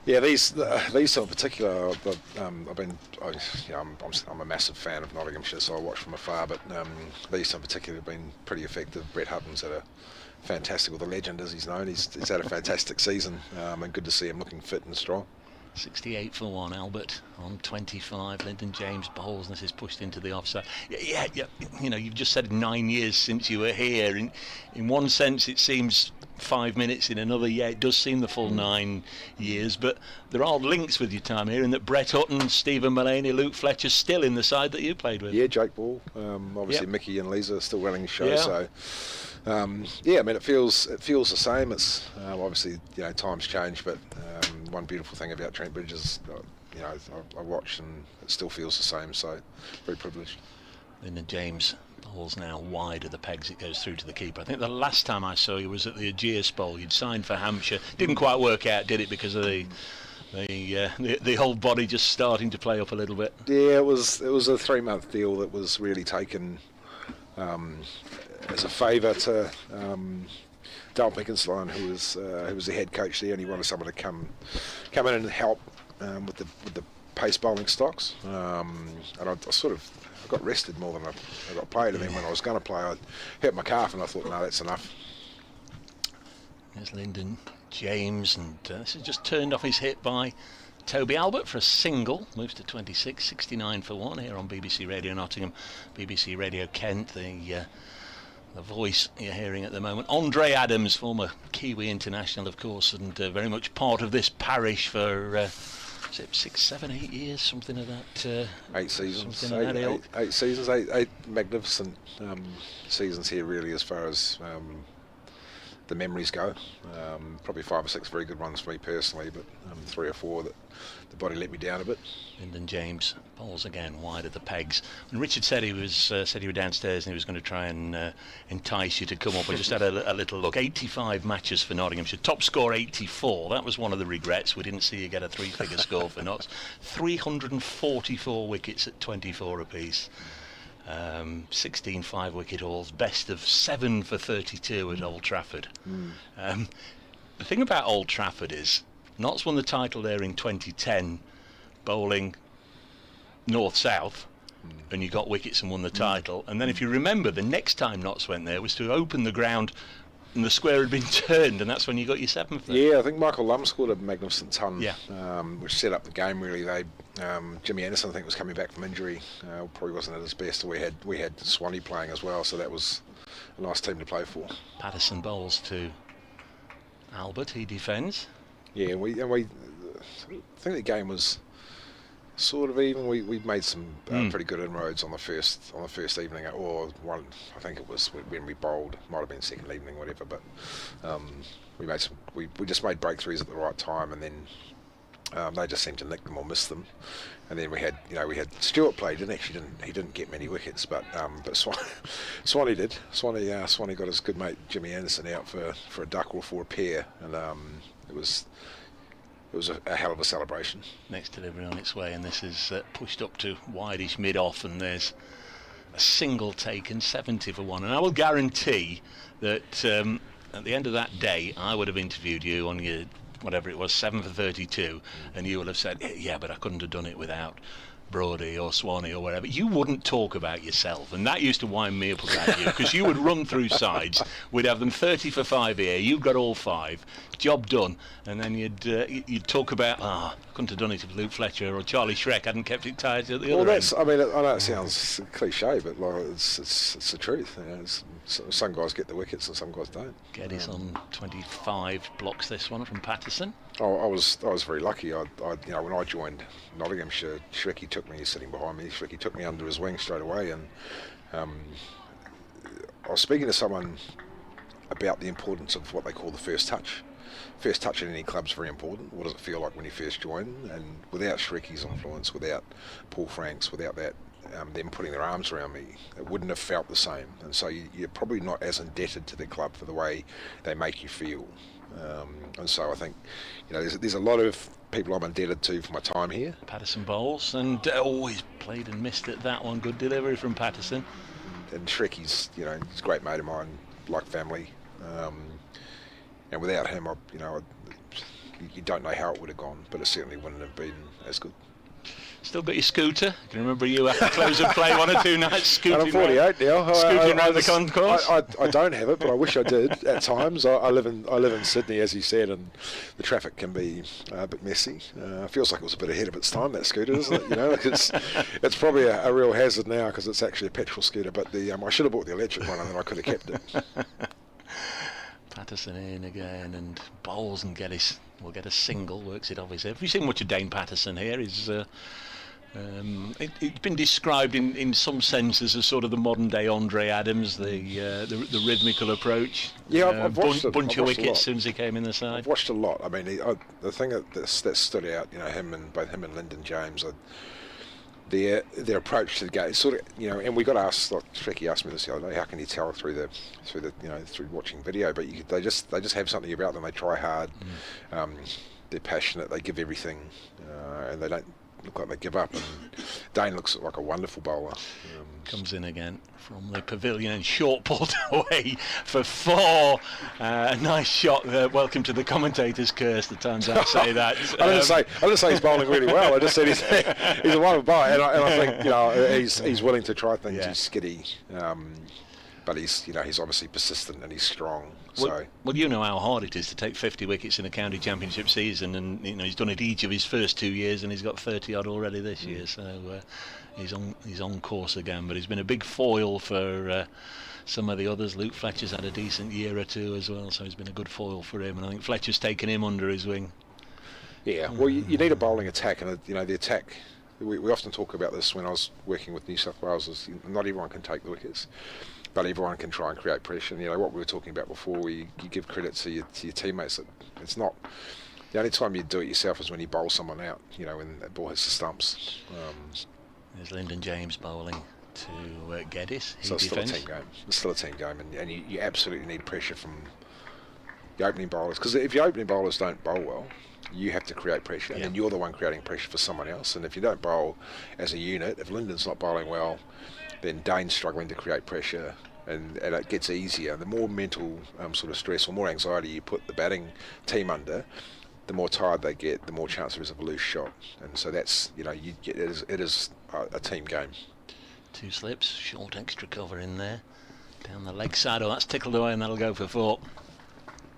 Yeah, these two in particular, I'm a massive fan of Nottinghamshire, so I watch from afar, but these two in particular have been pretty effective. Brett Hutton's had a fantastic, well, the legend as he's known, he's had a fantastic season, and good to see him looking fit and strong. 68 for one. Albert on 25. Lyndon James bowls, and this is pushed into the offside. Yeah. You've just said 9 years since you were here. In one sense, it seems 5 minutes. In another, it does seem the full 9 years. But there are links with your time here, in that Brett Hutton, Stephen Mullaney, Luke Fletcher still in the side that you played with. Yeah, Jake Ball. Obviously, Mickey and Lisa are still running the show. Yeah. So. It feels the same. It's obviously times change, but one beautiful thing about Trent Bridge is I watch and it still feels the same. So very privileged. Lyndon James bowls now wide of the pegs. It goes through to the keeper. I think the last time I saw you was at the Aegeus Bowl. You'd signed for Hampshire. Didn't quite work out, did it, because of the whole body just starting to play up a little bit? Yeah, it was a 3-month deal that was really taken as a favour to Dale Pickenstein, who was the head coach there, and he wanted someone to come in and help with the pace bowling stocks. And I got rested more than I got played, and then when I was going to play, I hurt my calf, and I thought, no, that's enough. There's Lyndon James, and this is just turned off his hit by Toby Albert for a single. Moves to 26, 69 for 1 here on BBC Radio Nottingham, BBC Radio Kent. The voice you're hearing at the moment, Andre Adams, former Kiwi international, of course, and very much part of this parish for is it 6, 7, 8 years, something of that. 8 seasons. Something of that ilk. 8 seasons. 8 magnificent seasons here, really, as far as the memories go. Probably 5 or 6 very good ones for me personally, but 3 or 4 that the body let me down a bit. Lyndon James bowls again wide of the pegs. And Richard said you were downstairs and he was going to try and entice you to come up. I just had a little look. 85 matches for Nottinghamshire. Top score 84. That was one of the regrets. We didn't see you get a 3-figure score for Notts. 344 wickets at 24 apiece. 16 5-wicket hauls, best of 7 for 32 at Old Trafford. The thing about Old Trafford is Notts won the title there in 2010 bowling north-south, and you got wickets and won the title. And then if you remember, the next time Notts went there was to open the ground and the square had been turned, and that's when you got your 7th. Yeah, I think Michael Lum scored a magnificent ton, yeah. Which set up the game really. Jimmy Anderson, I think, was coming back from injury, probably wasn't at his best. We had Swanee playing as well, so that was a nice team to play for. Patterson bowls to Albert, he defends. Yeah, and we I think the game was sort of even. We made some pretty good inroads on the first evening, or one. I think it was when we bowled. Might have been second evening, whatever. But we made some. We just made breakthroughs at the right time, and then they just seemed to nick them or miss them. And then we had Stewart played. He didn't get many wickets, but Swanee did. Swanee got his good mate Jimmy Anderson out for a duck or for a pair, and it was a hell of a celebration. Next delivery on its way, and this is pushed up to wideish mid-off, and there's a single taken, 70 for 1. And I will guarantee that at the end of that day, I would have interviewed you on your, whatever it was, 7 for 32, and you will have said, yeah, but I couldn't have done it without Brodie or Swanee or wherever. You wouldn't talk about yourself, and that used to wind me up about you, because you would run through sides. We'd have them 30 for 5 here, you've got all 5, job done, and then you'd talk about, couldn't have done it if Luke Fletcher or Charlie Shrek hadn't kept it tied at the other end. I mean, I know it sounds cliche, but it's the truth. You know, some guys get the wickets and some guys don't. Geddes on 25 blocks this one from Patterson. Oh, I was very lucky. I when I joined Nottinghamshire, Shrekky took me, sitting behind me. Shrekky took me under his wing straight away, and I was speaking to someone about the importance of what they call the first touch. First touch in any club's very important. What does it feel like when you first join? And without Shrekky's influence, without Paul Franks, without that, them putting their arms around me, it wouldn't have felt the same. And so you're probably not as indebted to the club for the way they make you feel. And so I think, there's a lot of people I'm indebted to for my time here. Patterson bowls, and always played and missed it. That one, good delivery from Patterson. And Shrekky's, he's a great mate of mine, like family. And without him, you don't know how it would have gone, but it certainly wouldn't have been as good. Still got your scooter. I can remember you after close of play 1 or 2 nights scooting. And I'm 48 now. Scooting around the concourse. I don't have it, but I wish I did at times. I live in Sydney, as you said, and the traffic can be a bit messy. It feels like it was a bit ahead of its time, that scooter, doesn't it? It's probably a real hazard now because it's actually a petrol scooter. But I should have bought the electric one, and then I could have kept it. Patterson in again, and bowls, and Geddes will get a single, works it off his head. Have you seen much of Dane Patterson here? It's been described in some senses as sort of the modern day Andre Adams, the rhythmical approach. Yeah, I've watched bunch of wickets as soon as he came in the side. I've watched a lot. I mean, the thing that stood out, both him and Lyndon James, their approach to the game, sort of, you know, and we got asked, like Tricky asked me this the other day, how can you tell through the you know, through watching video? But they just have something about them. They try hard, they're passionate, they give everything, and they don't look like they give up. And Dane looks like a wonderful bowler. Comes in again from the pavilion and short pulled away for 4. A nice shot there. Welcome to the commentator's curse. The times I say that. I didn't say he's bowling really well. I just said he's a wonderful bowler, and I think, you know, he's willing to try things. Yeah. He's skiddy, but he's obviously persistent and he's strong. Well, you know how hard it is to take 50 wickets in a county championship season, and you know he's done it each of his first 2 years, and he's got 30 odd already this year. So he's on course again. But he's been a big foil for some of the others. Luke Fletcher's had a decent year or two as well, so he's been a good foil for him. And I think Fletcher's taken him under his wing. Yeah. Well, you need a bowling attack, and you know the attack. We often talk about this when I was working with New South Wales. Is not everyone can take the wickets, but everyone can try and create pressure. And, you know what we were talking about before, where you give credit to your teammates. It's not the only time you do it yourself is when you bowl someone out. You know, when that ball hits the stumps. There's Lyndon James bowling to Geddes. So it's still a team game. It's still a team game, and you absolutely need pressure from the opening bowlers. Because if your opening bowlers don't bowl well, you have to create pressure, and then you're the one creating pressure for someone else. And if you don't bowl as a unit, if Lyndon's not bowling well, then Dane's struggling to create pressure, and it gets easier. The more mental sort of stress or more anxiety you put the batting team under, the more tired they get, the more chance there is of a loose shot. And so that's, you know, it is a team game. 2 slips, short extra cover in there, down the leg side. Oh, that's tickled away, and that'll go for 4.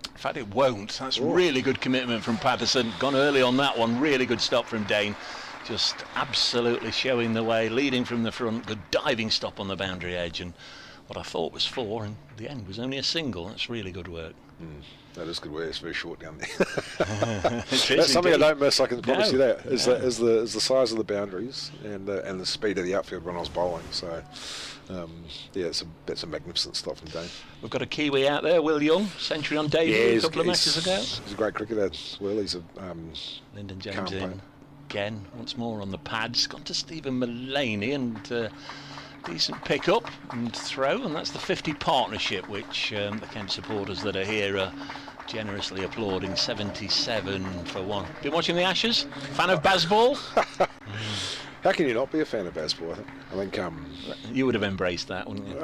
In fact, it won't. That's really good commitment from Patterson. Gone early on that one. Really good stop from Dane. Just absolutely showing the way, leading from the front. Good diving stop on the boundary edge, and what I thought was 4, and the end was only a single. That's really good work. That is good work. It's very short down there. That's something I don't miss. I can promise you that. Is the size of the boundaries and the speed of the outfield when I was bowling. So that's a magnificent stop from Dane. We've got a Kiwi out there, Will Young, century on debut a couple of matches ago. He's a great cricketer. Will, he's a Lyndon James in again once more on the pads. Gone to Stephen Mullaney, and decent pick up and throw, and that's the 50 partnership, which the Kent supporters that are here are generously applauding. 77 for 1. Been watching the Ashes? Fan of Bazball? How can you not be a fan of Bazball? I think you would have embraced that, wouldn't you?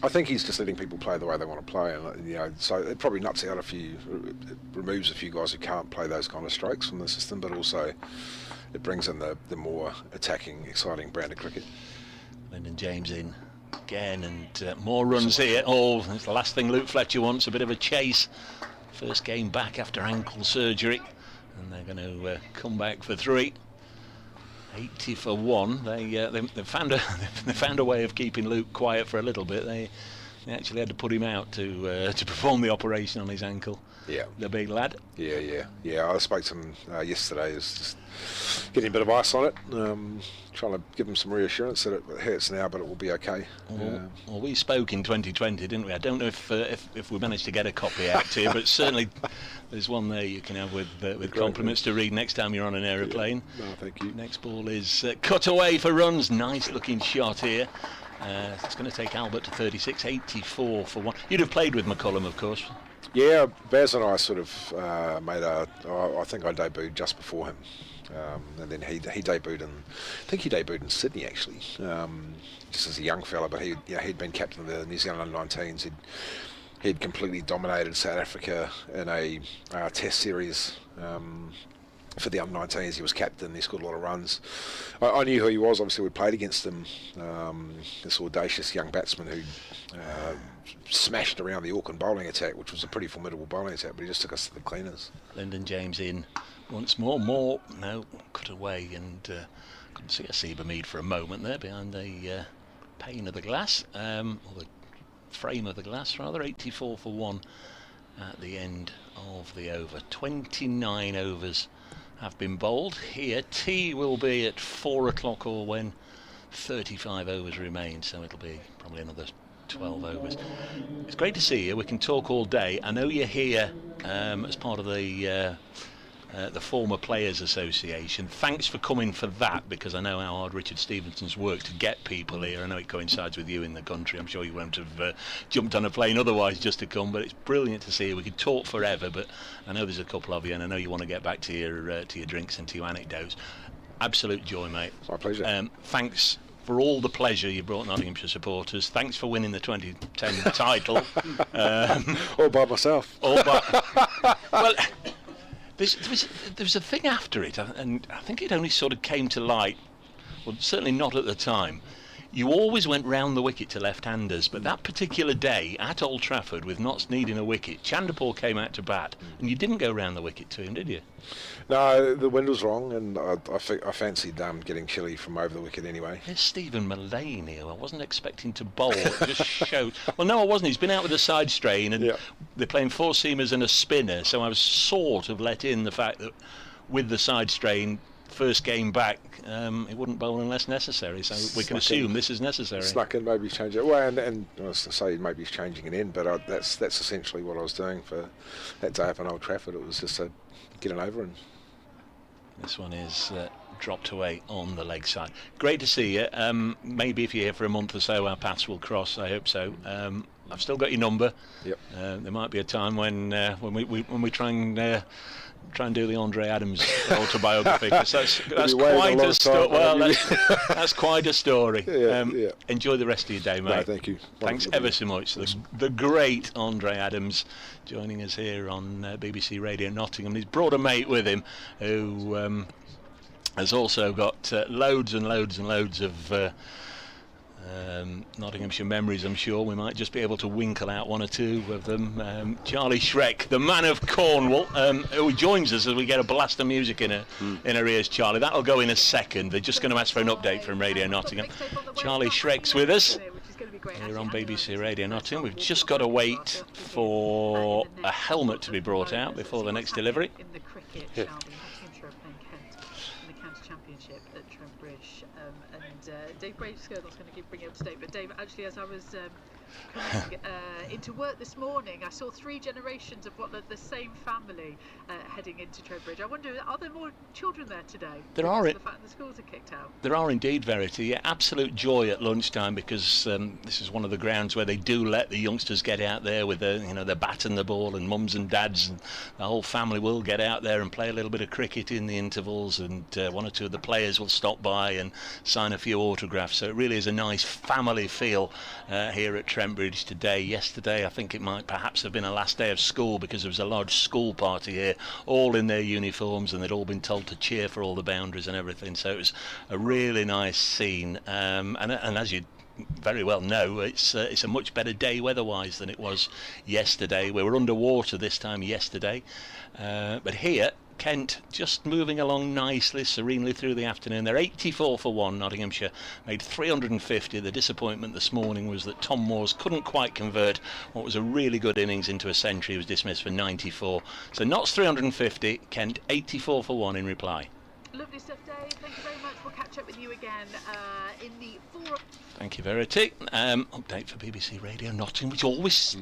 I think he's just letting people play the way they want to play, and you know, so it probably nuts out it removes a few guys who can't play those kind of strokes from the system, but also it brings in the more attacking, exciting brand of cricket. Lyndon James in again, and more runs here. It's the last thing Luke Fletcher wants, a bit of a chase. First game back after ankle surgery, and they're going to come back for 3. 80 for 1. They found a way of keeping Luke quiet for a little bit. They actually had to put him out to perform the operation on his ankle. Yeah, the big lad. Yeah. I spoke to him yesterday. Is just getting a bit of ice on it, trying to give him some reassurance that it hurts now, but it will be okay. Well, we spoke in 2020, didn't we? I don't know if we managed to get a copy out to you, but certainly there's one there you can have with compliments to read next time you're on an aeroplane. Yeah. No, thank you. Next ball is cut away for runs. Nice looking shot here. It's going to take Albert to 36. 84 for 1. You'd have played with McCullum, of course. Yeah, Baz and I sort of I think I debuted just before him, and then he debuted in Sydney actually, just as a young fella. But he'd been captain of the New Zealand under-19s. He'd completely dominated South Africa in a Test series. For the under-19s, he was captain. He scored a lot of runs. I knew who he was. Obviously, we played against him. This audacious young batsman who smashed around the Auckland bowling attack, which was a pretty formidable bowling attack. But he just took us to the cleaners. Lyndon James in once more. No, cut away, and couldn't see a Seba Mead for a moment there behind the pane of the glass, or the frame of the glass rather. 84 for 1 at the end of the over. 29 overs have been bowled here. Tea will be at 4 o'clock or when 35 overs remain, so it'll be probably another 12 overs. It's great to see you. We can talk all day. I know you're here as part of the the former Players Association. Thanks for coming for that, because I know how hard Richard Stevenson's worked to get people here. I know it coincides with you in the country. I'm sure you won't have jumped on a plane otherwise just to come, but it's brilliant to see you. We could talk forever, but I know there's a couple of you, and I know you want to get back to your drinks and to your anecdotes. Absolute joy, mate. My pleasure. Thanks for all the pleasure you brought Nottinghamshire supporters. Thanks for winning the 2010 title. All by myself. Well, there was a thing after it, and I think it only sort of came to light, well, certainly not at the time. You always went round the wicket to left-handers, but that particular day at Old Trafford, with Notts needing a wicket, Chanderpaul came out to bat, and you didn't go round the wicket to him, did you? No, the wind was wrong, and I fancied getting chilly from over the wicket anyway. There's Stephen Mullaney, who I wasn't expecting to bowl. It just showed. Well, no, I wasn't. He's been out with a side strain, and they're playing four seamers and a spinner, so I was sort of let in the fact that with the side strain, first game back, he wouldn't bowl unless necessary, so we can assume this is necessary. Snuck in, maybe change it. Well, and I was to say maybe he's changing it in, but that's essentially what I was doing for that day up on Old Trafford. It was just to get it over. And this one is dropped away on the leg side. Great to see you. Maybe if you're here for a month or so, our paths will cross. I hope so. I've still got your number. Yep. There might be a time when we try and do the Andre Adams autobiography, because that's quite a story. Well, that's quite a story. Enjoy the rest of your day, mate. No, thank you. Thanks ever so much. The great Andre Adams joining us here on BBC Radio Nottingham. He's brought a mate with him who has also got loads and loads and loads of Nottinghamshire memories. I'm sure we might just be able to winkle out one or two of them. Charlie Shrek, the man of Cornwall, who joins us as we get a blast of music in our ears. Charlie, that'll go in a second. They're just going to ask for an update from Radio Nottingham. Charlie Shrek's with us here on BBC Radio Nottingham. We've just got to wait for a helmet to be brought out before the next delivery. In the cricket, shall be Nottinghamshire are playing Kent in the county championship at Trent Bridge, and Dave Braidskirtle's going to bring you up to date. But Dave, actually, as I was coming into work this morning, I saw 3 generations of the same family heading into Trent Bridge. I wonder, are there more children there today? There are. The fact the schools are kicked out. There are indeed, Verity. Yeah, absolute joy at lunchtime, because this is one of the grounds where they do let the youngsters get out there with the bat and the ball, and mums and dads and the whole family will get out there and play a little bit of cricket in the intervals, and one or two of the players will stop by and sign a few autographs. So it really is a nice family feel here at Trent Bridge today. Yesterday, I think it might perhaps have been a last day of school, because there was a large school party here, all in their uniforms, and they'd all been told to cheer for all the boundaries and everything. So it was a really nice scene, and as you very well know, it's a much better day weather-wise than it was yesterday. We were underwater this time yesterday, but here Kent just moving along nicely, serenely through the afternoon. They're 84 for 1. Nottinghamshire made 350. The disappointment this morning was that Tom Moores couldn't quite convert what was a really good innings into a century. He was dismissed for 94. So Notts 350, Kent 84 for 1 in reply. Lovely stuff, Dave. Thank you very much. We'll catch up with you again in the forum. Thank you, Verity. Update for BBC Radio Nottingham, which always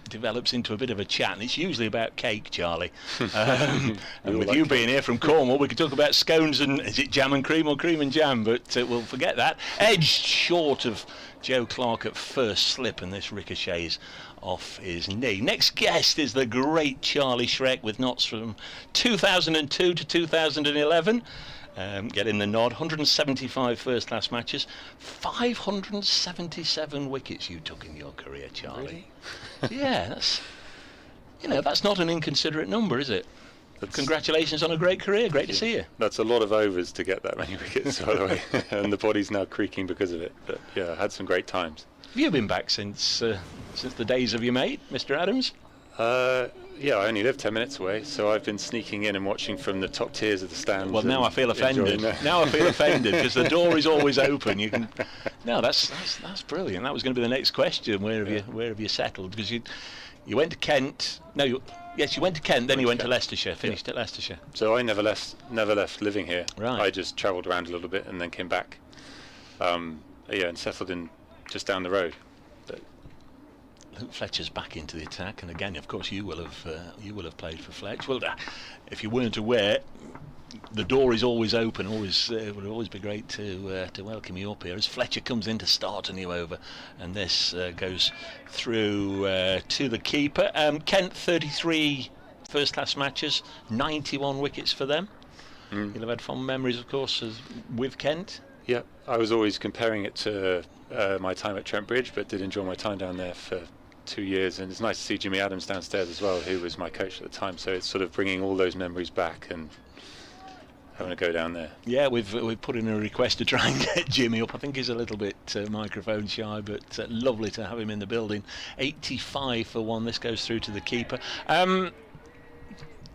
develops into a bit of a chat, and it's usually about cake, Charlie. And with you being here from Cornwall, we could talk about scones and, is it jam and cream or cream and jam? But we'll forget that. Edged short of Joe Clark at first slip, and this ricochets off his knee. Next guest is the great Charlie Shrek with Notts from 2002 to 2011. Getting the nod. 175 first-class matches, 577 wickets you took in your career, Charlie. Really? Yeah, that's not an inconsiderate number, is it? Congratulations on a great career. Great to see you. That's a lot of overs to get that many wickets, by the way, and the body's now creaking because of it. But yeah, I had some great times. Have you been back since the days of your mate, Mr. Adams? Yeah, I only live 10 minutes away, so I've been sneaking in and watching from the top tiers of the stands. Well, now I feel offended. Now I feel offended, because the door is always open. You can. No, that's brilliant. That was going to be the next question. Where have you settled? Because you went to Kent. No, yes, you went to Kent. Then you went to Leicestershire. Finished at Leicestershire. So I never left living here. Right. I just travelled around a little bit and then came back. And settled in just down the road. Fletcher's back into the attack, and again, of course, you will have played for Fletch. Well, if you weren't aware, the door is always open. It would always be great to welcome you up here as Fletcher comes in to start a new over, and this goes through to the keeper. Kent, 33 first-class matches, 91 wickets for them. You'll have had fond memories, of course, with Kent. Yeah, I was always comparing it to my time at Trent Bridge, but did enjoy my time down there for 2 years, and it's nice to see Jimmy Adams downstairs as well, who was my coach at the time. So it's sort of bringing all those memories back and having a go down there. Yeah, we've put in a request to try and get Jimmy up. I think he's a little bit microphone shy, but lovely to have him in the building. 85 for one. This goes through to the keeper.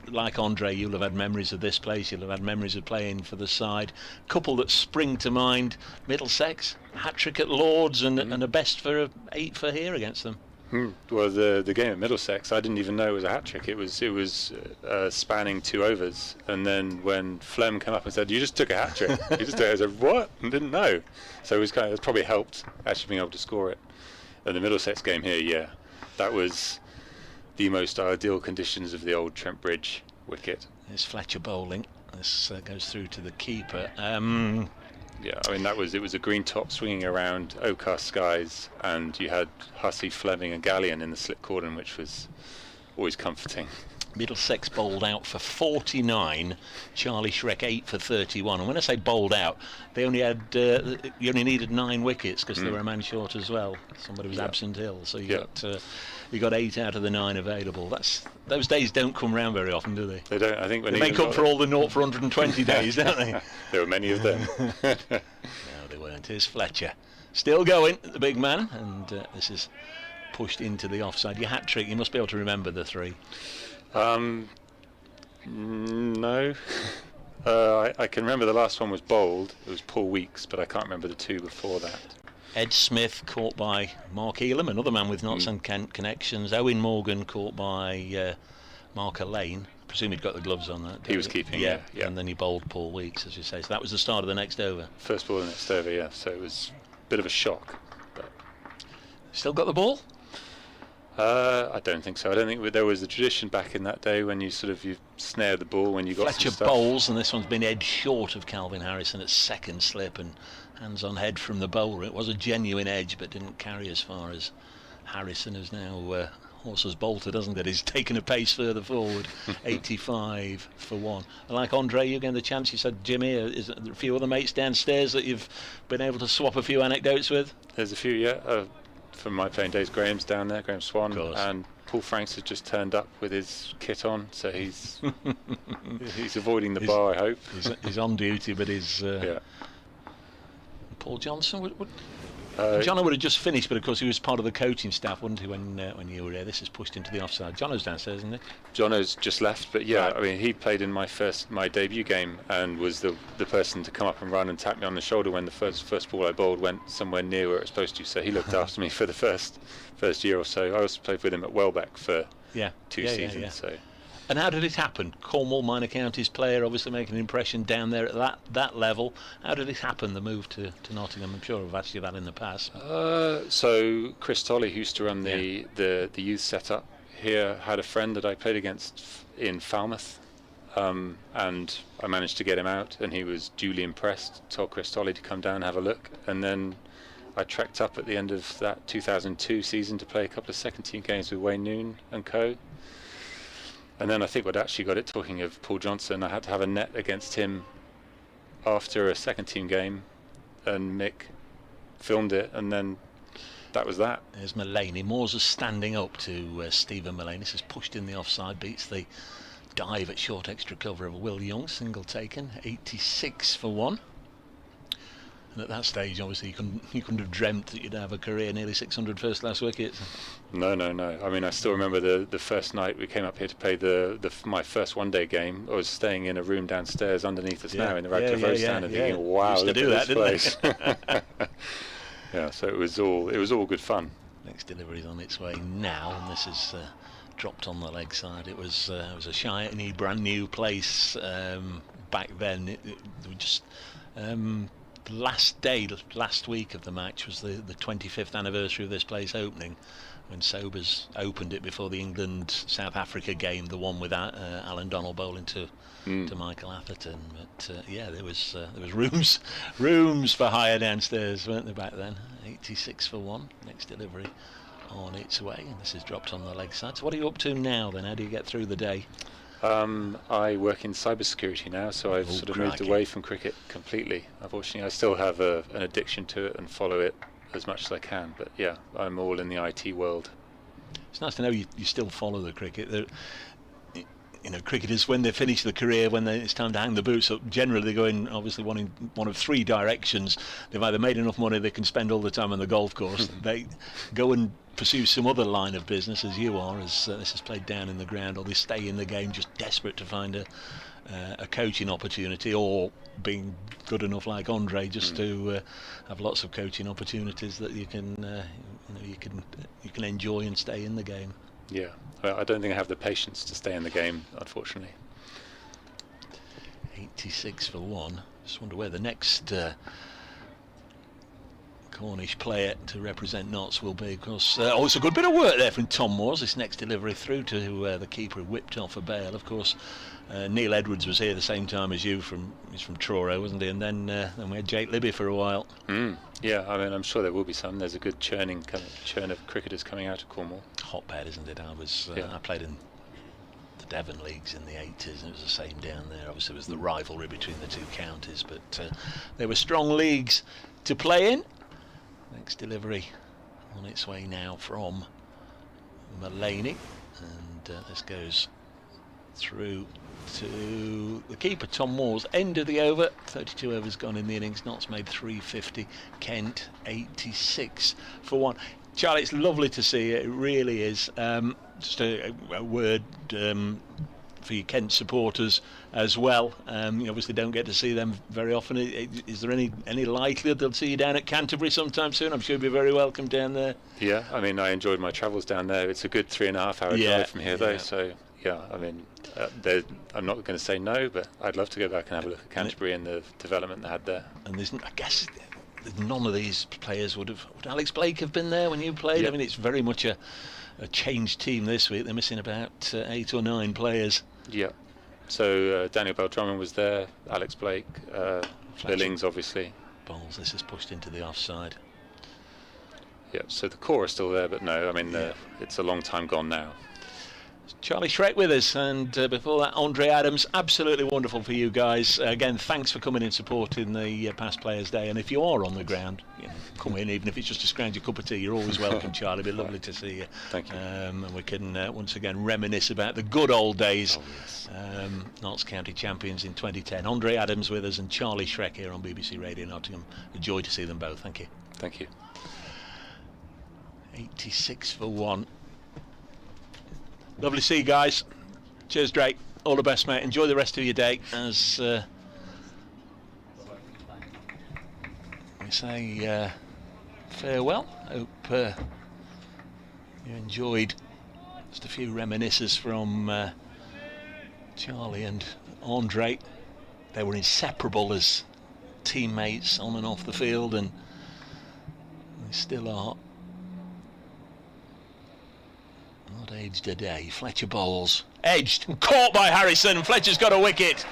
Like Andre, you'll have had memories of this place. You'll have had memories of playing for the side. Couple that spring to mind: Middlesex, hat-trick at Lords, and a best for 8 for here against them. Well, the game at Middlesex, I didn't even know it was a hat-trick. It was spanning 2 overs, and then when Flem came up and said, "You just took a hat-trick," I said, "What?" and didn't know. So it probably helped actually being able to score it. And the Middlesex game here, yeah, that was the most ideal conditions of the old Trent Bridge wicket. There's Fletcher bowling. This goes through to the keeper. Yeah, I mean, it was a green top swinging around overcast skies, and you had Hussey, Fleming and Galleon in the slip cordon, which was always comforting. Middlesex bowled out for 49, Charlie Shrek 8 for 31. And when I say bowled out, they only had you only needed 9 wickets because they were a man short as well. Somebody was absent ill, so you got 8 out of the 9 available. Those days don't come round very often, do they? They don't. I think when they make up for all the 0 for 120 days, don't they? There were many of them. No, they weren't. Here's Fletcher, still going, the big man, and this is pushed into the offside. Your hat trick, you must be able to remember the 3. No. I can remember the last one was bowled. It was Paul Weeks, but I can't remember the 2 before that. Ed Smith caught by Mark Elam, another man with Notts and Kent connections. Owen Morgan caught by Mark Lane. I presume he'd got the gloves on that. He was keeping, yeah. And then he bowled Paul Weeks, as you say. So that was the start of the next over. First ball of the next over, yeah. So it was a bit of a shock. But still got the ball? I don't think so. I don't think there was a tradition back in that day when you snared the ball when you got Fletcher some stuff. bowls, and this one's been edged short of Calvin Harrison at second slip, and hands on head from the bowler. It was a genuine edge, but didn't carry as far as Harrison, who's now horse has bolted, hasn't it? He's taken a pace further forward. 85 for one. And like Andre, you getting the chance. You said, Jimmy, is there a few other mates downstairs that you've been able to swap a few anecdotes with? There's a few, yeah. From my playing days, Graham's down there, Graham Swan, and Paul Franks has just turned up with his kit on, so he's avoiding the bar, I hope. He's on duty, but he's yeah. Paul Johnson Jono would have just finished, but of course he was part of the coaching staff, wouldn't he, when you were there? This is pushed into the offside. Jono's downstairs, isn't he? Jono's just left, but yeah, right. I mean, he played in my debut game and was the person to come up and run and tap me on the shoulder when the first ball I bowled went somewhere near where it was supposed to. So he looked after me for the first year or so. I also played with him at Welbeck for 2 seasons. Yeah. So. And how did it happen? Cornwall Minor Counties player, obviously making an impression down there at that level. How did it happen, the move to Nottingham? I'm sure I've asked you that in the past. So Chris Tolley, who used to run the youth setup here, had a friend that I played against in Falmouth, and I managed to get him out, and he was duly impressed. Told Chris Tolley to come down and have a look, and then I trekked up at the end of that 2002 season to play a couple of second-team games with Wayne Noon and co. And then I think what actually got it, talking of Paul Johnson, I had to have a net against him after a second-team game, and Mick filmed it, and then that was that. There's Mullaney. Moores is standing up to Stephen Mullaney. This is pushed in the offside, beats the dive at short extra cover of Will Young, single taken, 86 for one. And at that stage, obviously, you couldn't have dreamt that you'd have a career nearly 600 first-class wickets. No. I mean, I still remember the first night we came up here to play my first one-day game. I was staying in a room downstairs underneath us now in the Radcliffe Road stand, and thinking, "Wow, look at this place." Yeah, so it was all good fun. Next delivery's on its way now, and this is dropped on the leg side. It was a shiny, brand new place back then. It just. last day, last week of the match was the 25th anniversary of this place opening, when Sobers opened it before the England-South Africa game, the one with Alan Donald bowling to Michael Atherton. But yeah, there was rooms for hire downstairs, weren't there, back then? 86 for 1. Next delivery on its way, and this is dropped on the leg side. So what are you up to now then? How do you get through the day? I work in cybersecurity now, so I've sort of moved away from cricket completely. Unfortunately, I still have an addiction to it and follow it as much as I can, but yeah, I'm all in the IT world. It's nice to know you still follow the cricket. You know, cricketers, when they finish the career, it's time to hang the boots up, generally they go in obviously one of three directions. They've either made enough money they can spend all the time on the golf course, they go and pursue some other line of business, as you are, as this is played down in the ground, or they stay in the game just desperate to find a coaching opportunity, or being good enough like Andre just to have lots of coaching opportunities that you can enjoy and stay in the game. Yeah, well, I don't think I have the patience to stay in the game, unfortunately. 86 for 1. Just wonder where the next Cornish player to represent Notts will be. Of course, it's a good bit of work there from Tom Moores. This next delivery through to the keeper who whipped off a bail. Of course, Neil Edwards was here the same time as you. He's from Truro, wasn't he? And then we had Jake Libby for a while. Yeah, I mean, I'm sure there will be some. There's a good churn of cricketers coming out of Cornwall. Hotbed, isn't it? I played in the Devon leagues in the 80s, and it was the same down there. Obviously, it was the rivalry between the two counties, but there were strong leagues to play in. Next delivery on its way now from Mullaney, and this goes through to the keeper, Tom Moores. End of the over. 32 overs gone in the innings. Notts made 350. Kent 86 for 1. Charlie, it's lovely to see you. It really is. Just a word for your Kent supporters as well. You obviously don't get to see them very often. Is there any likelihood they'll see you down at Canterbury sometime soon? I'm sure you'll be very welcome down there. Yeah, I mean, I enjoyed my travels down there. It's a good 3.5 hour drive from here, though. So yeah, I mean, I'm not going to say no, but I'd love to go back and have a look at Canterbury and the development they had there. And I guess none of these players would Alex Blake have been there when you played? Yeah. I mean, it's very much a changed team this week. They're missing about 8 or 9 players. Yeah. So Daniel Bell-Drummond was there, Alex Blake, Innings, obviously. Bowles, this is pushed into the offside. Yeah, so the core is still there, but no, I mean, it's a long time gone now. Charlie Shrek with us, and before that, Andre Adams. Absolutely wonderful for you guys. Again, thanks for coming in supporting the Past Players Day. And if you are on the ground, come in, even if it's just to scrounge a cup of tea. You're always welcome, Charlie. It'd be lovely to see you. Thank you. And we can once again reminisce about the good old days. Notts County champions in 2010. Andre Adams with us and Charlie Shrek here on BBC Radio Nottingham. A joy to see them both. Thank you. Thank you. 86 for 1. Lovely to see you guys. Cheers, Drake. All the best, mate. Enjoy the rest of your day as we say farewell. Hope you enjoyed just a few reminiscences from Charlie and Andre. They were inseparable as teammates on and off the field, and they still are. Not aged a day. Fletcher bowls. Edged and caught by Harrison. Fletcher's got a wicket.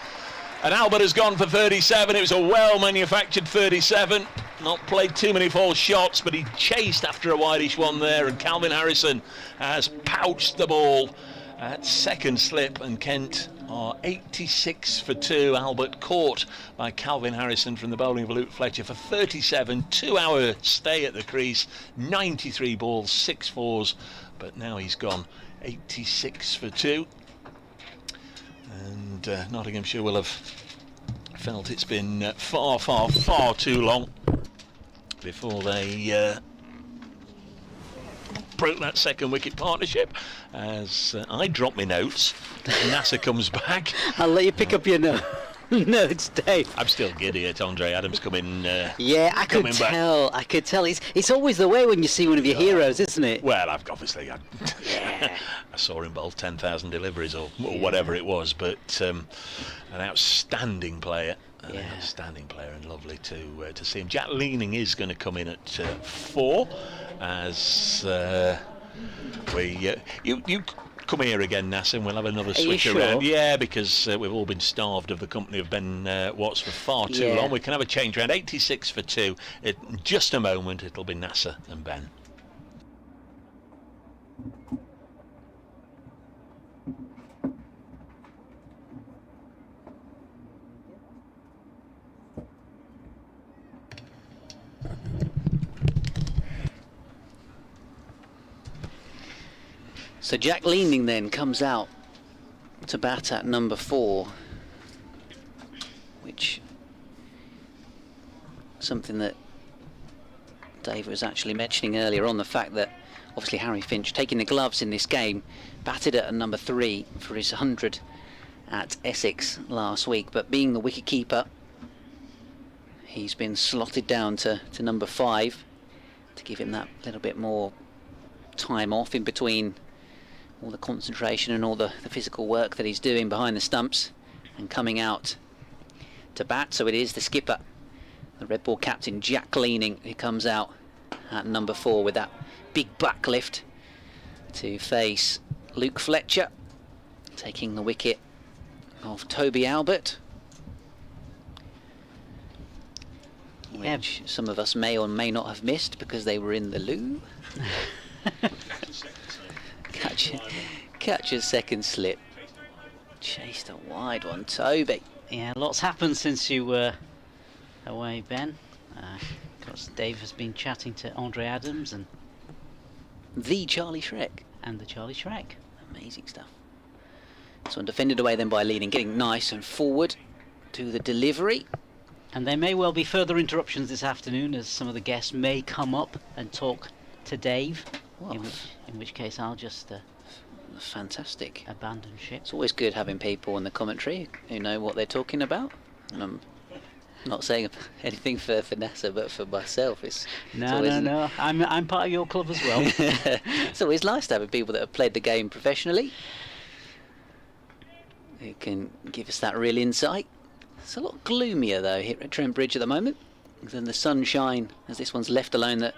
And Albert has gone for 37. It was a well-manufactured 37. Not played too many false shots, but he chased after a wideish one there. And Calvin Harrison has pouched the ball at second slip. And Kent are 86 for 2. Albert caught by Calvin Harrison from the bowling of Luke Fletcher for 37. 2-hour stay at the crease. 93 balls, 6 fours. But now he's gone 86 for 2, and Nottinghamshire will have felt it's been far too long before they broke that second wicket partnership. As I drop my notes, NASA comes back. I'll let you pick up your notes, Dave. I'm still giddy at Andre Adams coming. Yeah, I could tell. I could tell. It's always the way when you see one of your heroes, isn't it? Well, I saw him bowl 10,000 deliveries or whatever it was, but an outstanding player. An outstanding player and lovely to see him. Jack Leaning is going to come in at 4 as you come here again, Nasser, and we'll have another switch around. Yeah, because we've all been starved of the company of Ben Watts for far too long. We can have a change round. 86 for 2. In just a moment, it'll be Nasser and Ben. So Jack Leaning then comes out to bat at number 4, which something that Dave was actually mentioning earlier on, the fact that obviously Harry Finch taking the gloves in this game, batted at number 3 for his 100 at Essex last week, but being the wicket keeper, he's been slotted down to number 5 to give him that little bit more time off in between all the concentration and all the physical work that he's doing behind the stumps, and coming out to bat. So it is the skipper, the Red Ball captain Jack Leaning, who comes out at number 4 with that big back lift to face Luke Fletcher, taking the wicket of Toby Albert, which some of us may or may not have missed because they were in the loo. Catch a second slip. Chased a wide one, Toby. Yeah, lots happened since you were away, Ben. Of course, Dave has been chatting to Andre Adams and the Charlie Shrek. And the Charlie Shrek. Amazing stuff. So defended away then by Leaning, getting nice and forward to the delivery. And there may well be further interruptions this afternoon, as some of the guests may come up and talk to Dave. Well, in which case I'll just fantastic. Abandon ship. It's always good having people in the commentary who know what they're talking about. And I'm not saying anything for Nasser, but for myself, it's no. I'm part of your club as well. It's always nice to have people that have played the game professionally, who can give us that real insight. It's a lot gloomier though here at Trent Bridge at the moment than the sunshine, as this one's left alone, that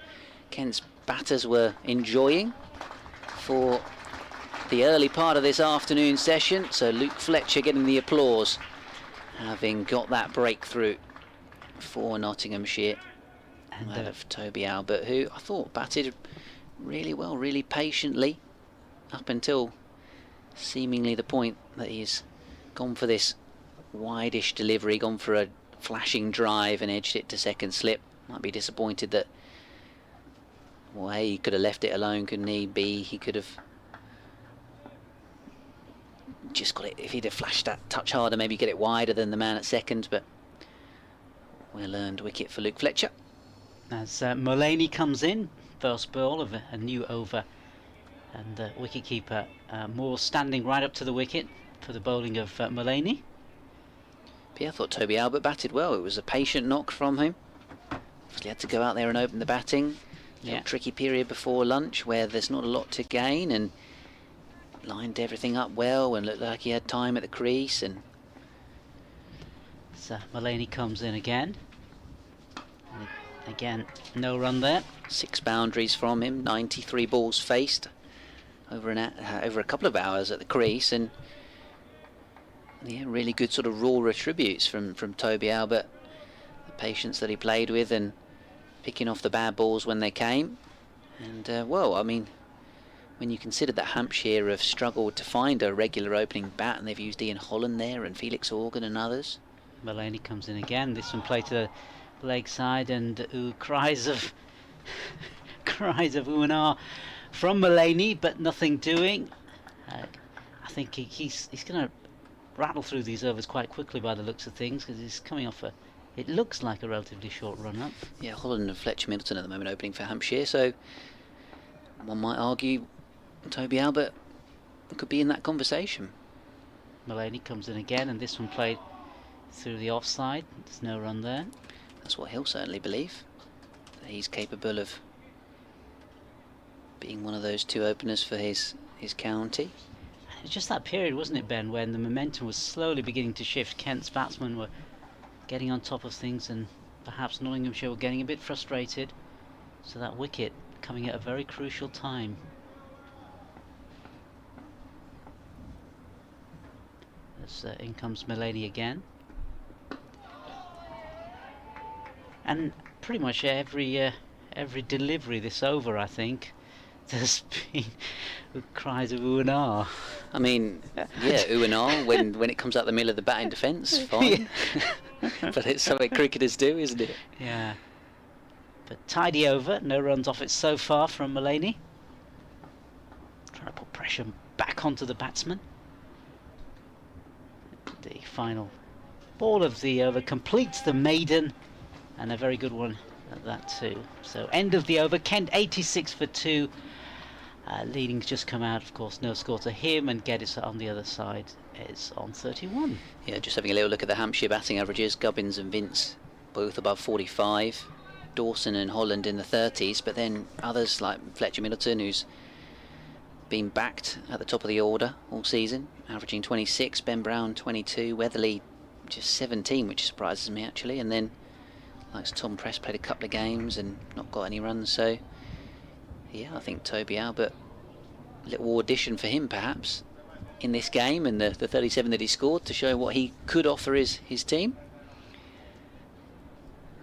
Kent's batters were enjoying for the early part of this afternoon session. So Luke Fletcher getting the applause, having got that breakthrough for Nottinghamshire out of Toby Albert, who I thought batted really well, really patiently, up until seemingly the point that he's gone for this wide-ish delivery, gone for a flashing drive and edged it to second slip. Might be disappointed that, well, A, he could have left it alone, couldn't he? B, he could have just got it, if he'd have flashed that touch harder, maybe get it wider than the man at second. But well-earned wicket for Luke Fletcher. As Mullaney comes in, first ball of a new over, and wicketkeeper Moore standing right up to the wicket for the bowling of Mullaney. But yeah, I thought Toby Albert batted well. It was a patient knock from him. Obviously had to go out there and open the batting. Yeah. Tricky period before lunch where there's not a lot to gain, and lined everything up well and looked like he had time at the crease. And so Mullaney comes in again. And again, no run there. 6 boundaries from him, 93 balls faced over a couple of hours at the crease, and yeah, really good sort of raw attributes from Toby Albert. The patience that he played with and picking off the bad balls when they came. And well, I mean, when you consider that Hampshire have struggled to find a regular opening bat, and they've used Ian Holland there and Felix Organ and others. Mullaney comes in again. This one played to the leg side, and cries of ooh and ah from Mullaney, but nothing doing. I think he's going to rattle through these overs quite quickly by the looks of things, because he's coming off it looks like a relatively short run-up. Yeah, Holland and Fletcher Middleton at the moment opening for Hampshire, so one might argue Toby Albert could be in that conversation. Mullaney comes in again, and this one played through the offside. There's no run there. That's what he'll certainly believe, that he's capable of being one of those 2 openers for his county. It was just that period, wasn't it, Ben, when the momentum was slowly beginning to shift. Kent's batsmen were getting on top of things, and perhaps Nottinghamshire were getting a bit frustrated. So that wicket coming at a very crucial time. As in comes Mullaney again. And pretty much every delivery this over, I think, there's been cries of ooh and ah. I mean, yeah, ooh and ah when it comes out the middle of the batting defence, fine. But it's something cricketers do, isn't it? Yeah. But tidy over, no runs off it so far from Mullaney. Trying to put pressure back onto the batsman. The final ball of the over completes the maiden, and a very good one at that too. So end of the over, Kent 86 for 2. Leading's just come out, of course, no score to him, and Geddes on the other side is on 31. Yeah, just having a little look at the Hampshire batting averages. Gubbins and Vince both above 45. Dawson and Holland in the 30s, but then others like Fletcher Middleton, who's been backed at the top of the order all season, averaging 26. Ben Brown 22. Weatherly just 17, which surprises me actually. And then like Tom Press played a couple of games and not got any runs, so yeah, I think Toby Albert, a little audition for him perhaps in this game, and the 37 that he scored to show what he could offer his team.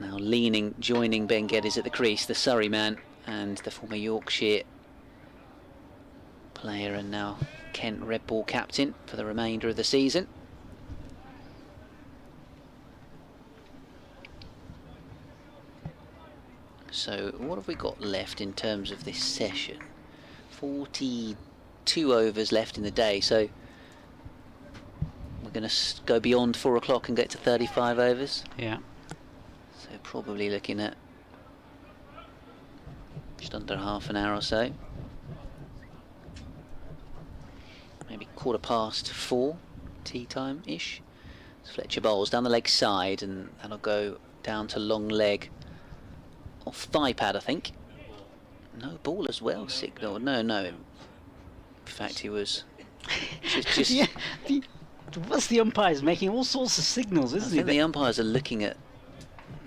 Now Leaning joining Ben Geddes at the crease, the Surrey man and the former Yorkshire player, and now Kent Red Ball captain for the remainder of the season. So what have we got left in terms of this session? 42 overs left in the day, so we're going to go beyond 4 o'clock and get to 35 overs. Yeah. So probably looking at just under half an hour or so. Maybe 4:15 tea time-ish. So Fletcher bowls down the leg side, and that'll go down to long leg off thigh pad, I think. No ball as well, signal. No. In fact, he was just yeah, what's the umpires making all sorts of signals, isn't I think the umpires are looking at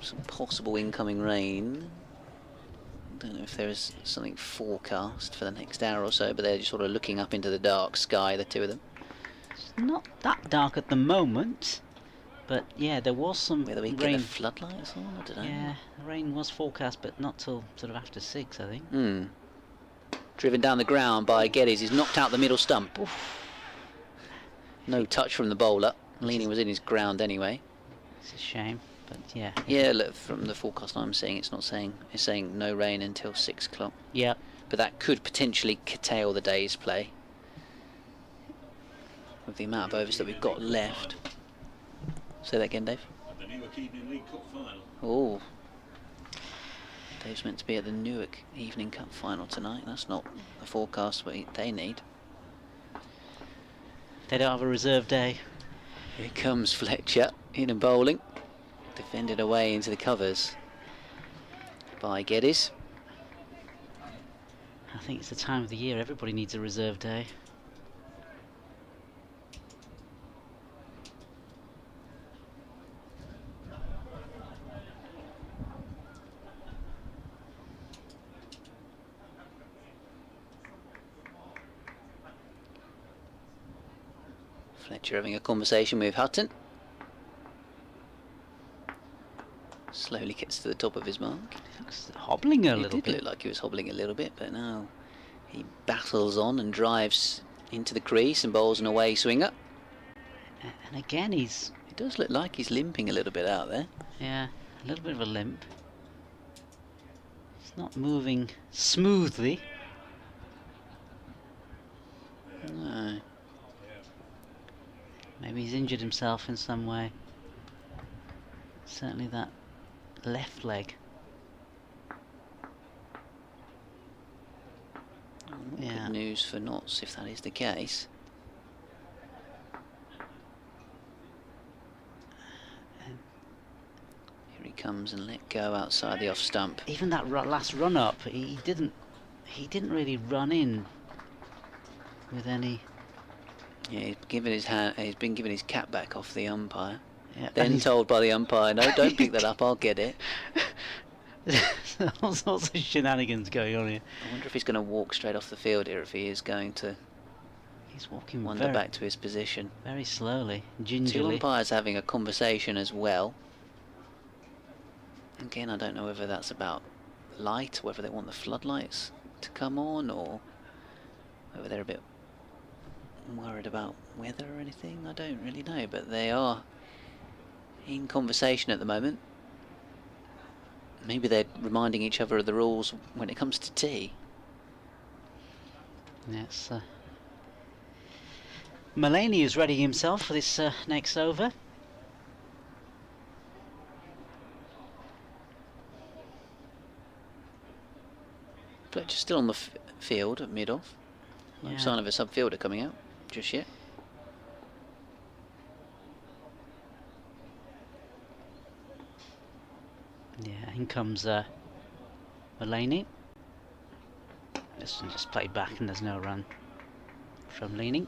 some possible incoming rain. I don't know if there is something forecast for the next hour or so, but they're just sort of looking up into the dark sky, the two of them. It's not that dark at the moment, but yeah, there was some Whether we rain. get the floodlights on, I don't know. Yeah, rain was forecast, but not till sort of after 6, I think. Driven down the ground by Geddes. He's knocked out the middle stump. Oof. No touch from the bowler. Leaning was in his ground anyway. It's a shame, but yeah. Yeah, look, from the forecast I'm seeing, it's saying no rain until 6 o'clock. Yeah. But that could potentially curtail the day's play with the amount of overs that we've got left. Say that again, Dave. The Newark Evening League Cup final. Oh. Dave's meant to be at the Newark Evening Cup final tonight. That's not the forecast they need. They don't have a reserve day. Here comes Fletcher in and bowling. Defended away into the covers by Geddes. I think it's the time of the year everybody needs a reserve day. Fletcher having a conversation with Hutton. Slowly gets to the top of his mark. Looks hobbling a little It did bit. look like he was hobbling a little bit, but now he battles on and drives into the crease and bowls an away swinger. And again, it does look like he's limping a little bit out there. Yeah, a little bit of a limp. It's not moving smoothly. No. Maybe he's injured himself in some way. Certainly that left leg. Good news for Notts if that is the case. Here he comes and let go outside the off stump. Even that last run up, he didn't really run in with any. Yeah, he's been given his cap back off the umpire. Yeah, Then told by the umpire, no, don't pick that up, I'll get it. All sorts of shenanigans going on here. I wonder if he's going to walk straight off the field here, if he is going to. He's walking wander back to his position. Very slowly, Two gingerly. umpires having a conversation as well. Again, I don't know whether that's about light, whether they want the floodlights to come on, or whether they're a bit worried about weather or anything. I don't really know, but they are in conversation at the moment. Maybe they're reminding each other of the rules when it comes to tea. Yes. Mulaney is readying himself for this next over. Fletcher still on the field at mid-off. No Yeah. sign of a sub-fielder coming out just yet. Yeah, in comes Mulaney. This one just played back and there's no run from Leaning.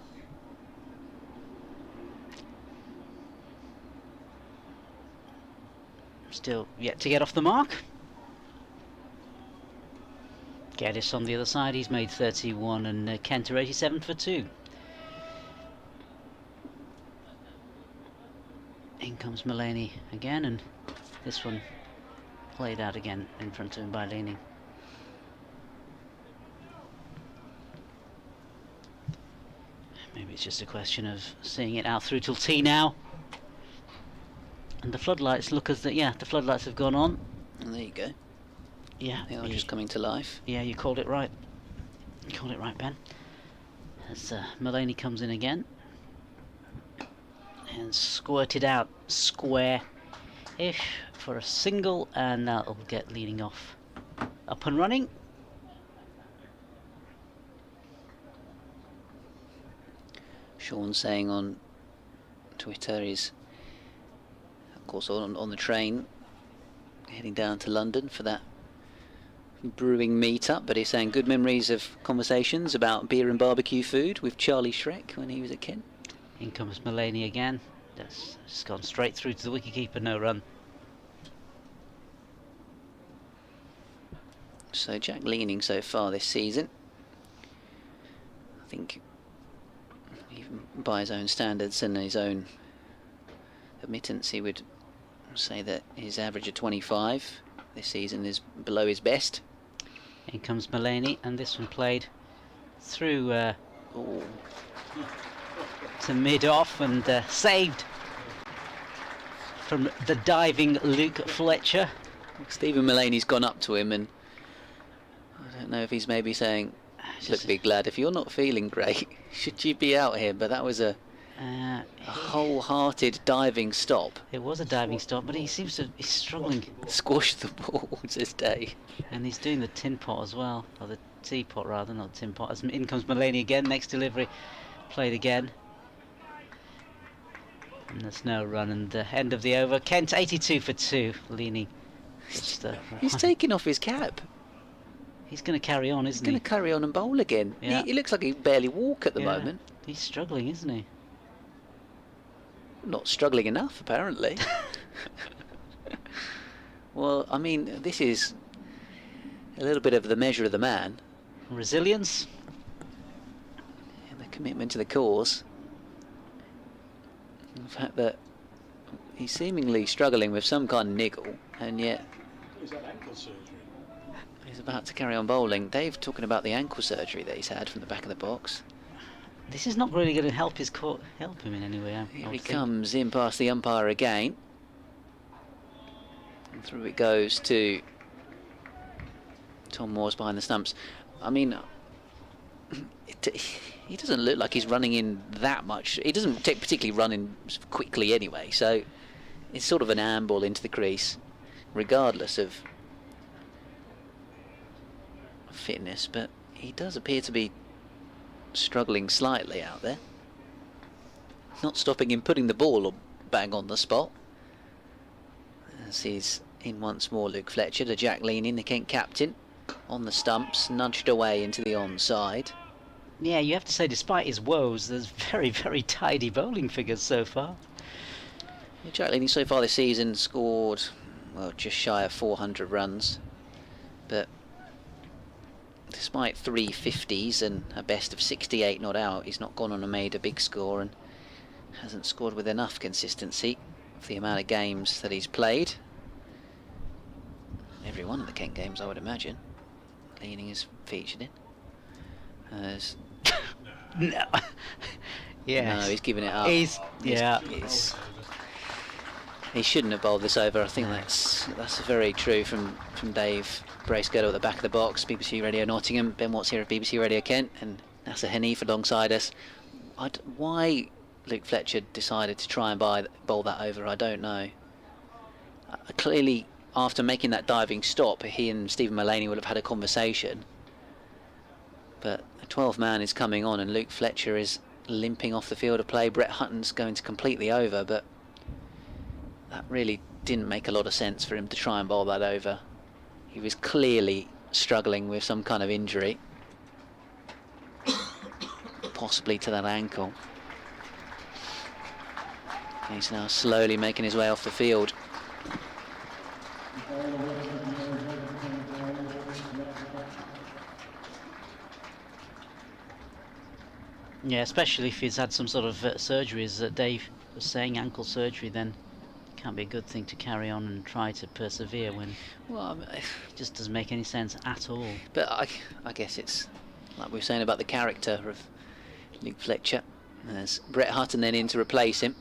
Still yet to get off the mark. Geddes on the other side, he's made 31 and Kenter 87 for 2. In comes Mulaney again, and this one played out again in front of him by Leaning. Maybe it's just a question of seeing it out through till tea now. And the floodlights look as the floodlights have gone on. And there you go. Yeah, They are just coming to life. Yeah, you called it right. You called it right, Ben. As Mulaney comes in again and squirted out square-ish for a single, and that'll get Leaning off. Up and running. Sean saying on Twitter he's, of course, on the train heading down to London for that brewing meet-up, but he's saying good memories of conversations about beer and barbecue food with Charlie Shrek when he was at Kent. In comes Mulaney again. That's just gone straight through to the wicketkeeper, no run. So Jack Leaning so far this season, I think, even by his own standards and his own admittance, he would say that his average of 25 this season is below his best. In comes Mulaney, and this one played through to mid-off and saved from the diving Luke Fletcher. Stephen Mulaney's gone up to him, and I don't know if he's maybe saying, look, big lad, if you're not feeling great, should you be out here? But that was a wholehearted diving stop. It was a diving stop, but he seems to be struggling. Squash the ball, says Dave. And he's doing the tin pot as well, or the teapot rather, not the tin pot. As in comes Mulaney again, next delivery, played again. And there's no run, and the end of the over. Kent 82 for 2, Leaning. He's taking off his cap. He's going to carry on, isn't he? He's going to carry on and bowl again. Yeah. He looks like he can barely walk at the moment. He's struggling, isn't he? Not struggling enough, apparently. Well, I mean, this is a little bit of the measure of the man. Resilience. And the commitment to the cause. The fact that he's seemingly struggling with some kind of niggle, and yet He's had ankle surgery. he's about to carry on bowling. Dave talking about the ankle surgery that he's had from the back of the box. This is not really going to help help him in any way. Here he comes in past the umpire again. And through it goes to Tom Moores behind the stumps. I mean, he doesn't look like he's running in that much. He doesn't particularly run in quickly anyway, so it's sort of an amble into the crease, regardless of fitness, but he does appear to be struggling slightly out there. Not stopping him putting the ball bang on the spot. As he's in once more, Luke Fletcher to Jack Leaning, the Kent captain, on the stumps, nudged away into the onside. Yeah, you have to say, despite his woes, there's very, very tidy bowling figures so far. Jack Leading so far this season scored, well, just shy of 400 runs, but despite 350s and a best of 68 not out, he's not gone on and made a big score and hasn't scored with enough consistency for the amount of games that he's played. Every one of the Kent games, I would imagine, Leading is featured in. No. Yes. No, he's giving it up. Yeah. He shouldn't have bowled this over. I think that's very true from Dave Bracegirdle at the back of the box. BBC Radio Nottingham, Ben Watts here at BBC Radio Kent, and Nasser Hanif alongside us. Why Luke Fletcher decided to try and bowl that over, I don't know. Clearly, after making that diving stop, he and Stephen Mullaney would have had a conversation. But a 12th man is coming on, and Luke Fletcher is limping off the field of play. Brett Hutton's going to complete the over, but that really didn't make a lot of sense for him to try and bowl that over. He was clearly struggling with some kind of injury, possibly to that ankle. He's now slowly making his way off the field. Yeah, especially if he's had some sort of surgery, as Dave was saying, ankle surgery, then it can't be a good thing to carry on and try to persevere when it just doesn't make any sense at all. But I guess it's like we were saying about the character of Luke Fletcher. There's Brett Hutton then in to replace him.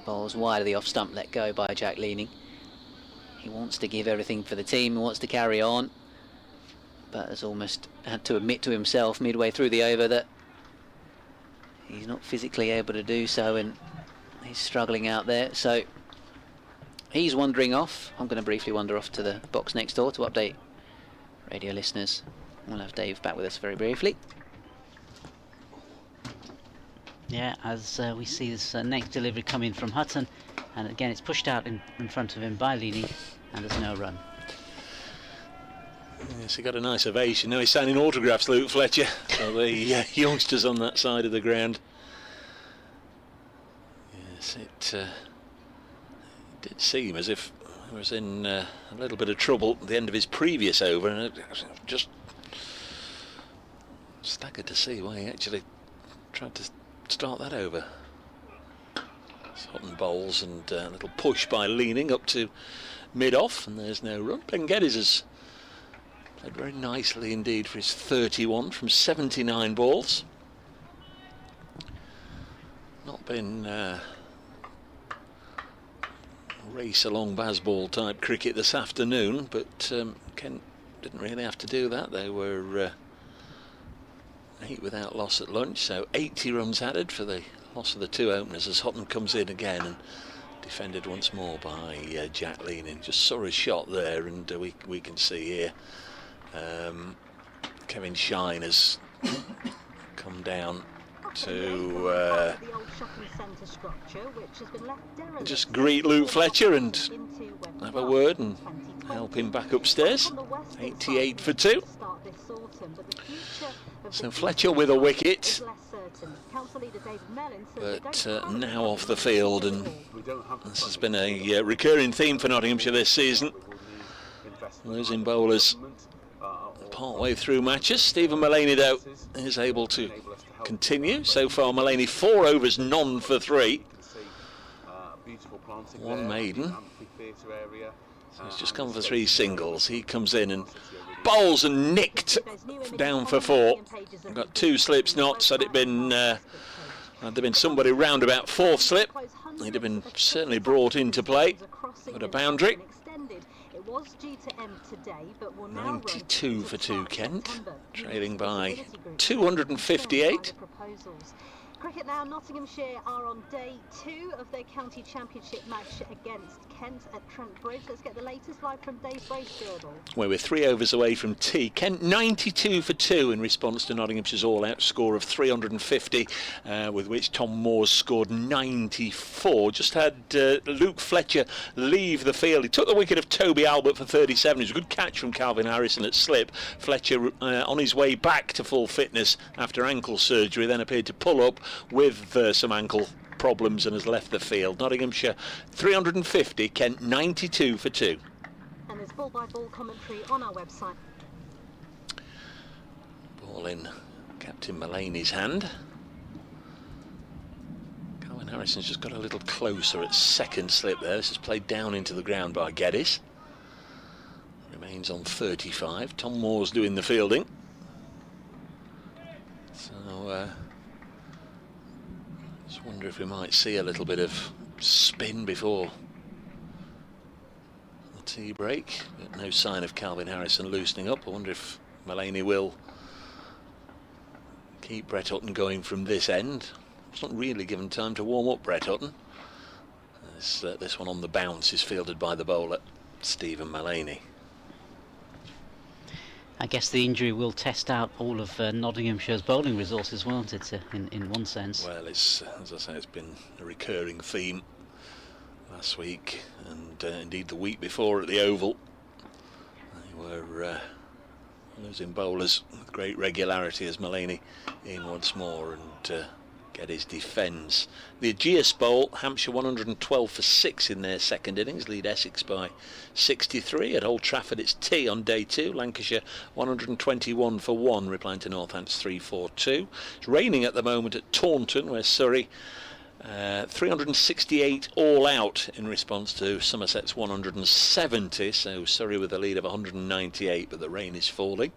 Bowls wide of the off stump, let go by Jack Leading. He wants to give everything for the team, he wants to carry on, but has almost had to admit to himself midway through the over that he's not physically able to do so, and he's struggling out there. So he's wandering off. I'm going to briefly wander off to the box next door to update radio listeners. We'll have Dave back with us very briefly. Yeah, as we see this next delivery coming from Hutton, and again it's pushed out in front of him by Leading, and there's no run. Yes, he got a nice ovation. Now he's signing autographs, Luke Fletcher. So the youngsters on that side of the ground. Yes, it did seem as if he was in a little bit of trouble at the end of his previous over, and just staggered to see why he actually tried to start that over. Hutton bowls and a little push by Leading up to mid-off, and there's no run. Ben Geddes has played very nicely indeed for his 31 from 79 balls. Not been race along Bazball type cricket this afternoon, but Kent didn't really have to do that. They were 8 without loss at lunch, so 80 runs added for the loss of the 2 openers as Hutton comes in again and defended once more by Jack Leading. Just saw a shot there, and we can see here Kevin Shine has come down to just greet Luke Fletcher and have a word and help him back upstairs. 88 for 2. So Fletcher with a wicket, but now off the field, and this has been a recurring theme for Nottinghamshire this season. Losing bowlers part way through matches. Stephen Mullaney, though, is able to continue. So far, Mullaney 4 overs, none for 3. 1 maiden. So he's just come for 3 singles. He comes in and bowls and nicked down for 4. Got 2 slips knots. Had there been somebody round about 4th slip, he'd have been certainly brought into play. Got a boundary. 92 for 2 Kent, trailing by 258. Cricket now, Nottinghamshire are on day 2 of their county championship match against Kent at Trent Bridge. Let's get the latest live from Dave Bracegirdle. Well, we're 3 overs away from tea. Kent 92 for 2 in response to Nottinghamshire's all-out score of 350, with which Tom Moores scored 94. Just had Luke Fletcher leave the field. He took the wicket of Toby Albert for 37. It was a good catch from Calvin Harrison at slip. Fletcher on his way back to full fitness after ankle surgery, then appeared to pull up with some ankle problems and has left the field. Nottinghamshire 350, Kent 92 for 2. And there's ball-by-ball commentary on our website. Ball in Captain Mulaney's hand. Harrison's just got a little closer at second slip there. This is played down into the ground by Geddes. Remains on 35. Tom Moore's doing the fielding. So, just wonder if we might see a little bit of spin before the tea break. But no sign of Calvin Harrison loosening up. I wonder if Mulaney will keep Brett Hutton going from this end. It's not really given time to warm up Brett Hutton. This one on the bounce is fielded by the bowler, Stephen Mulaney. I guess the injury will test out all of Nottinghamshire's bowling resources, won't it, in one sense? Well, it's, as I say, it's been a recurring theme last week and indeed the week before at the Oval. They were losing bowlers with great regularity as Mulaney in once more, and Geddes defends. The Aegeus Bowl, Hampshire 112 for 6 in their second innings, lead Essex by 63. At Old Trafford it's tea on day 2, Lancashire 121 for 1, replying to Northants 342. It's raining at the moment at Taunton, where Surrey 368 all out in response to Somerset's 170, so Surrey with a lead of 198, but the rain is falling.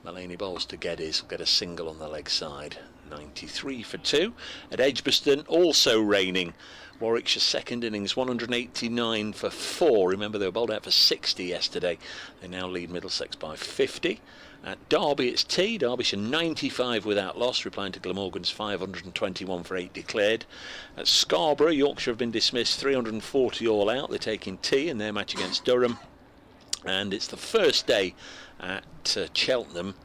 Mulaney bowls to Geddes, will get a single on the leg side. 93 for 2. At Edgbaston, also raining. Warwickshire second innings 189 for 4. Remember, they were bowled out for 60 yesterday. They now lead Middlesex by 50. At Derby it's tea, Derbyshire 95 without loss, replying to Glamorgan's 521 for 8 declared. At Scarborough, Yorkshire have been dismissed 340 all out. They're taking tea in their match against Durham. And it's the first day at Cheltenham.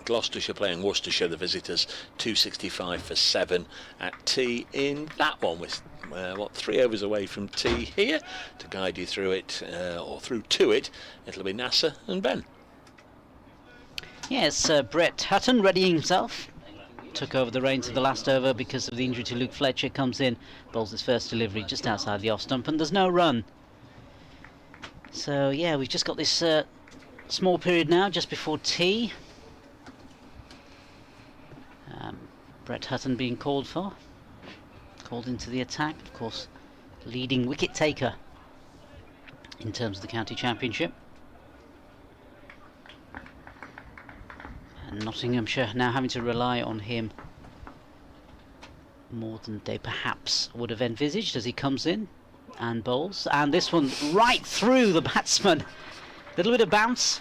Gloucestershire playing Worcestershire, the visitors 265 for 7 at tea in that one. With 3 overs away from tea here to guide you through it, or through to it. It'll be Nasser and Ben. Yes, Brett Hutton readying himself. Took over the reins of the last over because of the injury to Luke Fletcher. Comes in, bowls his first delivery just outside the off stump, and there's no run. So yeah, we've just got this small period now just before tea. Brett Hutton being called into the attack, of course, leading wicket taker in terms of the county championship. And Nottinghamshire now having to rely on him more than they perhaps would have envisaged as he comes in and bowls. And this one right through the batsman. Little bit of bounce.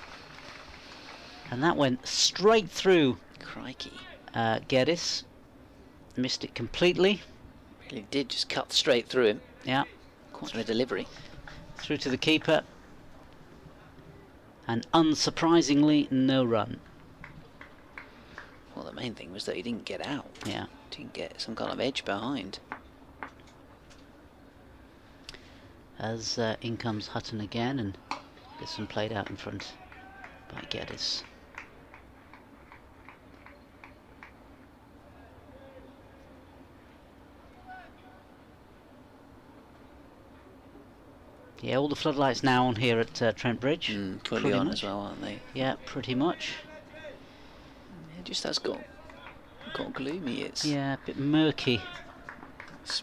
And that went straight through. Crikey. Geddes. Missed it completely. Really did just cut straight through him. Yeah. Quite a delivery. Through to the keeper. And unsurprisingly, no run. Well, the main thing was that he didn't get out. Yeah. Didn't get some kind of edge behind. As in comes Hutton again, and this one played out in front by Geddes. Yeah, all the floodlights now on here at Trent Bridge. Fully on as well, aren't they? Yeah, pretty much. It just has got gloomy. It's yeah, a bit murky. It's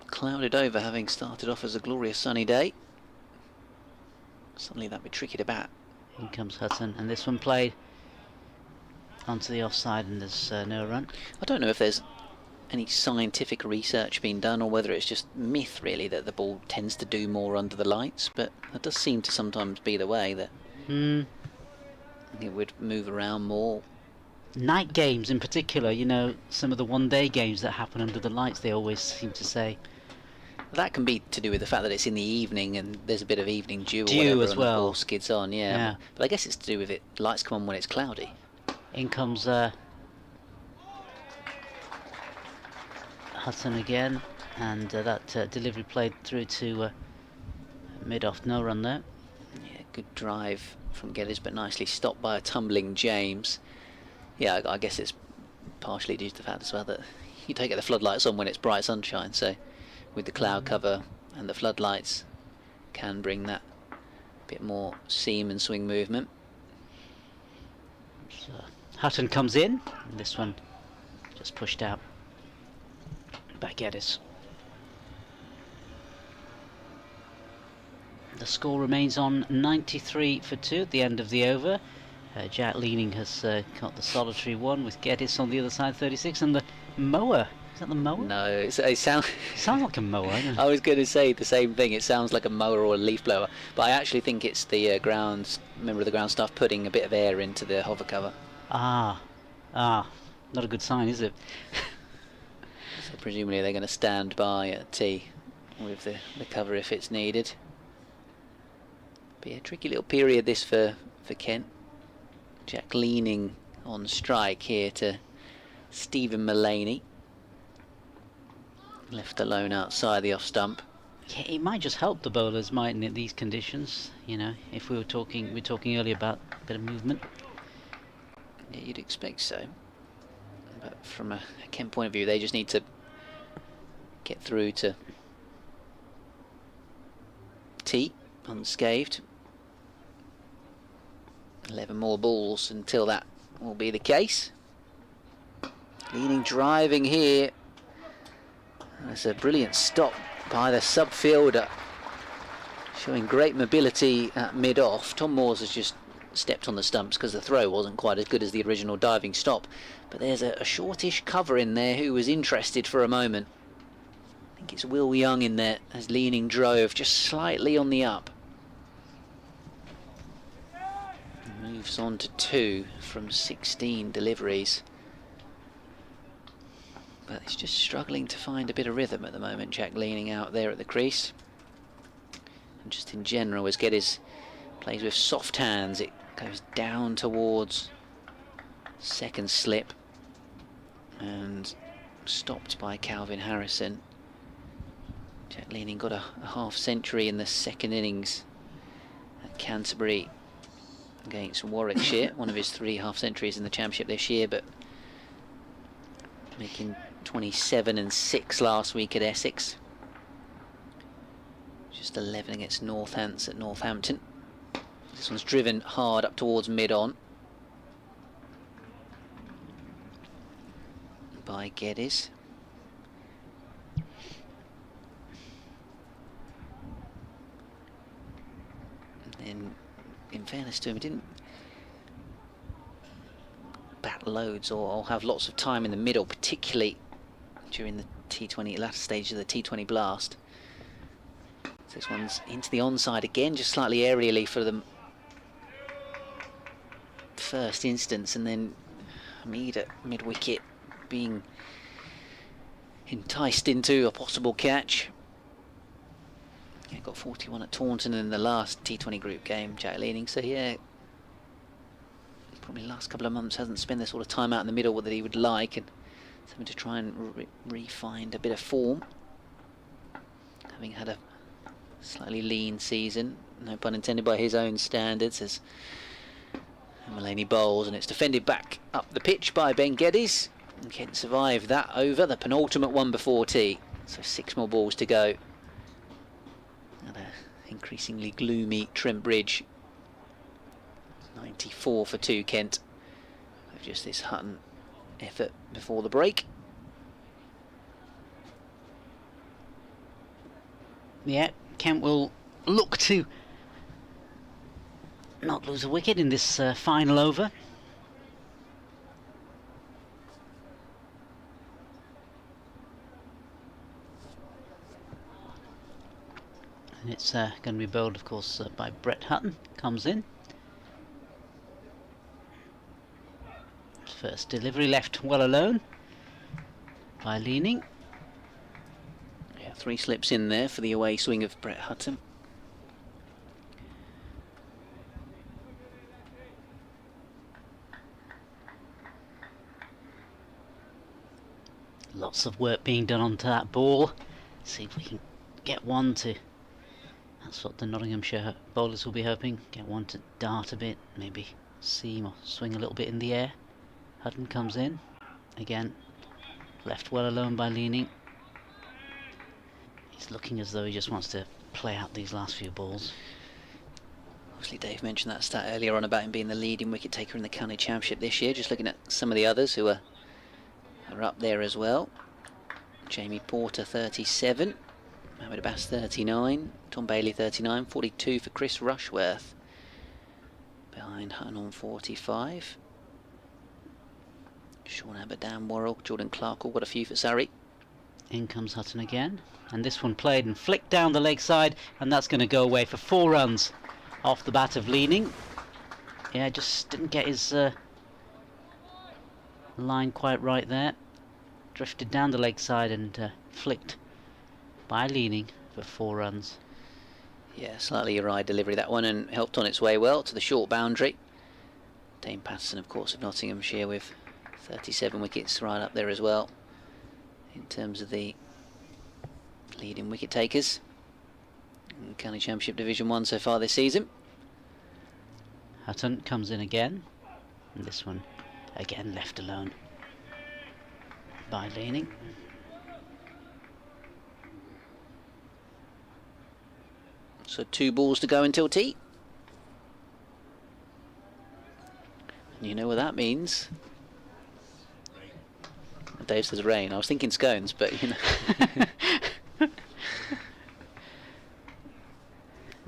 clouded over, having started off as a glorious sunny day. Suddenly that'd be tricky to bat. In comes Hutton, and this one played onto the offside, and there's no run. I don't know if there's any scientific research being done, or whether it's just myth really that the ball tends to do more under the lights, but that does seem to sometimes be the way, that it would move around more. Night games in particular, you know, some of the one-day games that happen under the lights, they always seem to say. That can be to do with the fact that it's in the evening and there's a bit of evening dew or whatever, as and well. the ball skids on, yeah. But I guess it's to do with it, lights come on when it's cloudy. In comes Hutton again, and that delivery played through to mid-off, no run there. Yeah, good drive from Geddes, but nicely stopped by a tumbling James. Yeah, I guess it's partially due to the fact as well that you don't get the floodlights on when it's bright sunshine, so with the cloud cover and the floodlights can bring that bit more seam and swing movement. So Hutton comes in, and this one just pushed out by Geddes. The score remains on 93 for 2 at the end of the over. Jack Leaning has got the solitary one with Geddes on the other side, 36, and the mower. Is that the mower? No, it sounds like a mower. I was going to say the same thing. It sounds like a mower or a leaf blower, but I actually think it's the member of the ground staff putting a bit of air into the hover cover. Ah, not a good sign, is it? So presumably they're going to stand by at tee with the cover if it's needed. Be a tricky little period this for Kent. Jack Leaning on strike here to Stephen Mullaney. Left alone outside the off stump. Yeah, it might just help the bowlers, mightn't it, these conditions? You know, if we were talking earlier about a bit of movement. Yeah, you'd expect so. But from a Kent point of view, they just need to get through to tee unscathed. 11 more balls until that will be the case. Leaning driving here. That's a brilliant stop by the sub-fielder, showing great mobility at mid-off. Tom Moores has just stepped on the stumps because the throw wasn't quite as good as the original diving stop. But there's a shortish cover in there who was interested for a moment. I think it's Will Young in there as Leaning drove just slightly on the up. Moves on to 2 from 16 deliveries. But he's just struggling to find a bit of rhythm at the moment, Jack Leaning out there at the crease. And just in general, as Geddes plays with soft hands, it goes down towards second slip and stopped by Calvin Harrison. Jack Leaning got a half century in the second innings at Canterbury against Warwickshire, one of his 3 half centuries in the championship this year, but making 27 and 6 last week at Essex. Just 11 against Northants at Northampton. This one's driven hard up towards mid-on by Geddes. And then, in fairness to him, he didn't bat loads or have lots of time in the middle, particularly during the T20 latter stage of the T20 blast. So this one's into the onside again, just slightly aerially for the first instance, and then Hamid at mid-wicket being enticed into a possible catch. Yeah, got 41 at Taunton in the last T20 group game, Jack Leaning, so yeah, probably the last couple of months hasn't spent the sort of time out in the middle that he would like, and having to try and re-find a bit of form, having had a slightly lean season, no pun intended by his own standards, as Mullaney bowls, and it's defended back up the pitch by Ben Geddes, and Kent survived that over, the penultimate one before tea, so 6 more balls to go. And a increasingly gloomy Trent Bridge. 94 for 2 Kent, with just this Hutton effort before the break. Yeah, Kent will look to not lose a wicket in this final over. And it's going to be bowled, of course, by Brett Hutton. Comes in. First delivery left well alone by Leaning. Yeah, 3 slips in there for the away swing of Brett Hutton. Lots of work being done onto that ball. See if we can get one to... That's what the Nottinghamshire bowlers will be hoping. Get one to dart a bit, maybe seam or swing a little bit in the air. Hutton comes in. Again, Left well alone by Leaning. He's looking as though he just wants to play out these last few balls. Obviously Dave mentioned that stat earlier on about him being the leading wicket taker in the county championship this year. Just looking at some of the others who are up there as well. Jamie Porter 37, Mohamed Abbas 39, Tom Bailey 39, 42 for Chris Rushworth. Behind Hutton on 45. Sean Abbott, Dan Worrell, Jordan Clark all got a few for Surrey. In comes Hutton again, and this one played and flicked down the leg side, and that's going to go away for 4 runs off the bat of Leaning. Yeah, just didn't get his line quite right there. Drifted down the leg side and flicked by Leaning for 4 runs. Yeah, slightly awry delivery that one, and helped on its way well to the short boundary. Dane Patterson, of course, of Nottinghamshire with 37 wickets right up there as well in terms of the leading wicket takers in County Championship Division 1 so far this season. Hutton comes in again, and this one again left alone by Leaning. So 2 balls to go until tea. And you know what that means. Dave says rain. I was thinking scones, but you know.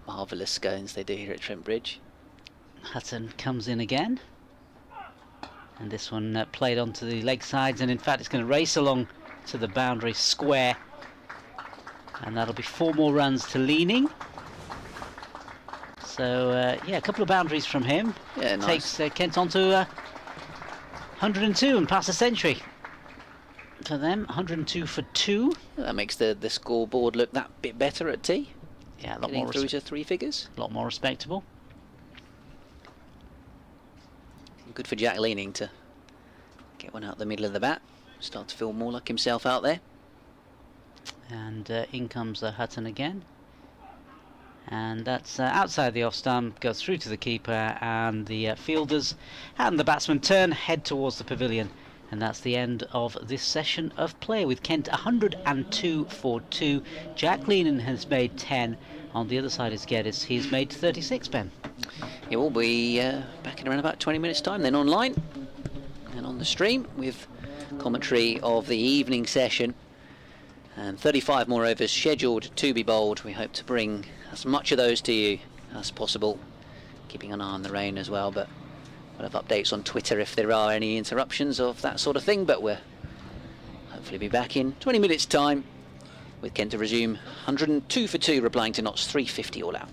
Marvellous scones they do here at Trent Bridge. Hutton comes in again, and this one played onto the leg sides, and in fact it's going to race along to the boundary square, and that'll be 4 more runs to Leaning. So yeah, a couple of boundaries from him. Yeah, nice. Takes Kent on to 102 and past a century for them. 102 for 2. That makes the scoreboard look that bit better at tea. Yeah, a lot Getting more through to 3 figures. A lot more respectable. Good for Jack Leaning to get one out the middle of the bat. Start to feel more like himself out there. And in comes Hutton again. And that's outside the off stump, goes through to the keeper, and the fielders and the batsmen turn, head towards the pavilion. And that's the end of this session of play, with Kent 102 for 2. Jack Leaning has made 10. On the other side is Geddes. He's made 36, Ben. It will be back in around about 20 minutes time, then online and on the stream with commentary of the evening session. And 35 more overs scheduled to be bowled. We hope to bring as much of those to you as possible, keeping an eye on the rain as well, but we'll have updates on Twitter if there are any interruptions of that sort of thing. But we'll hopefully be back in 20 minutes time with Kent to resume 102 for 2, replying to Notts 350 all out.